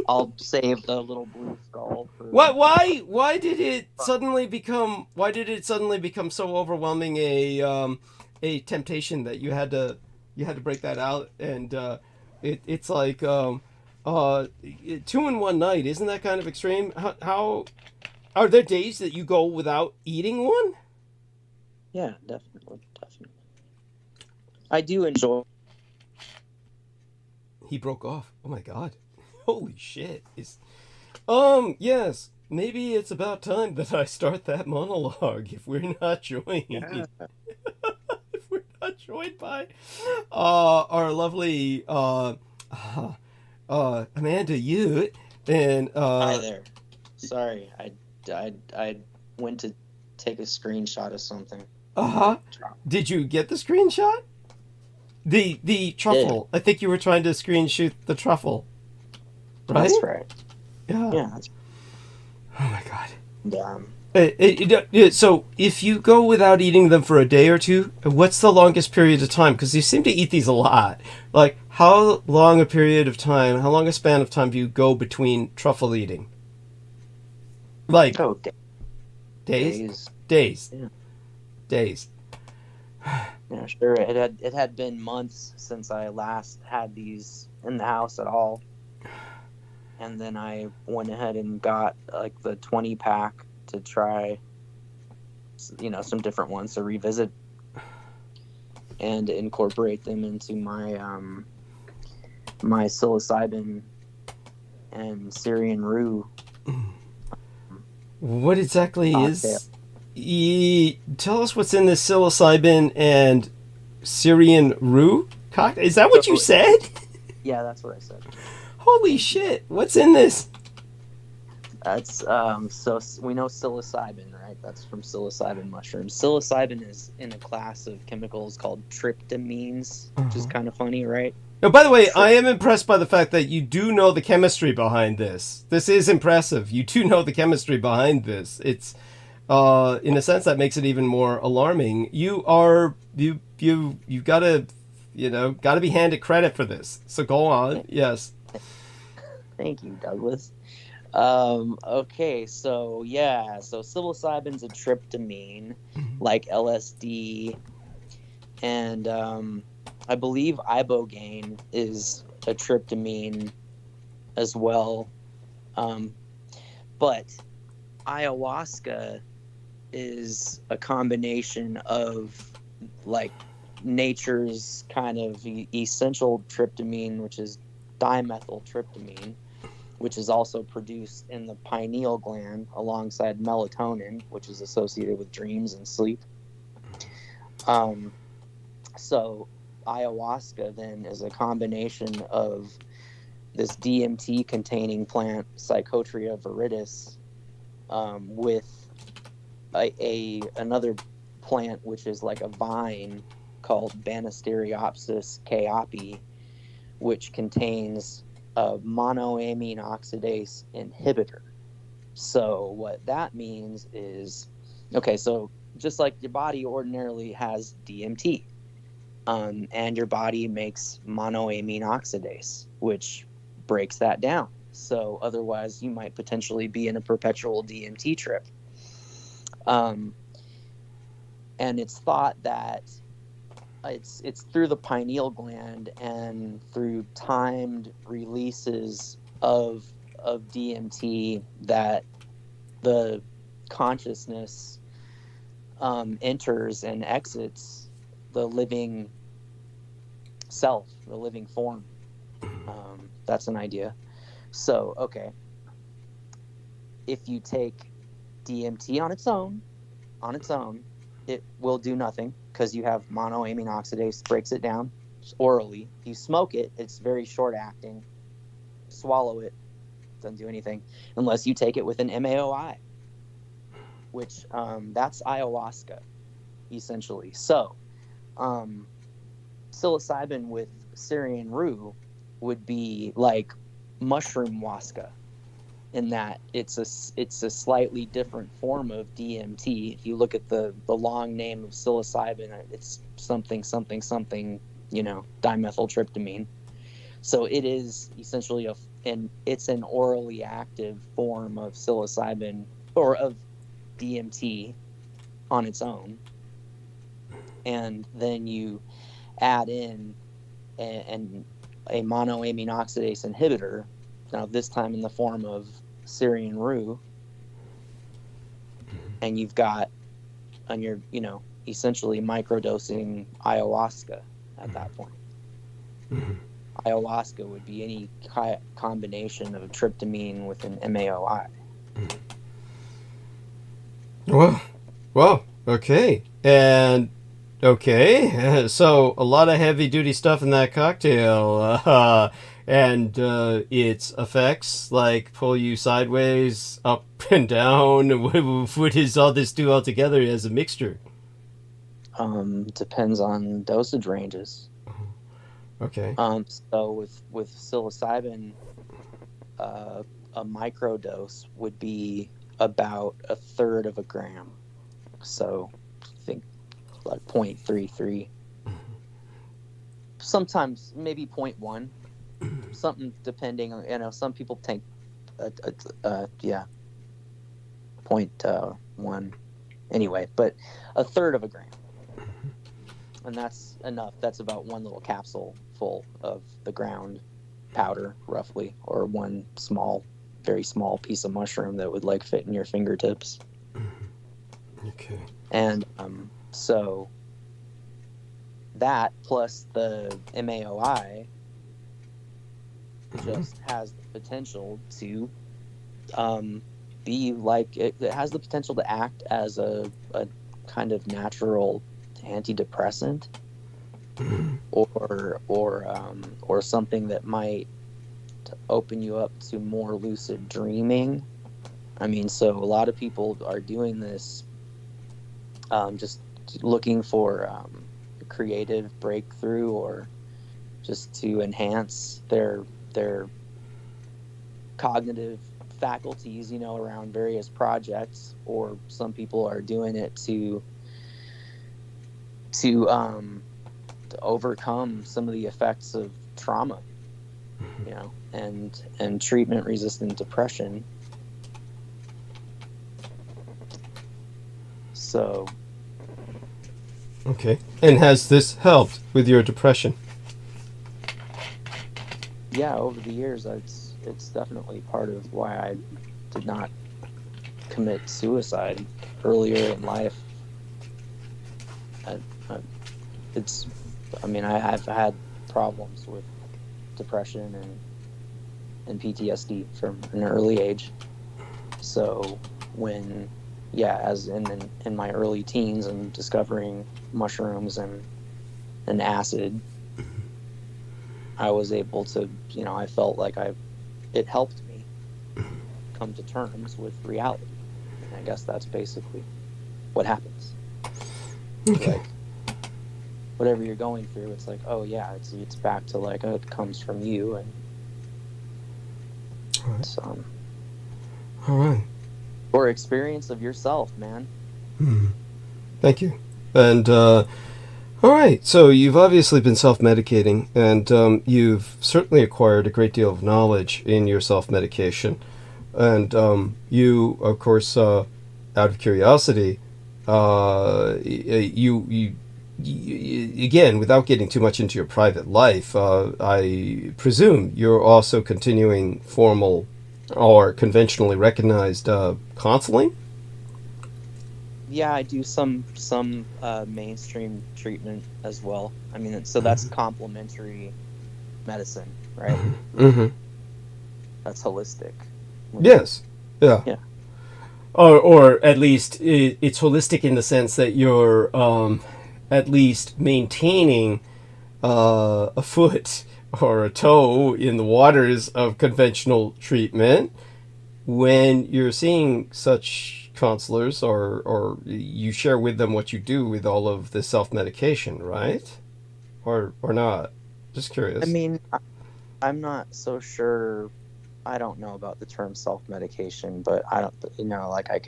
D: I'll save the little blue skull.
A: What? Why did it suddenly become? Why did it suddenly become so overwhelming a temptation that you had to break that out? And it's like 2 in one night. Isn't that kind of extreme? How are there days that you go without eating one?
D: Yeah, definitely. I do enjoy.
A: He broke off. Oh my god. Holy shit. Yes. Maybe it's about time that I start that monologue if we're not joined.
B: Yeah.
A: If we're not joined by our lovely Amanda Ute and
D: Hi there. Sorry, I went to take a screenshot of something.
A: Did you get the screenshot? The truffle. I think you were trying to screenshot the truffle. Right?
D: That's right.
A: Yeah.
D: Yeah. That's,
A: Oh my god.
D: yeah.
A: So if you go without eating them for a day or two, what's the longest period of time? Because you seem to eat these a lot. Like, how long a period of time, how long a span of time do you go between truffle eating? Like,
D: Oh,
A: days?
D: Yeah.
A: Days.
D: Yeah, sure. It had been months since I last had these in the house at all, and then I went ahead and got like the 20-pack to try, some different ones to revisit and incorporate them into my my psilocybin and Syrian rue.
A: What exactly is? Tell us what's in this psilocybin and Syrian rue cocktail. Is that what you said?
D: Yeah, that's what I said.
A: Holy shit! What's in this?
D: That's so we know psilocybin, right? That's from psilocybin mushrooms. Psilocybin is in a class of chemicals called tryptamines, which is kind of funny, right?
A: Oh, by the way, I am impressed by the fact that you do know the chemistry behind this. This is impressive. You do know the chemistry behind this. It's in a sense that makes it even more alarming. You've got to be handed credit for this. So go on. Yes.
D: Thank you, Douglas. Okay, so psilocybin's a tryptamine, like LSD, and I believe ibogaine is a tryptamine as well, but ayahuasca is a combination of like nature's kind of essential tryptamine, which is dimethyltryptamine, which is also produced in the pineal gland alongside melatonin, which is associated with dreams and sleep. So ayahuasca then is a combination of this DMT containing plant Psychotria viridis
C: with another plant, which is like a vine called Banisteriopsis caopi, which contains a monoamine oxidase inhibitor. So what that means is, okay, so just like your body ordinarily has DMT, and your body makes monoamine oxidase, which breaks that down. So otherwise, you might potentially be in a perpetual DMT trip. And it's thought that it's through the pineal gland and through timed releases of DMT that the consciousness enters and exits the living self, the living form. That's an idea. So, okay, if you take DMT on its own, it will do nothing because you have monoamine oxidase, breaks it down orally. If you smoke it, it's very short acting. Swallow it, doesn't do anything unless you take it with an MAOI, which that's ayahuasca, essentially. So, psilocybin with Syrian rue would be like mushroom waska, in that it's a slightly different form of DMT. If you look at the long name of psilocybin, it's something, dimethyltryptamine. So it is essentially it's an orally active form of psilocybin or of DMT on its own, and then you add in a monoamine oxidase inhibitor, now this time in the form of Syrian rue, and you've got, and you're essentially microdosing ayahuasca at that point. Ayahuasca would be any combination of tryptamine with an MAOI.
A: Well, okay. And okay, so a lot of heavy duty stuff in that cocktail. And its effects, like pull you sideways, up and down. What does all this do altogether as a mixture?
C: Depends on dosage ranges.
A: Okay.
C: So with psilocybin, a microdose would be about 1/3 of a gram. So I think like 0.33. Sometimes maybe 0.1. Something depending on, some people take 0.1 anyway, but 1/3 of a gram, and that's enough. That's about one little capsule full of the ground powder, roughly, or one very small piece of mushroom that would like fit in your fingertips.
A: Okay.
C: And so that plus the MAOI just has the potential to be like, it has the potential to act as a kind of natural antidepressant, or something that might open you up to more lucid dreaming. I mean, so a lot of people are doing this just looking for a creative breakthrough, or just to enhance their cognitive faculties, around various projects, or some people are doing it to overcome some of the effects of trauma, and treatment-resistant depression. So.
A: Okay. And has this helped with your depression?
C: Yeah, over the years, it's definitely part of why I did not commit suicide earlier in life. I've had problems with depression and PTSD from an early age. So when, as in my early teens and discovering mushrooms and acid, I was able to, I felt like it helped me come to terms with reality. I guess that's basically what happens.
A: Okay.
C: Like, whatever you're going through, it's like, oh yeah, it's back to like, oh, it comes from you, and
A: All right.
C: it's
A: All right.
C: or experience of yourself, man.
A: Thank you. And all right, so you've obviously been self-medicating, and you've certainly acquired a great deal of knowledge in your self-medication. And you, of course, out of curiosity, you again, without getting too much into your private life, I presume you're also continuing formal or conventionally recognized counseling?
C: Yeah, I do some mainstream treatment as well. I mean, so that's complementary medicine, right?
A: Mm-hmm.
C: That's holistic.
A: Yes. Yeah.
C: Yeah.
A: Or at least it's holistic in the sense that you're at least maintaining a foot or a toe in the waters of conventional treatment when you're seeing such counselors, or you share with them what you do with all of the self-medication, right? Or not? Just curious.
C: I mean, I'm not so sure. I don't know about the term self-medication, but I don't, like I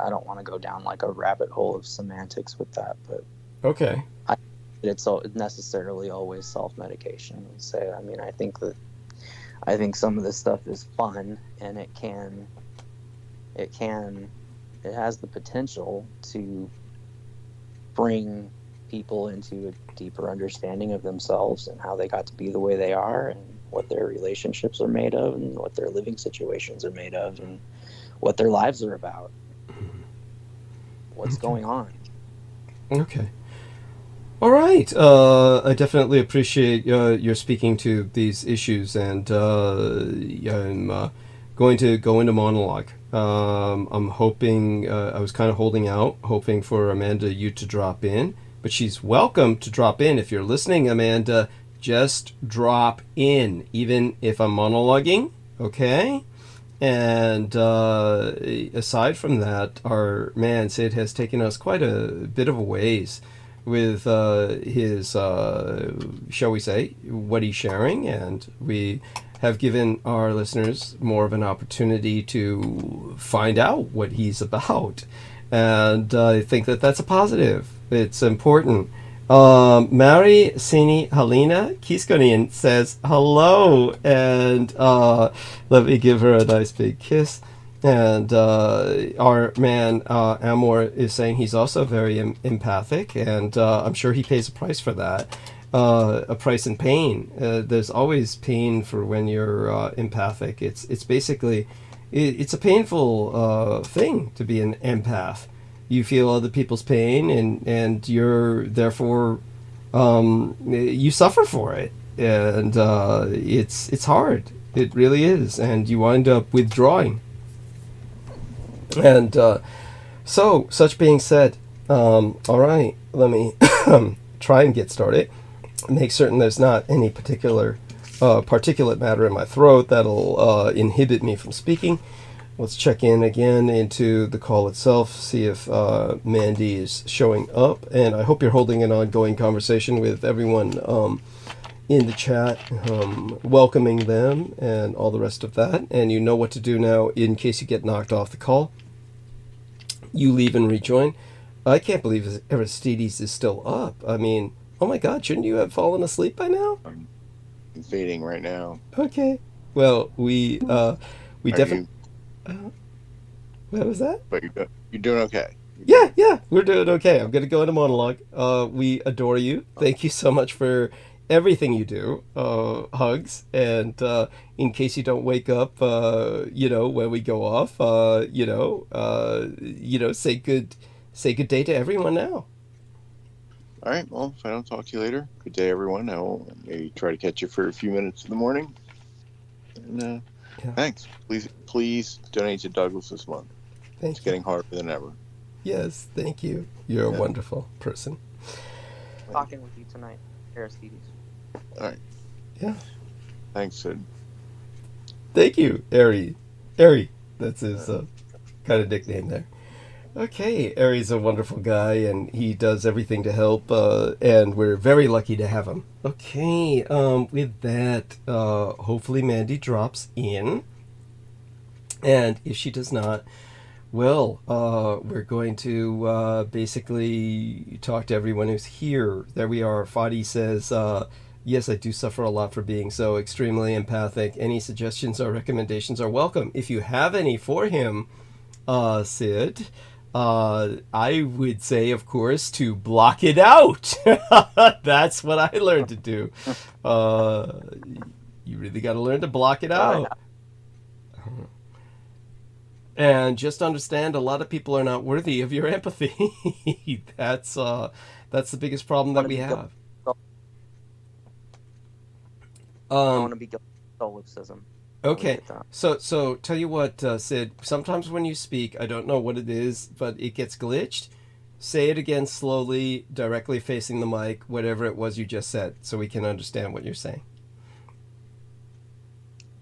C: don't want to go down like a rabbit hole of semantics with that, but
A: Okay.
C: it's necessarily always self-medication. So, I mean, I think some of this stuff is fun, and it has the potential to bring people into a deeper understanding of themselves and how they got to be the way they are, and what their relationships are made of, and what their living situations are made of, and what their lives are about. What's going on.
A: Okay. All right. I definitely appreciate your speaking to these issues, and I'm going to go into monologue. I'm hoping, I was kind of holding out, hoping for Amanda, you to drop in, but she's welcome to drop in. If you're listening, Amanda, just drop in, even if I'm monologuing, okay? And aside from that, our man Sid has taken us quite a bit of a ways with his, shall we say, what he's sharing, and we have given our listeners more of an opportunity to find out what he's about. And I think that that's a positive. It's important. Mary Sini Halina Kiskonian says hello, and let me give her a nice big kiss. And our man Amor is saying he's also very empathic, and I'm sure he pays a price for that. A price in pain. There's always pain for when you're empathic. It's basically it's a painful thing to be an empath. You feel other people's pain, and you're therefore you suffer for it, and it's hard. It really is, and you wind up withdrawing. And so, such being said, all right, let me try and get started. Make certain there's not any particular particulate matter in my throat that'll inhibit me from speaking. Let's check in again into the call itself, see if Mandy is showing up. And I hope you're holding an ongoing conversation with everyone in the chat, welcoming them and all the rest of that. And you know what to do now in case you get knocked off the call. You leave and rejoin. I can't believe Aristides is still up. I mean, oh my God, shouldn't you have fallen asleep by now?
B: I'm fading right now.
A: Okay. Well, we definitely... what was that?
B: But you're doing okay.
A: Yeah, we're doing okay. I'm going to go into monologue. We adore you. Thank you so much for everything you do. Hugs. And in case you don't wake up, when we go off, say good day to everyone now.
B: All right. Well, if I don't talk to you later, good day, everyone. I'll maybe try to catch you for a few minutes in the morning. And thanks. Please donate to Douglas this month. It's getting harder than ever.
A: Yes, thank you. You're a wonderful person.
C: Talking with you tonight, Aristides.
B: All right.
A: Yeah.
B: Thanks, Sid.
A: Thank you, Ari. Ari, that's his kind of nickname there. Okay, Ari's a wonderful guy, and he does everything to help, and we're very lucky to have him. Okay, with that, hopefully Mandy drops in, and if she does not, well, we're going to basically talk to everyone who's here. There we are. Fadi says, yes, I do suffer a lot for being so extremely empathic. Any suggestions or recommendations are welcome. If you have any for him, Sid, I would say, of course, to block it out. That's what I learned to do. You really got to learn to block it out. And just understand, a lot of people are not worthy of your empathy. That's the biggest problem that we have.
C: I want to be guilty of solipsism.
A: Okay, so tell you what, Sid, sometimes when you speak, I don't know what it is, but it gets glitched. Say it again slowly, directly facing the mic, whatever it was you just said, so we can understand what you're saying.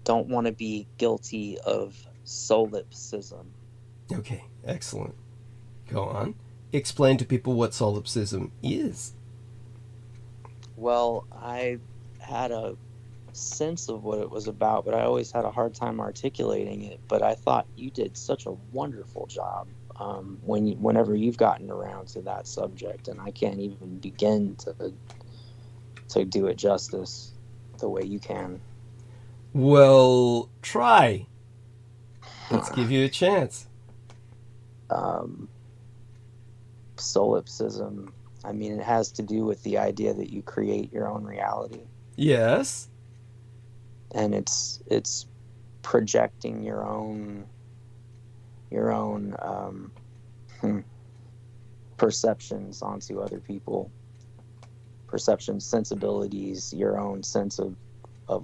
C: Don't want to be guilty of solipsism.
A: Okay, excellent. Go on. Explain to people what solipsism is.
C: Well, I had a sense of what it was about, but I always had a hard time articulating it. But I thought you did such a wonderful job whenever you've gotten around to that subject, and I can't even begin to do it justice the way you can.
A: Well, try. Let's give you a chance.
C: Solipsism, I mean, it has to do with the idea that you create your own reality.
A: Yes.
C: And it's projecting your own perceptions onto other people, perceptions, sensibilities, your own sense of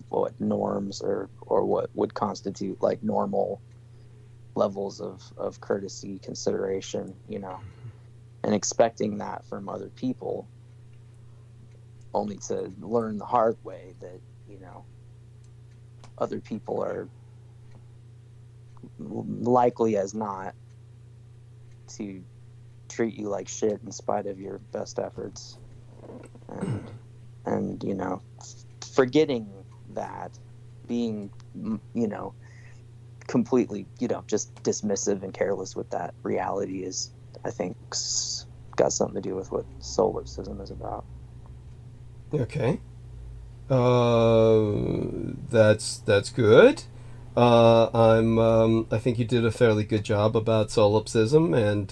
C: what norms or what would constitute like normal levels of courtesy, consideration, and expecting that from other people, only to learn the hard way that other people are likely as not to treat you like shit in spite of your best efforts, and forgetting that, being completely just dismissive and careless with that reality is, I think, got something to do with what solipsism is about.
A: Okay. That's good. I think you did a fairly good job about solipsism, and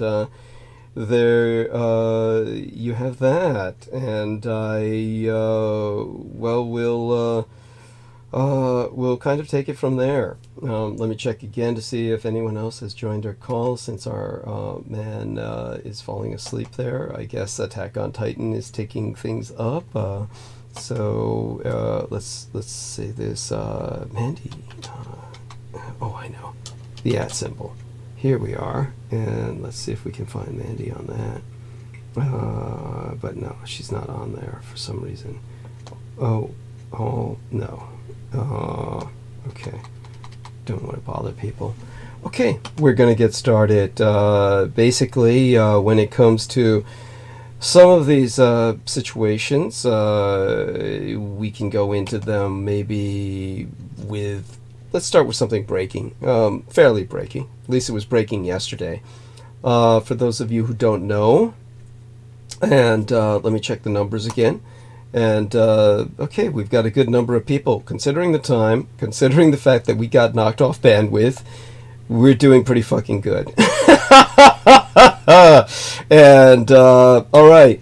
A: there you have that, and we'll kind of take it from there. Let me check again to see if anyone else has joined our call, since our man is falling asleep there. I guess Attack on Titan is taking things up. So let's say this, Mandy. Oh, I know, the @ symbol. Here we are, and let's see if we can find Mandy on that. But no, she's not on there for some reason. Oh no. Okay. Don't want to bother people. Okay, we're going to get started. Basically, when it comes to some of these situations, we can go into them maybe with... Let's start with something breaking. Fairly breaking. At least it was breaking yesterday. For those of you who don't know, and let me check the numbers again. And, okay, we've got a good number of people. Considering the time, considering the fact that we got knocked off bandwidth, we're doing pretty fucking good. And, all right.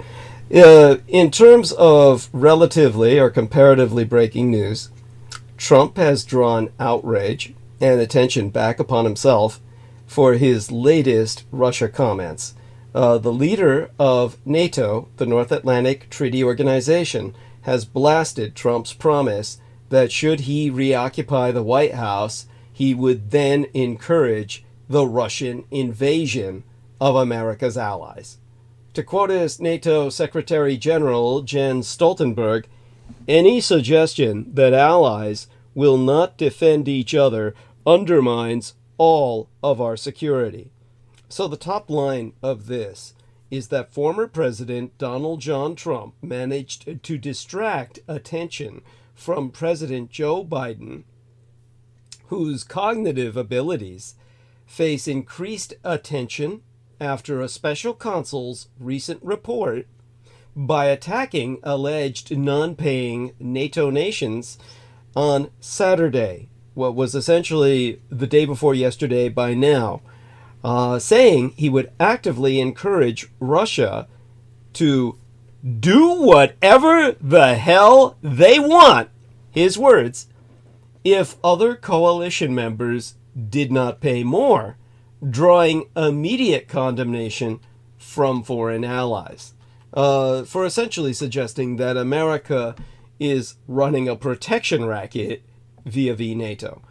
A: In terms of relatively or comparatively breaking news, Trump has drawn outrage and attention back upon himself for his latest Russia comments. The leader of NATO, the North Atlantic Treaty Organization, has blasted Trump's promise that should he reoccupy the White House, he would then encourage the Russian invasion of America's allies. To quote his NATO Secretary General Jens Stoltenberg, any suggestion that allies will not defend each other undermines all of our security. So the top line of this is that former President Donald John Trump managed to distract attention from President Joe Biden, whose cognitive abilities face increased attention after a special counsel's recent report by attacking alleged non-paying NATO nations on Saturday, what was essentially the day before yesterday by now, saying he would actively encourage Russia to do whatever the hell they want, his words, if other coalition members did not pay more, drawing immediate condemnation from foreign allies, for essentially suggesting that America is running a protection racket via NATO.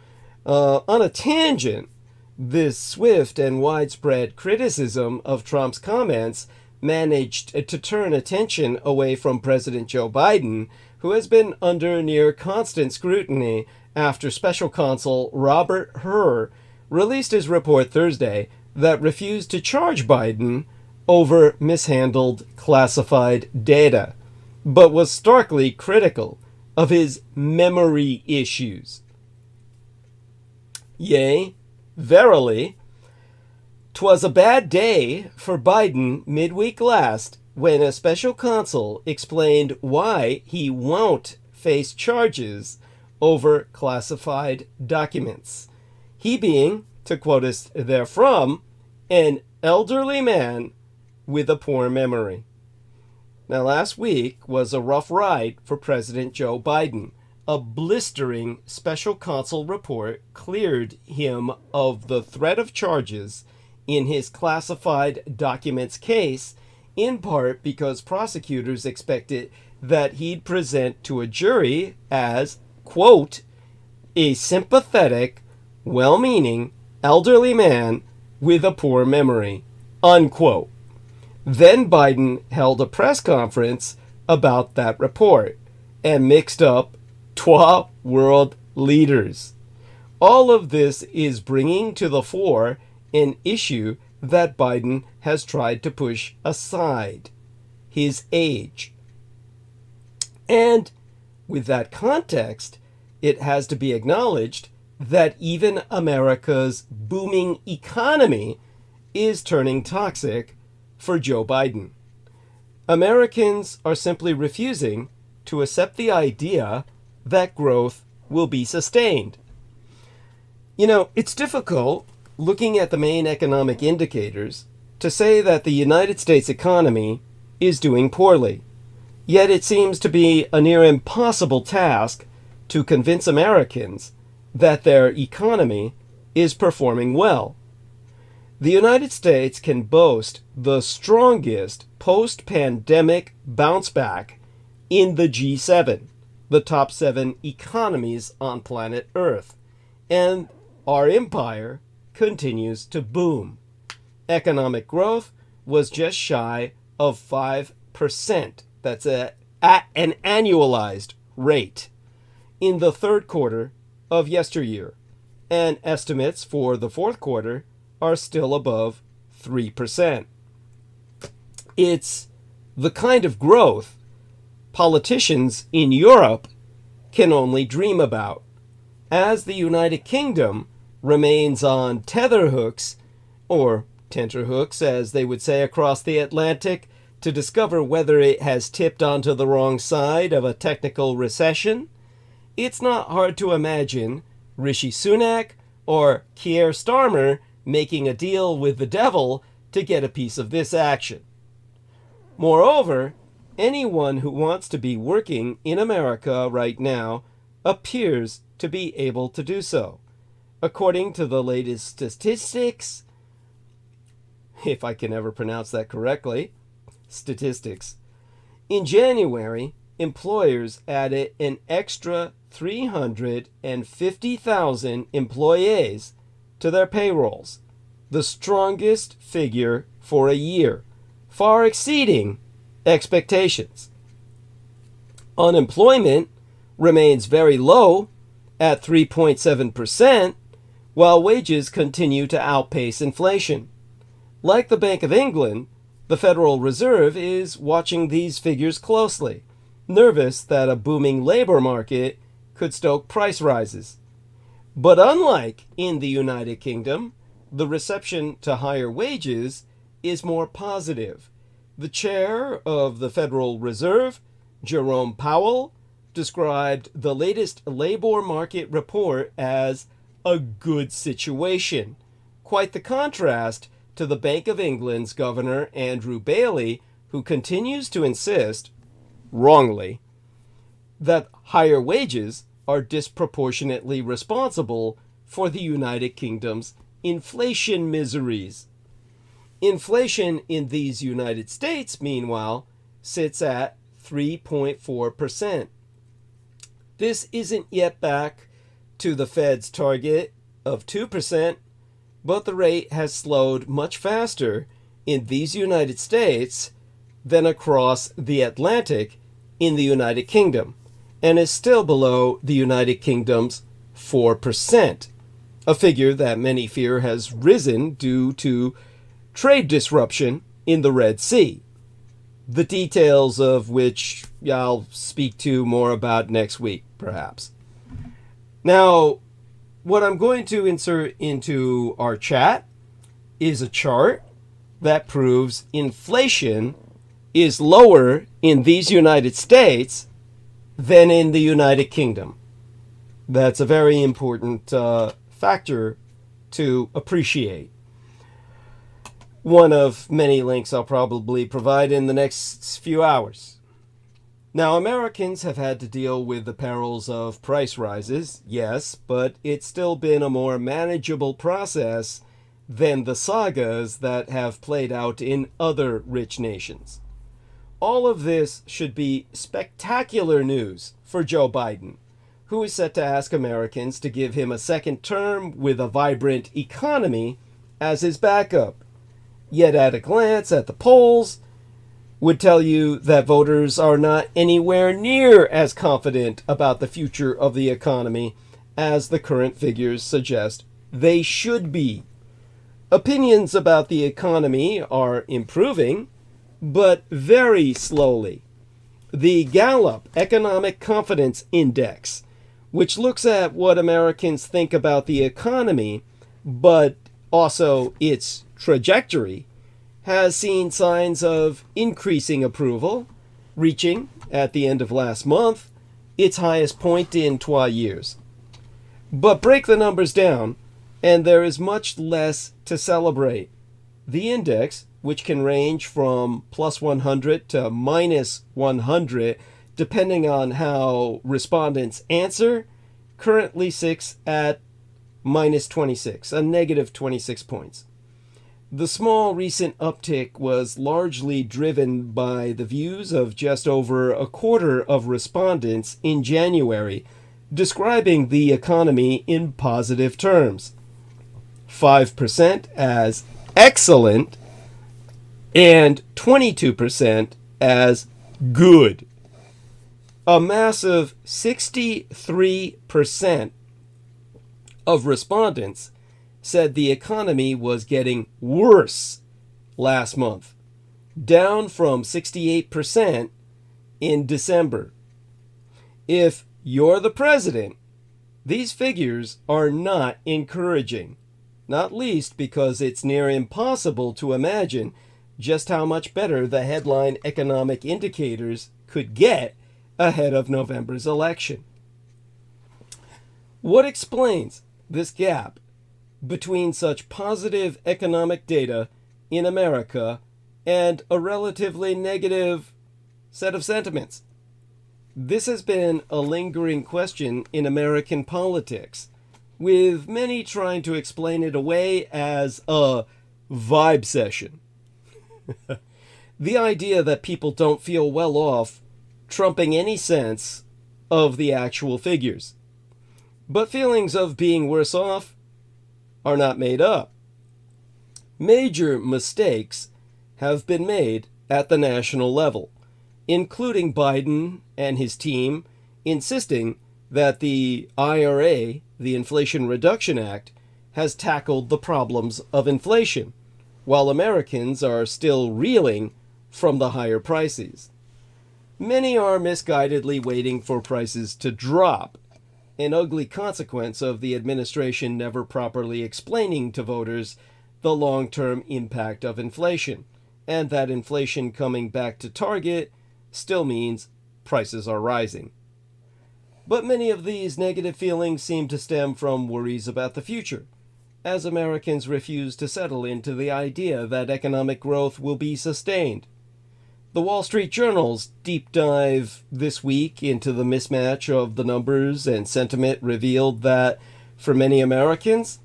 A: On a tangent, this swift and widespread criticism of Trump's comments managed to turn attention away from President Joe Biden, who has been under near constant scrutiny after Special Counsel Robert Hur released his report Thursday that refused to charge Biden over mishandled classified data, but was starkly critical of his memory issues. Yea, verily, 'twas a bad day for Biden midweek last when a special counsel explained why he won't face charges over classified documents. He being, to quote us therefrom, an elderly man with a poor memory. Now, last week was a rough ride for President Joe Biden. A blistering special counsel report cleared him of the threat of charges in his classified documents case, in part because prosecutors expected that he'd present to a jury as, quote, a sympathetic, well-meaning, elderly man with a poor memory, unquote. Then Biden held a press conference about that report and mixed up 2 world leaders. All of this is bringing to the fore an issue that Biden has tried to push aside: his age. And with that context, it has to be acknowledged that even America's booming economy is turning toxic for Joe Biden. Americans are simply refusing to accept the idea that growth will be sustained. You know, it's difficult, looking at the main economic indicators, to say that the United States economy is doing poorly. Yet it seems to be a near impossible task to convince Americans that their economy is performing well. The United States can boast the strongest post-pandemic bounce back in the G7, the top 7 economies on planet Earth, and our empire continues to boom. Economic growth was just shy of 5%. That's at an annualized rate in the third quarter of yesteryear, and estimates for the fourth quarter are still above 3%. It's the kind of growth politicians in Europe can only dream about, as the United Kingdom remains on tetherhooks, or tenterhooks as they would say across the Atlantic, to discover whether it has tipped onto the wrong side of a technical recession. It's not hard to imagine Rishi Sunak or Keir Starmer making a deal with the devil to get a piece of this action. Moreover, anyone who wants to be working in America right now appears to be able to do so. According to the latest statistics, if I can ever pronounce that correctly, statistics. In January, employers added an extra 350,000 employees to their payrolls, the strongest figure for a year, far exceeding expectations. Unemployment remains very low at 3.7%, while wages continue to outpace inflation. Like the Bank of England, the Federal Reserve is watching these figures closely, nervous that a booming labor market could stoke price rises. But unlike in the United Kingdom, the reception to higher wages is more positive. The chair of the Federal Reserve, Jerome Powell, described the latest labor market report as a good situation. Quite the contrast to the Bank of England's Governor Andrew Bailey, who continues to insist, wrongly, that higher wages are disproportionately responsible for the United Kingdom's inflation miseries. Inflation in these United States, meanwhile, sits at 3.4%. This isn't yet back to the Fed's target of 2%, but the rate has slowed much faster in these United States than across the Atlantic in the United Kingdom, and is still below the United Kingdom's 4%, a figure that many fear has risen due to trade disruption in the Red Sea, the details of which I'll speak to more about next week, perhaps. Now, what I'm going to insert into our chat is a chart that proves inflation is lower in these United States than in the United Kingdom. That's a very important factor to appreciate. One of many links I'll probably provide in the next few hours. Now, Americans have had to deal with the perils of price rises, yes, but it's still been a more manageable process than the sagas that have played out in other rich nations. All of this should be spectacular news for Joe Biden, who is set to ask Americans to give him a second term with a vibrant economy as his backup. Yet at a glance at the polls, would tell you that voters are not anywhere near as confident about the future of the economy as the current figures suggest they should be. Opinions about the economy are improving, but very slowly. The Gallup Economic Confidence Index, which looks at what Americans think about the economy, but also its trajectory, has seen signs of increasing approval, reaching, at the end of last month, its highest point in 12 years. But break the numbers down, and there is much less to celebrate. The index, which can range from plus 100 to minus 100, depending on how respondents answer, currently sits at minus 26, a negative 26 points. The small recent uptick was largely driven by the views of just over a quarter of respondents in January, describing the economy in positive terms. 5% as excellent and 22% as good. A massive 63% of respondents said the economy was getting worse last month, down from 68% in December. If you're the president, these figures are not encouraging, not least because it's near impossible to imagine just how much better the headline economic indicators could get ahead of November's election. What explains this gap between such positive economic data in America and a relatively negative set of sentiments? This has been a lingering question in American politics, with many trying to explain it away as a vibe session. The idea that people don't feel well off trumping any sense of the actual figures. But feelings of being worse off are not made up. Major mistakes have been made at the national level, including Biden and his team insisting that the IRA, the Inflation Reduction Act, has tackled the problems of inflation, while Americans are still reeling from the higher prices. Many are misguidedly waiting for prices to drop, an ugly consequence of the administration never properly explaining to voters the long-term impact of inflation, and that inflation coming back to target still means prices are rising. But many of these negative feelings seem to stem from worries about the future, as Americans refuse to settle into the idea that economic growth will be sustained. The Wall Street Journal's deep dive this week into the mismatch of the numbers and sentiment revealed that, for many Americans,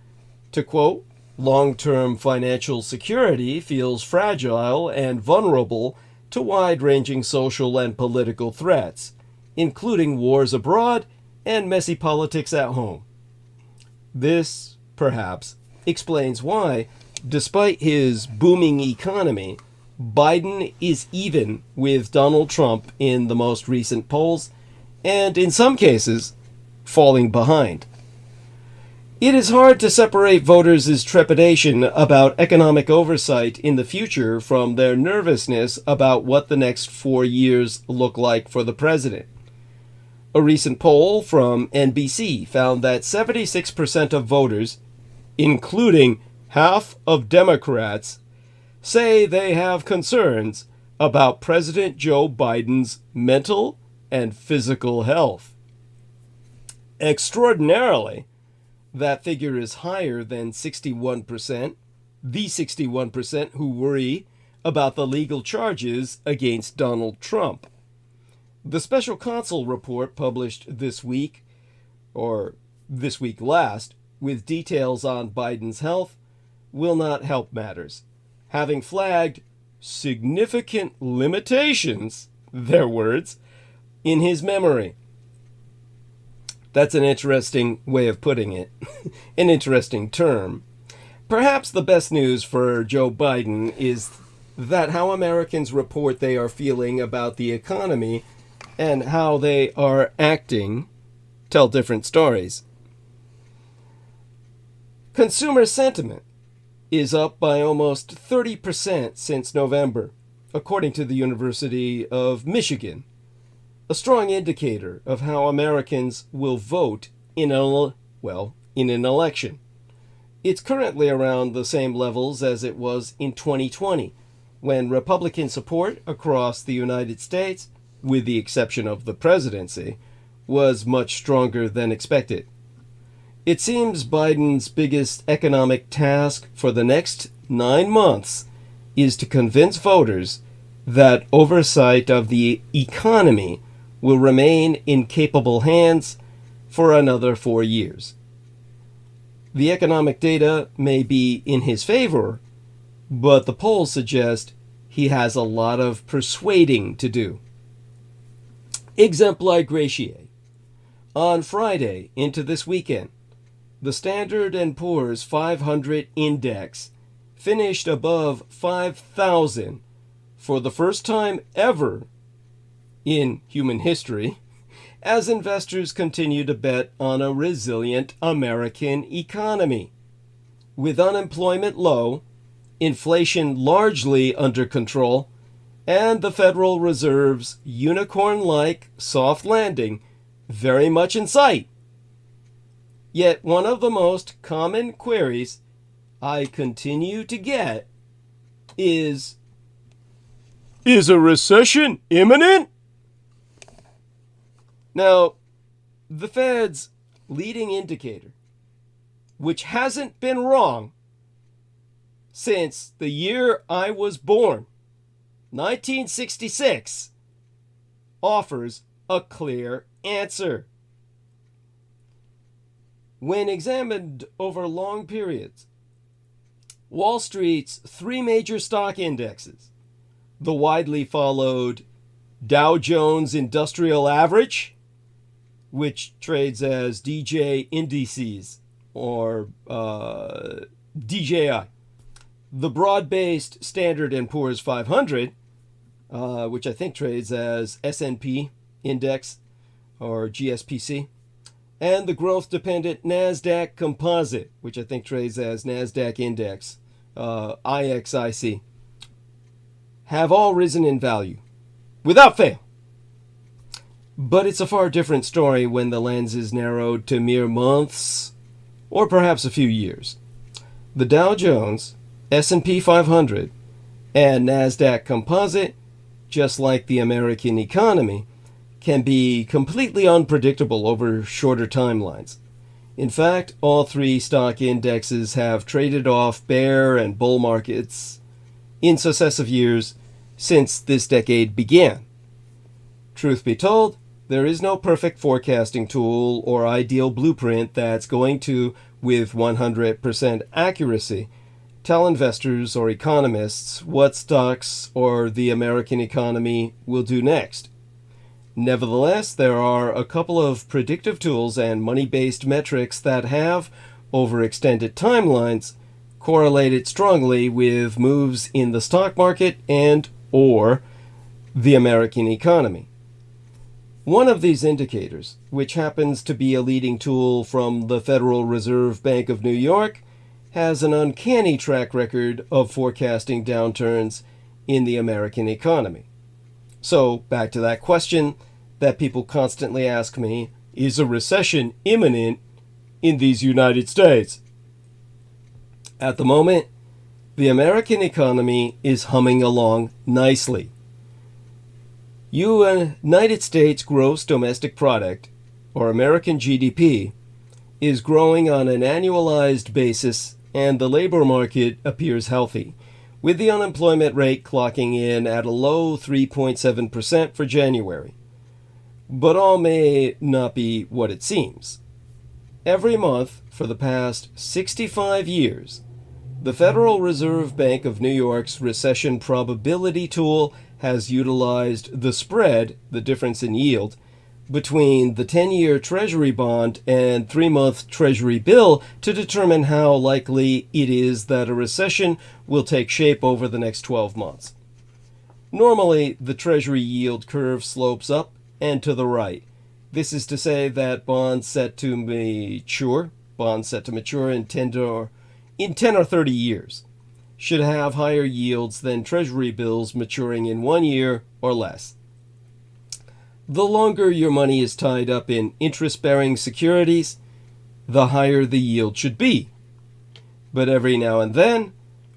A: to quote, long-term financial security feels fragile and vulnerable to wide-ranging social and political threats, including wars abroad and messy politics at home. This, perhaps, explains why, despite his booming economy, Biden is even with Donald Trump in the most recent polls, and in some cases, falling behind. It is hard to separate voters' trepidation about economic oversight in the future from their nervousness about what the next 4 years look like for the president. A recent poll from NBC found that 76% of voters, including half of Democrats, say they have concerns about President Joe Biden's mental and physical health. Extraordinarily, that figure is higher than 61%, the 61% who worry about the legal charges against Donald Trump. The special counsel report published this week, or this week last, with details on Biden's health, will not help matters, having flagged significant limitations, their words, in his memory. That's an interesting way of putting it, an interesting term. Perhaps the best news for Joe Biden is that how Americans report they are feeling about the economy and how they are acting tell different stories. Consumer sentiment is up by almost 30% since November, according to the University of Michigan, a strong indicator of how Americans will vote in an election. It's currently around the same levels as it was in 2020, when Republican support across the United States, with the exception of the presidency, was much stronger than expected. It seems Biden's biggest economic task for the next 9 months is to convince voters that oversight of the economy will remain in capable hands for another 4 years. The economic data may be in his favor, but the polls suggest he has a lot of persuading to do. Exempli gratiae. On Friday into this weekend, the Standard & Poor's 500 index finished above 5,000 for the first time ever in human history, as investors continue to bet on a resilient American economy. With unemployment low, inflation largely under control, and the Federal Reserve's unicorn-like soft landing very much in sight. Yet one of the most common queries I continue to get is a recession imminent? Now, the Fed's leading indicator, which hasn't been wrong since the year I was born, 1966, offers a clear answer. When examined over long periods, Wall Street's 3 major stock indexes, the widely followed Dow Jones Industrial Average, which trades as DJ Indices or DJI, the broad-based Standard & Poor's 500, which I think trades as S&P Index or GSPC, and the growth-dependent NASDAQ Composite, which I think trades as NASDAQ Index IXIC, have all risen in value, without fail. But it's a far different story when the lens is narrowed to mere months, or perhaps a few years. The Dow Jones, S&P 500, and NASDAQ Composite, just like the American economy, can be completely unpredictable over shorter timelines. In fact, all three stock indexes have traded off bear and bull markets in successive years since this decade began. Truth be told, there is no perfect forecasting tool or ideal blueprint that's going to, with 100% accuracy, tell investors or economists what stocks or the American economy will do next. Nevertheless, there are a couple of predictive tools and money-based metrics that have, over extended timelines, correlated strongly with moves in the stock market and or the American economy. One of these indicators, which happens to be a leading tool from the Federal Reserve Bank of New York, has an uncanny track record of forecasting downturns in the American economy. So, back to that question that people constantly ask me, is a recession imminent in these United States? At the moment, the American economy is humming along nicely. United States gross domestic product, or American GDP, is growing on an annualized basis, and the labor market appears healthy, with the unemployment rate clocking in at a low 3.7% for January. But all may not be what it seems. Every month for the past 65 years, the Federal Reserve Bank of New York's recession probability tool has utilized the spread, the difference in yield, between the 10-year Treasury bond and 3-month Treasury bill to determine how likely it is that a recession will take shape over the next 12 months. Normally, the Treasury yield curve slopes up and to the right. This is to say that bonds set to mature in 10 or 30 years, should have higher yields than Treasury bills maturing in 1 year or less. The longer your money is tied up in interest-bearing securities, the higher the yield should be. But every now and then,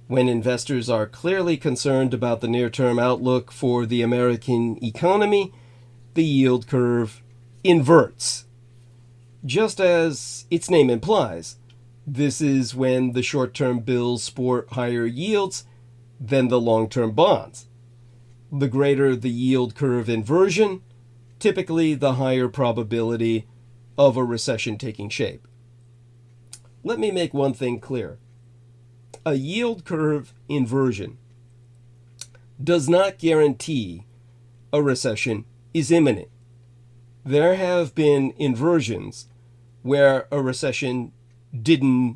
A: when investors are clearly concerned about the near-term outlook for the American economy, the yield curve inverts. Just as its name implies, this is when the short-term bills sport higher yields than the long-term bonds. The greater the yield curve inversion, typically the higher probability of a recession taking shape. Let me make one thing clear. A yield curve inversion does not guarantee a recession is imminent. There have been inversions where a recession did not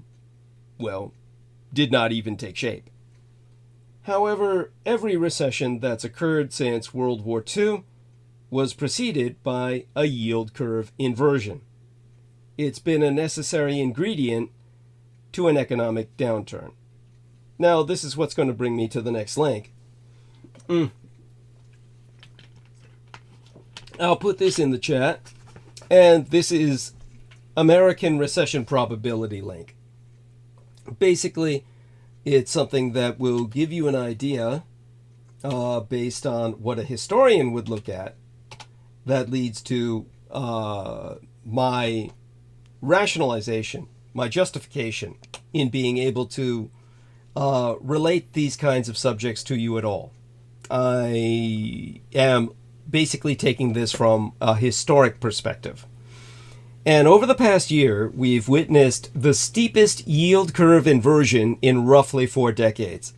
A: even take shape. However, every recession that's occurred since World War II was preceded by a yield curve inversion. It's been a necessary ingredient to an economic downturn. Now, this is what's going to bring me to the next link. I'll put this in the chat, and this is American recession probability link. Basically, it's something that will give you an idea based on what a historian would look at. That leads to my rationalization, my justification in being able to relate these kinds of subjects to you at all. I am basically taking this from a historic perspective. And over the past year, we've witnessed the steepest yield curve inversion in roughly 4 decades.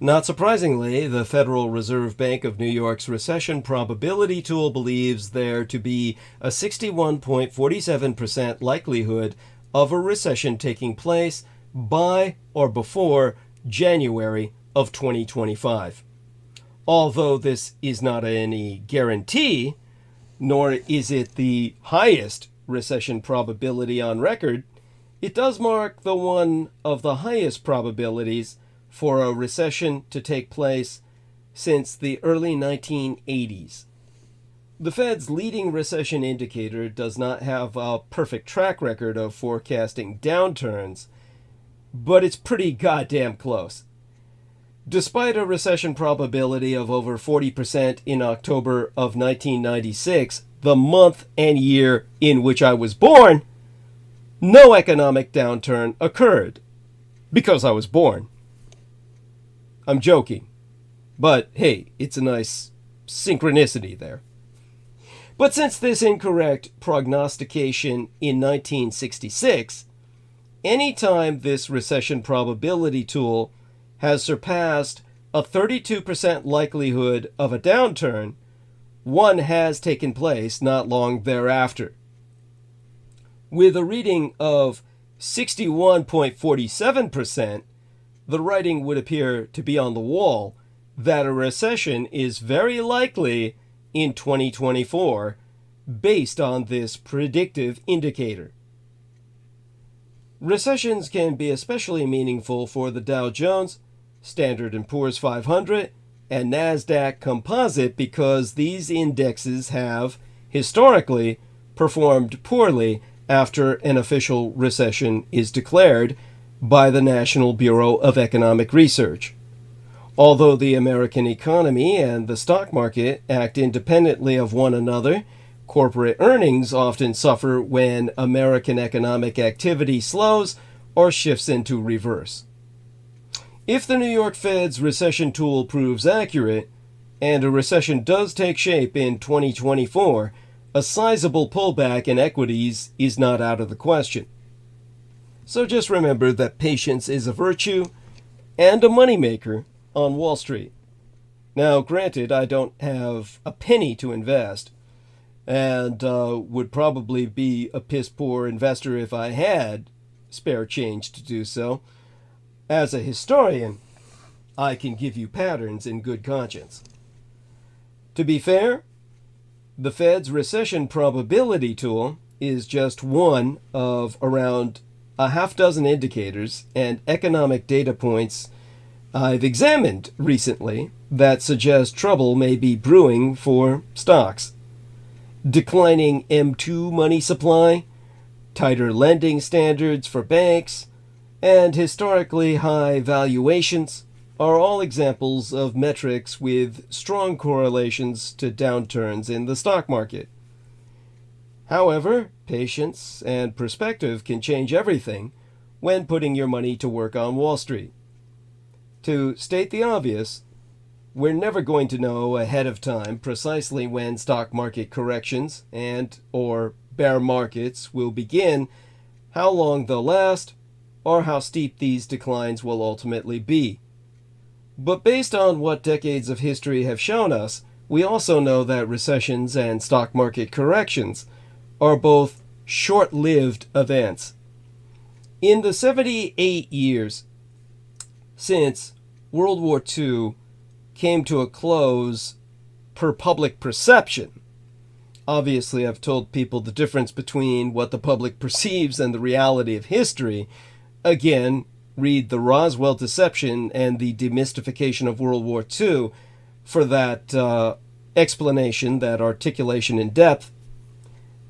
A: Not surprisingly, the Federal Reserve Bank of New York's recession probability tool believes there to be a 61.47% likelihood of a recession taking place by or before January of 2025. Although this is not any guarantee, nor is it the highest recession probability on record, it does mark the one of the highest probabilities for a recession to take place since the early 1980s. The Fed's leading recession indicator does not have a perfect track record of forecasting downturns, but it's pretty goddamn close. Despite a recession probability of over 40% in October of 1996, the month and year in which I was born, no economic downturn occurred. Because I was born. I'm joking. But hey, it's a nice synchronicity there. But since this incorrect prognostication in 1966, anytime this recession probability tool has surpassed a 32% likelihood of a downturn, one has taken place not long thereafter. With a reading of 61.47%, the writing would appear to be on the wall that a recession is very likely in 2024 based on this predictive indicator. Recessions can be especially meaningful for the Dow Jones, Standard & Poor's 500, and NASDAQ Composite because these indexes have, historically, performed poorly after an official recession is declared by the National Bureau of Economic Research. Although the American economy and the stock market act independently of one another, corporate earnings often suffer when American economic activity slows or shifts into reverse. If the New York Fed's recession tool proves accurate, and a recession does take shape in 2024, a sizable pullback in equities is not out of the question. So just remember that patience is a virtue and a moneymaker on Wall Street. Now, granted, I don't have a penny to invest, and would probably be a piss-poor investor if I had spare change to do so. As a historian, I can give you patterns in good conscience. To be fair, the Fed's recession probability tool is just one of around a half dozen indicators and economic data points I've examined recently that suggest trouble may be brewing for stocks. Declining M2 money supply, tighter lending standards for banks, and historically high valuations are all examples of metrics with strong correlations to downturns in the stock market. However, patience and perspective can change everything when putting your money to work on Wall Street. To state the obvious, we're never going to know ahead of time precisely when stock market corrections and or bear markets will begin, how long they'll last, or how steep these declines will ultimately be. But based on what decades of history have shown us, we also know that recessions and stock market corrections are both short-lived events. In the 78 years since World War II came to a close per public perception, obviously I've told people the difference between what the public perceives and the reality of history. Again, read The Roswell Deception and the Demystification of World War II for that explanation, that articulation in depth.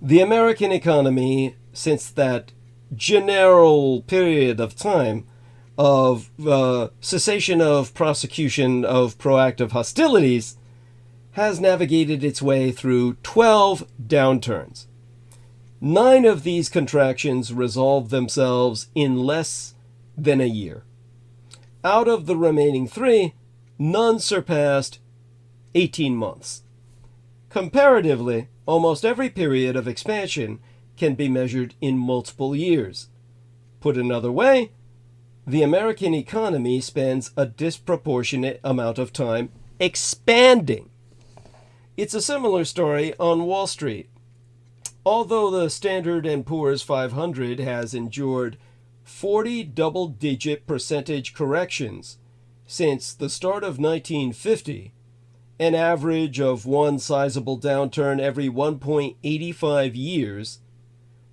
A: The American economy, since that general period of time of cessation of prosecution of proactive hostilities, has navigated its way through 12 downturns. 9 of these contractions resolved themselves in less than a year. Out of the remaining 3, none surpassed 18 months. Comparatively, almost every period of expansion can be measured in multiple years. Put another way, the American economy spends a disproportionate amount of time expanding. It's a similar story on Wall Street. Although the Standard & Poor's 500 has endured 40 double-digit percentage corrections since the start of 1950, an average of one sizable downturn every 1.85 years,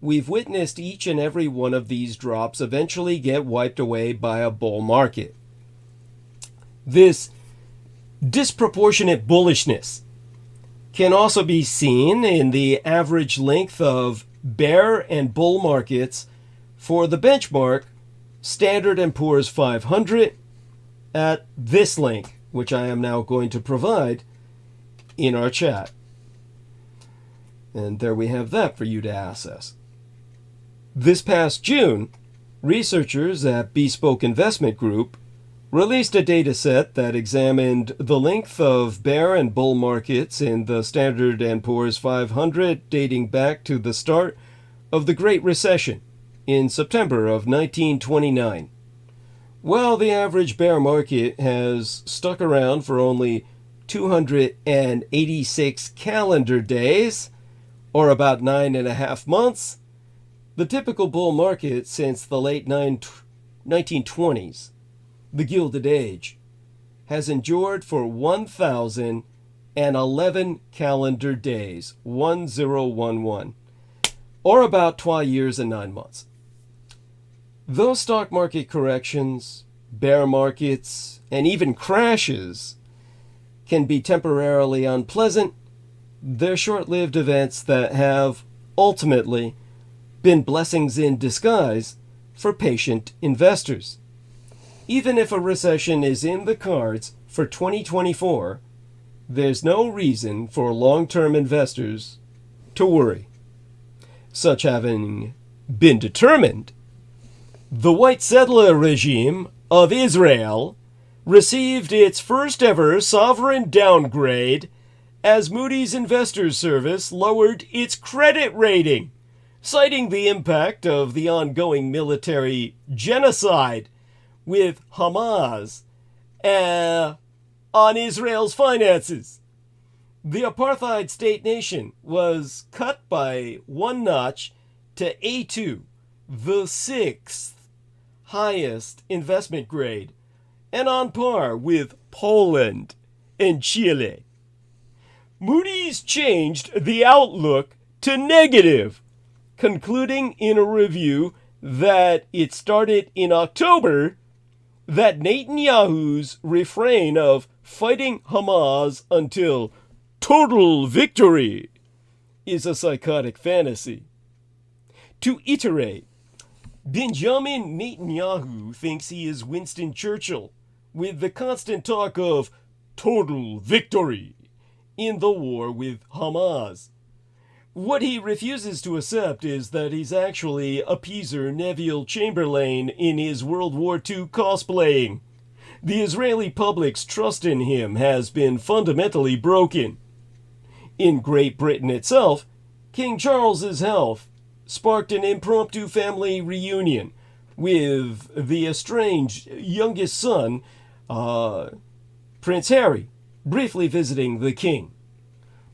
A: we've witnessed each and every one of these drops eventually get wiped away by a bull market. This disproportionate bullishness can also be seen in the average length of bear and bull markets for the benchmark Standard & Poor's 500 at this link, which I am now going to provide in our chat. And there we have that for you to access. This past June, researchers at Bespoke Investment Group released a data set that examined the length of bear and bull markets in the Standard & Poor's 500 dating back to the start of the Great Recession in September of 1929. While the average bear market has stuck around for only 286 calendar days, or about 9.5 months, the typical bull market since the late 1920s, the Gilded Age, has endured for 1,011 calendar days, 1011, or about 12 years and 9 months. Those stock market corrections, bear markets, and even crashes can be temporarily unpleasant, they're short-lived events that have, ultimately, been blessings in disguise for patient investors. Even if a recession is in the cards for 2024, there's no reason for long-term investors to worry. Such having been determined, the white settler regime of Israel received its first ever sovereign downgrade as Moody's Investors Service lowered its credit rating, citing the impact of the ongoing military genocide with Hamas on Israel's finances. The apartheid state nation was cut by one notch to A2, the sixth highest investment grade, and on par with Poland and Chile. Moody's changed the outlook to negative, concluding in a review that it started in October that Netanyahu's refrain of fighting Hamas until total victory is a psychotic fantasy. To iterate, Benjamin Netanyahu thinks he is Winston Churchill with the constant talk of total victory in the war with Hamas. What he refuses to accept is that he's actually appeaser Neville Chamberlain in his World War II cosplaying. The Israeli public's trust in him has been fundamentally broken. In Great Britain itself, King Charles's health sparked an impromptu family reunion with the estranged youngest son, Prince Harry, briefly visiting the king.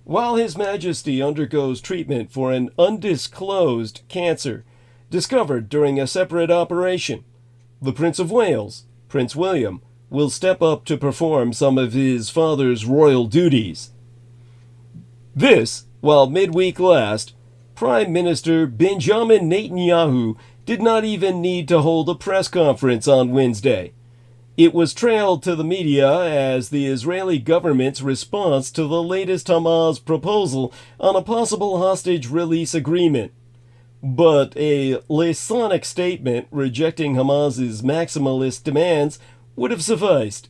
A: While His Majesty undergoes treatment for an undisclosed cancer discovered during a separate operation, the Prince of Wales, Prince William, will step up to perform some of his father's royal duties. This, while midweek last, Prime Minister Benjamin Netanyahu did not even need to hold a press conference on Wednesday. It was trailed to the media as the Israeli government's response to the latest Hamas proposal on a possible hostage release agreement. But a laconic statement rejecting Hamas's maximalist demands would have sufficed.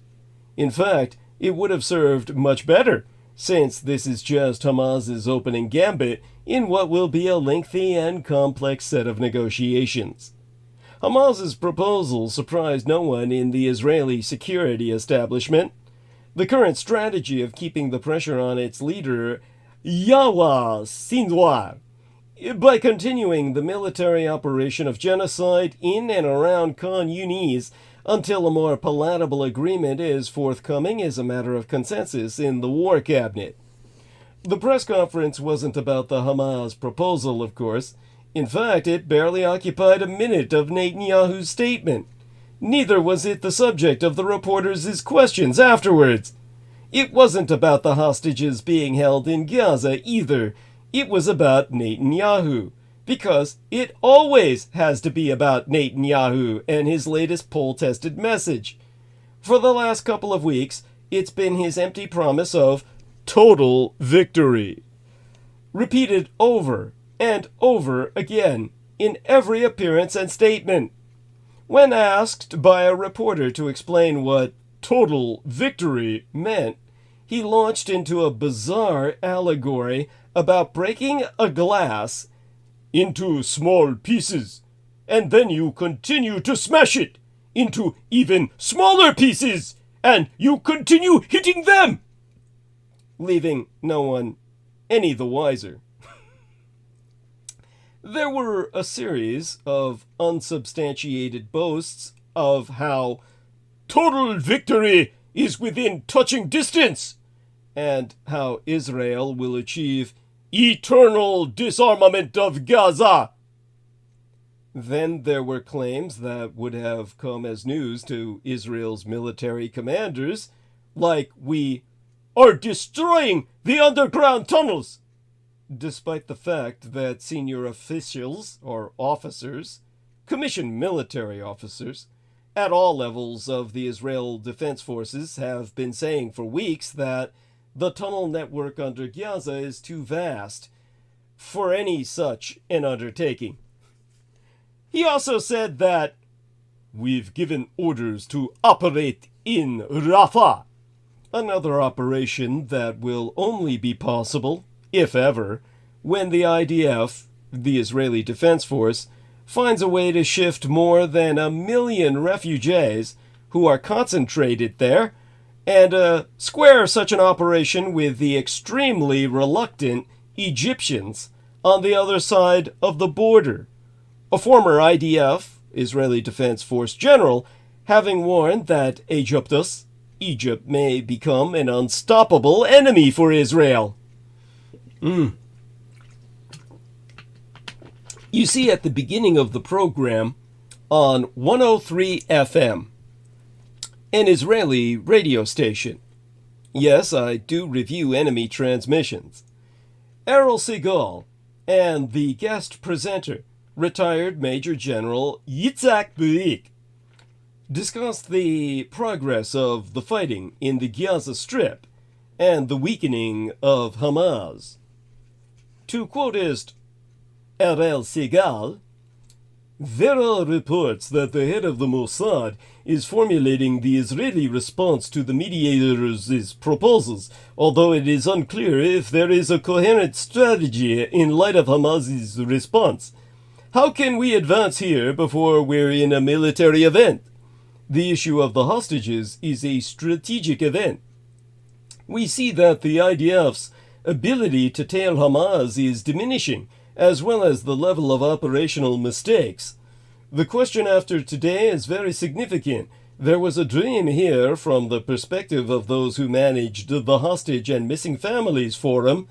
A: In fact, it would have served much better, since this is just Hamas's opening gambit in what will be a lengthy and complex set of negotiations. Hamas's proposal surprised no one in the Israeli security establishment. The current strategy of keeping the pressure on its leader, Yahya Sinwar, by continuing the military operation of genocide in and around Khan Yunis until a more palatable agreement is forthcoming, is a matter of consensus in the War Cabinet. The press conference wasn't about the Hamas proposal, of course. In fact, it barely occupied a minute of Netanyahu's statement. Neither was it the subject of the reporters' questions afterwards. It wasn't about the hostages being held in Gaza either. It was about Netanyahu, because it always has to be about Netanyahu and his latest poll-tested message. For the last couple of weeks, it's been his empty promise of total victory, repeated over and over again in every appearance and statement. When asked by a reporter to explain what total victory meant, he launched into a bizarre allegory about breaking a glass into small pieces, and then you continue to smash it into even smaller pieces, and you continue hitting them, leaving no one any the wiser. There were a series of unsubstantiated boasts of how total victory is within touching distance, and how Israel will achieve eternal disarmament of Gaza. Then there were claims that would have come as news to Israel's military commanders, like we are destroying the underground tunnels, despite the fact that senior officials, or officers, commissioned military officers, at all levels of the Israel Defense Forces have been saying for weeks that the tunnel network under Gaza is too vast for any such an undertaking. He also said that we've given orders to operate in Rafah, another operation that will only be possible, if ever, when the IDF, the Israeli Defense Force, finds a way to shift more than 1 million refugees who are concentrated there, and square such an operation with the extremely reluctant Egyptians on the other side of the border. A former IDF, Israeli Defense Force general, having warned that Egypt may become an unstoppable enemy for Israel. You see, at the beginning of the program, on 103 FM, an Israeli radio station. Yes, I do review enemy transmissions. Errol Segal and the guest presenter, retired Major General Yitzhak Be'ik, discussed the progress of the fighting in the Gaza Strip and the weakening of Hamas. To quoteist Errol Segal, there are reports that the head of the Mossad is formulating the Israeli response to the mediators' proposals, although it is unclear if there is a coherent strategy in light of Hamas's response. How can we advance here before we're in a military event? The issue of the hostages is a strategic event. We see that the IDF's ability to tail Hamas is diminishing, as well as the level of operational mistakes. The question after today is very significant. There was a dream here from the perspective of those who managed the hostage and missing families forum,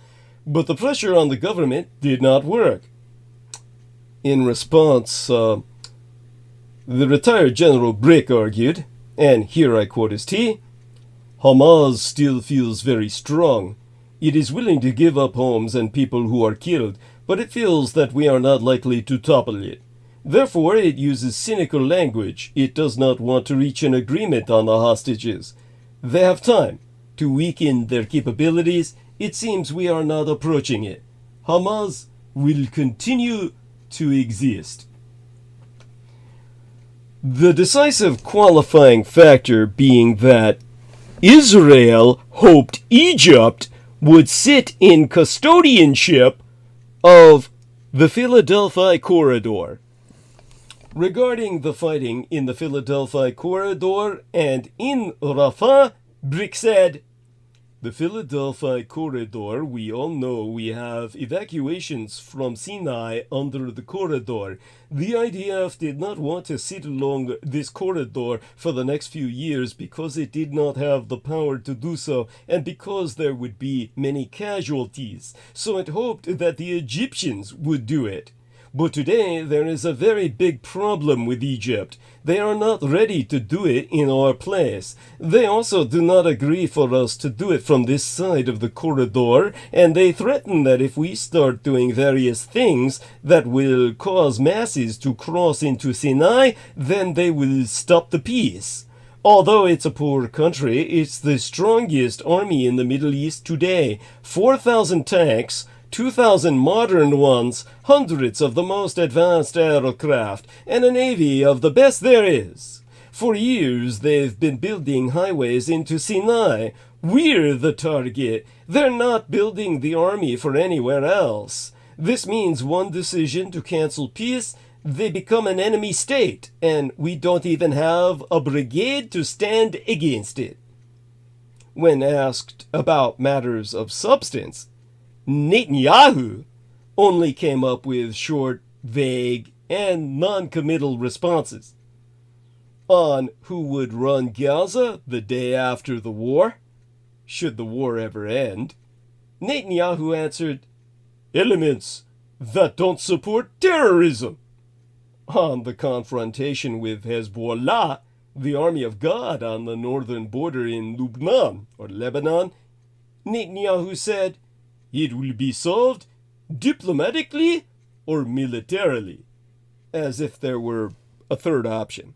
A: but the pressure on the government did not work. In response, the retired General Brick argued, and here I quote his T, Hamas still feels very strong. It is willing to give up homes and people who are killed, but it feels that we are not likely to topple it. Therefore, it uses cynical language. It does not want to reach an agreement on the hostages. They have time to weaken their capabilities. It seems we are not approaching it. Hamas will continue to exist. The decisive qualifying factor being that Israel hoped Egypt would sit in custodianship of the Philadelphia Corridor. Regarding the fighting in the Philadelphia Corridor and in Rafah, Brick said, the Philadelphia Corridor, we all know we have evacuations from Sinai under the corridor. The IDF did not want to sit along this corridor for the next few years because it did not have the power to do so and because there would be many casualties. So it hoped that the Egyptians would do it. But today there is a very big problem with Egypt. They are not ready to do it in our place. They also do not agree for us to do it from this side of the corridor, and they threaten that if we start doing various things that will cause masses to cross into Sinai, then they will stop the peace. Although it's a poor country, it's the strongest army in the Middle East today. 4,000 tanks, 2,000 modern ones, hundreds of the most advanced aircraft, and a navy of the best there is. For years, they've been building highways into Sinai. We're the target. They're not building the army for anywhere else. This means one decision to cancel peace, they become an enemy state, and we don't even have a brigade to stand against it. When asked about matters of substance, Netanyahu only came up with short, vague, and non-committal responses. On who would run Gaza the day after the war, should the war ever end, Netanyahu answered, elements that don't support terrorism. On the confrontation with Hezbollah, the army of God on the northern border in Lebanon, Netanyahu said, it will be solved diplomatically or militarily, as if there were a third option.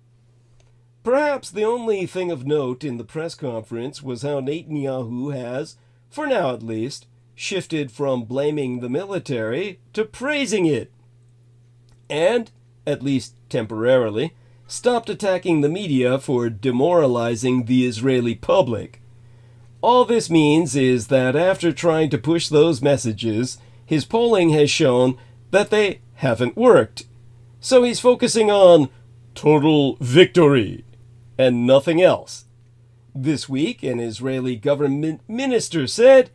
A: Perhaps the only thing of note in the press conference was how Netanyahu has, for now at least, shifted from blaming the military to praising it. And, at least temporarily, stopped attacking the media for demoralizing the Israeli public. All this means is that after trying to push those messages, his polling has shown that they haven't worked. So he's focusing on total victory and nothing else. This week, an Israeli government minister said,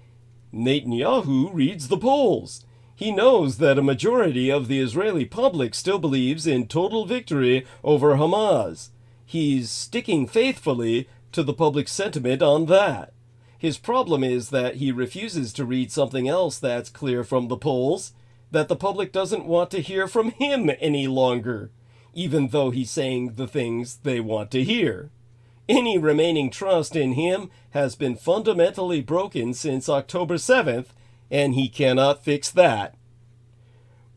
A: Netanyahu reads the polls. He knows that a majority of the Israeli public still believes in total victory over Hamas. He's sticking faithfully to the public sentiment on that. His problem is that he refuses to read something else that's clear from the polls, that the public doesn't want to hear from him any longer, even though he's saying the things they want to hear. Any remaining trust in him has been fundamentally broken since October 7th, and he cannot fix that.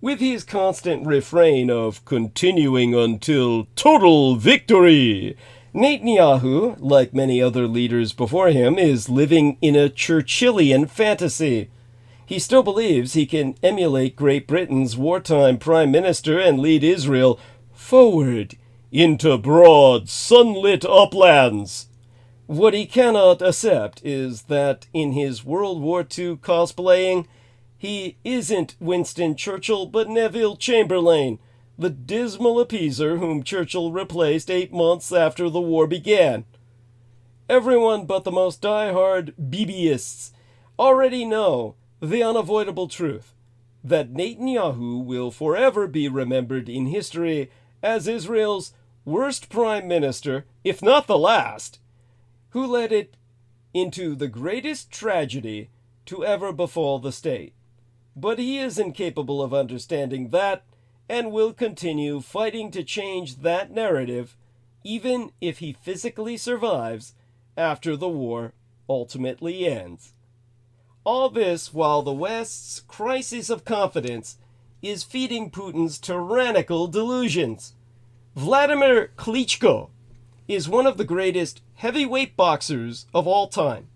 A: With his constant refrain of continuing until total victory, Netanyahu, like many other leaders before him, is living in a Churchillian fantasy. He still believes he can emulate Great Britain's wartime prime minister and lead Israel forward into broad, sunlit uplands. What he cannot accept is that in his World War II cosplaying, he isn't Winston Churchill but Neville Chamberlain, the dismal appeaser whom Churchill replaced 8 months after the war began. Everyone but the most die-hard BBists already know the unavoidable truth that Netanyahu will forever be remembered in history as Israel's worst prime minister, if not the last, who led it into the greatest tragedy to ever befall the state. But he is incapable of understanding that and will continue fighting to change that narrative, even if he physically survives after the war ultimately ends. All this while the West's crisis of confidence is feeding Putin's tyrannical delusions. Vladimir Klitschko is one of the greatest heavyweight boxers of all time.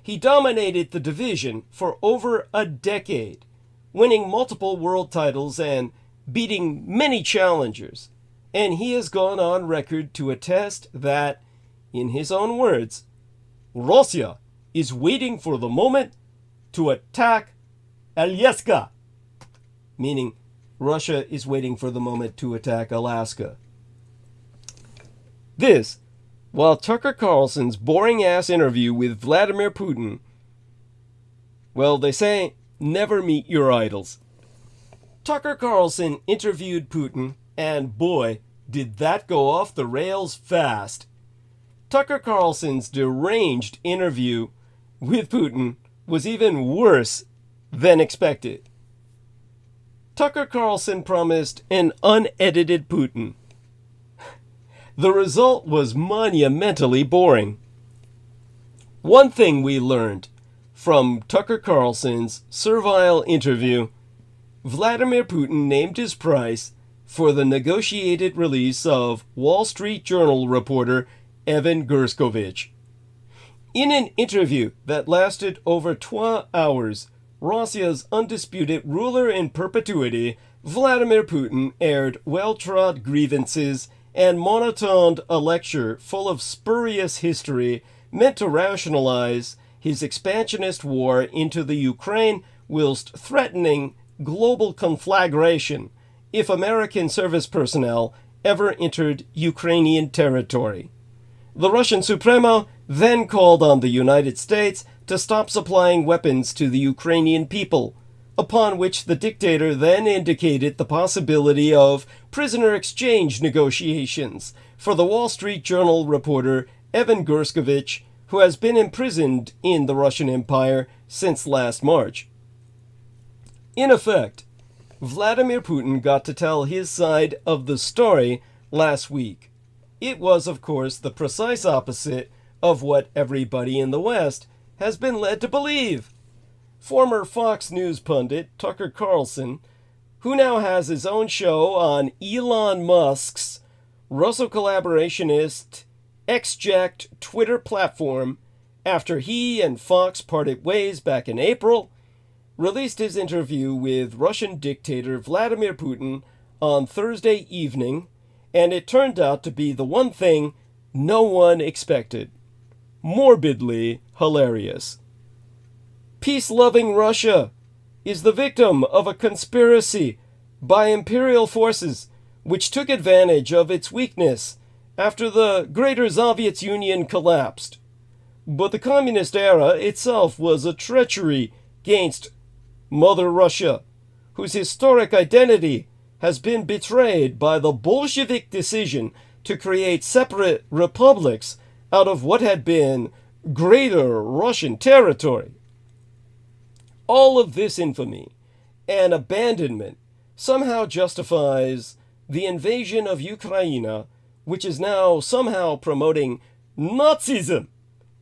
A: He dominated the division for over a decade, winning multiple world titles and beating many challengers. And he has gone on record to attest that, in his own words, Russia is waiting for the moment to attack Alaska, meaning Russia is waiting for the moment to attack Alaska. This, while Tucker Carlson's boring-ass interview with Vladimir Putin, well, they say, never meet your idols. Tucker Carlson interviewed Putin, and boy, did that go off the rails fast. Tucker Carlson's deranged interview with Putin was even worse than expected. Tucker Carlson promised an unedited Putin. The result was monumentally boring. One thing we learned from Tucker Carlson's servile interview, Vladimir Putin named his price for the negotiated release of Wall Street Journal reporter Evan Gershkovich. In an interview that lasted over 12 hours, Russia's undisputed ruler in perpetuity, Vladimir Putin, aired well-trod grievances and monotoned a lecture full of spurious history meant to rationalize his expansionist war into the Ukraine whilst threatening global conflagration if American service personnel ever entered Ukrainian territory. The Russian Supremo then called on the United States to stop supplying weapons to the Ukrainian people, upon which the dictator then indicated the possibility of prisoner exchange negotiations for the Wall Street Journal reporter Evan Gershkovich, who has been imprisoned in the Russian Empire since last March. In effect, Vladimir Putin got to tell his side of the story last week. It was, of course, the precise opposite of what everybody in the West has been led to believe. Former Fox News pundit Tucker Carlson, who now has his own show on Elon Musk's Russo collaborationist X-Jacked Twitter platform after he and Fox parted ways back in April, released his interview with Russian dictator Vladimir Putin on Thursday evening, and it turned out to be the one thing no one expected. Morbidly hilarious. Peace-loving Russia is the victim of a conspiracy by imperial forces which took advantage of its weakness after the Greater Soviet Union collapsed. But the communist era itself was a treachery against Mother Russia, whose historic identity has been betrayed by the Bolshevik decision to create separate republics out of what had been Greater Russian territory. All of this infamy and abandonment somehow justifies the invasion of Ukraine, which is now somehow promoting Nazism,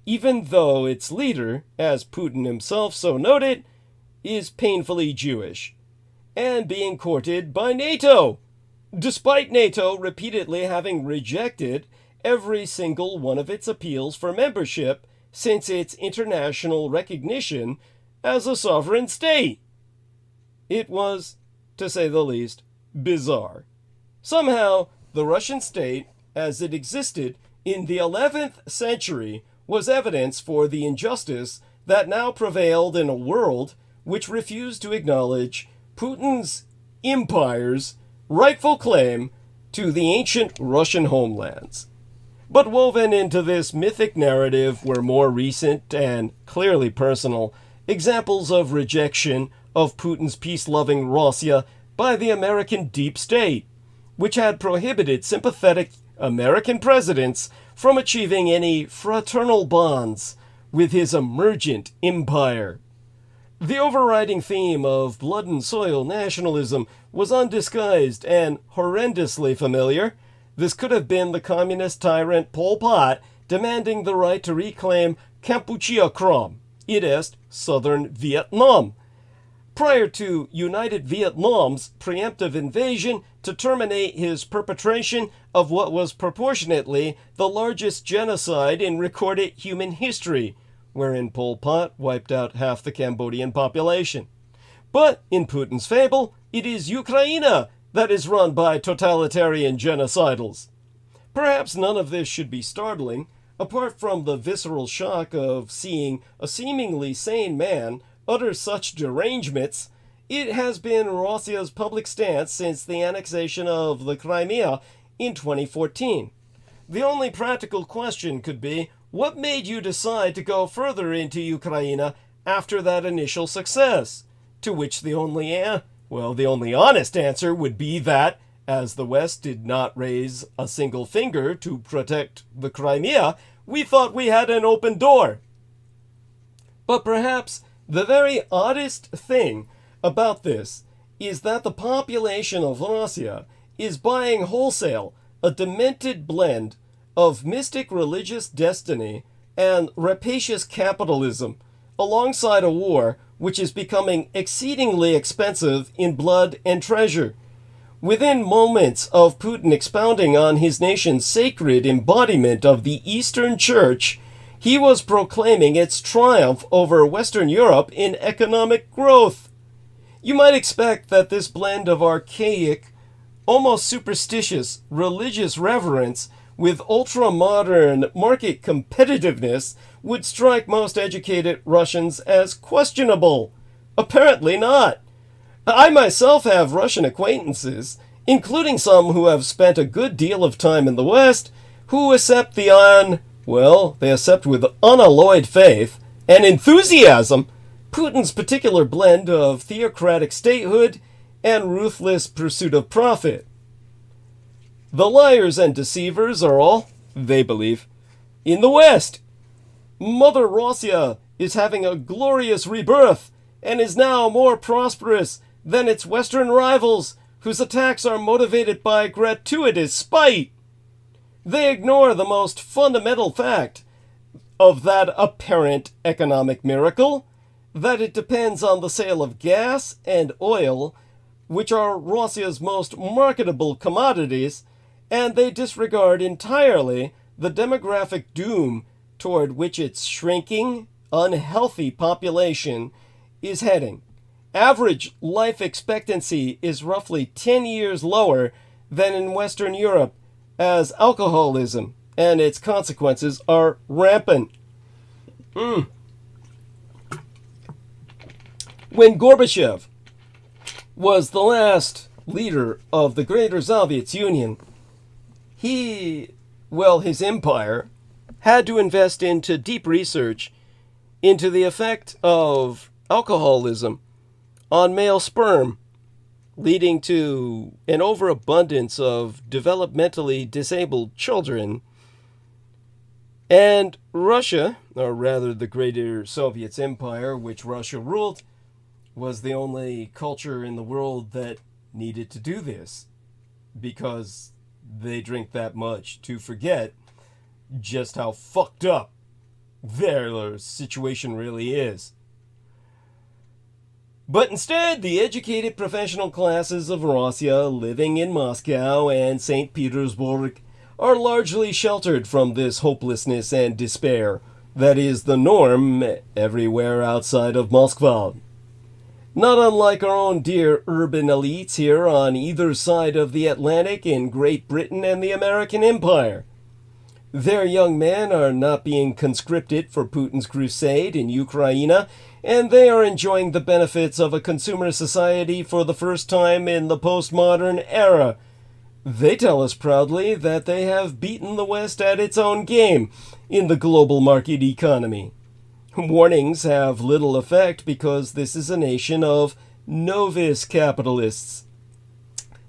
A: even though its leader, as Putin himself so noted, is painfully Jewish, and being courted by NATO, despite NATO repeatedly having rejected every single one of its appeals for membership since its international recognition as a sovereign state. It was, to say the least, bizarre. Somehow, the Russian state, as it existed in the 11th century, was evidence for the injustice that now prevailed in a world which refused to acknowledge Putin's empire's rightful claim to the ancient Russian homelands. But woven into this mythic narrative were more recent and clearly personal examples of rejection of Putin's peace-loving Russia by the American deep state, which had prohibited sympathetic American presidents from achieving any fraternal bonds with his emergent empire. The overriding theme of blood and soil nationalism was undisguised and horrendously familiar. This could have been the communist tyrant Pol Pot demanding the right to reclaim Kampuchea Krom, it is, southern Vietnam, prior to United Vietnam's preemptive invasion to terminate his perpetration of what was proportionately the largest genocide in recorded human history, wherein Pol Pot wiped out half the Cambodian population. But, in Putin's fable, it is Ukraine that is run by totalitarian genocidals. Perhaps none of this should be startling, apart from the visceral shock of seeing a seemingly sane man utter such derangements. It has been Russia's public stance since the annexation of the Crimea in 2014. The only practical question could be, what made you decide to go further into Ukraine after that initial success? To which the only honest answer would be that, as the West did not raise a single finger to protect the Crimea, we thought we had an open door. But perhaps the very oddest thing about this is that the population of Russia is buying wholesale a demented blend of mystic religious destiny and rapacious capitalism, alongside a war which is becoming exceedingly expensive in blood and treasure. Within moments of Putin expounding on his nation's sacred embodiment of the Eastern Church, he was proclaiming its triumph over Western Europe in economic growth. You might expect that this blend of archaic, almost superstitious, religious reverence with ultra-modern market competitiveness would strike most educated Russians as questionable. Apparently not. I myself have Russian acquaintances, including some who have spent a good deal of time in the West, who accept they accept with unalloyed faith and enthusiasm Putin's particular blend of theocratic statehood and ruthless pursuit of profit. The liars and deceivers are all, they believe, in the West. Mother Russia is having a glorious rebirth and is now more prosperous than its Western rivals, whose attacks are motivated by gratuitous spite. They ignore the most fundamental fact of that apparent economic miracle, that it depends on the sale of gas and oil, which are Russia's most marketable commodities, and they disregard entirely the demographic doom toward which its shrinking, unhealthy population is heading. Average life expectancy is roughly 10 years lower than in Western Europe, as alcoholism and its consequences are rampant. When Gorbachev was the last leader of the Greater Soviet Union, his empire had to invest into deep research into the effect of alcoholism on male sperm, leading to an overabundance of developmentally disabled children. And Russia, or rather the Greater Soviet Empire, which Russia ruled, was the only culture in the world that needed to do this, because they drink that much to forget just how fucked up their situation really is. But instead, the educated professional classes of Russia living in Moscow and St. Petersburg are largely sheltered from this hopelessness and despair that is the norm everywhere outside of Moscow. Not unlike our own dear urban elites here on either side of the Atlantic in Great Britain and the American Empire. Their young men are not being conscripted for Putin's crusade in Ukraine, and they are enjoying the benefits of a consumer society for the first time in the postmodern era. They tell us proudly that they have beaten the West at its own game in the global market economy. Warnings have little effect because this is a nation of novice capitalists.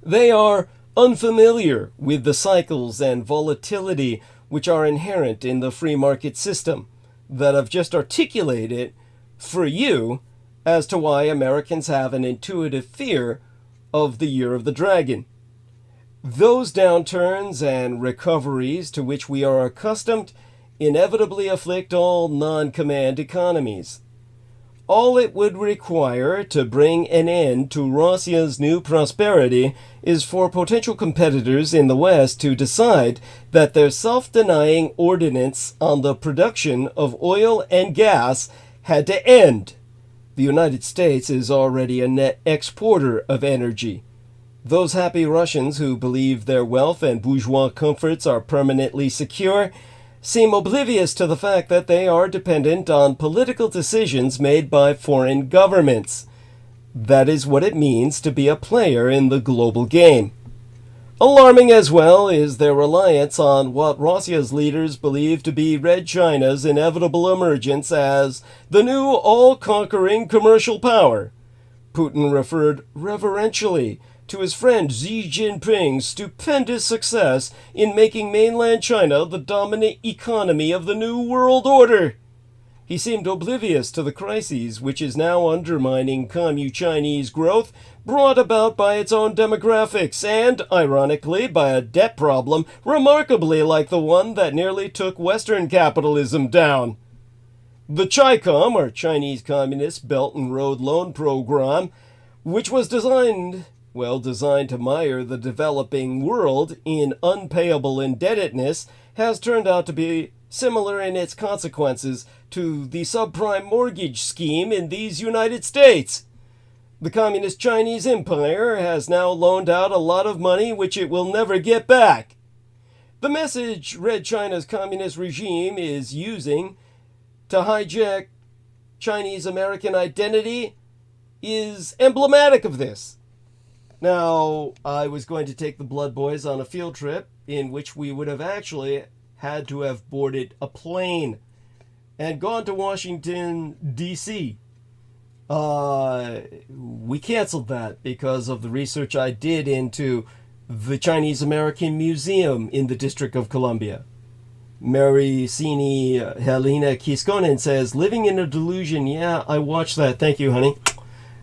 A: They are unfamiliar with the cycles and volatility which are inherent in the free market system that I've just articulated for you as to why Americans have an intuitive fear of the Year of the Dragon. Those downturns and recoveries to which we are accustomed inevitably afflict all non-command economies. All it would require to bring an end to Russia's new prosperity is for potential competitors in the West to decide that their self-denying ordinance on the production of oil and gas had to end. The United States is already a net exporter of energy. Those happy Russians who believe their wealth and bourgeois comforts are permanently secure seem oblivious to the fact that they are dependent on political decisions made by foreign governments. That is what it means to be a player in the global game. Alarming as well is their reliance on what Russia's leaders believe to be Red China's inevitable emergence as the new all-conquering commercial power. Putin referred reverentially to his friend Xi Jinping's stupendous success in making mainland China the dominant economy of the New World Order. He seemed oblivious to the crises which is now undermining Commu-Chinese growth brought about by its own demographics and, ironically, by a debt problem remarkably like the one that nearly took Western capitalism down. The CHICOM, or Chinese Communist Belt and Road Loan Program, which was designed well, designed to mire the developing world in unpayable indebtedness, has turned out to be similar in its consequences to the subprime mortgage scheme in these United States. The Communist Chinese Empire has now loaned out a lot of money which it will never get back. The message Red China's communist regime is using to hijack Chinese American identity is emblematic of this. Now, I was going to take the Blood Boys on a field trip in which we would have actually had to have boarded a plane and gone to Washington, D.C. We canceled that because of the research I did into the Chinese American Museum in the District of Columbia. Mary Cini Helena Kiskonen says, living in a delusion. Yeah, I watched that. Thank you, honey.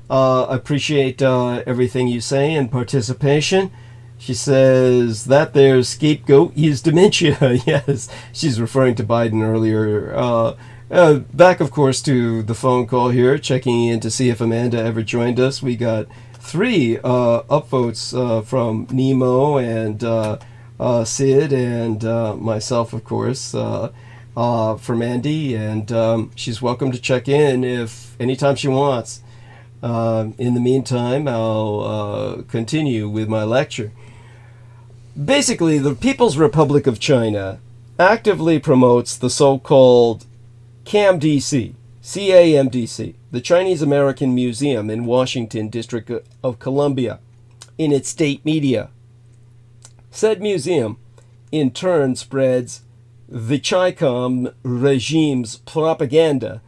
A: I appreciate everything you say and participation. She says that their scapegoat is dementia. Yes, she's referring to Biden earlier. Back, of course, to the phone call here, checking in to see if Amanda ever joined us. We got 3 upvotes from Nemo and Sid and myself, of course, from Andy. And she's welcome to check in if anytime she wants. In the meantime, I'll continue with my lecture. Basically, the People's Republic of China actively promotes the so-called CAMDC, CAMDC, the Chinese American Museum in Washington, District of Columbia, in its state media. Said museum, in turn, spreads the CHICOM regime's propaganda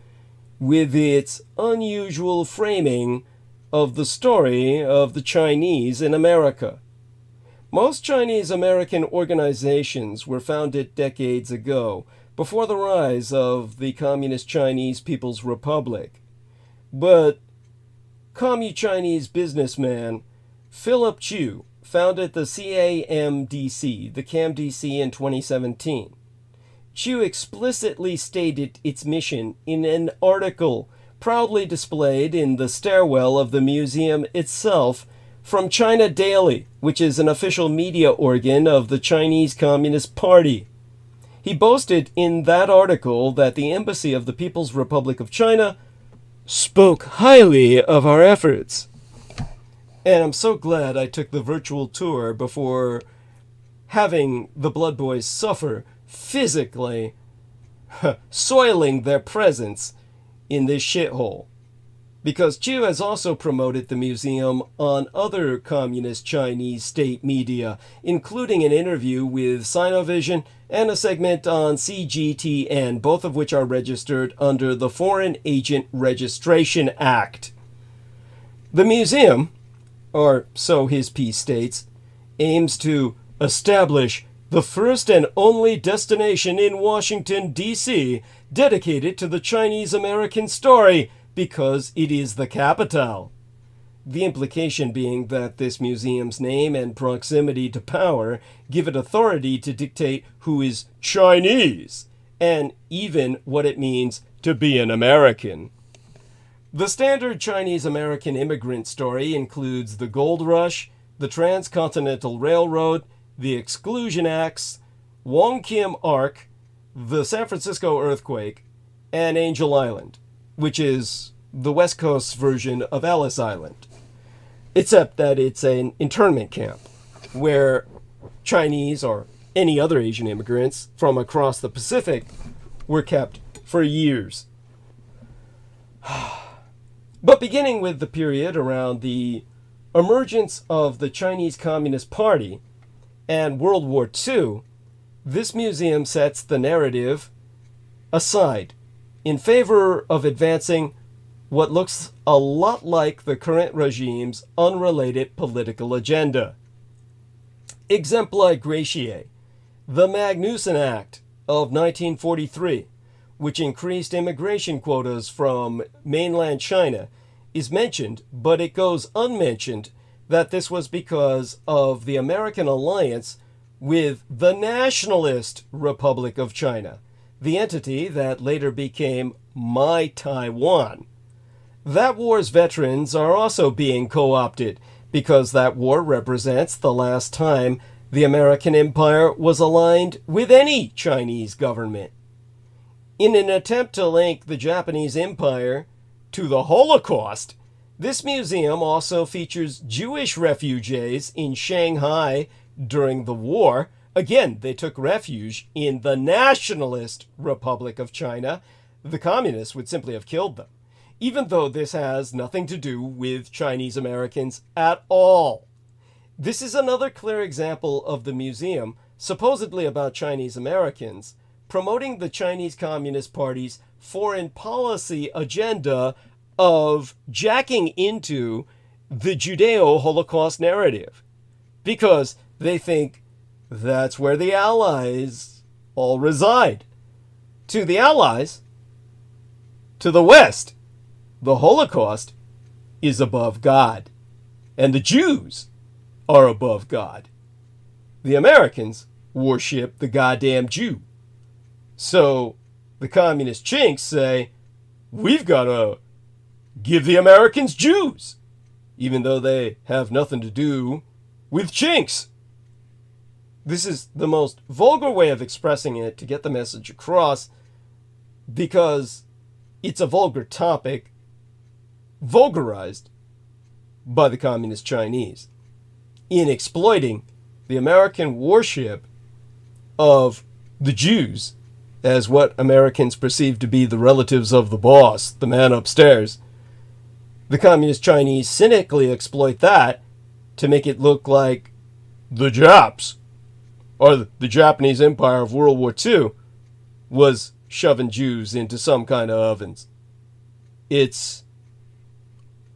A: with its unusual framing of the story of the Chinese in America. Most Chinese American organizations were founded decades ago, before the rise of the Communist Chinese People's Republic. But Commu-Chinese businessman Philip Chu founded the CAMDC, the CAMDC, in 2017. Chu explicitly stated its mission in an article proudly displayed in the stairwell of the museum itself from China Daily, which is an official media organ of the Chinese Communist Party. He boasted in that article that the Embassy of the People's Republic of China spoke highly of our efforts. And I'm so glad I took the virtual tour before having the Blood Boys suffer physically, soiling their presence in this shithole. Because Chu has also promoted the museum on other communist Chinese state media, including an interview with Sinovision and a segment on CGTN, both of which are registered under the Foreign Agent Registration Act. The museum, or so his piece states, aims to establish the first and only destination in Washington, D.C. dedicated to the Chinese American story, because it is the capital. The implication being that this museum's name and proximity to power give it authority to dictate who is Chinese, and even what it means to be an American. The standard Chinese American immigrant story includes the Gold Rush, the Transcontinental Railroad, the Exclusion Acts, Wong Kim Arc, the San Francisco earthquake, and Angel Island, which is the West Coast's version of Ellis Island, except that it's an internment camp where Chinese or any other Asian immigrants from across the Pacific were kept for years. But beginning with the period around the emergence of the Chinese Communist Party and World War II, this museum sets the narrative aside in favor of advancing what looks a lot like the current regime's unrelated political agenda. Exempli gratiae, the Magnuson Act of 1943, which increased immigration quotas from mainland China, is mentioned, but it goes unmentioned that this was because of the American alliance with the Nationalist Republic of China, the entity that later became My Taiwan. That war's veterans are also being co-opted because that war represents the last time the American empire was aligned with any Chinese government. In an attempt to link the Japanese empire to the Holocaust, this museum also features Jewish refugees in Shanghai during the war. Again, they took refuge in the Nationalist Republic of China. The communists would simply have killed them, even though this has nothing to do with Chinese Americans at all. This is another clear example of the museum, supposedly about Chinese Americans, promoting the Chinese Communist Party's foreign policy agenda of jacking into the Judeo-Holocaust narrative, because they think that's where the Allies all reside. To the Allies, to the West, the Holocaust is above God, and the Jews are above God. The Americans worship the goddamn Jew. So the communist chinks say, we've got to give the Americans Jews, even though they have nothing to do with chinks. This is the most vulgar way of expressing it to get the message across, because it's a vulgar topic vulgarized by the communist Chinese in exploiting the American worship of the Jews as what Americans perceive to be the relatives of the boss, the man upstairs. The communist Chinese cynically exploit that to make it look like the Japs, or the Japanese Empire of World War II, was shoving Jews into some kind of ovens. It's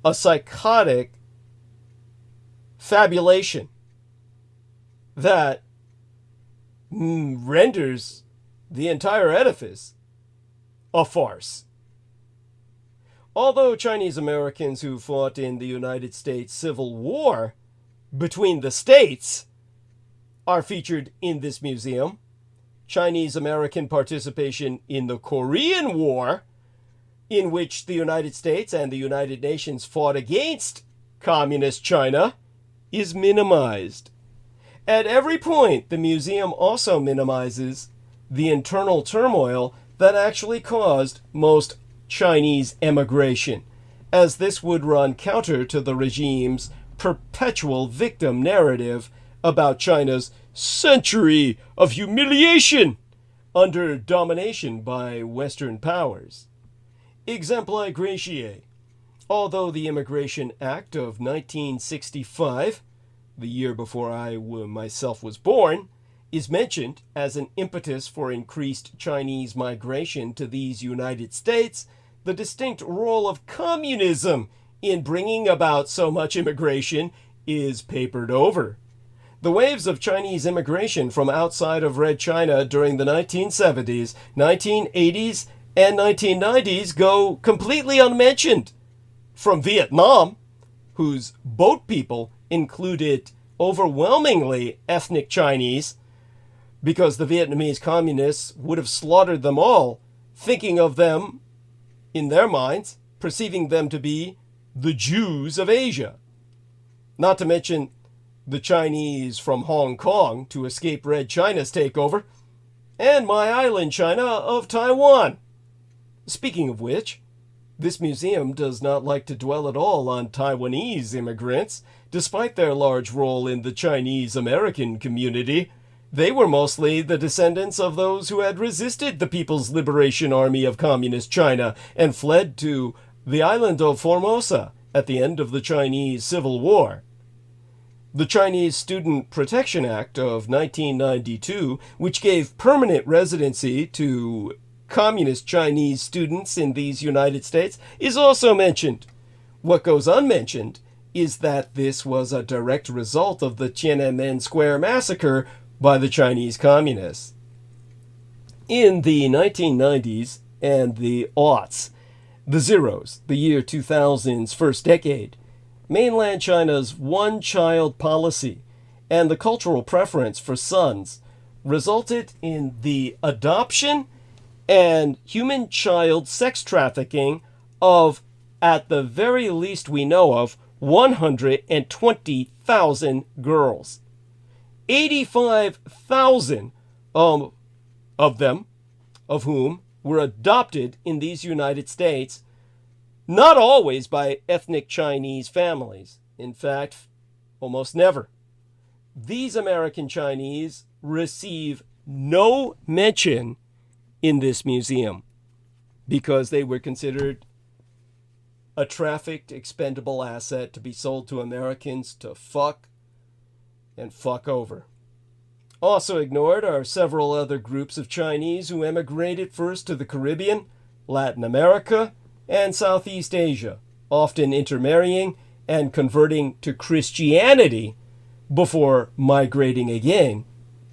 A: a psychotic fabulation that renders the entire edifice a farce. Although Chinese Americans who fought in the United States Civil War between the states are featured in this museum, Chinese American participation in the Korean War, in which the United States and the United Nations fought against Communist China, is minimized. At every point, the museum also minimizes the internal turmoil that actually caused most Chinese emigration, as this would run counter to the regime's perpetual victim narrative about China's century of humiliation under domination by Western powers. Exempli gratiae. Although the Immigration Act of 1965, the year before I myself was born, is mentioned as an impetus for increased Chinese migration to these United States, the distinct role of communism in bringing about so much immigration is papered over. The waves of Chinese immigration from outside of Red China during the 1970s, 1980s, and 1990s go completely unmentioned. From Vietnam, whose boat people included overwhelmingly ethnic Chinese, because the Vietnamese communists would have slaughtered them all, thinking of them, in their minds, perceiving them to be the Jews of Asia. Not to mention the Chinese from Hong Kong to escape Red China's takeover, and my island China of Taiwan. Speaking of which, this museum does not like to dwell at all on Taiwanese immigrants, despite their large role in the Chinese American community. They were mostly the descendants of those who had resisted the People's Liberation Army of Communist China and fled to the island of Formosa at the end of the Chinese Civil War. The Chinese Student Protection Act of 1992, which gave permanent residency to Communist Chinese students in these United States, is also mentioned. What goes unmentioned is that this was a direct result of the Tiananmen Square massacre by the Chinese communists. In the 1990s and the aughts, the zeros, the year 2000's first decade, mainland China's one-child policy and the cultural preference for sons resulted in the adoption and human child sex trafficking of, at the very least we know of, 120,000 girls. 85,000 of them, of whom were adopted in these United States, not always by ethnic Chinese families. In fact, almost never. These American Chinese receive no mention in this museum because they were considered a trafficked, expendable asset to be sold to Americans to fuck and fuck over. Also ignored are several other groups of Chinese who emigrated first to the Caribbean, Latin America, and Southeast Asia, often intermarrying and converting to Christianity before migrating again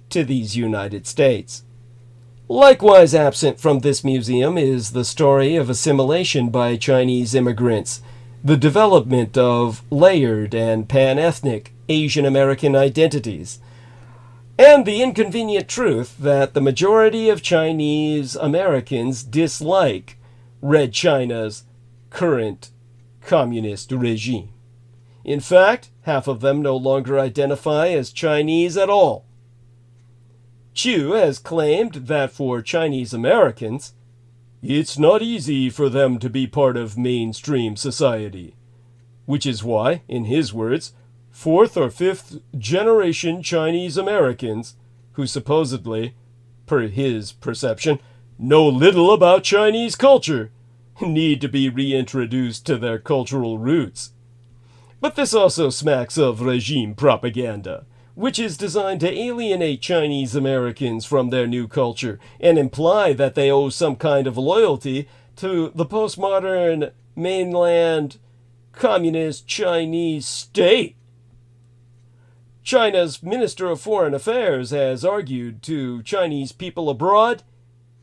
A: to these United States. Likewise absent from this museum is the story of assimilation by Chinese immigrants, the development of layered and pan-ethnic Asian American identities, and the inconvenient truth that the majority of Chinese Americans dislike Red China's current communist regime. In fact, half of them no longer identify as Chinese at all. Chu has claimed that for Chinese Americans, it's not easy for them to be part of mainstream society, which is why, in his words, fourth or fifth generation Chinese Americans, who supposedly, per his perception, know little about Chinese culture, need to be reintroduced to their cultural roots. But this also smacks of regime propaganda, which is designed to alienate Chinese Americans from their new culture and imply that they owe some kind of loyalty to the postmodern mainland communist Chinese state. China's Minister of Foreign Affairs has argued to Chinese people abroad,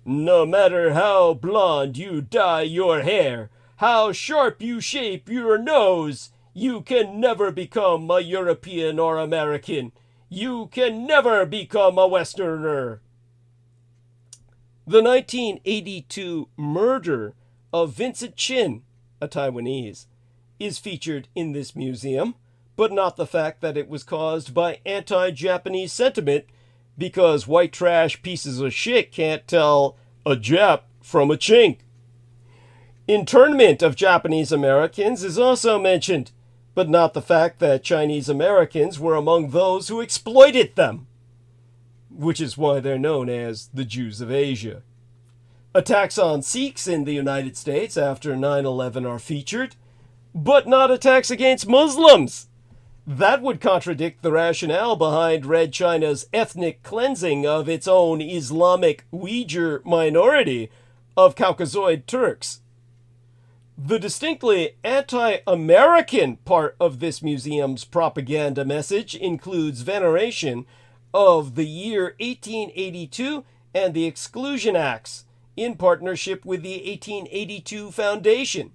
A: "No matter how blonde you dye your hair, how sharp you shape your nose, you can never become a European or American. You can never become a Westerner." The 1982 murder of Vincent Chin, a Taiwanese, is featured in this museum, but not the fact that it was caused by anti-Japanese sentiment because white trash pieces of shit can't tell a Jap from a chink. Internment of Japanese Americans is also mentioned, but not the fact that Chinese Americans were among those who exploited them, which is why they're known as the Jews of Asia. Attacks on Sikhs in the United States after 9/11 are featured, but not attacks against Muslims. That would contradict the rationale behind Red China's ethnic cleansing of its own Islamic Uyghur minority of Caucasoid Turks. The distinctly anti-American part of this museum's propaganda message includes veneration of the year 1882 and the Exclusion Acts in partnership with the 1882 Foundation.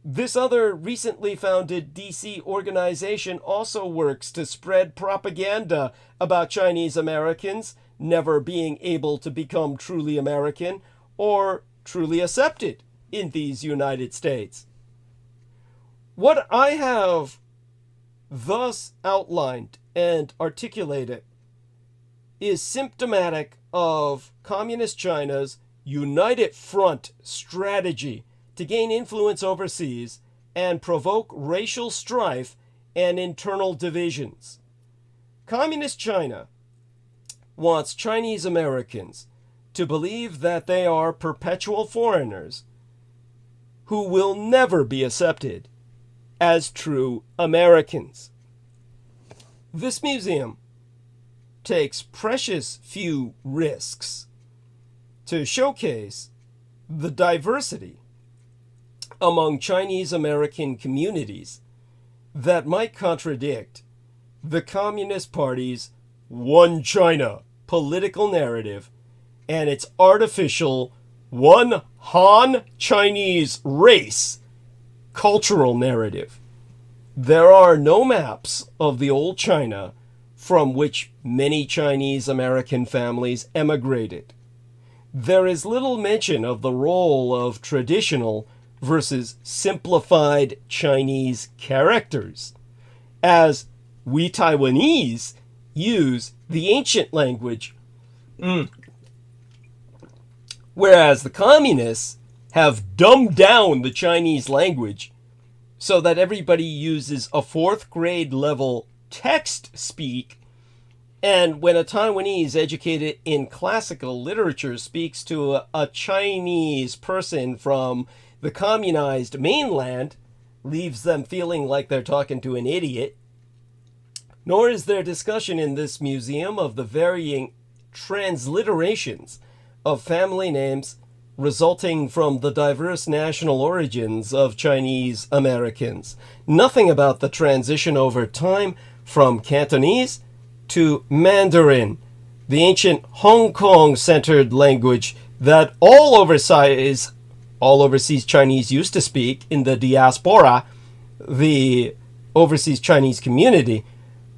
A: This other recently founded DC organization also works to spread propaganda about Chinese Americans never being able to become truly American or truly accepted in these United States. What I have thus outlined and articulated is symptomatic of Communist China's United Front strategy to gain influence overseas and provoke racial strife and internal divisions. Communist China wants Chinese Americans to believe that they are perpetual foreigners who will never be accepted as true Americans. This museum takes precious few risks to showcase the diversity among Chinese American communities that might contradict the Communist Party's One China political narrative and its artificial One Han Chinese race cultural narrative. There are no maps of the old China from which many Chinese American families emigrated. There is little mention of the role of traditional versus simplified Chinese characters, as we Taiwanese use the ancient language, whereas the communists have dumbed down the Chinese language so that everybody uses a 4th grade level text speak. And when a Taiwanese educated in classical literature speaks to a Chinese person from the communized mainland, leaves them feeling like they're talking to an idiot. Nor is there discussion in this museum of the varying transliterations of family names resulting from the diverse national origins of Chinese Americans. Nothing about the transition over time from Cantonese to Mandarin, the ancient Hong Kong-centered language that all overseas Chinese used to speak in the diaspora, the overseas Chinese community,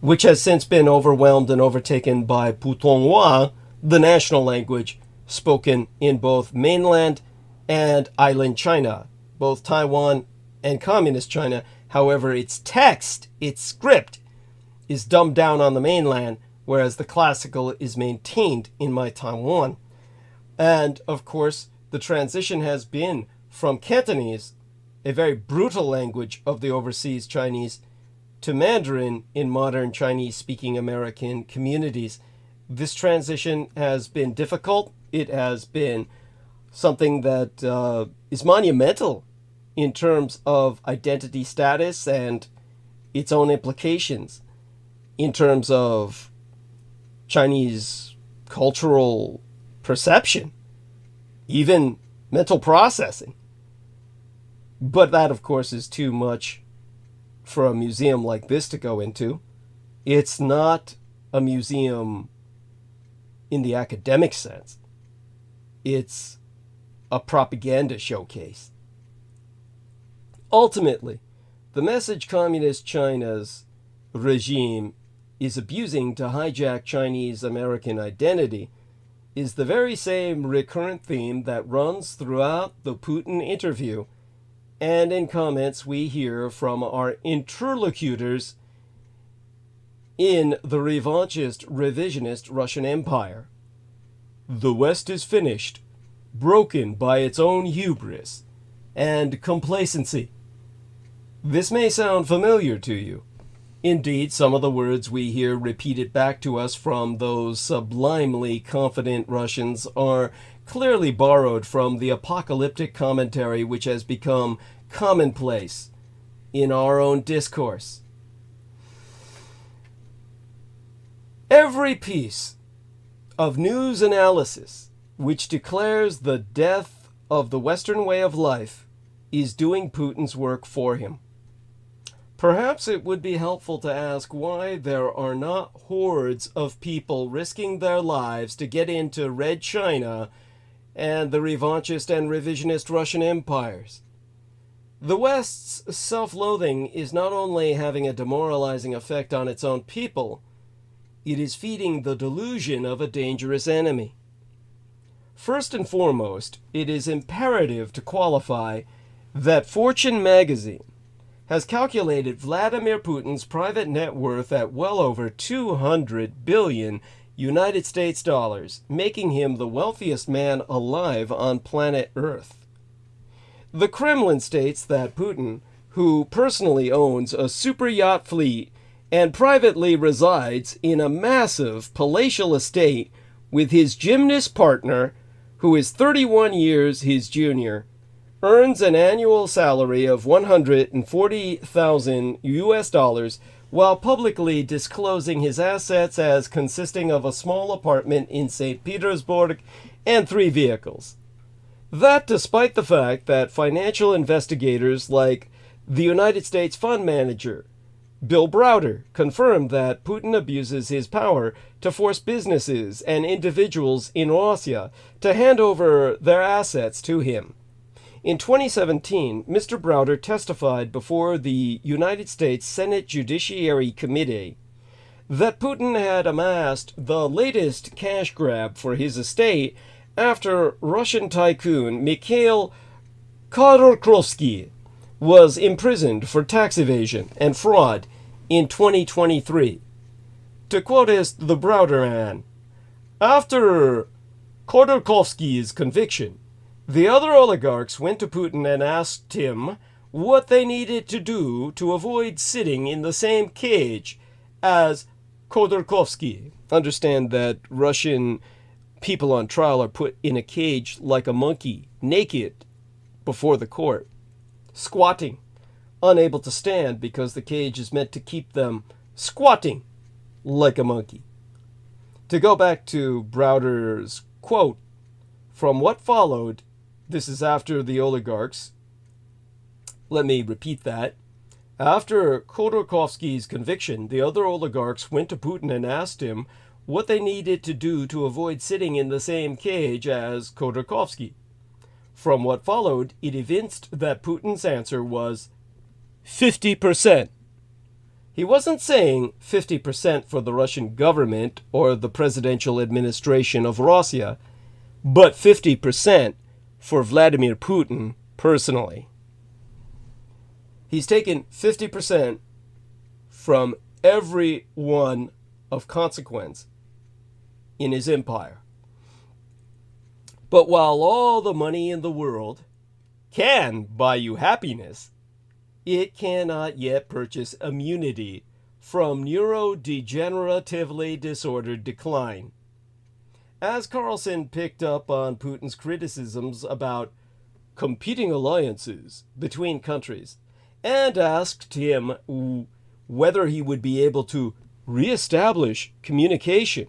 A: which has since been overwhelmed and overtaken by Putonghua, the national language spoken in both mainland and island China, both Taiwan and communist China. However, its text, its script, is dumbed down on the mainland, whereas the classical is maintained in my Taiwan. And, of course, the transition has been from Cantonese, a very brutal language of the overseas Chinese, to Mandarin in modern Chinese-speaking American communities. This transition has been difficult. It has been something that is monumental in terms of identity status and its own implications in terms of Chinese cultural perception, even mental processing. But that, of course, is too much for a museum like this to go into. It's not a museum in the academic sense. It's a propaganda showcase. Ultimately, the message Communist China's regime is abusing to hijack Chinese American identity is the very same recurrent theme that runs throughout the Putin interview and in comments we hear from our interlocutors in the revanchist, revisionist Russian Empire. The West is finished, broken by its own hubris and complacency. This may sound familiar to you. Indeed, some of the words we hear repeated back to us from those sublimely confident Russians are clearly borrowed from the apocalyptic commentary which has become commonplace in our own discourse. Every piece of news analysis which declares the death of the Western way of life is doing Putin's work for him. Perhaps it would be helpful to ask why there are not hordes of people risking their lives to get into Red China and the revanchist and revisionist Russian empires. The West's self-loathing is not only having a demoralizing effect on its own people, it is feeding the delusion of a dangerous enemy. First and foremost, it is imperative to qualify that Fortune magazine has calculated Vladimir Putin's private net worth at well over 200 billion United States dollars, making him the wealthiest man alive on planet Earth. The Kremlin states that Putin, who personally owns a super yacht fleet and privately resides in a massive palatial estate with his gymnast partner, who is 31 years his junior, earns an annual salary of $140,000 US while publicly disclosing his assets as consisting of a small apartment in St. Petersburg and 3 vehicles. That despite the fact that financial investigators like the United States fund manager, Bill Browder, confirmed that Putin abuses his power to force businesses and individuals in Russia to hand over their assets to him. In 2017, Mr. Browder testified before the United States Senate Judiciary Committee that Putin had amassed the latest cash grab for his estate after Russian tycoon Mikhail Khodorkovsky was imprisoned for tax evasion and fraud in 2023. To quote the Browder man, after Khodorkovsky's conviction, the other oligarchs went to Putin and asked him what they needed to do to avoid sitting in the same cage as Khodorkovsky. Understand that Russian people on trial are put in a cage like a monkey, naked, before the court, squatting, unable to stand because the cage is meant to keep them squatting like a monkey. To go back to Browder's quote, from what followed, this is after the oligarchs. Let me repeat that. After Khodorkovsky's conviction, the other oligarchs went to Putin and asked him what they needed to do to avoid sitting in the same cage as Khodorkovsky. From what followed, it evinced that Putin's answer was 50%. He wasn't saying 50% for the Russian government or the presidential administration of Russia, but 50% for Vladimir Putin personally. He's taken 50% from everyone of consequence in his empire. But while all the money in the world can buy you happiness, it cannot yet purchase immunity from neurodegeneratively disordered decline. As Carlson picked up on Putin's criticisms about competing alliances between countries and asked him whether he would be able to reestablish communication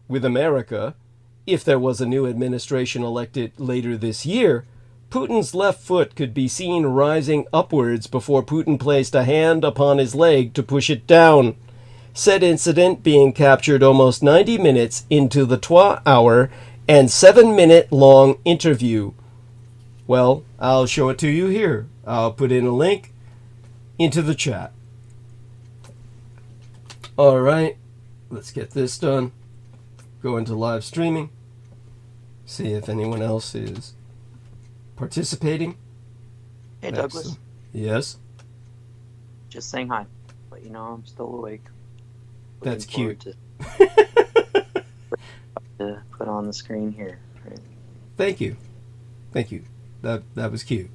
A: with America if there was a new administration elected later this year, Putin's left foot could be seen rising upwards before Putin placed a hand upon his leg to push it down. Said incident being captured almost 90 minutes into the 2-hour and 7-minute long interview. Well, I'll show it to you here. I'll put in a link into the chat. All right, let's get this done. Go into live streaming. See if anyone else is participating.
C: Hey, Douglas.
A: Excellent. Yes?
C: Just saying hi. Let you know I'm still awake.
A: That's cute.
C: To put on the screen here. Right.
A: Thank you. Thank you. That was cute.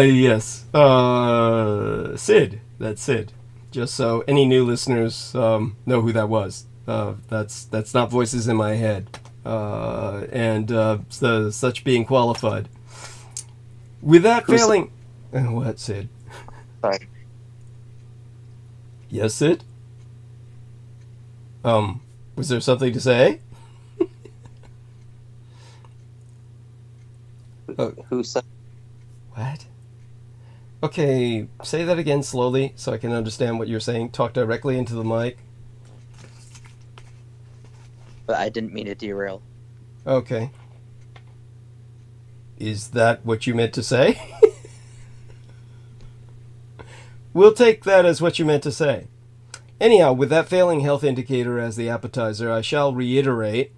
A: Yes. Sid. That's Sid. Just so any new listeners know who that was. That's not voices in my head. So such being qualified. With that failing... What, Sid?
C: Sorry.
A: Yes, Sid? Was there something to say?
C: Who said?
A: What? Okay, say that again slowly so I can understand what you're saying. Talk directly into the mic.
C: But I didn't mean to derail.
A: Okay. Is that what you meant to say? We'll take that as what you meant to say. Anyhow, with that failing health indicator as the appetizer, I shall reiterate.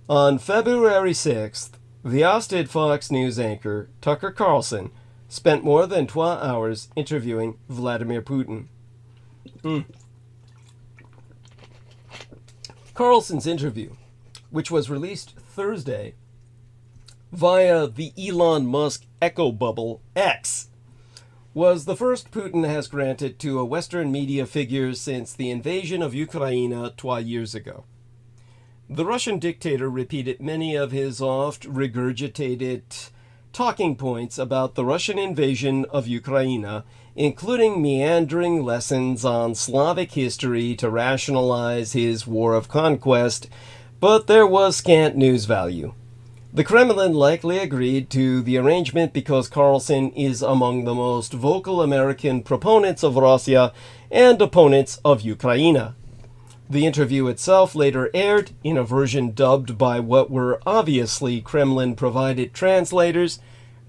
A: On February 6th, the ousted Fox News anchor, Tucker Carlson, spent more than 12 hours interviewing Vladimir Putin. Carlson's interview, which was released Thursday via the Elon Musk echo bubble X, was the first Putin has granted to a Western media figure since the invasion of Ukraine 12 years ago. The Russian dictator repeated many of his oft-regurgitated talking points about the Russian invasion of Ukraine, including meandering lessons on Slavic history to rationalize his war of conquest, but there was scant news value. The Kremlin likely agreed to the arrangement because Carlson is among the most vocal American proponents of Russia and opponents of Ukraine. The interview itself later aired in a version dubbed by what were obviously Kremlin-provided translators,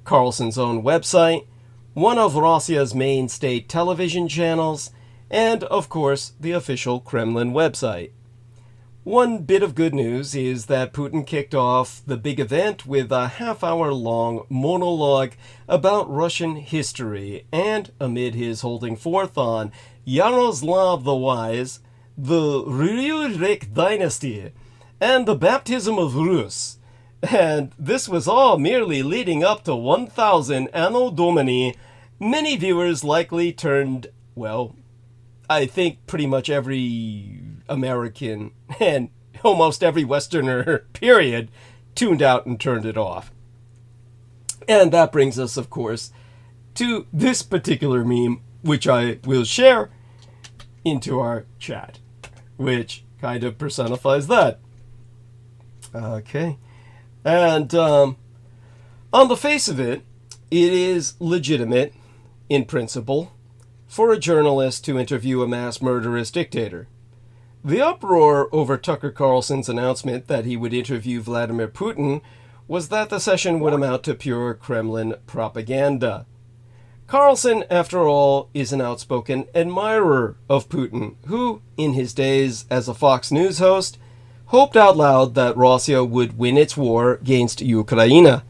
A: Carlson's own website, one of Russia's main state television channels, and, of course, the official Kremlin website. One bit of good news is that Putin kicked off the big event with a half-hour-long monologue about Russian history, and amid his holding forth on Yaroslav the Wise, the Rurik dynasty, and the baptism of Rus. And this was all merely leading up to 1000 Anno Domini. Many viewers likely turned, well, I think pretty much every American and almost every Westerner, period, tuned out and turned it off. And that brings us, of course, to this particular meme, which I will share into our chat, which kind of personifies that. Okay. And on the face of it, it is legitimate, in principle, for a journalist to interview a mass murderous dictator. The uproar over Tucker Carlson's announcement that he would interview Vladimir Putin was that the session would amount to pure Kremlin propaganda. Carlson, after all, is an outspoken admirer of Putin, who, in his days as a Fox News host, hoped out loud that Russia would win its war against Ukraine.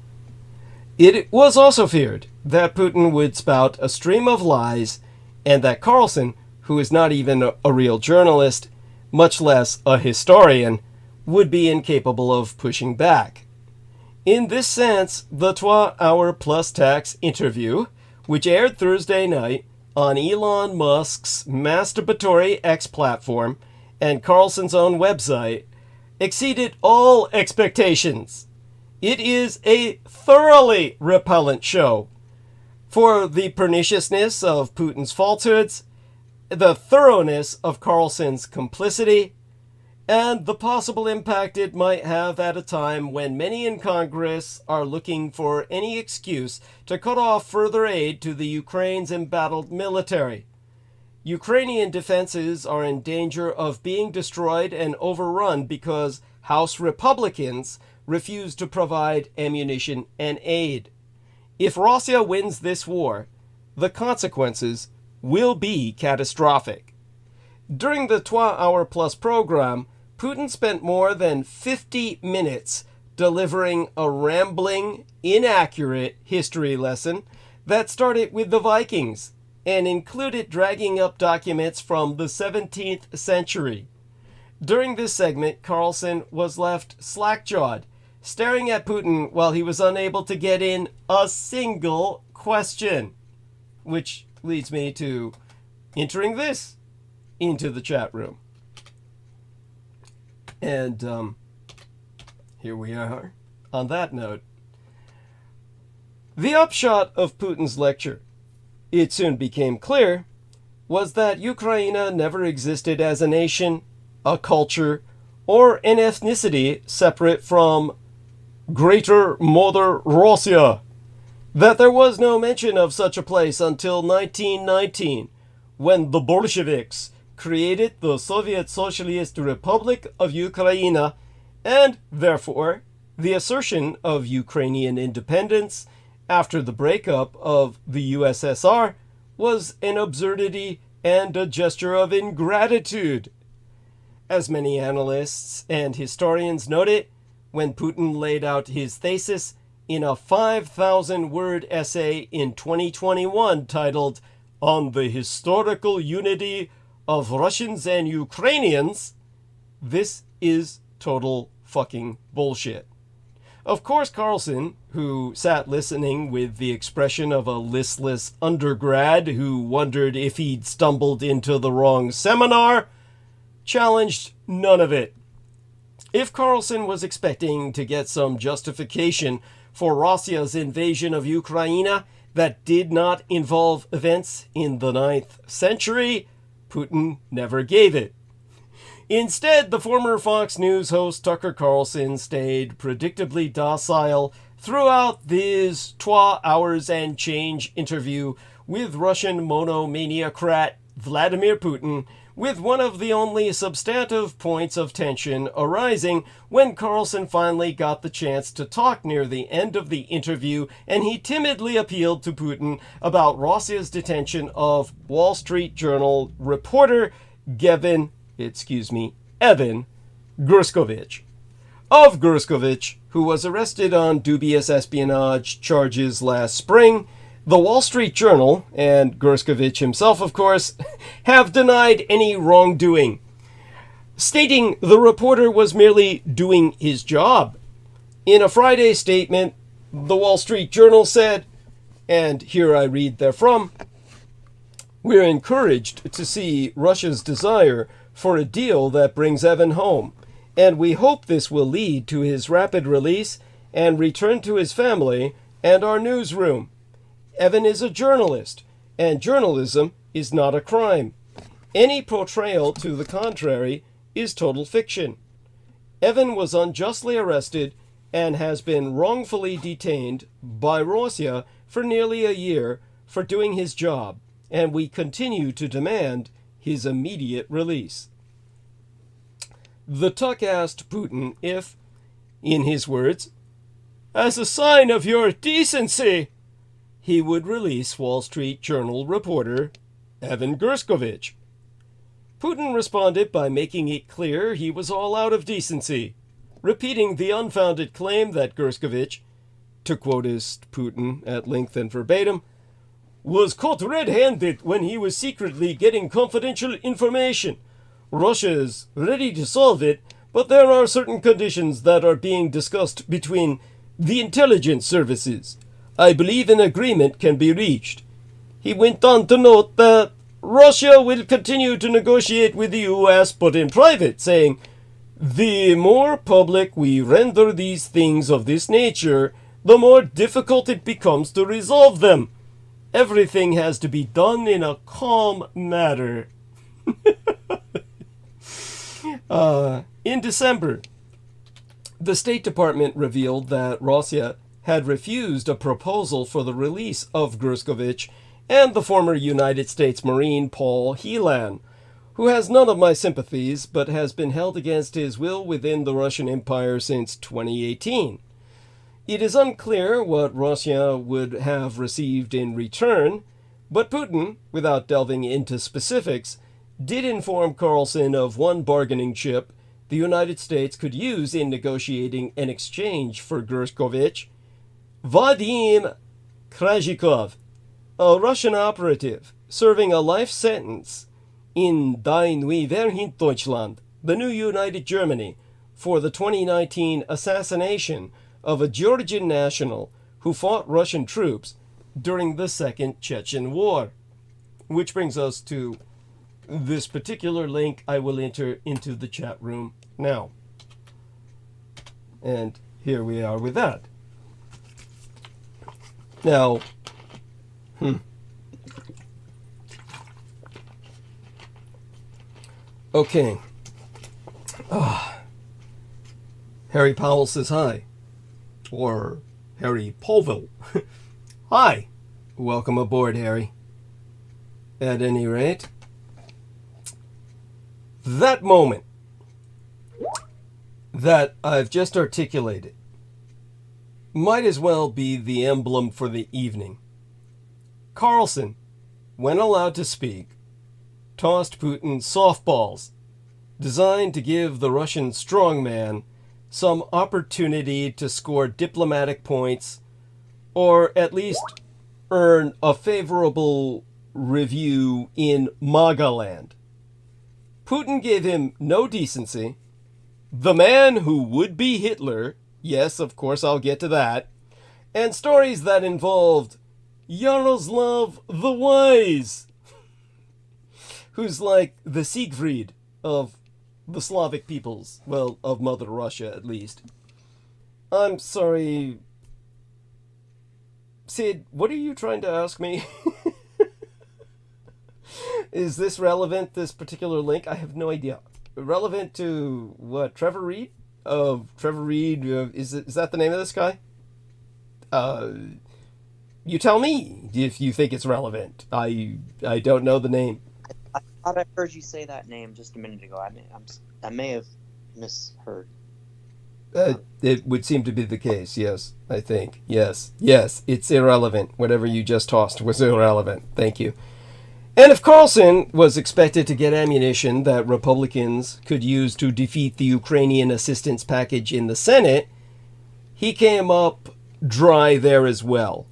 A: It was also feared that Putin would spout a stream of lies, and that Carlson, who is not even a real journalist, much less a historian, would be incapable of pushing back. In this sense, the 2-hour plus tax interview, which aired Thursday night on Elon Musk's masturbatory X platform and Carlson's own website, exceeded all expectations. It is a thoroughly repellent show. For the perniciousness of Putin's falsehoods, the thoroughness of Carlson's complicity, and the possible impact it might have at a time when many in Congress are looking for any excuse to cut off further aid to the Ukraine's embattled military. Ukrainian defenses are in danger of being destroyed and overrun because House Republicans refuse to provide ammunition and aid. If Russia wins this war, the consequences will be catastrophic. During the 2-hour plus program, Putin spent more than 50 minutes delivering a rambling, inaccurate history lesson that started with the Vikings and included dragging up documents from the 17th century. During this segment, Carlson was left slack-jawed, staring at Putin while he was unable to get in a single question, which leads me to entering this into the chat room. And here we are on that note. The upshot of Putin's lecture, it soon became clear, was that Ukraine never existed as a nation, a culture, or an ethnicity separate from Greater Mother Russia. That there was no mention of such a place until 1919, when the Bolsheviks created the Soviet Socialist Republic of Ukraine, and therefore the assertion of Ukrainian independence after the breakup of the USSR was an absurdity and a gesture of ingratitude. As many analysts and historians noted, when Putin laid out his thesis in a 5,000-word essay in 2021 titled On the Historical Unity of Russians and Ukrainians, this is total fucking bullshit. Of course, Carlson, who sat listening with the expression of a listless undergrad who wondered if he'd stumbled into the wrong seminar, challenged none of it. If Carlson was expecting to get some justification for Russia's invasion of Ukraine that did not involve events in the 9th century, Putin never gave it. Instead, the former Fox News host Tucker Carlson stayed predictably docile throughout this 2 hours and change interview with Russian monomaniacrat Vladimir Putin, with one of the only substantive points of tension arising when Carlson finally got the chance to talk near the end of the interview, and he timidly appealed to Putin about Russia's detention of Wall Street Journal reporter Evan Gerskovich. Of Gerskovich, who was arrested on dubious espionage charges last spring, the Wall Street Journal, and Gerskovich himself, of course, have denied any wrongdoing, stating the reporter was merely doing his job. In a Friday statement, the Wall Street Journal said, and here I read therefrom, "We're encouraged to see Russia's desire for a deal that brings Evan home, and we hope this will lead to his rapid release and return to his family and our newsroom. Evan is a journalist, and journalism is not a crime. Any portrayal to the contrary is total fiction. Evan was unjustly arrested and has been wrongfully detained by Russia for nearly a year for doing his job, and we continue to demand his immediate release." The Tuk asked Putin if, in his words, "as a sign of your decency," he would release Wall Street Journal reporter Evan Gerskovich. Putin responded by making it clear he was all out of decency, repeating the unfounded claim that Gerskovich, to quote Putin at length and verbatim, was caught red-handed when he was secretly getting confidential information. Russia is ready to solve it, but there are certain conditions that are being discussed between the intelligence services. I believe an agreement can be reached. He went on to note that Russia will continue to negotiate with the U.S., but in private, saying, "The more public we render these things of this nature, the more difficult it becomes to resolve them. Everything has to be done in a calm manner." In December, the State Department revealed that Russia had refused a proposal for the release of Gerskovich and the former United States Marine Paul Helan, who has none of my sympathies but has been held against his will within the Russian Empire since 2018. It is unclear what Russia would have received in return, but Putin, without delving into specifics, did inform Carlson of one bargaining chip the United States could use in negotiating an exchange for Gerskovich: Vadim Krajikov, a Russian operative serving a life sentence in Die Neue Vereinigte Deutschland, the new United Germany, for the 2019 assassination of a Georgian national who fought Russian troops during the Second Chechen War. Which brings us to this particular link I will enter into the chat room now. And here we are with that. Now, okay. Harry Powell says hi. Or Harry Powell. Hi. Welcome aboard, Harry. At any rate, that moment that I've just articulated might as well be the emblem for the evening. Carlson, when allowed to speak, tossed Putin softballs designed to give the Russian strongman some opportunity to score diplomatic points or at least earn a favorable review in MAGA land. Putin gave him no decency. The man who would be Hitler, yes, of course I'll get to that, and stories that involved Yaroslav the Wise, who's like the Siegfried of the Slavic peoples, well, of Mother Russia at least. I'm sorry, Sid, what are you trying to ask me? Is this relevant, this particular link? I have no idea. Relevant to what? Trevor Reed? Trevor Reed, is that the name of this guy? You tell me if you think it's relevant. I don't know the name.
D: I thought I heard you say that name just a minute ago. I may have misheard.
A: It would seem to be the case, yes, I think. Yes, it's irrelevant. Whatever you just tossed was irrelevant. Thank you. And if Carlson was expected to get ammunition that Republicans could use to defeat the Ukrainian assistance package in the Senate, he came up dry there as well.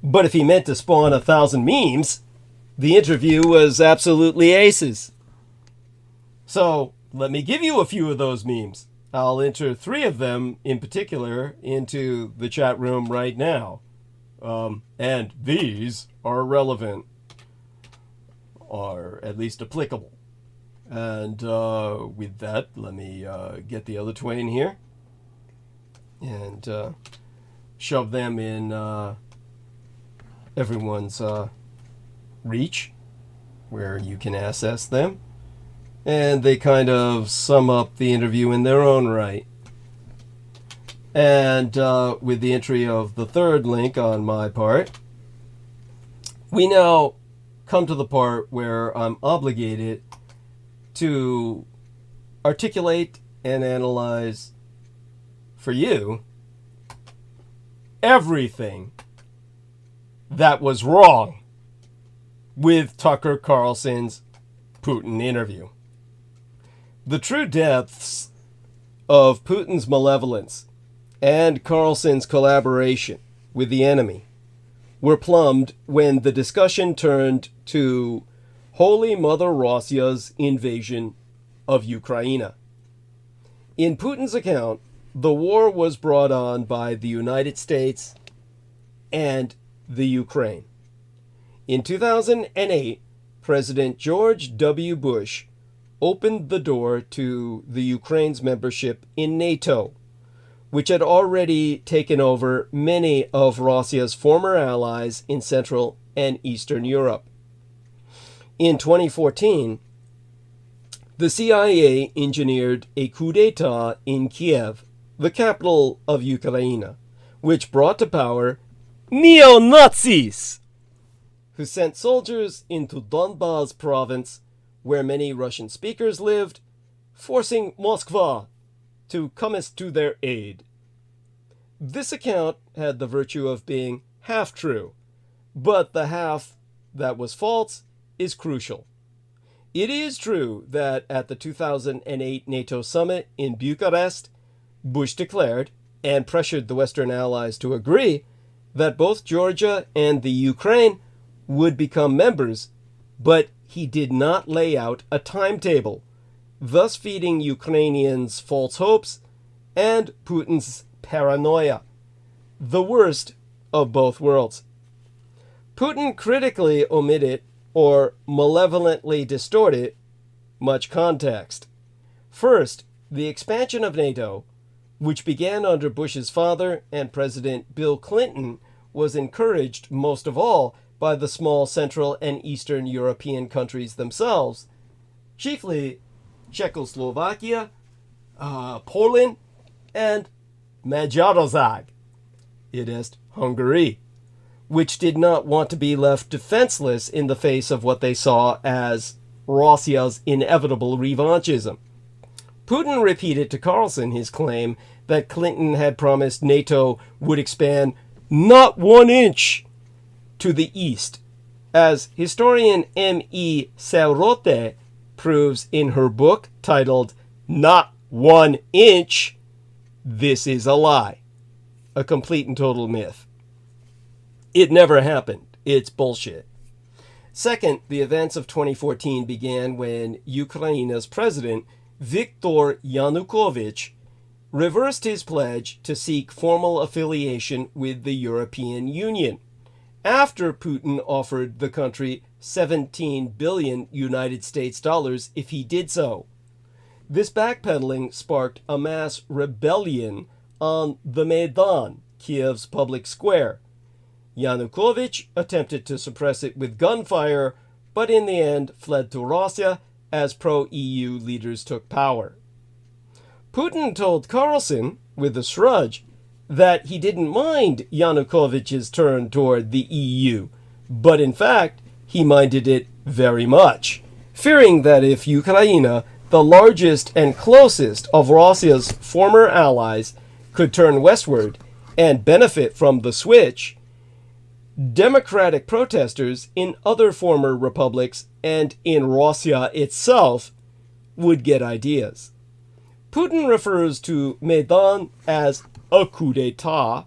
A: But if he meant to spawn 1,000 memes, the interview was absolutely aces. So, let me give you a few of those memes. I'll enter 3 of them in particular into the chat room right now. And these are relevant, or at least applicable. And with that, let me get the other twain here and shove them in everyone's reach where you can access them. And they kind of sum up the interview in their own right. And with the entry of the 3rd link on my part, we now come to the part where I'm obligated to articulate and analyze for you everything that was wrong with Tucker Carlson's Putin interview. The true depths of Putin's malevolence and Carlson's collaboration with the enemy were plumbed when the discussion turned to Holy Mother Russia's invasion of Ukraine. In Putin's account, the war was brought on by the United States and the Ukraine. In 2008, President George W. Bush opened the door to the Ukraine's membership in NATO, which had already taken over many of Russia's former allies in Central and Eastern Europe. In 2014, the CIA engineered a coup d'etat in Kiev, the capital of Ukraine, which brought to power neo-Nazis, who sent soldiers into Donbas province, where many Russian speakers lived, forcing Moscow to come to their aid. This account had the virtue of being half true, but the half that was false is crucial. It is true that at the 2008 NATO summit in Bucharest, Bush declared, and pressured the Western allies to agree, that both Georgia and the Ukraine would become members, but he did not lay out a timetable, thus feeding Ukrainians false hopes and Putin's paranoia, the worst of both worlds. Putin critically omitted or malevolently distorted much context. First, the expansion of NATO, which began under Bush's father and President Bill Clinton, was encouraged most of all by the small Central and Eastern European countries themselves, chiefly Czechoslovakia, Poland, and Magyarország, it is Hungary, which did not want to be left defenseless in the face of what they saw as Russia's inevitable revanchism. Putin repeated to Carlson his claim that Clinton had promised NATO would expand not 1 inch to the east, as historian M.E. Saurote proves in her book titled Not 1 Inch, This is a Lie, a complete and total myth. It never happened. It's bullshit. Second, the events of 2014 began when Ukraine's president, Viktor Yanukovych, reversed his pledge to seek formal affiliation with the European Union, after Putin offered the country 17 billion United States dollars if he did so. This backpedaling sparked a mass rebellion on the Maidan, Kiev's public square. Yanukovych attempted to suppress it with gunfire, but in the end fled to Russia as pro-EU leaders took power. Putin told Carlson, with a shrug, that he didn't mind Yanukovych's turn toward the EU, but in fact, he minded it very much, fearing that if Ukraine, the largest and closest of Russia's former allies, could turn westward and benefit from the switch, democratic protesters in other former republics and in Russia itself would get ideas. Putin refers to Maidan as a coup d'etat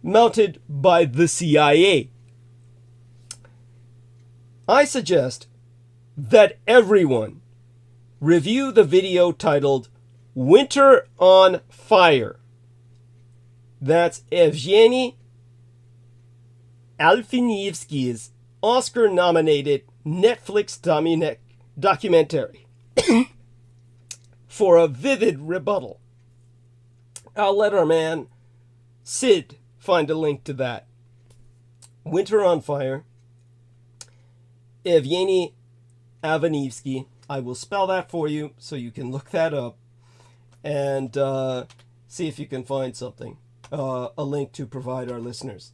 A: mounted by the CIA. I suggest that everyone review the video titled Winter on Fire. That's Evgeny Alfinievsky's Oscar-nominated Netflix documentary for a vivid rebuttal. I'll let our man Sid find a link to that. Winter on Fire, Evgeny Alfinievsky. I will spell that for you so you can look that up and see if you can find something. A link to provide our listeners.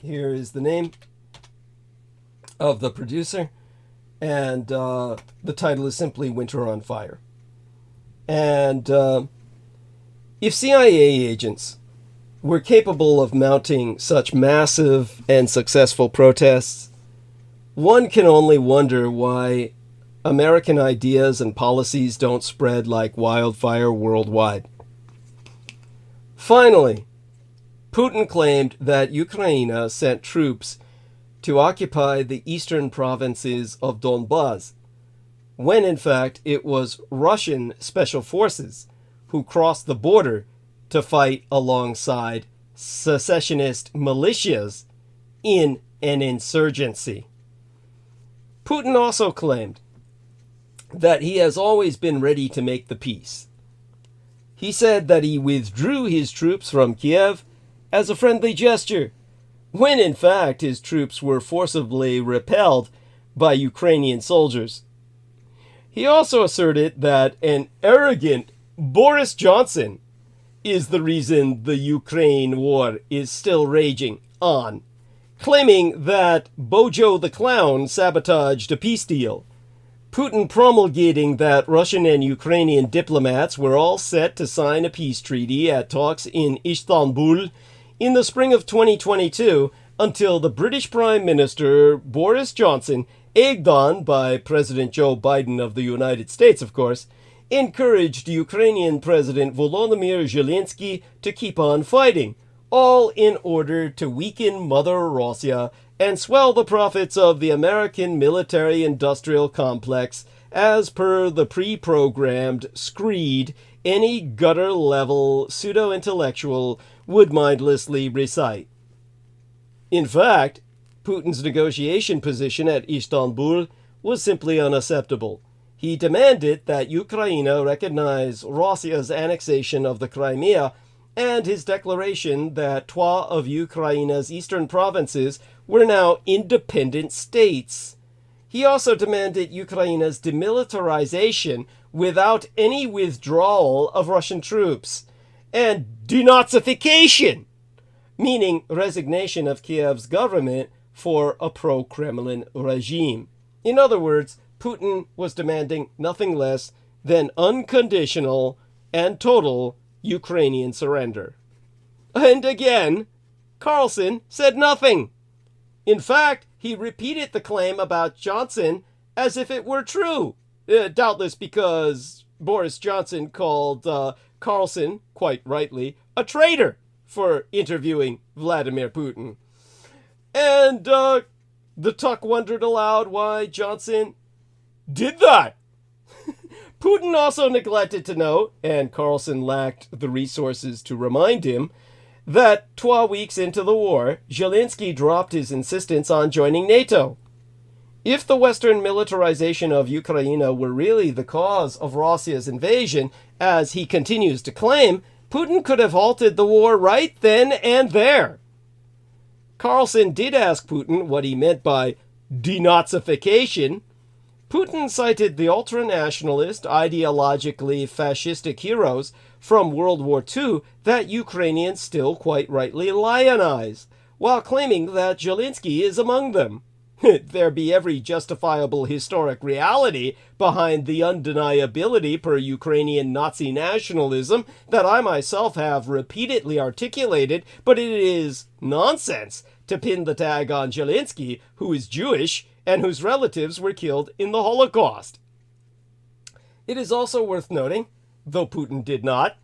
A: Here is the name of the producer, and the title is simply Winter on Fire. And if CIA agents were capable of mounting such massive and successful protests, one can only wonder why American ideas and policies don't spread like wildfire worldwide. Finally, Putin claimed that Ukraine sent troops to occupy the eastern provinces of Donbas, when in fact it was Russian special forces who crossed the border to fight alongside secessionist militias in an insurgency. Putin also claimed that he has always been ready to make the peace. He said that he withdrew his troops from Kiev as a friendly gesture, when in fact his troops were forcibly repelled by Ukrainian soldiers. He also asserted that an arrogant Boris Johnson is the reason the Ukraine war is still raging on, claiming that Bojo the Clown sabotaged a peace deal, Putin promulgating that Russian and Ukrainian diplomats were all set to sign a peace treaty at talks in Istanbul in the spring of 2022 until the British Prime Minister Boris Johnson, egged on by President Joe Biden of the United States, of course, encouraged Ukrainian President Volodymyr Zelensky to keep on fighting, all in order to weaken Mother Russia and swell the profits of the American military-industrial complex, as per the pre-programmed screed any gutter-level pseudo-intellectual would mindlessly recite. In fact, Putin's negotiation position at Istanbul was simply unacceptable. He demanded that Ukraine recognize Russia's annexation of the Crimea and his declaration that 2 of Ukraine's eastern provinces were now independent states. He also demanded Ukraine's demilitarization without any withdrawal of Russian troops, and denazification, meaning resignation of Kiev's government for a pro-Kremlin regime. In other words, Putin was demanding nothing less than unconditional and total Ukrainian surrender. And again, Carlson said nothing. In fact, he repeated the claim about Johnson as if it were true, doubtless because Boris Johnson called Carlson, quite rightly, a traitor for interviewing Vladimir Putin. And the Tuck wondered aloud why Johnson did that. Putin also neglected to note, and Carlson lacked the resources to remind him, that 12 weeks into the war, Zelensky dropped his insistence on joining NATO. If the Western militarization of Ukraine were really the cause of Russia's invasion, as he continues to claim, Putin could have halted the war right then and there. Carlson did ask Putin what he meant by denazification. Putin cited the ultranationalist, ideologically fascistic heroes from World War II that Ukrainians still quite rightly lionize, while claiming that Zelensky is among them. There be every justifiable historic reality behind the undeniability per Ukrainian Nazi nationalism that I myself have repeatedly articulated, but it is nonsense to pin the tag on Zelensky, who is Jewish and whose relatives were killed in the Holocaust. It is also worth noting, though Putin did not,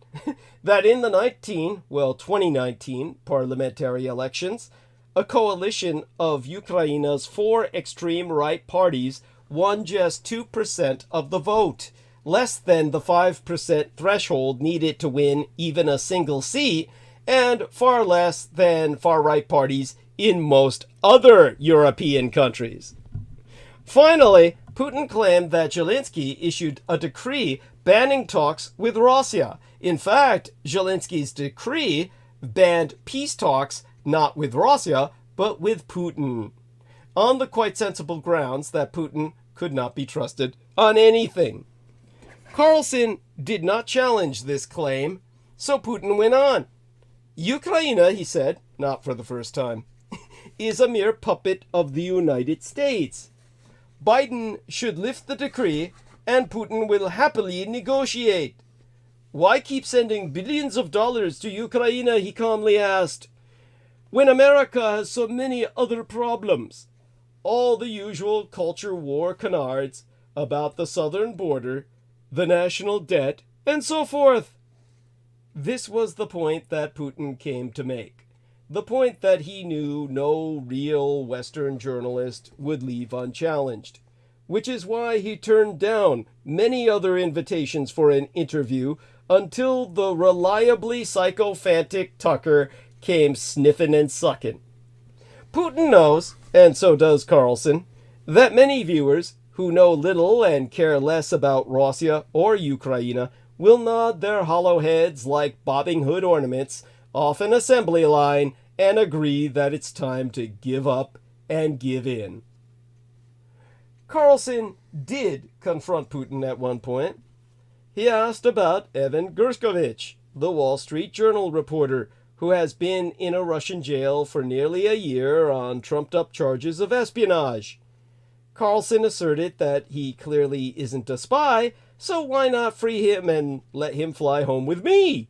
A: that in the 2019 parliamentary elections, a coalition of Ukraine's 4 extreme right parties won just 2% of the vote, less than the 5% threshold needed to win even a single seat, and far less than far-right parties in most other European countries. Finally, Putin claimed that Zelensky issued a decree banning talks with Russia. In fact, Zelensky's decree banned peace talks not with Russia, but with Putin, on the quite sensible grounds that Putin could not be trusted on anything. Carlson did not challenge this claim, so Putin went on. Ukraine, he said, not for the first time, is a mere puppet of the United States. Biden should lift the decree, and Putin will happily negotiate. Why keep sending billions of dollars to Ukraine, he calmly asked, when America has so many other problems? All the usual culture war canards about the southern border, the national debt, and so forth. This was the point that Putin came to make. The point that he knew no real Western journalist would leave unchallenged, which is why he turned down many other invitations for an interview until the reliably sycophantic Tucker came sniffing and sucking. Putin knows, and so does Carlson, that many viewers who know little and care less about Russia or Ukraine will nod their hollow heads like bobbing hood ornaments off an assembly line and agree that it's time to give up and give in. Carlson did confront Putin at one point. He asked about Evan Gershkovich, the Wall Street Journal reporter who has been in a Russian jail for nearly a year on trumped-up charges of espionage. Carlson asserted that he clearly isn't a spy, so why not free him and let him fly home with me?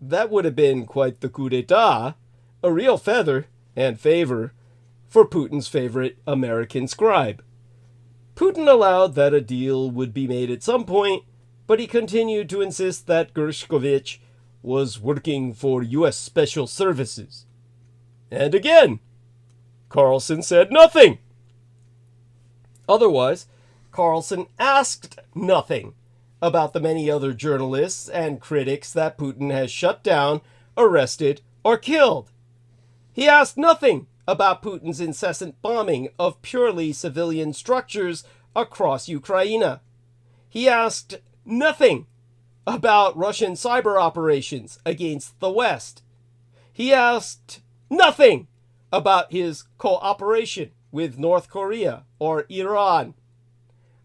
A: That would have been quite the coup d'etat, a real feather and favor for Putin's favorite American scribe. Putin allowed that a deal would be made at some point, but he continued to insist that Gershkovich was working for U.S. Special Services. And again, Carlson said nothing. Otherwise, Carlson asked nothing about the many other journalists and critics that Putin has shut down, arrested, or killed. He asked nothing about Putin's incessant bombing of purely civilian structures across Ukraine. He asked nothing about Russian cyber operations against the West. He asked nothing about his cooperation with North Korea or Iran.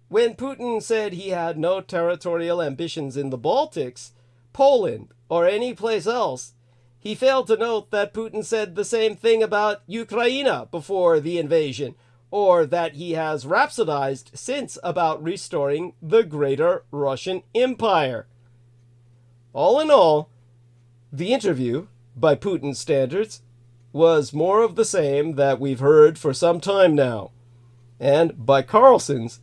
A: When Putin said he had no territorial ambitions in the Baltics, Poland, or any place else, he failed to note that Putin said the same thing about Ukraine before the invasion, or that he has rhapsodized since about restoring the greater Russian Empire. All in all, the interview, by Putin's standards, was more of the same that we've heard for some time now, and by Carlson's,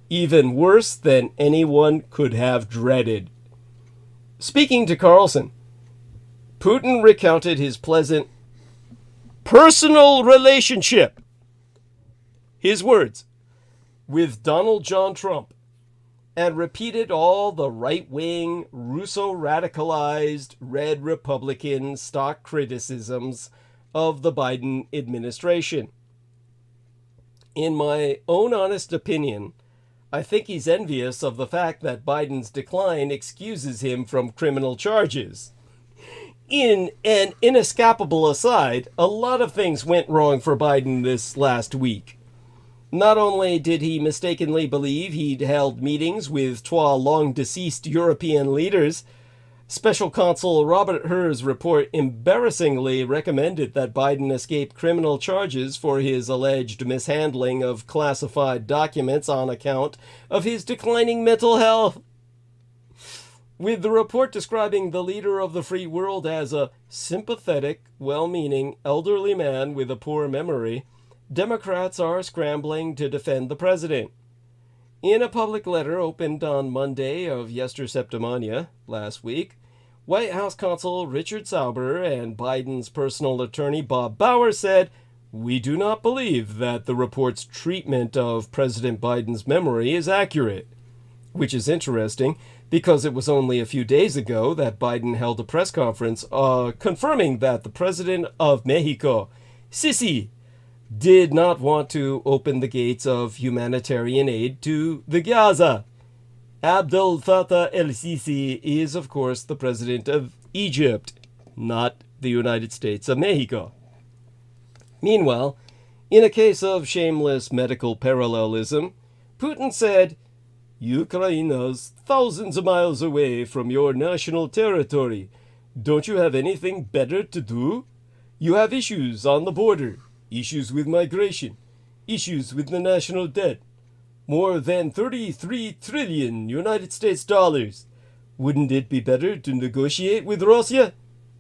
A: even worse than anyone could have dreaded. Speaking to Carlson, Putin recounted his pleasant personal relationship, his words, with Donald John Trump, and repeated all the right-wing, Russo-radicalized, red Republican stock criticisms of the Biden administration. In my own honest opinion, I think he's envious of the fact that Biden's decline excuses him from criminal charges. In an inescapable aside, a lot of things went wrong for Biden this last week. Not only did he mistakenly believe he'd held meetings with twa long-deceased European leaders, Special Counsel Robert Hur's report embarrassingly recommended that Biden escape criminal charges for his alleged mishandling of classified documents on account of his declining mental health. with the report describing the leader of the free world as a sympathetic, well-meaning, elderly man with a poor memory, Democrats are scrambling to defend the president. In a public letter opened on Monday of Yester Septimania, last week, White House counsel Richard Sauber and Biden's personal attorney Bob Bauer said, "We do not believe that the report's treatment of President Biden's memory is accurate." Which is interesting, because it was only a few days ago that Biden held a press conference confirming that the president of Mexico, Sisi, did not want to open the gates of humanitarian aid to the Gaza. Abdel Fattah el-Sisi is, of course, the president of Egypt, not the United States of Mexico. Meanwhile, in a case of shameless medical parallelism, Putin said, "Ukraine's thousands of miles away from your national territory. Don't you have anything better to do? You have issues on the border, issues with migration, issues with the national debt. More than 33 trillion United States dollars. Wouldn't it be better to negotiate with Russia?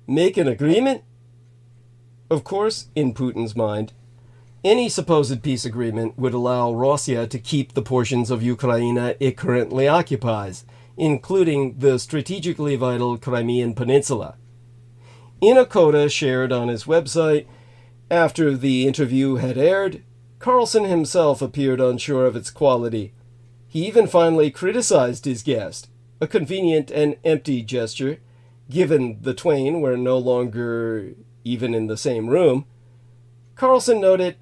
A: Make an agreement?" Of course, in Putin's mind, any supposed peace agreement would allow Russia to keep the portions of Ukraine it currently occupies, including the strategically vital Crimean Peninsula. In a coda shared on his website, after the interview had aired, Carlson himself appeared unsure of its quality. He even finally criticized his guest, a convenient and empty gesture, given the twain were no longer even in the same room. Carlson noted,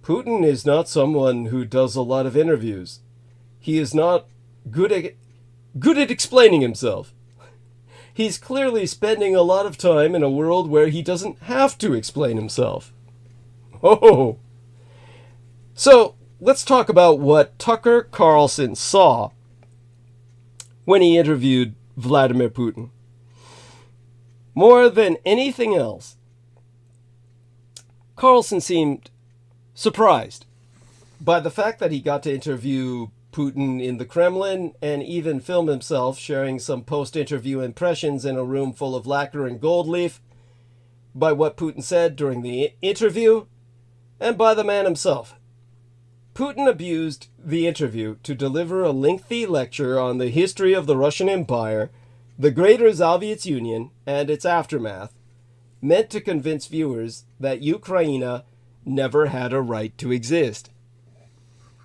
A: "Putin is not someone who does a lot of interviews. He is not good at explaining himself. He's clearly spending a lot of time in a world where he doesn't have to explain himself." Oh! So, let's talk about what Tucker Carlson saw when he interviewed Vladimir Putin. More than anything else, Carlson seemed surprised by the fact that he got to interview Putin in the Kremlin and even film himself sharing some post-interview impressions in a room full of lacquer and gold leaf, by what Putin said during the interview, and by the man himself. Putin abused the interview to deliver a lengthy lecture on the history of the Russian Empire, the Greater Soviet Union, and its aftermath, meant to convince viewers that Ukraine never had a right to exist.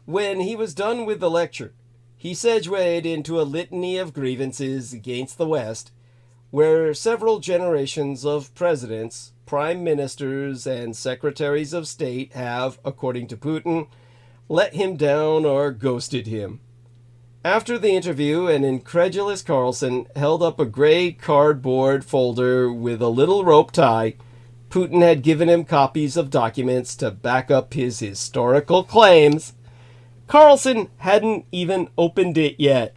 A: When he was done with the lecture, he segued into a litany of grievances against the West, where several generations of presidents, prime ministers, and secretaries of state have, according to Putin, let him down or ghosted him. After the interview, an incredulous Carlson held up a gray cardboard folder with a little rope tie. Putin had given him copies of documents to back up his historical claims. Carlson hadn't even opened it yet.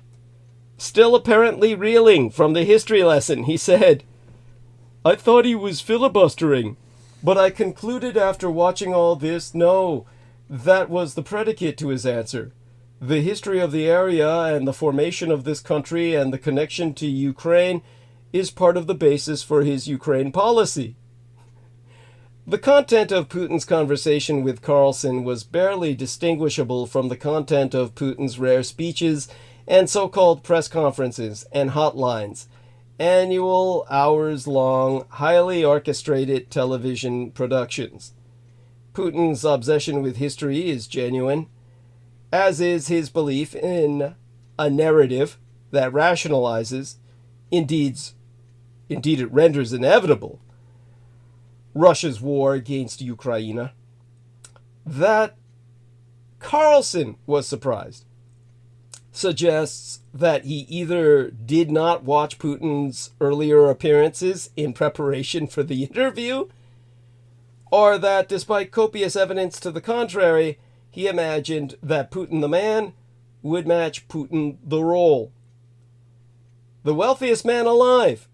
A: Still apparently reeling from the history lesson, he said, "I thought he was filibustering, but I concluded after watching all this, no, that was the predicate to his answer. The history of the area and the formation of this country and the connection to Ukraine is part of the basis for his Ukraine policy." The content of Putin's conversation with Carlson was barely distinguishable from the content of Putin's rare speeches and so-called press conferences and hotlines, annual, hours-long, highly orchestrated television productions. Putin's obsession with history is genuine, as is his belief in a narrative that rationalizes, indeed it renders inevitable, Russia's war against Ukraine. That Carlson was surprised suggests that he either did not watch Putin's earlier appearances in preparation for the interview, or that despite copious evidence to the contrary, he imagined that Putin the man would match Putin the role. The wealthiest man alive,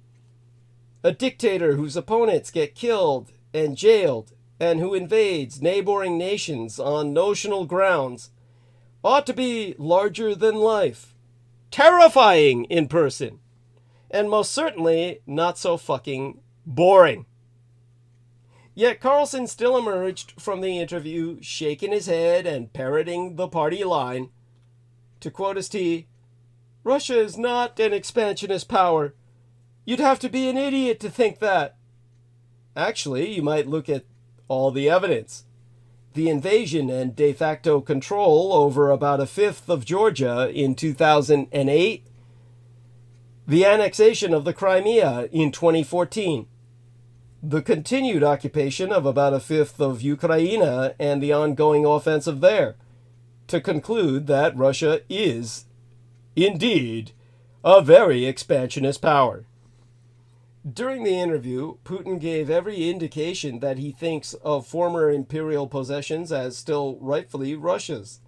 A: a dictator whose opponents get killed and jailed, and who invades neighboring nations on notional grounds, ought to be larger than life, terrifying in person, and most certainly not so fucking boring. Yet Carlson still emerged from the interview shaking his head and parroting the party line. To quote his T, "Russia is not an expansionist power. You'd have to be an idiot to think that. Actually, you might look at all the evidence. The invasion and de facto control over about a fifth of Georgia in 2008, the annexation of the Crimea in 2014, the continued occupation of about a fifth of Ukraine and the ongoing offensive there, to conclude that Russia is, indeed, a very expansionist power." During the interview, Putin gave every indication that he thinks of former imperial possessions as still rightfully Russia's.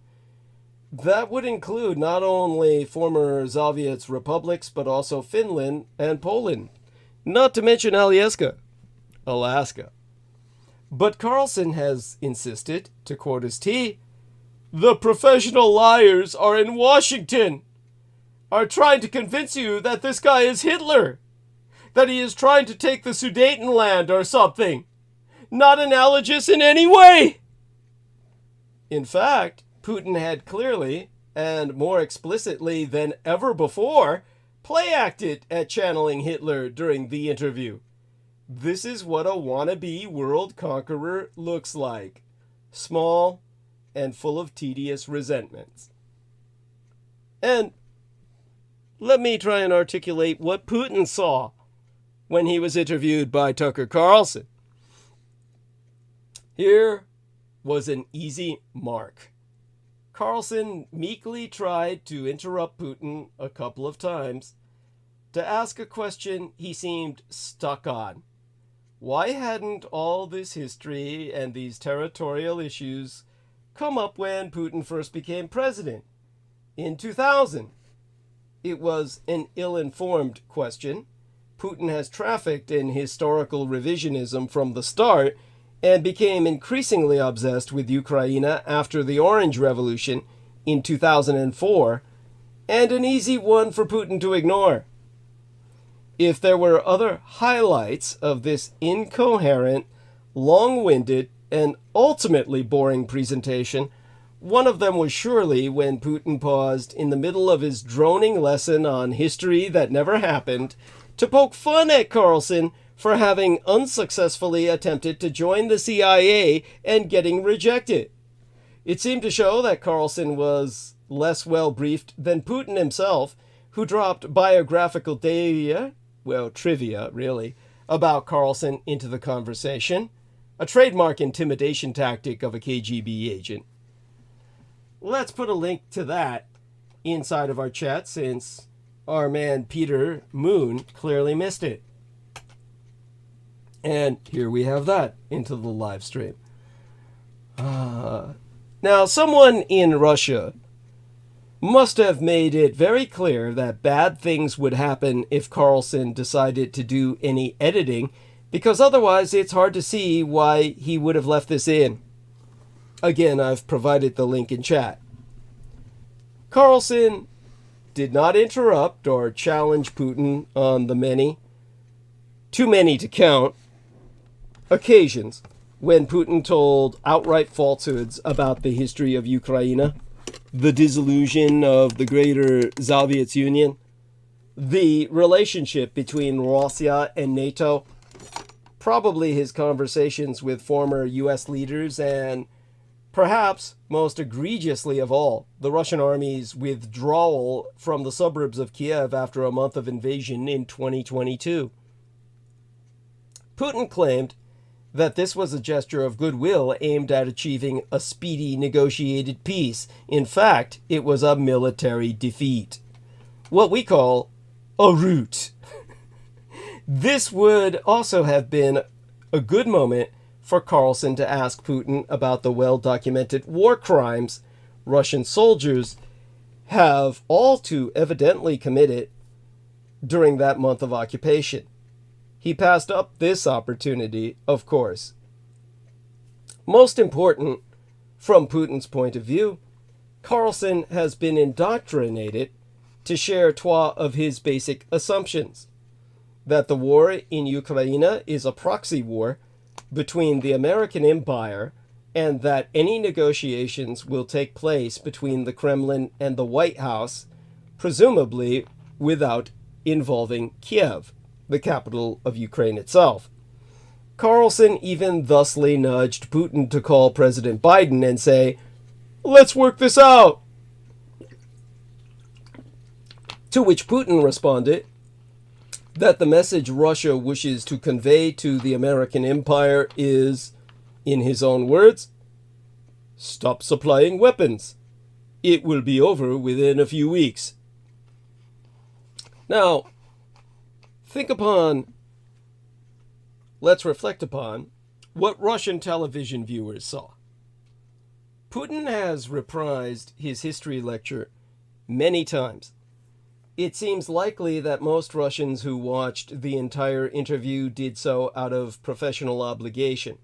A: That would include not only former Soviet republics, but also Finland and Poland, not to mention Alaska. But Carlson has insisted, to quote his T, "The professional liars are in Washington, are trying to convince you that this guy is Hitler, that he is trying to take the Sudetenland or something. Not analogous in any way." In fact, Putin had clearly, and more explicitly than ever before, play-acted at channeling Hitler during the interview. This is what a wannabe world conqueror looks like. Small and full of tedious resentments. And let me try and articulate what Putin saw when he was interviewed by Tucker Carlson. Here was an easy mark. Carlson meekly tried to interrupt Putin a couple of times to ask a question he seemed stuck on. Why hadn't all this history and these territorial issues come up when Putin first became president in 2000? It was an ill-informed question. Putin has trafficked in historical revisionism from the start and became increasingly obsessed with Ukraine after the Orange Revolution in 2004, and an easy one for Putin to ignore. If there were other highlights of this incoherent, long-winded, and ultimately boring presentation, one of them was surely when Putin paused in the middle of his droning lesson on history that never happened to poke fun at Carlson for having unsuccessfully attempted to join the CIA and getting rejected. It seemed to show that Carlson was less well briefed than Putin himself, who dropped biographical trivia, really, about Carlson into the conversation, a trademark intimidation tactic of a KGB agent. Let's put a link to that inside of our chat, since our man Peter Moon clearly missed it. And here we have that into the live stream. Now, someone in Russia must have made it very clear that bad things would happen if Carlson decided to do any editing, because otherwise it's hard to see why he would have left this in. Again, I've provided the link in chat. Carlson did not interrupt or challenge Putin on the too many to count, occasions when Putin told outright falsehoods about the history of Ukraine, the dissolution of the greater Soviet Union, the relationship between Russia and NATO, probably his conversations with former US leaders, and perhaps most egregiously of all, the Russian army's withdrawal from the suburbs of Kiev after a month of invasion in 2022. Putin claimed that this was a gesture of goodwill aimed at achieving a speedy negotiated peace. In fact, it was a military defeat. What we call a rout. This would also have been a good moment for Carlson to ask Putin about the well-documented war crimes Russian soldiers have all too evidently committed during that month of occupation. He passed up this opportunity, of course. Most important, from Putin's point of view, Carlson has been indoctrinated to share trois of his basic assumptions. that the war in Ukraine is a proxy war between the American empire and that any negotiations will take place between the Kremlin and the White House, presumably without involving Kiev, the capital of Ukraine itself. Carlson even thusly nudged Putin to call President Biden and say, "Let's work this out." To which Putin responded that the message Russia wishes to convey to the American empire is, in his own words, "Stop supplying weapons. It will be over within a few weeks." Now, let's reflect upon what Russian television viewers saw. Putin has reprised his history lecture many times. It seems likely that most Russians who watched the entire interview did so out of professional obligation.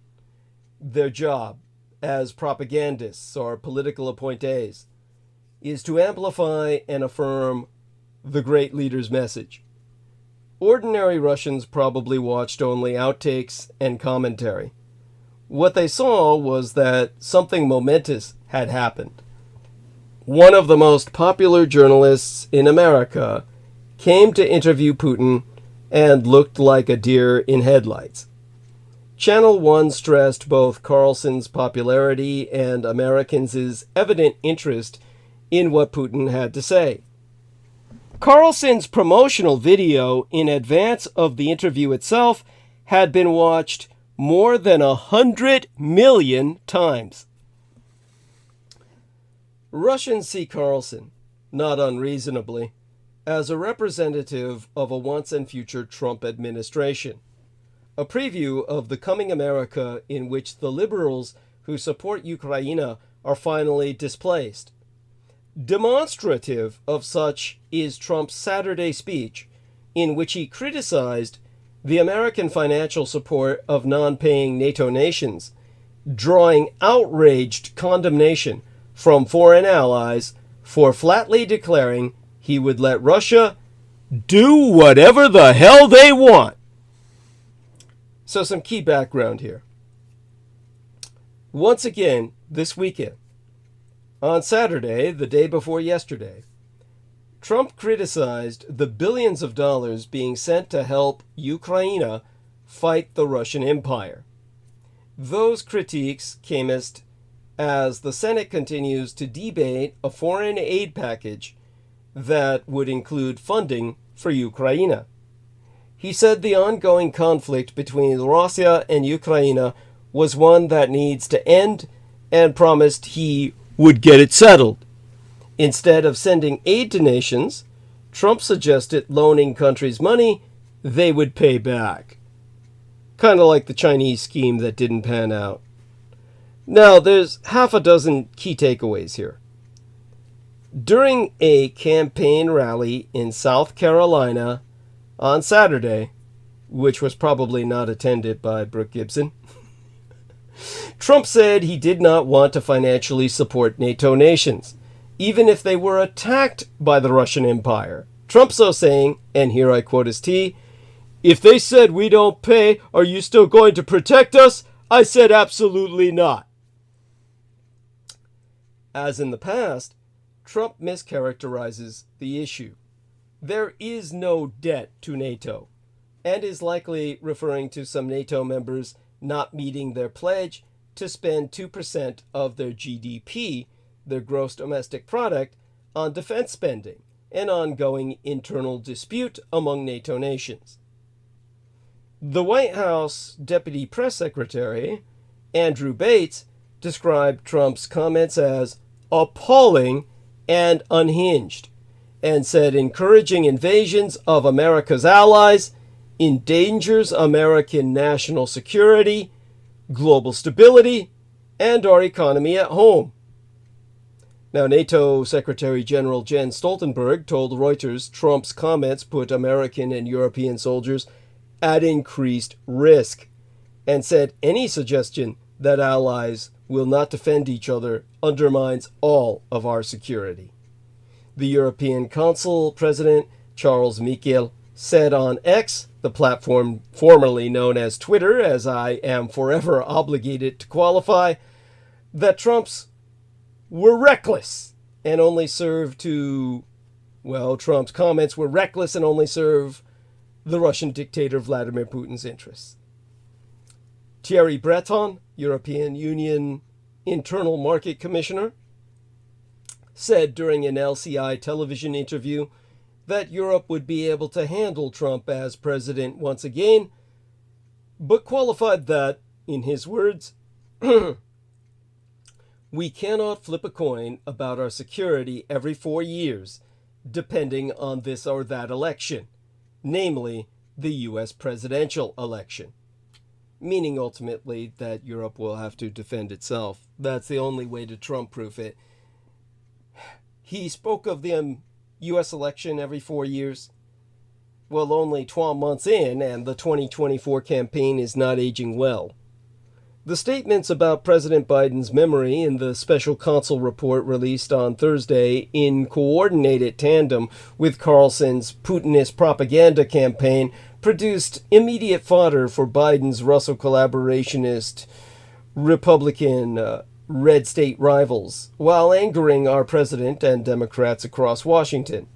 A: Their job, as propagandists or political appointees, is to amplify and affirm the great leader's message. Ordinary Russians probably watched only outtakes and commentary. What they saw was that something momentous had happened. One of the most popular journalists in America came to interview Putin and looked like a deer in headlights. Channel 1 stressed both Carlson's popularity and Americans' evident interest in what Putin had to say. Carlson's promotional video in advance of the interview itself had been watched more than 100 million times. Russians see Carlson, not unreasonably, as a representative of a once and future Trump administration, a preview of the coming America in which the liberals who support Ukraine are finally displaced. Demonstrative of such is Trump's Saturday speech, in which he criticized the American financial support of non-paying NATO nations, drawing outraged condemnation from foreign allies for flatly declaring he would let Russia do whatever the hell they want. So some key background here. Once again, this weekend, on Saturday, the day before yesterday, Trump criticized the billions of dollars being sent to help Ukraine fight the Russian Empire. Those critiques came as the Senate continues to debate a foreign aid package that would include funding for Ukraine. He said the ongoing conflict between Russia and Ukraine was one that needs to end and promised he would get it settled. Instead of sending aid to nations, Trump suggested loaning countries money they would pay back. Kind of like the Chinese scheme that didn't pan out. Now, there's half a dozen key takeaways here. During a campaign rally in South Carolina on Saturday, which was probably not attended by Brooke Gibson, Trump said he did not want to financially support NATO nations, even if they were attacked by the Russian Empire. Trump so saying, and here I quote his T, "If they said we don't pay, are you still going to protect us? I said absolutely not." As in the past, Trump mischaracterizes the issue. There is no debt to NATO, and is likely referring to some NATO members not meeting their pledge to spend 2% of their GDP, their gross domestic product, on defense spending, an ongoing internal dispute among NATO nations. The White House Deputy Press Secretary, Andrew Bates, described Trump's comments as appalling and unhinged, and said encouraging invasions of America's allies endangers American national security, global stability, and our economy at home. Now, NATO Secretary General Jens Stoltenberg told Reuters Trump's comments put American and European soldiers at increased risk, and said any suggestion that allies will not defend each other undermines all of our security. The European Council President Charles Michel said on X, the platform formerly known as Twitter, as I am forever obligated to qualify, that Trump's were reckless and only serve to, well, Trump's comments were reckless and only serve the Russian dictator Vladimir Putin's interests. Thierry Breton, European Union Internal Market Commissioner, said during an LCI television interview that Europe would be able to handle Trump as president once again, but qualified that, in his words, we cannot flip a coin about our security every 4 years, depending on this or that election, namely the US presidential election. Meaning ultimately that Europe will have to defend itself. That's the only way to Trump-proof it. He spoke of the US election every 4 years. Well, only 12 months in, and the 2024 campaign is not aging well. The statements about President Biden's memory in the special counsel report released on Thursday in coordinated tandem with Carlson's Putinist propaganda campaign produced immediate fodder for Biden's Russell collaborationist Republican red state rivals, while angering our president and Democrats across Washington.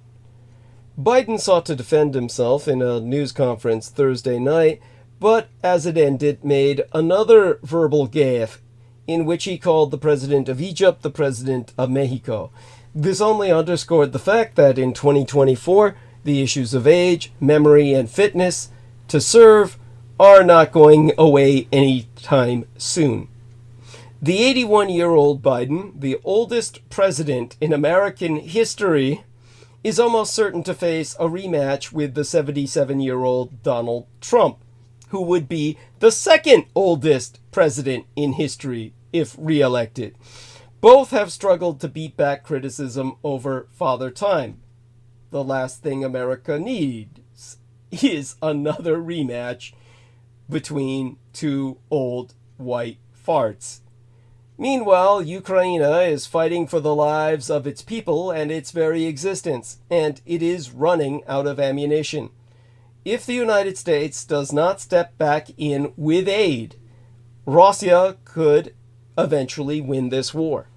A: Biden sought to defend himself in a news conference Thursday night, but as it ended, made another verbal gaffe in which he called the president of Egypt the president of Mexico. This only underscored the fact that in 2024, the issues of age, memory, and fitness to serve are not going away anytime soon. The 81-year-old Biden, the oldest president in American history, is almost certain to face a rematch with the 77-year-old Donald Trump, who would be the second oldest president in history if reelected. Both have struggled to beat back criticism over Father Time. The last thing America needs is another rematch between two old white farts. Meanwhile, Ukraine is fighting for the lives of its people and its very existence, and it is running out of ammunition. If the United States does not step back in with aid, Russia could eventually win this war.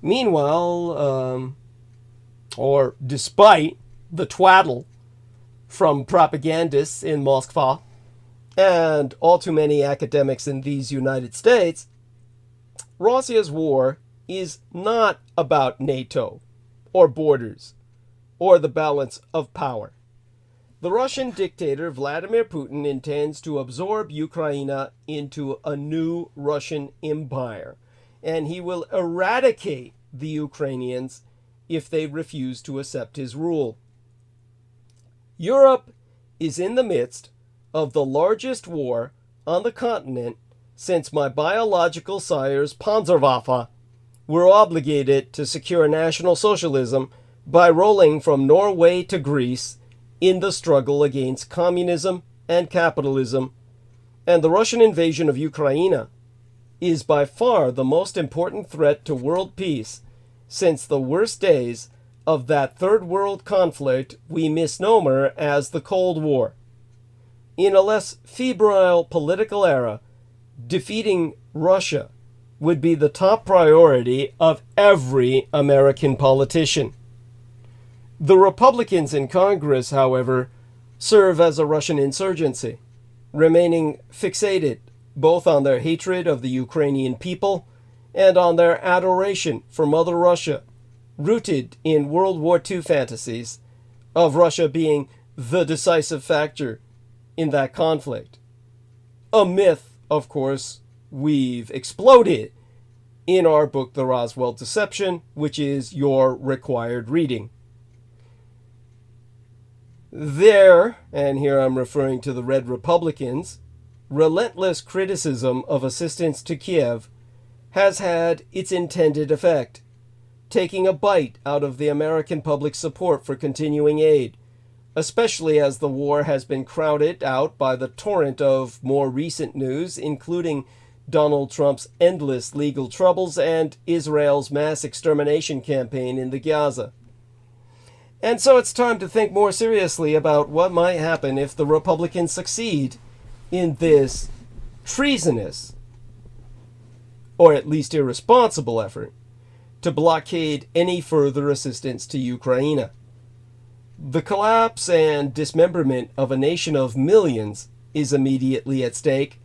A: Meanwhile, or despite the twaddle from propagandists in Moscow and all too many academics in these United States, Russia's war is not about NATO or borders or the balance of power. The Russian dictator Vladimir Putin intends to absorb Ukraine into a new Russian empire, and he will eradicate the Ukrainians if they refuse to accept his rule. Europe is in the midst of the largest war on the continent since my biological sires Panzerwaffe were obligated to secure National Socialism by rolling from Norway to Greece in the struggle against communism and capitalism, and the Russian invasion of Ukraine is by far the most important threat to world peace since the worst days of that third world conflict we misnomer as the Cold War. In a less febrile political era, defeating Russia would be the top priority of every American politician. The Republicans in Congress, however, serve as a Russian insurgency, remaining fixated both on their hatred of the Ukrainian people and on their adoration for Mother Russia, rooted in World War II fantasies of Russia being the decisive factor in that conflict. A myth, of course, we've exploded in our book, The Roswell Deception, which is your required reading. There, and here I'm referring to the Red Republicans, relentless criticism of assistance to Kiev has had its intended effect, taking a bite out of the American public support for continuing aid, especially as the war has been crowded out by the torrent of more recent news, including Donald Trump's endless legal troubles and Israel's mass extermination campaign in the Gaza. And so it's time to think more seriously about what might happen if the Republicans succeed in this treasonous, or at least irresponsible effort, to blockade any further assistance to Ukraine. The collapse and dismemberment of a nation of millions is immediately at stake,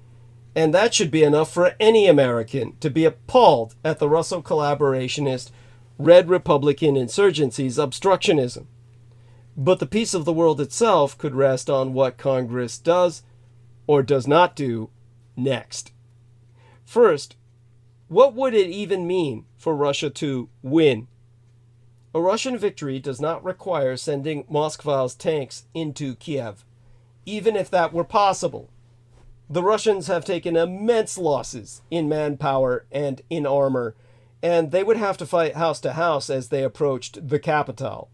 A: and that should be enough for any American to be appalled at the Russo collaborationist Red Republican insurgency's obstructionism. But the peace of the world itself could rest on what Congress does or does not do next. First, what would it even mean for Russia to win? A Russian victory does not require sending Moscow's tanks into Kiev, even if that were possible. The Russians have taken immense losses in manpower and in armor, and they would have to fight house to house as they approached the capital.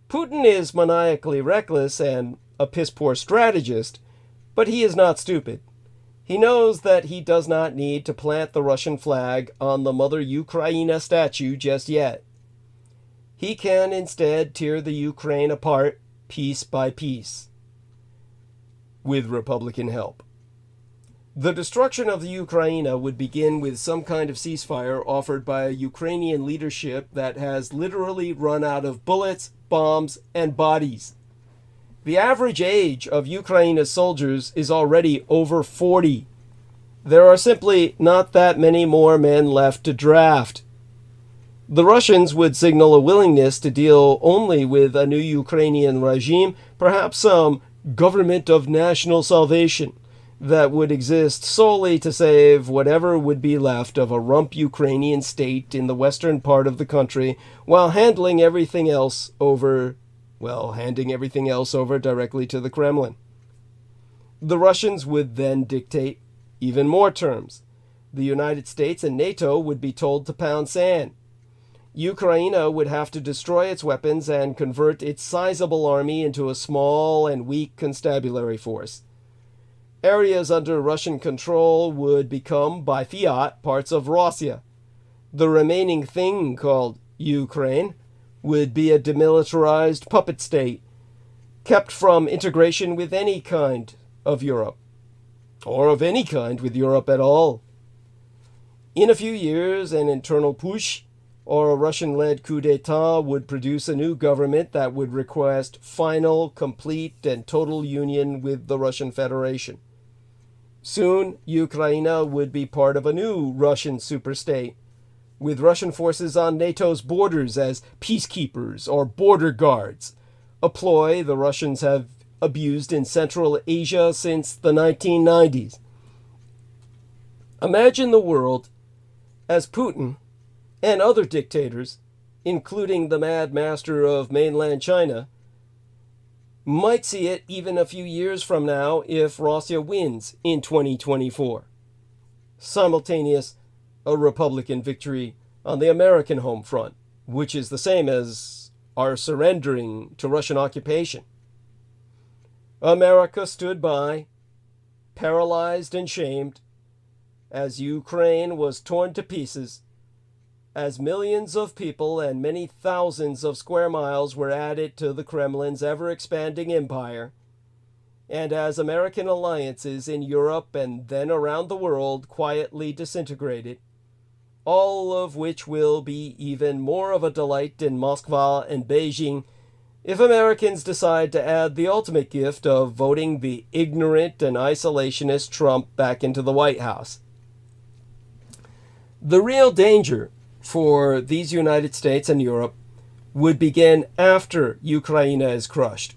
A: Putin is maniacally reckless and a piss-poor strategist, but he is not stupid. He knows that he does not need to plant the Russian flag on the Mother Ukraina statue just yet. He can instead tear the Ukraine apart piece by piece, with Republican help. The destruction of the Ukraine would begin with some kind of ceasefire offered by a Ukrainian leadership that has literally run out of bullets, bombs, and bodies. The average age of Ukraine's soldiers is already over 40. There are simply not that many more men left to draft. The Russians would signal a willingness to deal only with a new Ukrainian regime, perhaps some government of national salvation, that would exist solely to save whatever would be left of a rump Ukrainian state in the western part of the country, while handing everything else over directly to the Kremlin. The Russians would then dictate even more terms. The United States and NATO would be told to pound sand. Ukraine would have to destroy its weapons and convert its sizable army into a small and weak constabulary force. Areas under Russian control would become, by fiat, parts of Russia. The remaining thing, called Ukraine, would be a demilitarized puppet state, kept from integration with any kind of Europe, or of any kind with Europe at all. In a few years, an internal push, or a Russian-led coup d'etat, would produce a new government that would request final, complete, and total union with the Russian Federation. Soon, Ukraine would be part of a new Russian superstate, with Russian forces on NATO's borders as peacekeepers or border guards, a ploy the Russians have abused in Central Asia since the 1990s. Imagine the world as Putin and other dictators, including the Mad Master of mainland China, might see it even a few years from now if Russia wins in 2024. Simultaneous, a Republican victory on the American home front, which is the same as our surrendering to Russian occupation. America stood by, paralyzed and shamed, as Ukraine was torn to pieces, as millions of people and many thousands of square miles were added to the Kremlin's ever-expanding empire, and as American alliances in Europe and then around the world quietly disintegrated, all of which will be even more of a delight in Moscow and Beijing if Americans decide to add the ultimate gift of voting the ignorant and isolationist Trump back into the White House. The real danger for these United States and Europe would begin after Ukraine is crushed,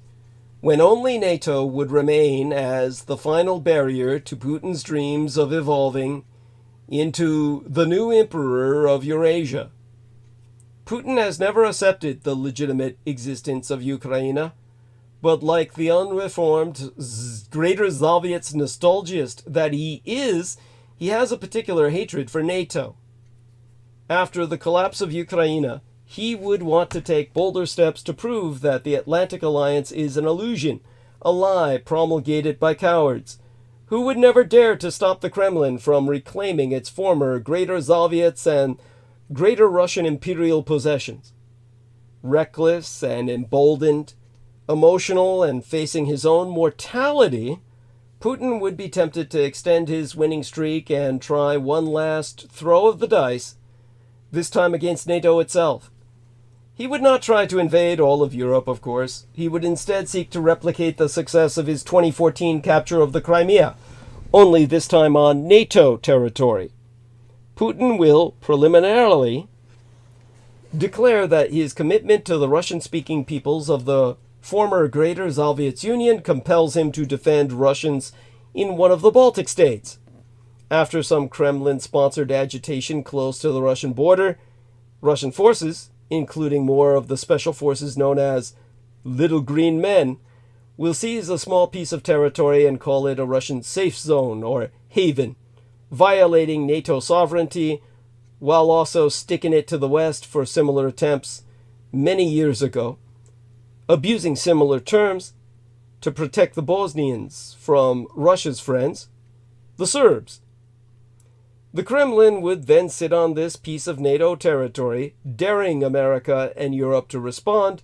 A: when only NATO would remain as the final barrier to Putin's dreams of evolving into the new emperor of Eurasia. Putin has never accepted the legitimate existence of Ukraine, but like the unreformed Greater Soviets nostalgist that he is, he has a particular hatred for NATO. After the collapse of Ukraine, he would want to take bolder steps to prove that the Atlantic Alliance is an illusion, a lie promulgated by cowards, who would never dare to stop the Kremlin from reclaiming its former Greater Soviets and Greater Russian imperial possessions. reckless and emboldened, emotional and facing his own mortality, Putin would be tempted to extend his winning streak and try one last throw of the dice, this time against NATO itself. He would not try to invade all of Europe, of course. He would instead seek to replicate the success of his 2014 capture of the Crimea, only this time on NATO territory. Putin will preliminarily declare that his commitment to the Russian-speaking peoples of the former Greater Soviet Union compels him to defend Russians in one of the Baltic states. After some Kremlin-sponsored agitation close to the Russian border, Russian forces, including more of the special forces known as Little Green Men, will seize a small piece of territory and call it a Russian safe zone or haven, violating NATO sovereignty while also sticking it to the West for similar attempts many years ago, abusing similar terms to protect the Bosnians from Russia's friends, the Serbs. The Kremlin would then sit on this piece of NATO territory, daring America and Europe to respond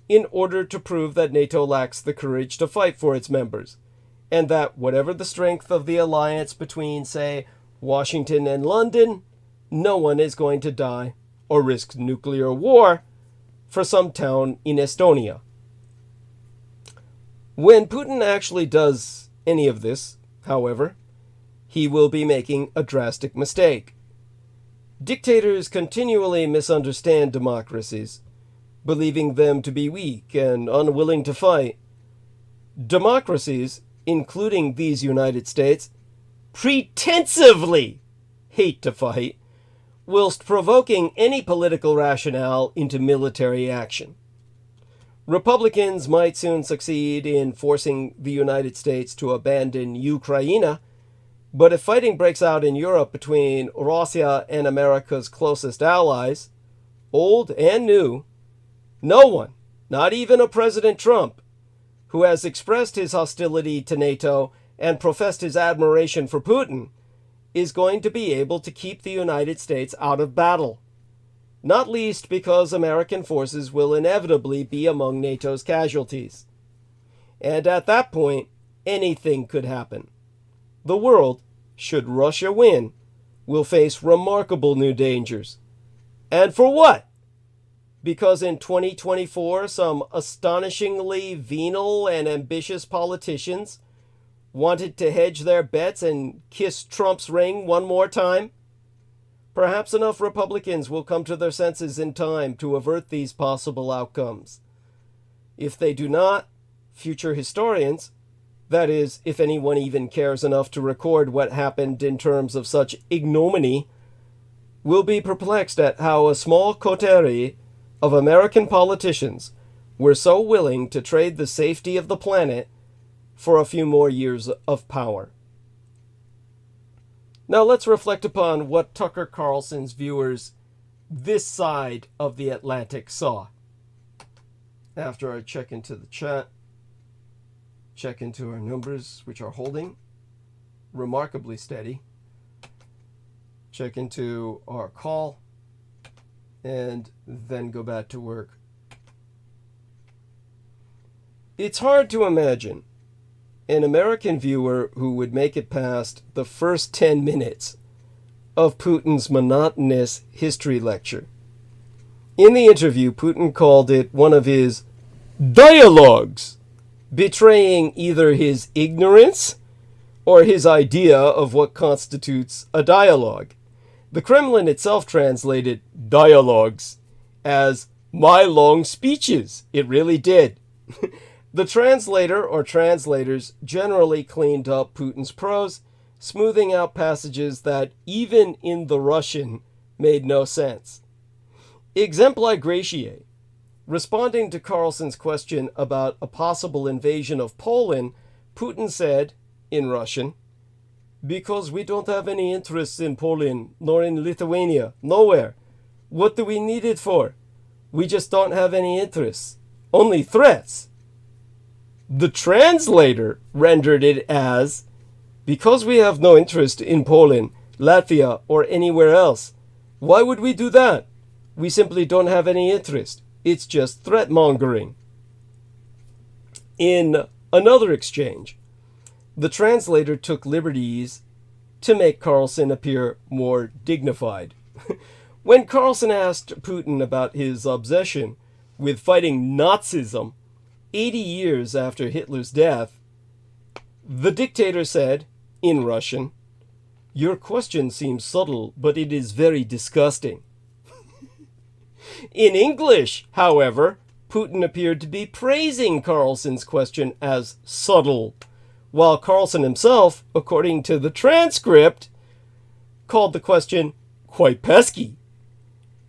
A: in order to prove that NATO lacks the courage to fight for its members, and that whatever the strength of the alliance between, say, Washington and London, no one is going to die or risk nuclear war for some town in Estonia. When Putin actually does any of this, however, he will be making a drastic mistake. Dictators continually misunderstand democracies, believing them to be weak and unwilling to fight. Democracies, including these United States, pretensively hate to fight, whilst provoking any political rationale into military action. Republicans might soon succeed in forcing the United States to abandon Ukraine, but if fighting breaks out in Europe between Russia and America's closest allies, old and new, no one, not even a President Trump, who has expressed his hostility to NATO and professed his admiration for Putin, is going to be able to keep the United States out of battle. Not least because American forces will inevitably be among NATO's casualties. And at that point, anything could happen. The world, should Russia win, will face remarkable new dangers. And for what? Because in 2024, some astonishingly venal and ambitious politicians wanted to hedge their bets and kiss Trump's ring one more time? Perhaps enough Republicans will come to their senses in time to avert these possible outcomes. If they do not, future historians, that is, if anyone even cares enough to record what happened in terms of such ignominy, will be perplexed at how a small coterie of American politicians were so willing to trade the safety of the planet for a few more years of power. Now let's reflect upon what Tucker Carlson's viewers this side of the Atlantic saw. After I check into the chat, check into our numbers, which are holding remarkably steady, check into our call, and then go back to work. It's hard to imagine an American viewer who would make it past the first 10 minutes of Putin's monotonous history lecture. In the interview, Putin called it one of his dialogues, betraying either his ignorance or his idea of what constitutes a dialogue. The Kremlin itself translated dialogues as my long speeches. It really did. The translator or translators generally cleaned up Putin's prose, smoothing out passages that, even in the Russian, made no sense. Exempli gratiae. Responding to Carlson's question about a possible invasion of Poland, Putin said, in Russian, "Because we don't have any interests in Poland, nor in Lithuania, nowhere. What do we need it for? We just don't have any interests. Only threats." The translator rendered it as, "Because we have no interest in Poland, Latvia, or anywhere else. Why would we do that? We simply don't have any interest. It's just threat-mongering. In another exchange, the translator took liberties to make Carlson appear more dignified. When Carlson asked Putin about his obsession with fighting Nazism 80 years after Hitler's death, the dictator said, in Russian, "Your question seems subtle, but it is very disgusting." In English, however, Putin appeared to be praising Carlson's question as subtle, while Carlson himself, according to the transcript, called the question quite pesky,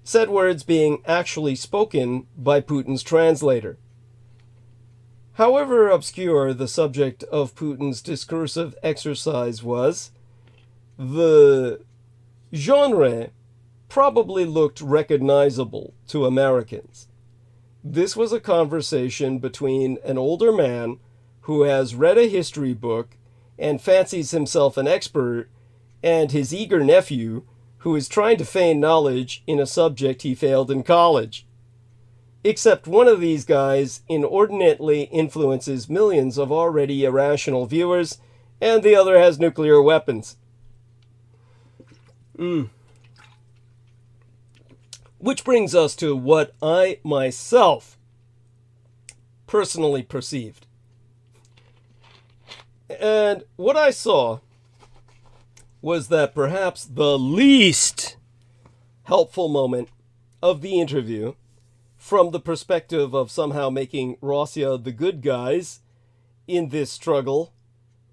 A: said words being actually spoken by Putin's translator. However obscure the subject of Putin's discursive exercise was, the genre probably looked recognizable to Americans. This was a conversation between an older man who has read a history book and fancies himself an expert, and his eager nephew who is trying to feign knowledge in a subject he failed in college. Except one of these guys inordinately influences millions of already irrational viewers, and the other has nuclear weapons. Which brings us to what I myself personally perceived. And what I saw was that perhaps the least helpful moment of the interview, from the perspective of somehow making Russia the good guys in this struggle,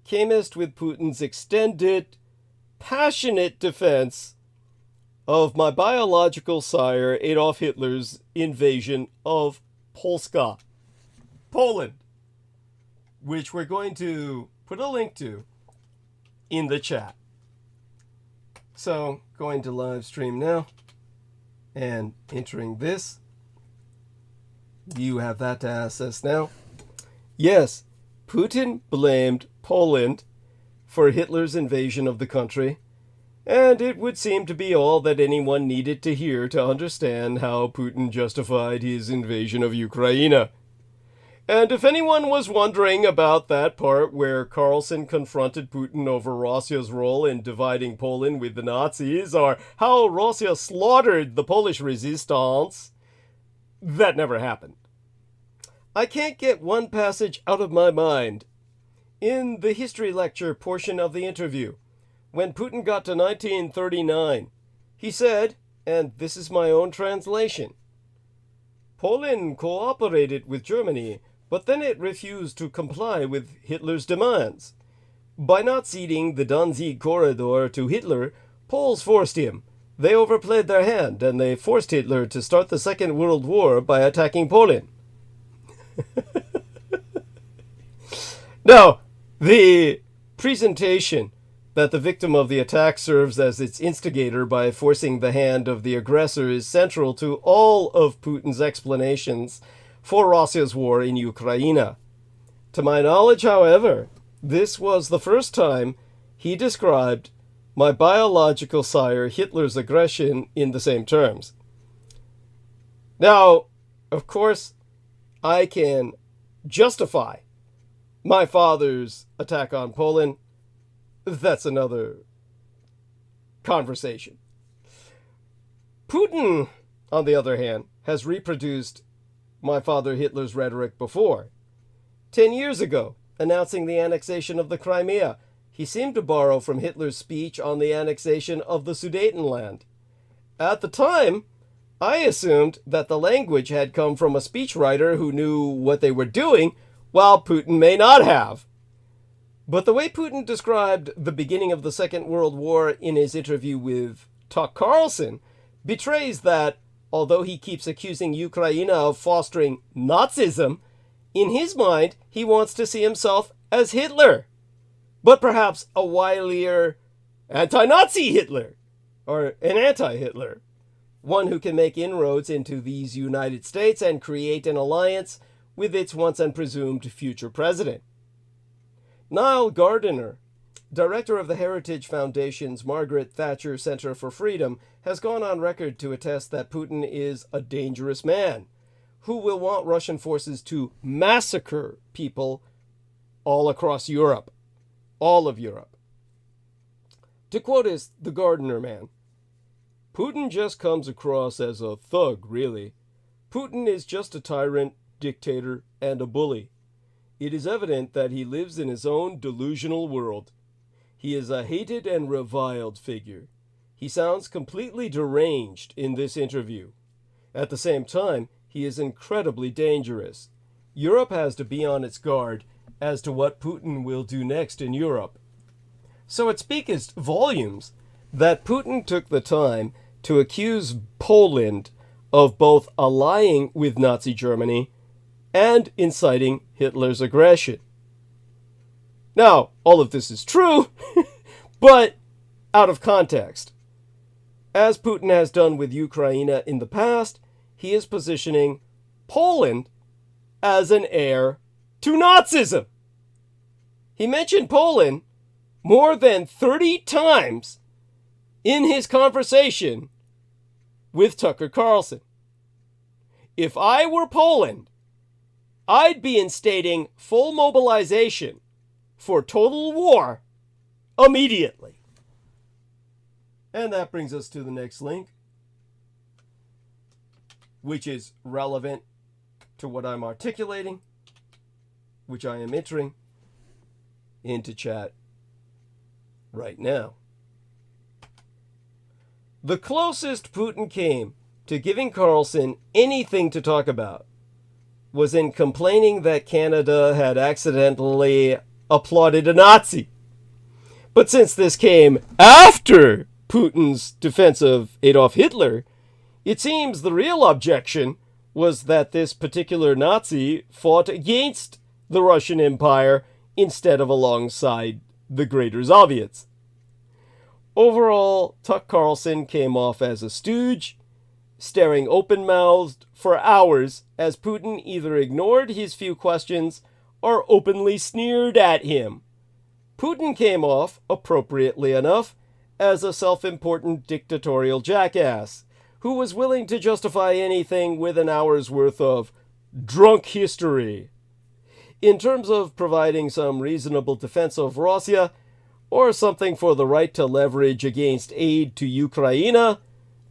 A: camest with Putin's extended, passionate defense of my biological sire Adolf Hitler's invasion of Polska, Poland, which we're going to put a link to in the chat. So, going to live stream now and entering this. You have that to access now. Yes, Putin blamed Poland for Hitler's invasion of the country, and it would seem to be all that anyone needed to hear to understand how Putin justified his invasion of Ukraine. And if anyone was wondering about that part where Carlson confronted Putin over Russia's role in dividing Poland with the Nazis, or how Russia slaughtered the Polish resistance, that never happened. I can't get one passage out of my mind. In the history lecture portion of the interview, when Putin got to 1939, he said, and this is my own translation, "Poland cooperated with Germany, but then it refused to comply with Hitler's demands. By not ceding the Danzig corridor to Hitler, Poles forced him. They overplayed their hand, and they forced Hitler to start the Second World War by attacking Poland." Now, the presentation that the victim of the attack serves as its instigator by forcing the hand of the aggressor is central to all of Putin's explanations for Russia's war in Ukraine. To my knowledge, however, this was the first time he described my biological sire Hitler's aggression in the same terms. Now, of course, I can justify my father's attack on Poland. That's another conversation. Putin, on the other hand, has reproduced my father Hitler's rhetoric before. 10 years ago, announcing the annexation of the Crimea, he seemed to borrow from Hitler's speech on the annexation of the Sudetenland. At the time, I assumed that the language had come from a speechwriter who knew what they were doing, while Putin may not have. But the way Putin described the beginning of the Second World War in his interview with Tucker Carlson betrays that, although he keeps accusing Ukraine of fostering Nazism, in his mind he wants to see himself as Hitler, but perhaps a wilier anti-Nazi Hitler, or an anti-Hitler, one who can make inroads into these United States and create an alliance with its once and presumed future president. Niall Gardiner, director of the Heritage Foundation's Margaret Thatcher Center for Freedom, has gone on record to attest that Putin is a dangerous man, who will want Russian forces to massacre people all across Europe. All of Europe. To quote as the Gardener man, Putin just comes across as a thug, really. Putin is just a tyrant, dictator, and a bully. It is evident that he lives in his own delusional world. He is a hated and reviled figure. He sounds completely deranged in this interview. At the same time, he is incredibly dangerous. Europe has to be on its guard as to what Putin will do next in Europe. So it speaks volumes that Putin took the time to accuse Poland of both allying with Nazi Germany and inciting Hitler's aggression. Now, all of this is true, but out of context. As Putin has done with Ukraine in the past, he is positioning Poland as an heir to Nazism. He mentioned Poland more than 30 times in his conversation with Tucker Carlson. If I were Poland, I'd be instating full mobilization for total war immediately. And that brings us to the next link, which is relevant to what I'm articulating, which I am entering into chat right now. The closest Putin came to giving Carlson anything to talk about was in complaining that Canada had accidentally applauded a Nazi. But since this came after Putin's defense of Adolf Hitler, it seems the real objection was that this particular Nazi fought against the Russian Empire instead of alongside the Greater Soviets. Overall, Tucker Carlson came off as a stooge, staring open-mouthed for hours as Putin either ignored his few questions or openly sneered at him. Putin came off, appropriately enough, as a self-important dictatorial jackass who was willing to justify anything with an hour's worth of drunk history. In terms of providing some reasonable defense of Russia, or something for the right to leverage against aid to Ukraine,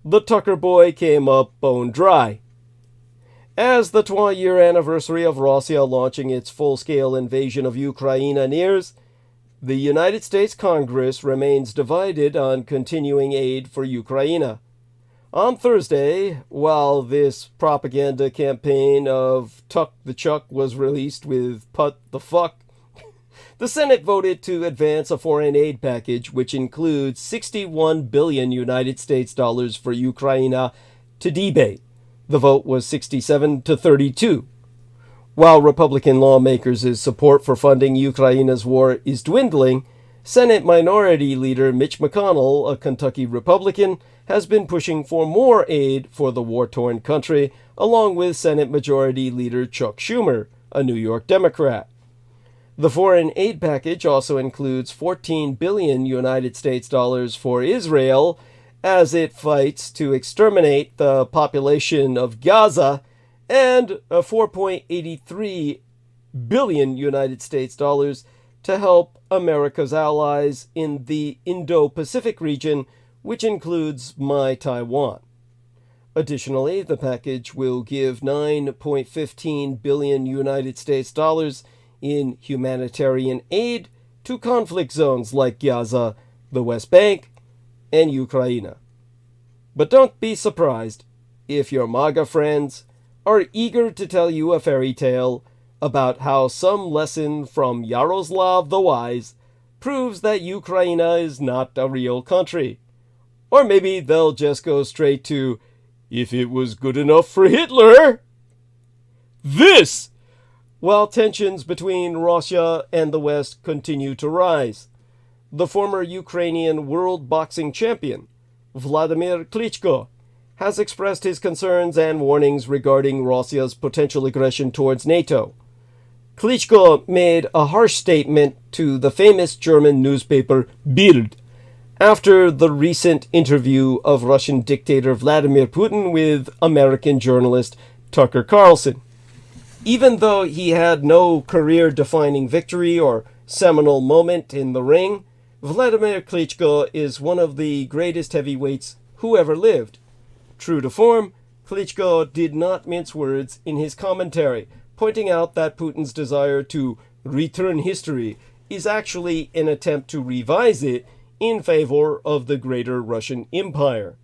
A: the Tucker boy came up bone dry. As the 20-year anniversary of Russia launching its full-scale invasion of Ukraine nears, the United States Congress remains divided on continuing aid for Ukraine. On Thursday, while this propaganda campaign of Tuck the Chuck was released with Put the Fuck, the Senate voted to advance a foreign aid package which includes 61 billion United States dollars for Ukraine to debate. The vote was 67 to 32. While Republican lawmakers' support for funding Ukraine's war is dwindling, Senate Minority Leader Mitch McConnell, a Kentucky Republican, has been pushing for more aid for the war-torn country, along with Senate Majority Leader Chuck Schumer, a New York Democrat. The foreign aid package also includes 14 billion United States dollars for Israel as it fights to exterminate the population of Gaza and 4.83 billion United States dollars to help America's allies in the Indo-Pacific region, which includes my Taiwan. Additionally, the package will give 9.15 billion United States dollars in humanitarian aid to conflict zones like Gaza, the West Bank, and Ukraine. But don't be surprised if your MAGA friends are eager to tell you a fairy tale about how some lesson from Yaroslav the Wise proves that Ukraine is not a real country. Or maybe they'll just go straight to, if it was good enough for Hitler. This! While tensions between Russia and the West continue to rise. The former Ukrainian world boxing champion, Vladimir Klitschko, has expressed his concerns and warnings regarding Russia's potential aggression towards NATO. Klitschko made a harsh statement to the famous German newspaper Bild after the recent interview of Russian dictator Vladimir Putin with American journalist Tucker Carlson. Even though he had no career-defining victory or seminal moment in the ring, Vladimir Klitschko is one of the greatest heavyweights who ever lived. True to form, Klitschko did not mince words in his commentary, pointing out that Putin's desire to return history is actually an attempt to revise it in favor of the greater Russian Empire.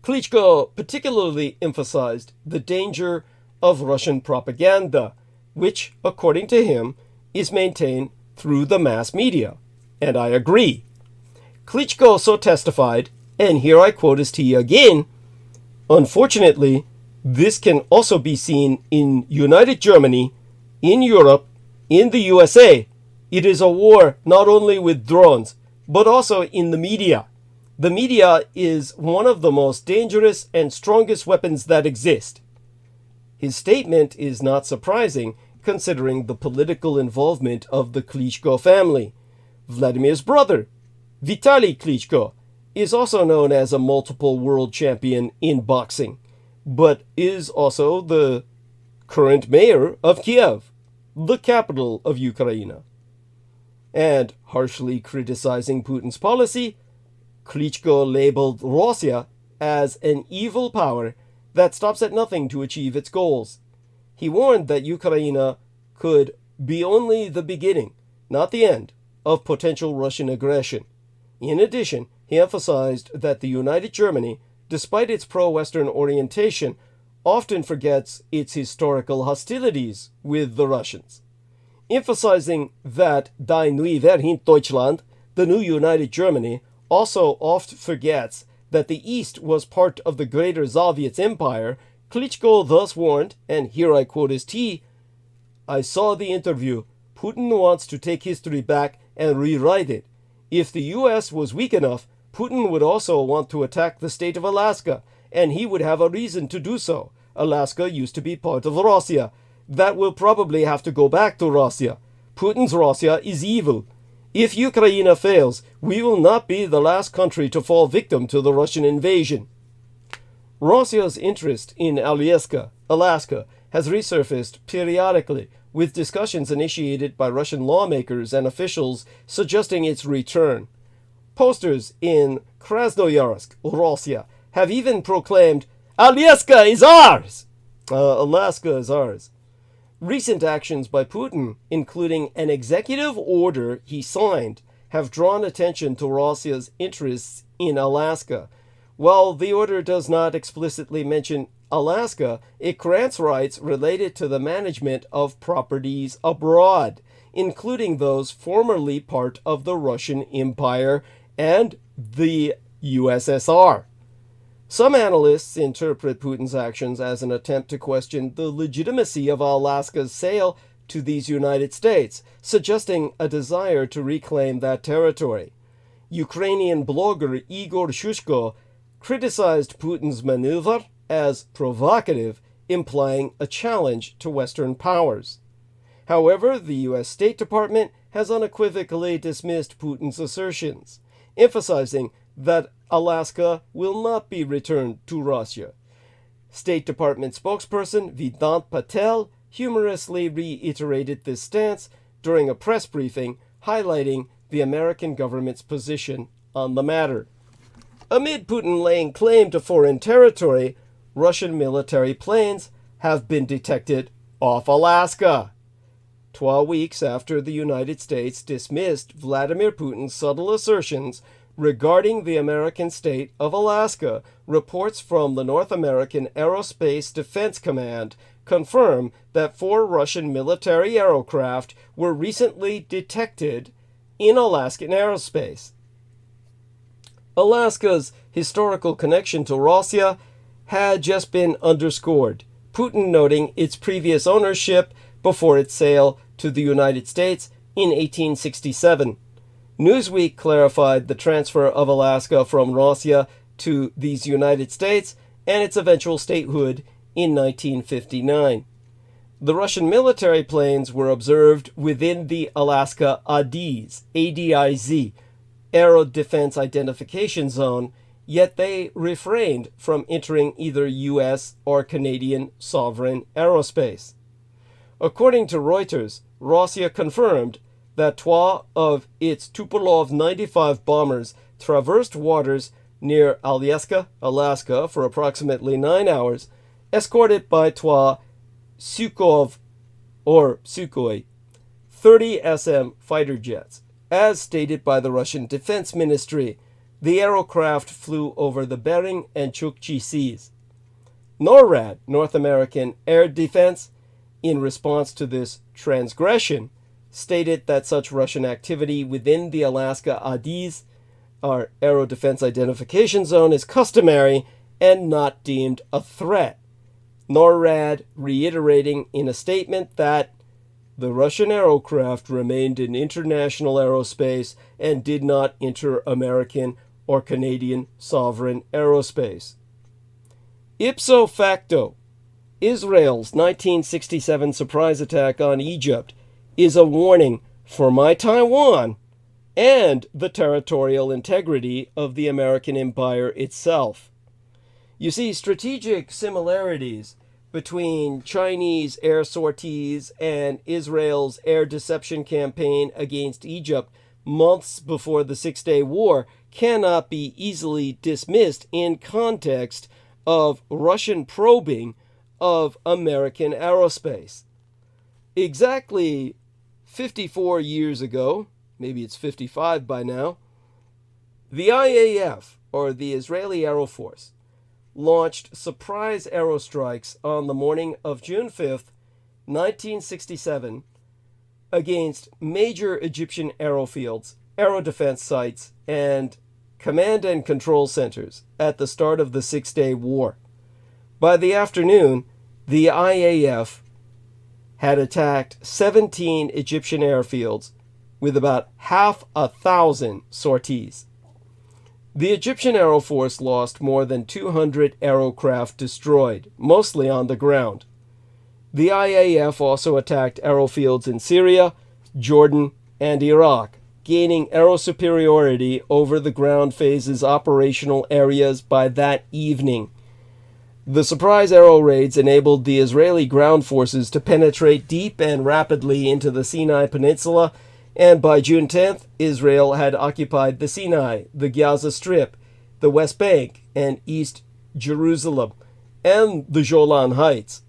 A: Klitschko particularly emphasized the danger of Russian propaganda, which, according to him, is maintained through the mass media. And I agree. Klitschko so testified, and here I quote his tea again, "Unfortunately, this can also be seen in United Germany, in Europe, in the USA. It is a war not only with drones, but also in the media. The media is one of the most dangerous and strongest weapons that exist." His statement is not surprising, considering the political involvement of the Klitschko family. Vladimir's brother, Vitaly Klitschko, is also known as a multiple world champion in boxing, but is also the current mayor of Kiev, the capital of Ukraine. And harshly criticizing Putin's policy, Klitschko labeled Russia as an evil power that stops at nothing to achieve its goals. He warned that Ukraine could be only the beginning, not the end, of potential Russian aggression. In addition, he emphasized that the United Germany, despite its pro-Western orientation, often forgets its historical hostilities with the Russians, emphasizing that Die Neue Deutschland, the new United Germany, also oft forgets that the East was part of the greater Soviet Empire. Klitschko thus warned, and here I quote his tea, "I saw the interview. Putin wants to take history back and rewrite it. If the US was weak enough, Putin would also want to attack the state of Alaska, and he would have a reason to do so. Alaska used to be part of Russia. That will probably have to go back to Russia. Putin's Russia is evil. If Ukraine fails, we will not be the last country to fall victim to the Russian invasion." Russia's interest in Alaska, has resurfaced periodically, with discussions initiated by Russian lawmakers and officials suggesting its return. Posters in Krasnoyarsk, Russia, have even proclaimed, "Alaska is ours!" Alaska is ours. Recent actions by Putin, including an executive order he signed, have drawn attention to Russia's interests in Alaska. While the order does not explicitly mention Alaska, it grants rights related to the management of properties abroad, including those formerly part of the Russian Empire and the USSR. Some analysts interpret Putin's actions as an attempt to question the legitimacy of Alaska's sale to these United States, suggesting a desire to reclaim that territory. Ukrainian blogger Igor Shushko criticized Putin's maneuver as provocative, implying a challenge to Western powers. However, the U.S. State Department has unequivocally dismissed Putin's assertions, emphasizing that Alaska will not be returned to Russia. State Department spokesperson Vedant Patel humorously reiterated this stance during a press briefing, highlighting the American government's position on the matter. Amid Putin laying claim to foreign territory, Russian military planes have been detected off Alaska. 12 weeks after the United States dismissed Vladimir Putin's subtle assertions regarding the American state of Alaska, reports from the North American Aerospace Defense Command confirm that 4 Russian military aircraft were recently detected in Alaskan airspace. Alaska's historical connection to Russia had just been underscored, Putin noting its previous ownership before its sale to the United States in 1867. Newsweek clarified the transfer of Alaska from Russia to these United States and its eventual statehood in 1959. The Russian military planes were observed within the Alaska ADIZ, Aero Defense Identification Zone, yet they refrained from entering either U.S. or Canadian sovereign aerospace. According to Reuters, Russia confirmed that 2 of its Tupolev 95 bombers traversed waters near Alaska, for approximately 9 hours, escorted by 2 Sukhoi 30 SM fighter jets. As stated by the Russian Defense Ministry, the aircraft flew over the Bering and Chukchi Seas. NORAD, North American Air Defense, in response to this transgression, stated that such Russian activity within the Alaska ADIZ, our Aero Defense Identification Zone, is customary and not deemed a threat. NORAD reiterating in a statement that the Russian aircraft remained in international aerospace and did not enter American or Canadian sovereign aerospace. Ipso facto, Israel's 1967 surprise attack on Egypt is a warning for my Taiwan and the territorial integrity of the American empire itself. You see, strategic similarities between Chinese air sorties and Israel's air deception campaign against Egypt months before the Six-Day War cannot be easily dismissed in context of Russian probing of American aerospace. Exactly 54 years ago, maybe it's 55 by now, the IAF, or the Israeli Aero Force, launched surprise aerostrikes on the morning of June 5th, 1967, against major Egyptian aerofields, aero defense sites, and command and control centers at the start of the Six-Day War. By the afternoon, the IAF had attacked 17 Egyptian airfields with about 1,000 sorties. The Egyptian Aero Force lost more than 200 aerocraft destroyed, mostly on the ground. The IAF also attacked aerofields in Syria, Jordan, and Iraq, gaining aero superiority over the ground phase's operational areas by that evening. The surprise aero raids enabled the Israeli ground forces to penetrate deep and rapidly into the Sinai Peninsula, and by June 10th, Israel had occupied the Sinai, the Gaza Strip, the West Bank, and East Jerusalem, and the Golan Heights.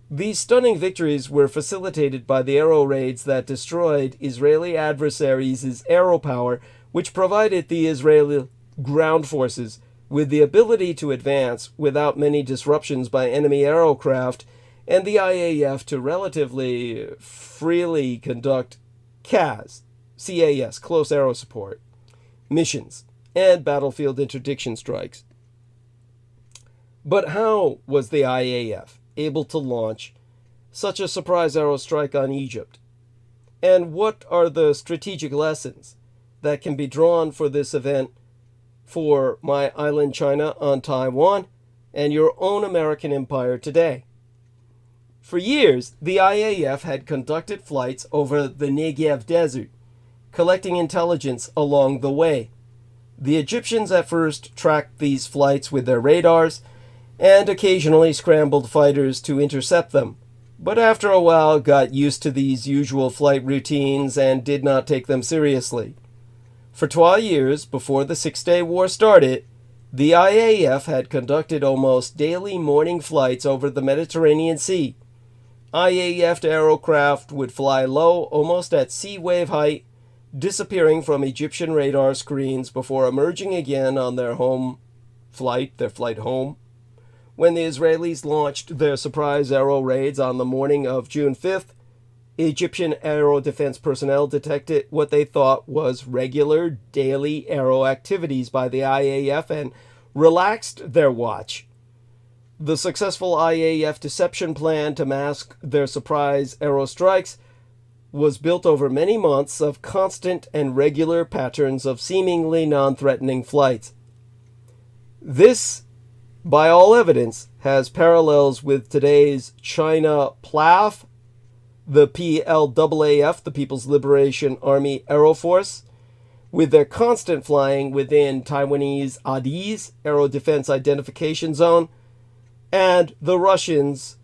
A: These stunning victories were facilitated by the aero raids that destroyed Israeli adversaries' aero power, which provided the Israeli ground forces with the ability to advance without many disruptions by enemy aerocraft, and the IAF to relatively freely conduct CAS, close aero support, missions, and battlefield interdiction strikes. But how was the IAF able to launch such a surprise aerostrike on Egypt? And what are the strategic lessons that can be drawn for this event for my island China on Taiwan and your own American empire today? For years, the IAF had conducted flights over the Negev Desert, collecting intelligence along the way. The Egyptians at first tracked these flights with their radars and occasionally scrambled fighters to intercept them, but after a while got used to these usual flight routines and did not take them seriously. For 12 years before the Six-Day War started, the IAF had conducted almost daily morning flights over the Mediterranean Sea. IAF aircraft would fly low, almost at sea wave height, disappearing from Egyptian radar screens before emerging again on their flight home. When the Israelis launched their surprise aero raids on the morning of June 5th, Egyptian aero defense personnel detected what they thought was regular daily aero activities by the IAF and relaxed their watch. The successful IAF deception plan to mask their surprise aerostrikes was built over many months of constant and regular patterns of seemingly non-threatening flights. This, by all evidence, has parallels with today's China PLAF, the PLAAF, the People's Liberation Army Aero Force, with their constant flying within Taiwanese ADIZ, Aero Defense Identification Zone, and the Russians'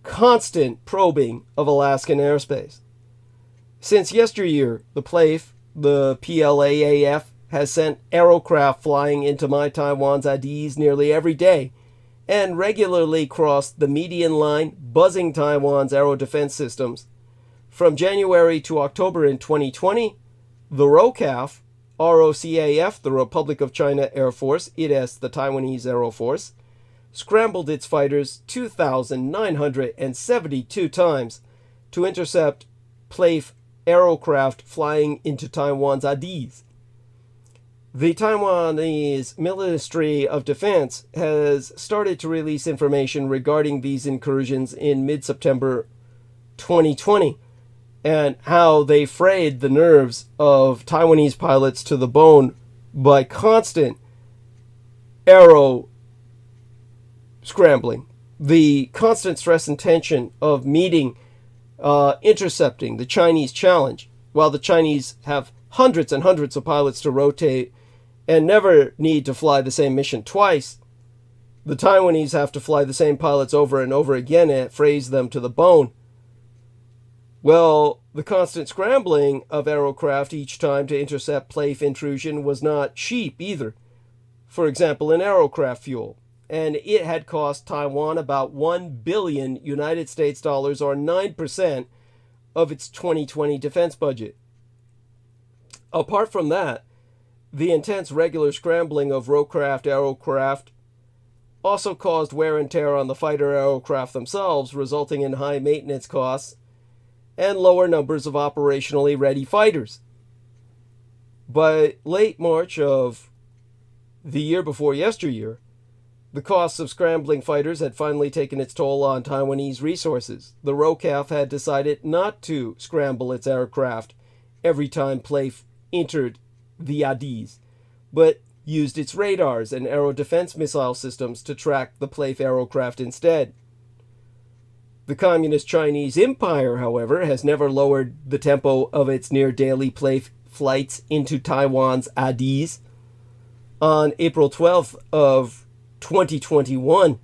A: constant probing of Alaskan airspace. Since yesteryear, the PLAAF, has sent aerocraft flying into my Taiwan's ADIZ nearly every day, and regularly crossed the median line, buzzing Taiwan's aero defense systems. From January to October in 2020, the ROCAF, ROCAF, the Republic of China Air Force, ITS, the Taiwanese Air Force, scrambled its fighters 2,972 times to intercept PLAAF aerocraft flying into Taiwan's ADIZ. The Taiwanese Ministry of Defense has started to release information regarding these incursions in mid-September 2020 and how they frayed the nerves of Taiwanese pilots to the bone by constant aero scrambling. The constant stress and tension of intercepting the Chinese challenge, while the Chinese have hundreds and hundreds of pilots to rotate and never need to fly the same mission twice. The Taiwanese have to fly the same pilots over and over again, and it frays them to the bone. Well, the constant scrambling of aerocraft each time to intercept PLAAF intrusion was not cheap either. For example, in aerocraft fuel, and it had cost Taiwan about $1 billion United States dollars, or 9% of its 2020 defense budget. Apart from that, the intense regular scrambling of rotorcraft aerocraft also caused wear and tear on the fighter aerocraft themselves, resulting in high maintenance costs and lower numbers of operationally ready fighters. By late March of the year before yesteryear, the costs of scrambling fighters had finally taken its toll on Taiwanese resources. The ROCAF had decided not to scramble its aircraft every time PLAAF entered the ADIZ, but used its radars and aero defense missile systems to track the PLAAF aerocraft instead. The Communist Chinese Empire, however, has never lowered the tempo of its near-daily PLAAF flights into Taiwan's ADIZ. On April 12th of 2021,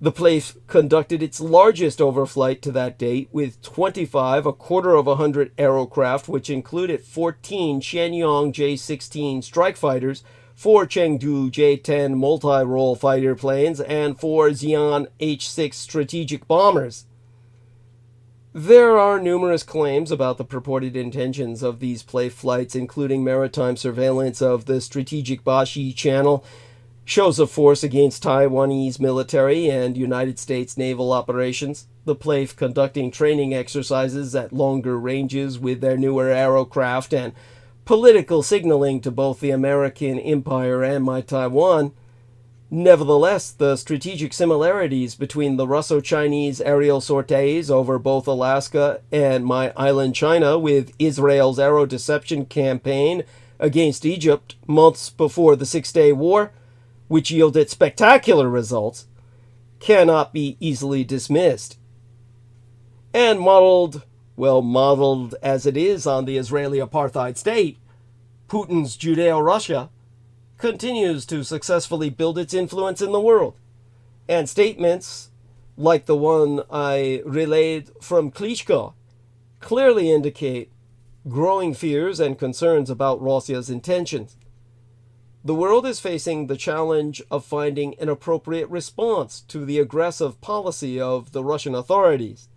A: the PLAAF conducted its largest overflight to that date with 25, a quarter of 100 aerocraft, which included 14 Shenyang J-16 strike fighters, 4 Chengdu J-10 multi-role fighter planes, and 4 Xi'an H-6 strategic bombers. There are numerous claims about the purported intentions of these PLAAF flights, including maritime surveillance of the strategic Bashi Channel, shows of force against Taiwanese military and United States naval operations, the PLAAF conducting training exercises at longer ranges with their newer aerocraft, and political signaling to both the American Empire and my Taiwan. Nevertheless, the strategic similarities between the Russo-Chinese aerial sorties over both Alaska and my island China, with Israel's aero deception campaign against Egypt months before the Six-Day War, which yielded spectacular results, cannot be easily dismissed. And modeled as it is on the Israeli apartheid state, Putin's Judeo-Russia continues to successfully build its influence in the world. And statements like the one I relayed from Klitschko clearly indicate growing fears and concerns about Russia's intentions. The world is facing the challenge of finding an appropriate response to the aggressive policy of the Russian authorities.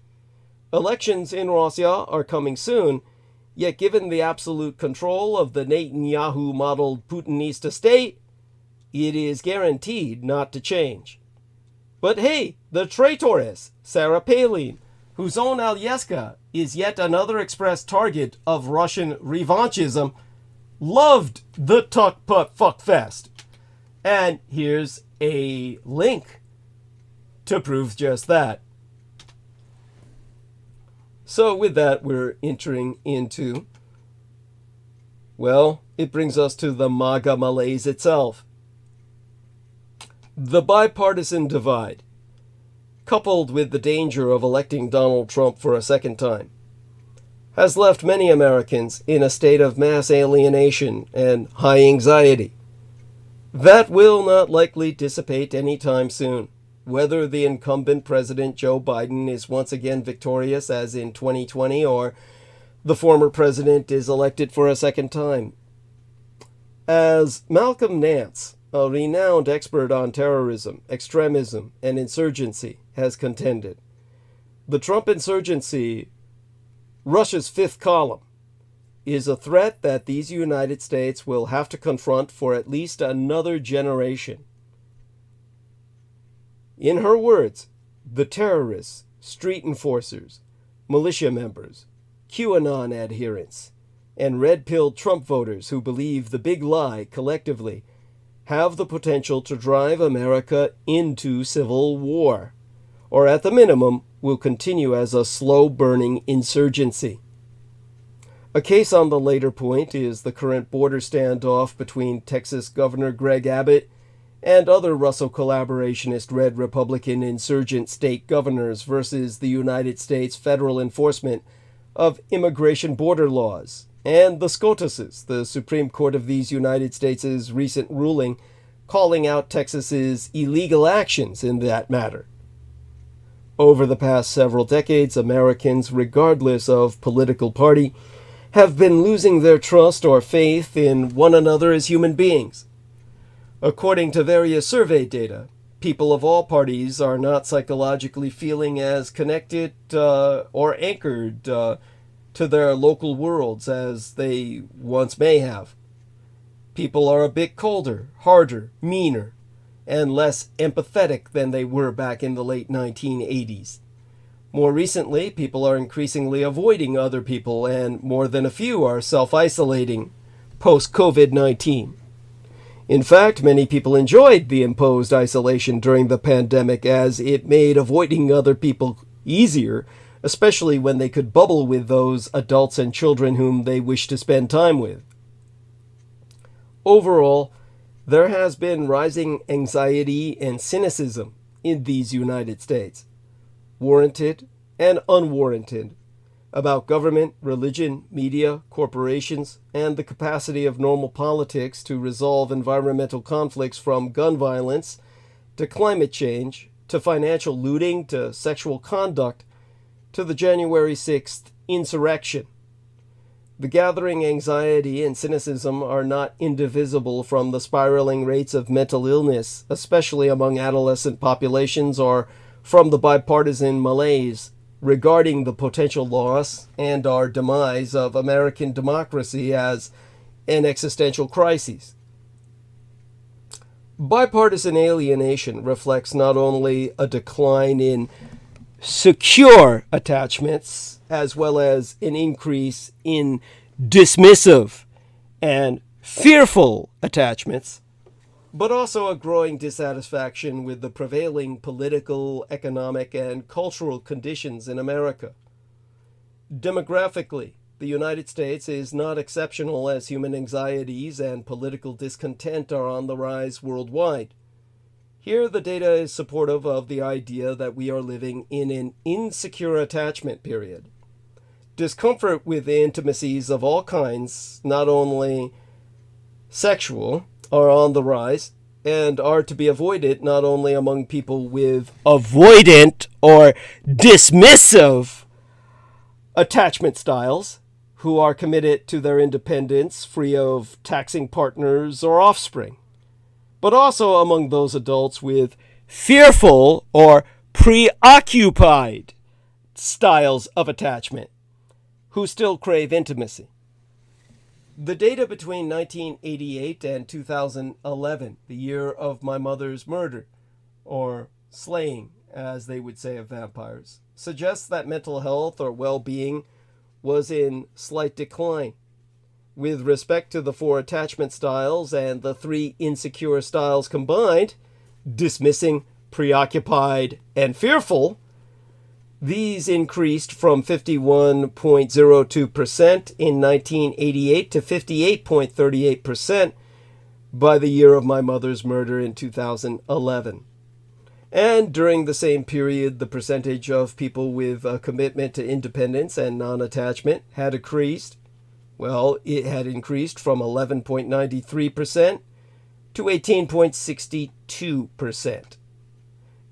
A: Elections in Russia are coming soon, yet given the absolute control of the Netanyahu-modeled Putinista state, it is guaranteed not to change. But hey, the traitoress, Sarah Palin, whose own Alyeska is yet another express target of Russian revanchism, loved the Tuck Putt Fuck Fest. And here's a link to prove just that. So with that, we're entering into, well, it brings us to the MAGA malaise itself. The bipartisan divide, coupled with the danger of electing Donald Trump for a second time. has left many Americans in a state of mass alienation and high anxiety. That will not likely dissipate anytime soon, whether the incumbent President Joe Biden is once again victorious as in 2020 or the former president is elected for a second time. As Malcolm Nance, a renowned expert on terrorism, extremism, and insurgency, has contended, the Trump insurgency, Russia's fifth column, is a threat that these United States will have to confront for at least another generation. In her words, the terrorists, street enforcers, militia members, QAnon adherents, and red-pilled Trump voters who believe the big lie collectively have the potential to drive America into civil war, or at the minimum will continue as a slow-burning insurgency. A case on the later point is the current border standoff between Texas Governor Greg Abbott and other Russo collaborationist red Republican insurgent state governors versus the United States federal enforcement of immigration border laws, and the SCOTUS's, the Supreme Court of these United States' recent ruling calling out Texas's illegal actions in that matter. Over the past several decades, Americans, regardless of political party, have been losing their trust or faith in one another as human beings. According to various survey data, people of all parties are not psychologically feeling as connected or anchored to their local worlds as they once may have. People are a bit colder, harder, meaner, and less empathetic than they were back in the late 1980s. More recently, people are increasingly avoiding other people, and more than a few are self-isolating post-COVID-19. In fact, many people enjoyed the imposed isolation during the pandemic as it made avoiding other people easier, especially when they could bubble with those adults and children whom they wish to spend time with. Overall, there has been rising anxiety and cynicism in these United States, warranted and unwarranted, about government, religion, media, corporations, and the capacity of normal politics to resolve environmental conflicts, from gun violence to climate change to financial looting to sexual conduct to the January 6th insurrection. The gathering anxiety and cynicism are not indivisible from the spiraling rates of mental illness, especially among adolescent populations, or from the bipartisan malaise regarding the potential loss and our demise of American democracy as an existential crisis. Bipartisan alienation reflects not only a decline in secure attachments, as well as an increase in dismissive and fearful attachments, but also a growing dissatisfaction with the prevailing political, economic, and cultural conditions in America. Demographically, the United States is not exceptional, as human anxieties and political discontent are on the rise worldwide. Here, the data is supportive of the idea that we are living in an insecure attachment period. Discomfort with intimacies of all kinds, not only sexual, are on the rise and are to be avoided not only among people with avoidant or dismissive attachment styles, who are committed to their independence, free of taxing partners or offspring, but also among those adults with fearful or preoccupied styles of attachment, who still crave intimacy. The data between 1988 and 2011, the year of my mother's murder, or slaying, as they would say of vampires, suggests that mental health or well-being was in slight decline. With respect to the 4 attachment styles and the 3 insecure styles combined, dismissing, preoccupied, and fearful, these increased from 51.02% in 1988 to 58.38% by the year of my mother's murder in 2011. And during the same period, the percentage of people with a commitment to independence and non-attachment had increased. Well, it had increased from 11.93% to 18.62%.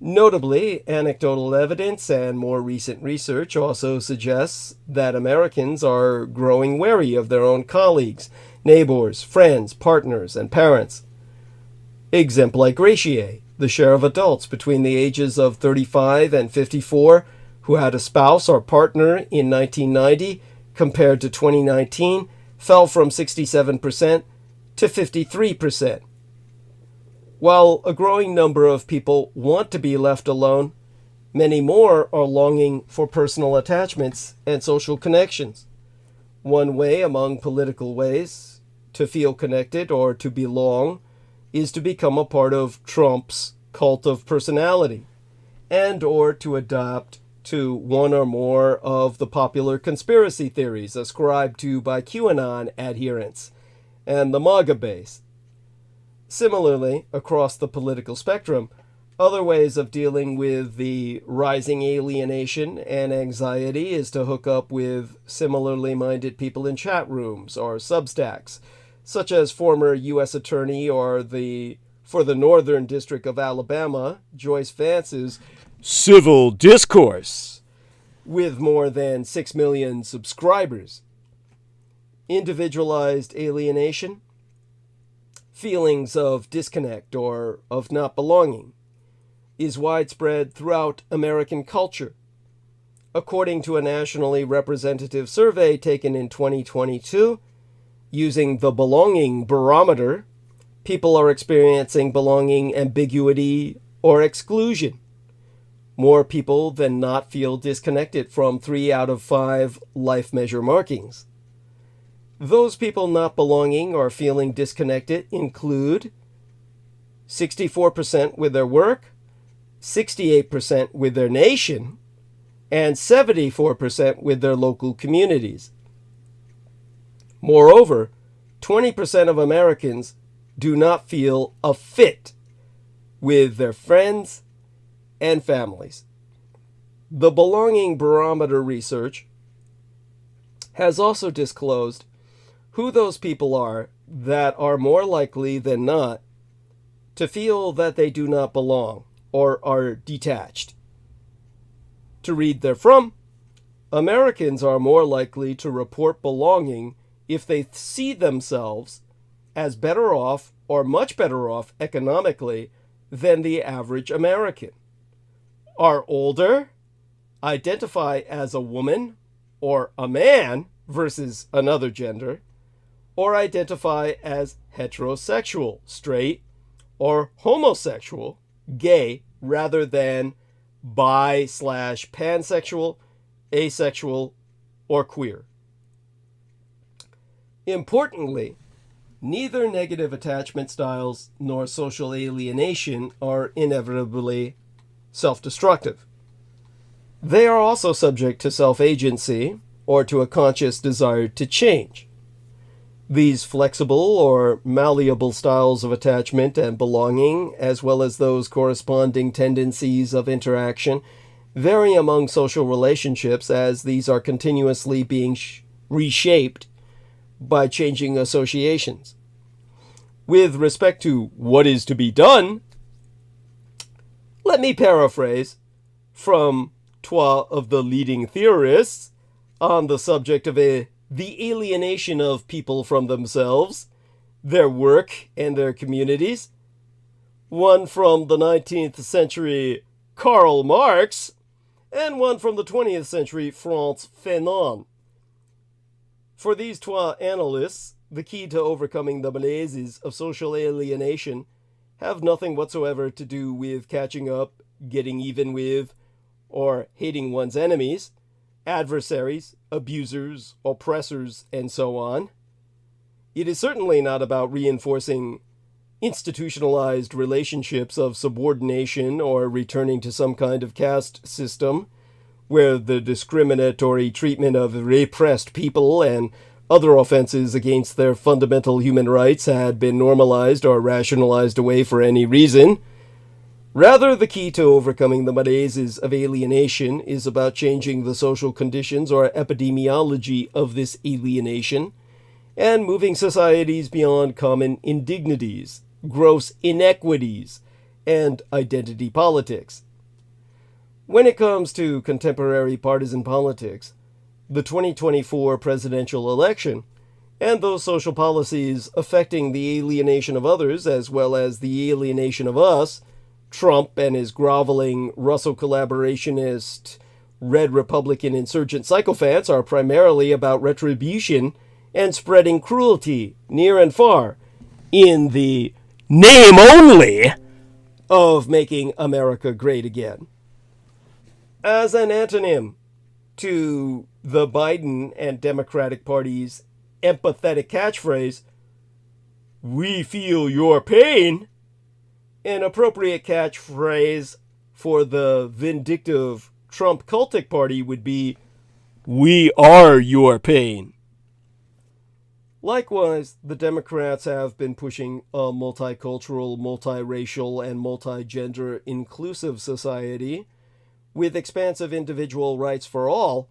A: Notably, anecdotal evidence and more recent research also suggests that Americans are growing wary of their own colleagues, neighbors, friends, partners, and parents. Exemplare gratiae, the share of adults between the ages of 35 and 54 who had a spouse or partner in 1990 compared to 2019 fell from 67% to 53%. While a growing number of people want to be left alone, many more are longing for personal attachments and social connections. One way among political ways to feel connected or to belong is to become a part of Trump's cult of personality, and or to adopt to one or more of the popular conspiracy theories ascribed to by QAnon adherents and the MAGA base. Similarly, across the political spectrum, other ways of dealing with the rising alienation and anxiety is to hook up with similarly minded people in chat rooms or Substacks, such as former U.S. Attorney for the Northern District of Alabama, Joyce Vance's Civil Discourse, with more than 6 million subscribers. Individualized alienation, feelings of disconnect or of not belonging, is widespread throughout American culture. According to a nationally representative survey taken in 2022, using the Belonging Barometer, people are experiencing belonging ambiguity or exclusion. More people than not feel disconnected from 3 out of 5 life measure markings. Those people not belonging or feeling disconnected include 64% with their work, 68% with their nation, and 74% with their local communities. Moreover, 20% of Americans do not feel a fit with their friends and families. The Belonging Barometer research has also disclosed who those people are that are more likely than not to feel that they do not belong or are detached. To read therefrom, Americans are more likely to report belonging if they see themselves as better off or much better off economically than the average American, are older, identify as a woman or a man versus another gender, or identify as heterosexual, straight, or homosexual, gay, rather than bi/pansexual, asexual, or queer. Importantly, neither negative attachment styles nor social alienation are inevitably self-destructive. They are also subject to self-agency or to a conscious desire to change. These flexible or malleable styles of attachment and belonging, as well as those corresponding tendencies of interaction, vary among social relationships as these are continuously being reshaped by changing associations. With respect to what is to be done, let me paraphrase from trois of the leading theorists on the subject of the alienation of people from themselves, their work, and their communities. One from the 19th century, Karl Marx, and one from the 20th century, Frantz Fanon. For these trois analysts, the key to overcoming the malaises of social alienation have nothing whatsoever to do with catching up, getting even with, or hating one's enemies, adversaries, abusers, oppressors, and so on. It is certainly not about reinforcing institutionalized relationships of subordination or returning to some kind of caste system where the discriminatory treatment of repressed people and other offenses against their fundamental human rights had been normalized or rationalized away for any reason. Rather, the key to overcoming the malaises of alienation is about changing the social conditions or epidemiology of this alienation and moving societies beyond common indignities, gross inequities, and identity politics. When it comes to contemporary partisan politics, the 2024 presidential election, and those social policies affecting the alienation of others as well as the alienation of us, Trump and his groveling Russo collaborationist, Red Republican insurgent sycophants are primarily about retribution and spreading cruelty near and far in the name only of making America great again. As an antonym to the Biden and Democratic Party's empathetic catchphrase, "We feel your pain," an appropriate catchphrase for the vindictive Trump cultic party would be, "We are your pain." Likewise, the Democrats have been pushing a multicultural, multiracial, and multigender inclusive society with expansive individual rights for all,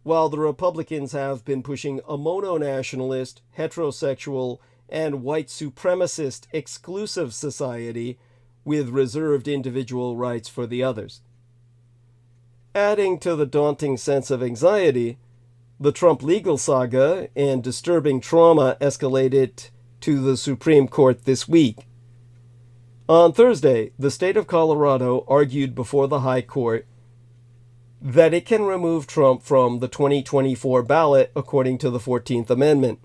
A: while the Republicans have been pushing a mono-nationalist, heterosexual, and white supremacist exclusive society with reserved individual rights for the others. Adding to the daunting sense of anxiety, the Trump legal saga and disturbing trauma escalated to the Supreme Court this week. On Thursday, the state of Colorado argued before the High Court that it can remove Trump from the 2024 ballot according to the 14th Amendment.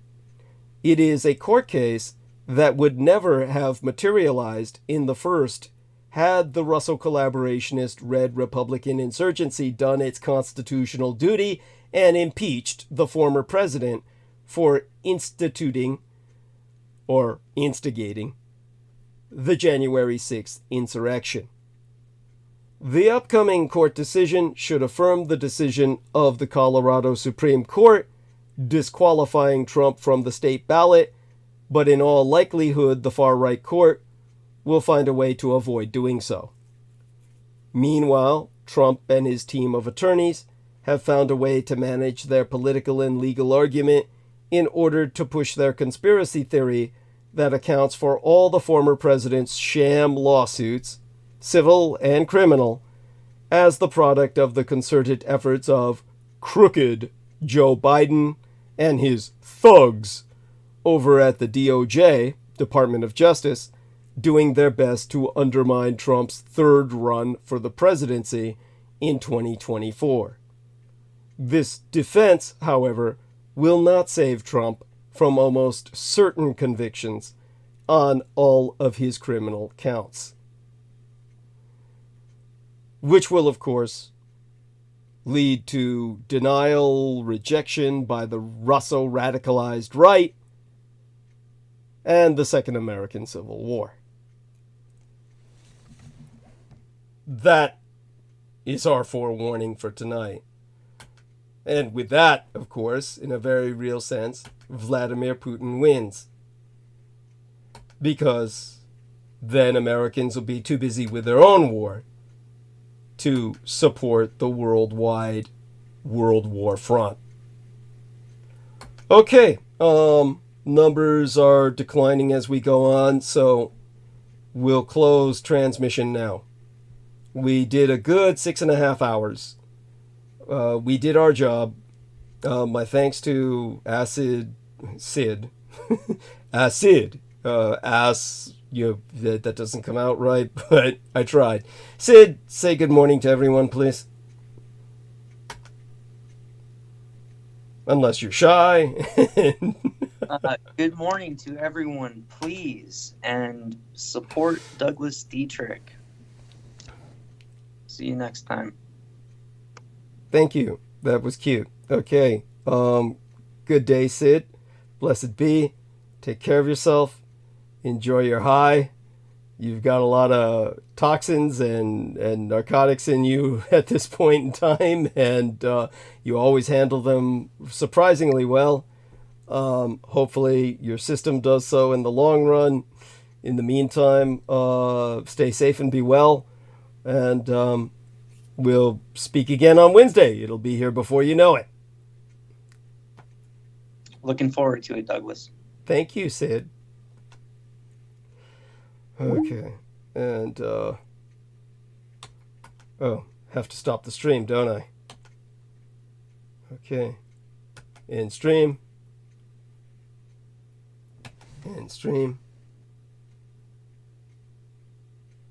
A: It is a court case that would never have materialized in the first had the Russo collaborationist Red Republican insurgency done its constitutional duty and impeached the former president for instigating the January 6th insurrection. The upcoming court decision should affirm the decision of the Colorado Supreme Court disqualifying Trump from the state ballot, but in all likelihood the far-right court will find a way to avoid doing so. Meanwhile, Trump and his team of attorneys have found a way to manage their political and legal argument in order to push their conspiracy theory that accounts for all the former president's sham lawsuits, civil and criminal, as the product of the concerted efforts of crooked Joe Biden and his thugs over at the DOJ, Department of Justice, doing their best to undermine Trump's third run for the presidency in 2024. This defense, however, will not save Trump from almost certain convictions on all of his criminal counts, which will, of course, lead to denial, rejection by the Russo radicalized right, and the Second American Civil War. That is our forewarning for tonight. And with that, of course, in a very real sense, Vladimir Putin wins. Because then Americans will be too busy with their own war to support the worldwide World War front. Okay, numbers are declining as we go on, so we'll close transmission now. We did a good 6.5 hours. We did our job. My thanks to Sid. That doesn't come out right, but I tried. Sid, say good morning to everyone, please. Unless you're shy.
D: Good morning to everyone, please, and support Douglas Dietrich. See you next time.
A: Thank you. That was cute. Okay. Good day, Sid. Blessed be. Take care of yourself. Enjoy your high. You've got a lot of toxins and narcotics in you at this point in time, and you always handle them surprisingly well. Hopefully your system does so in the long run, In the meantime, stay safe and be well. And we'll speak again on Wednesday. It'll be here before you know it.
D: Looking forward to it, Douglas.
A: Thank you, Sid. Okay. And, oh, have to stop the stream, don't I? Okay. End stream. End stream.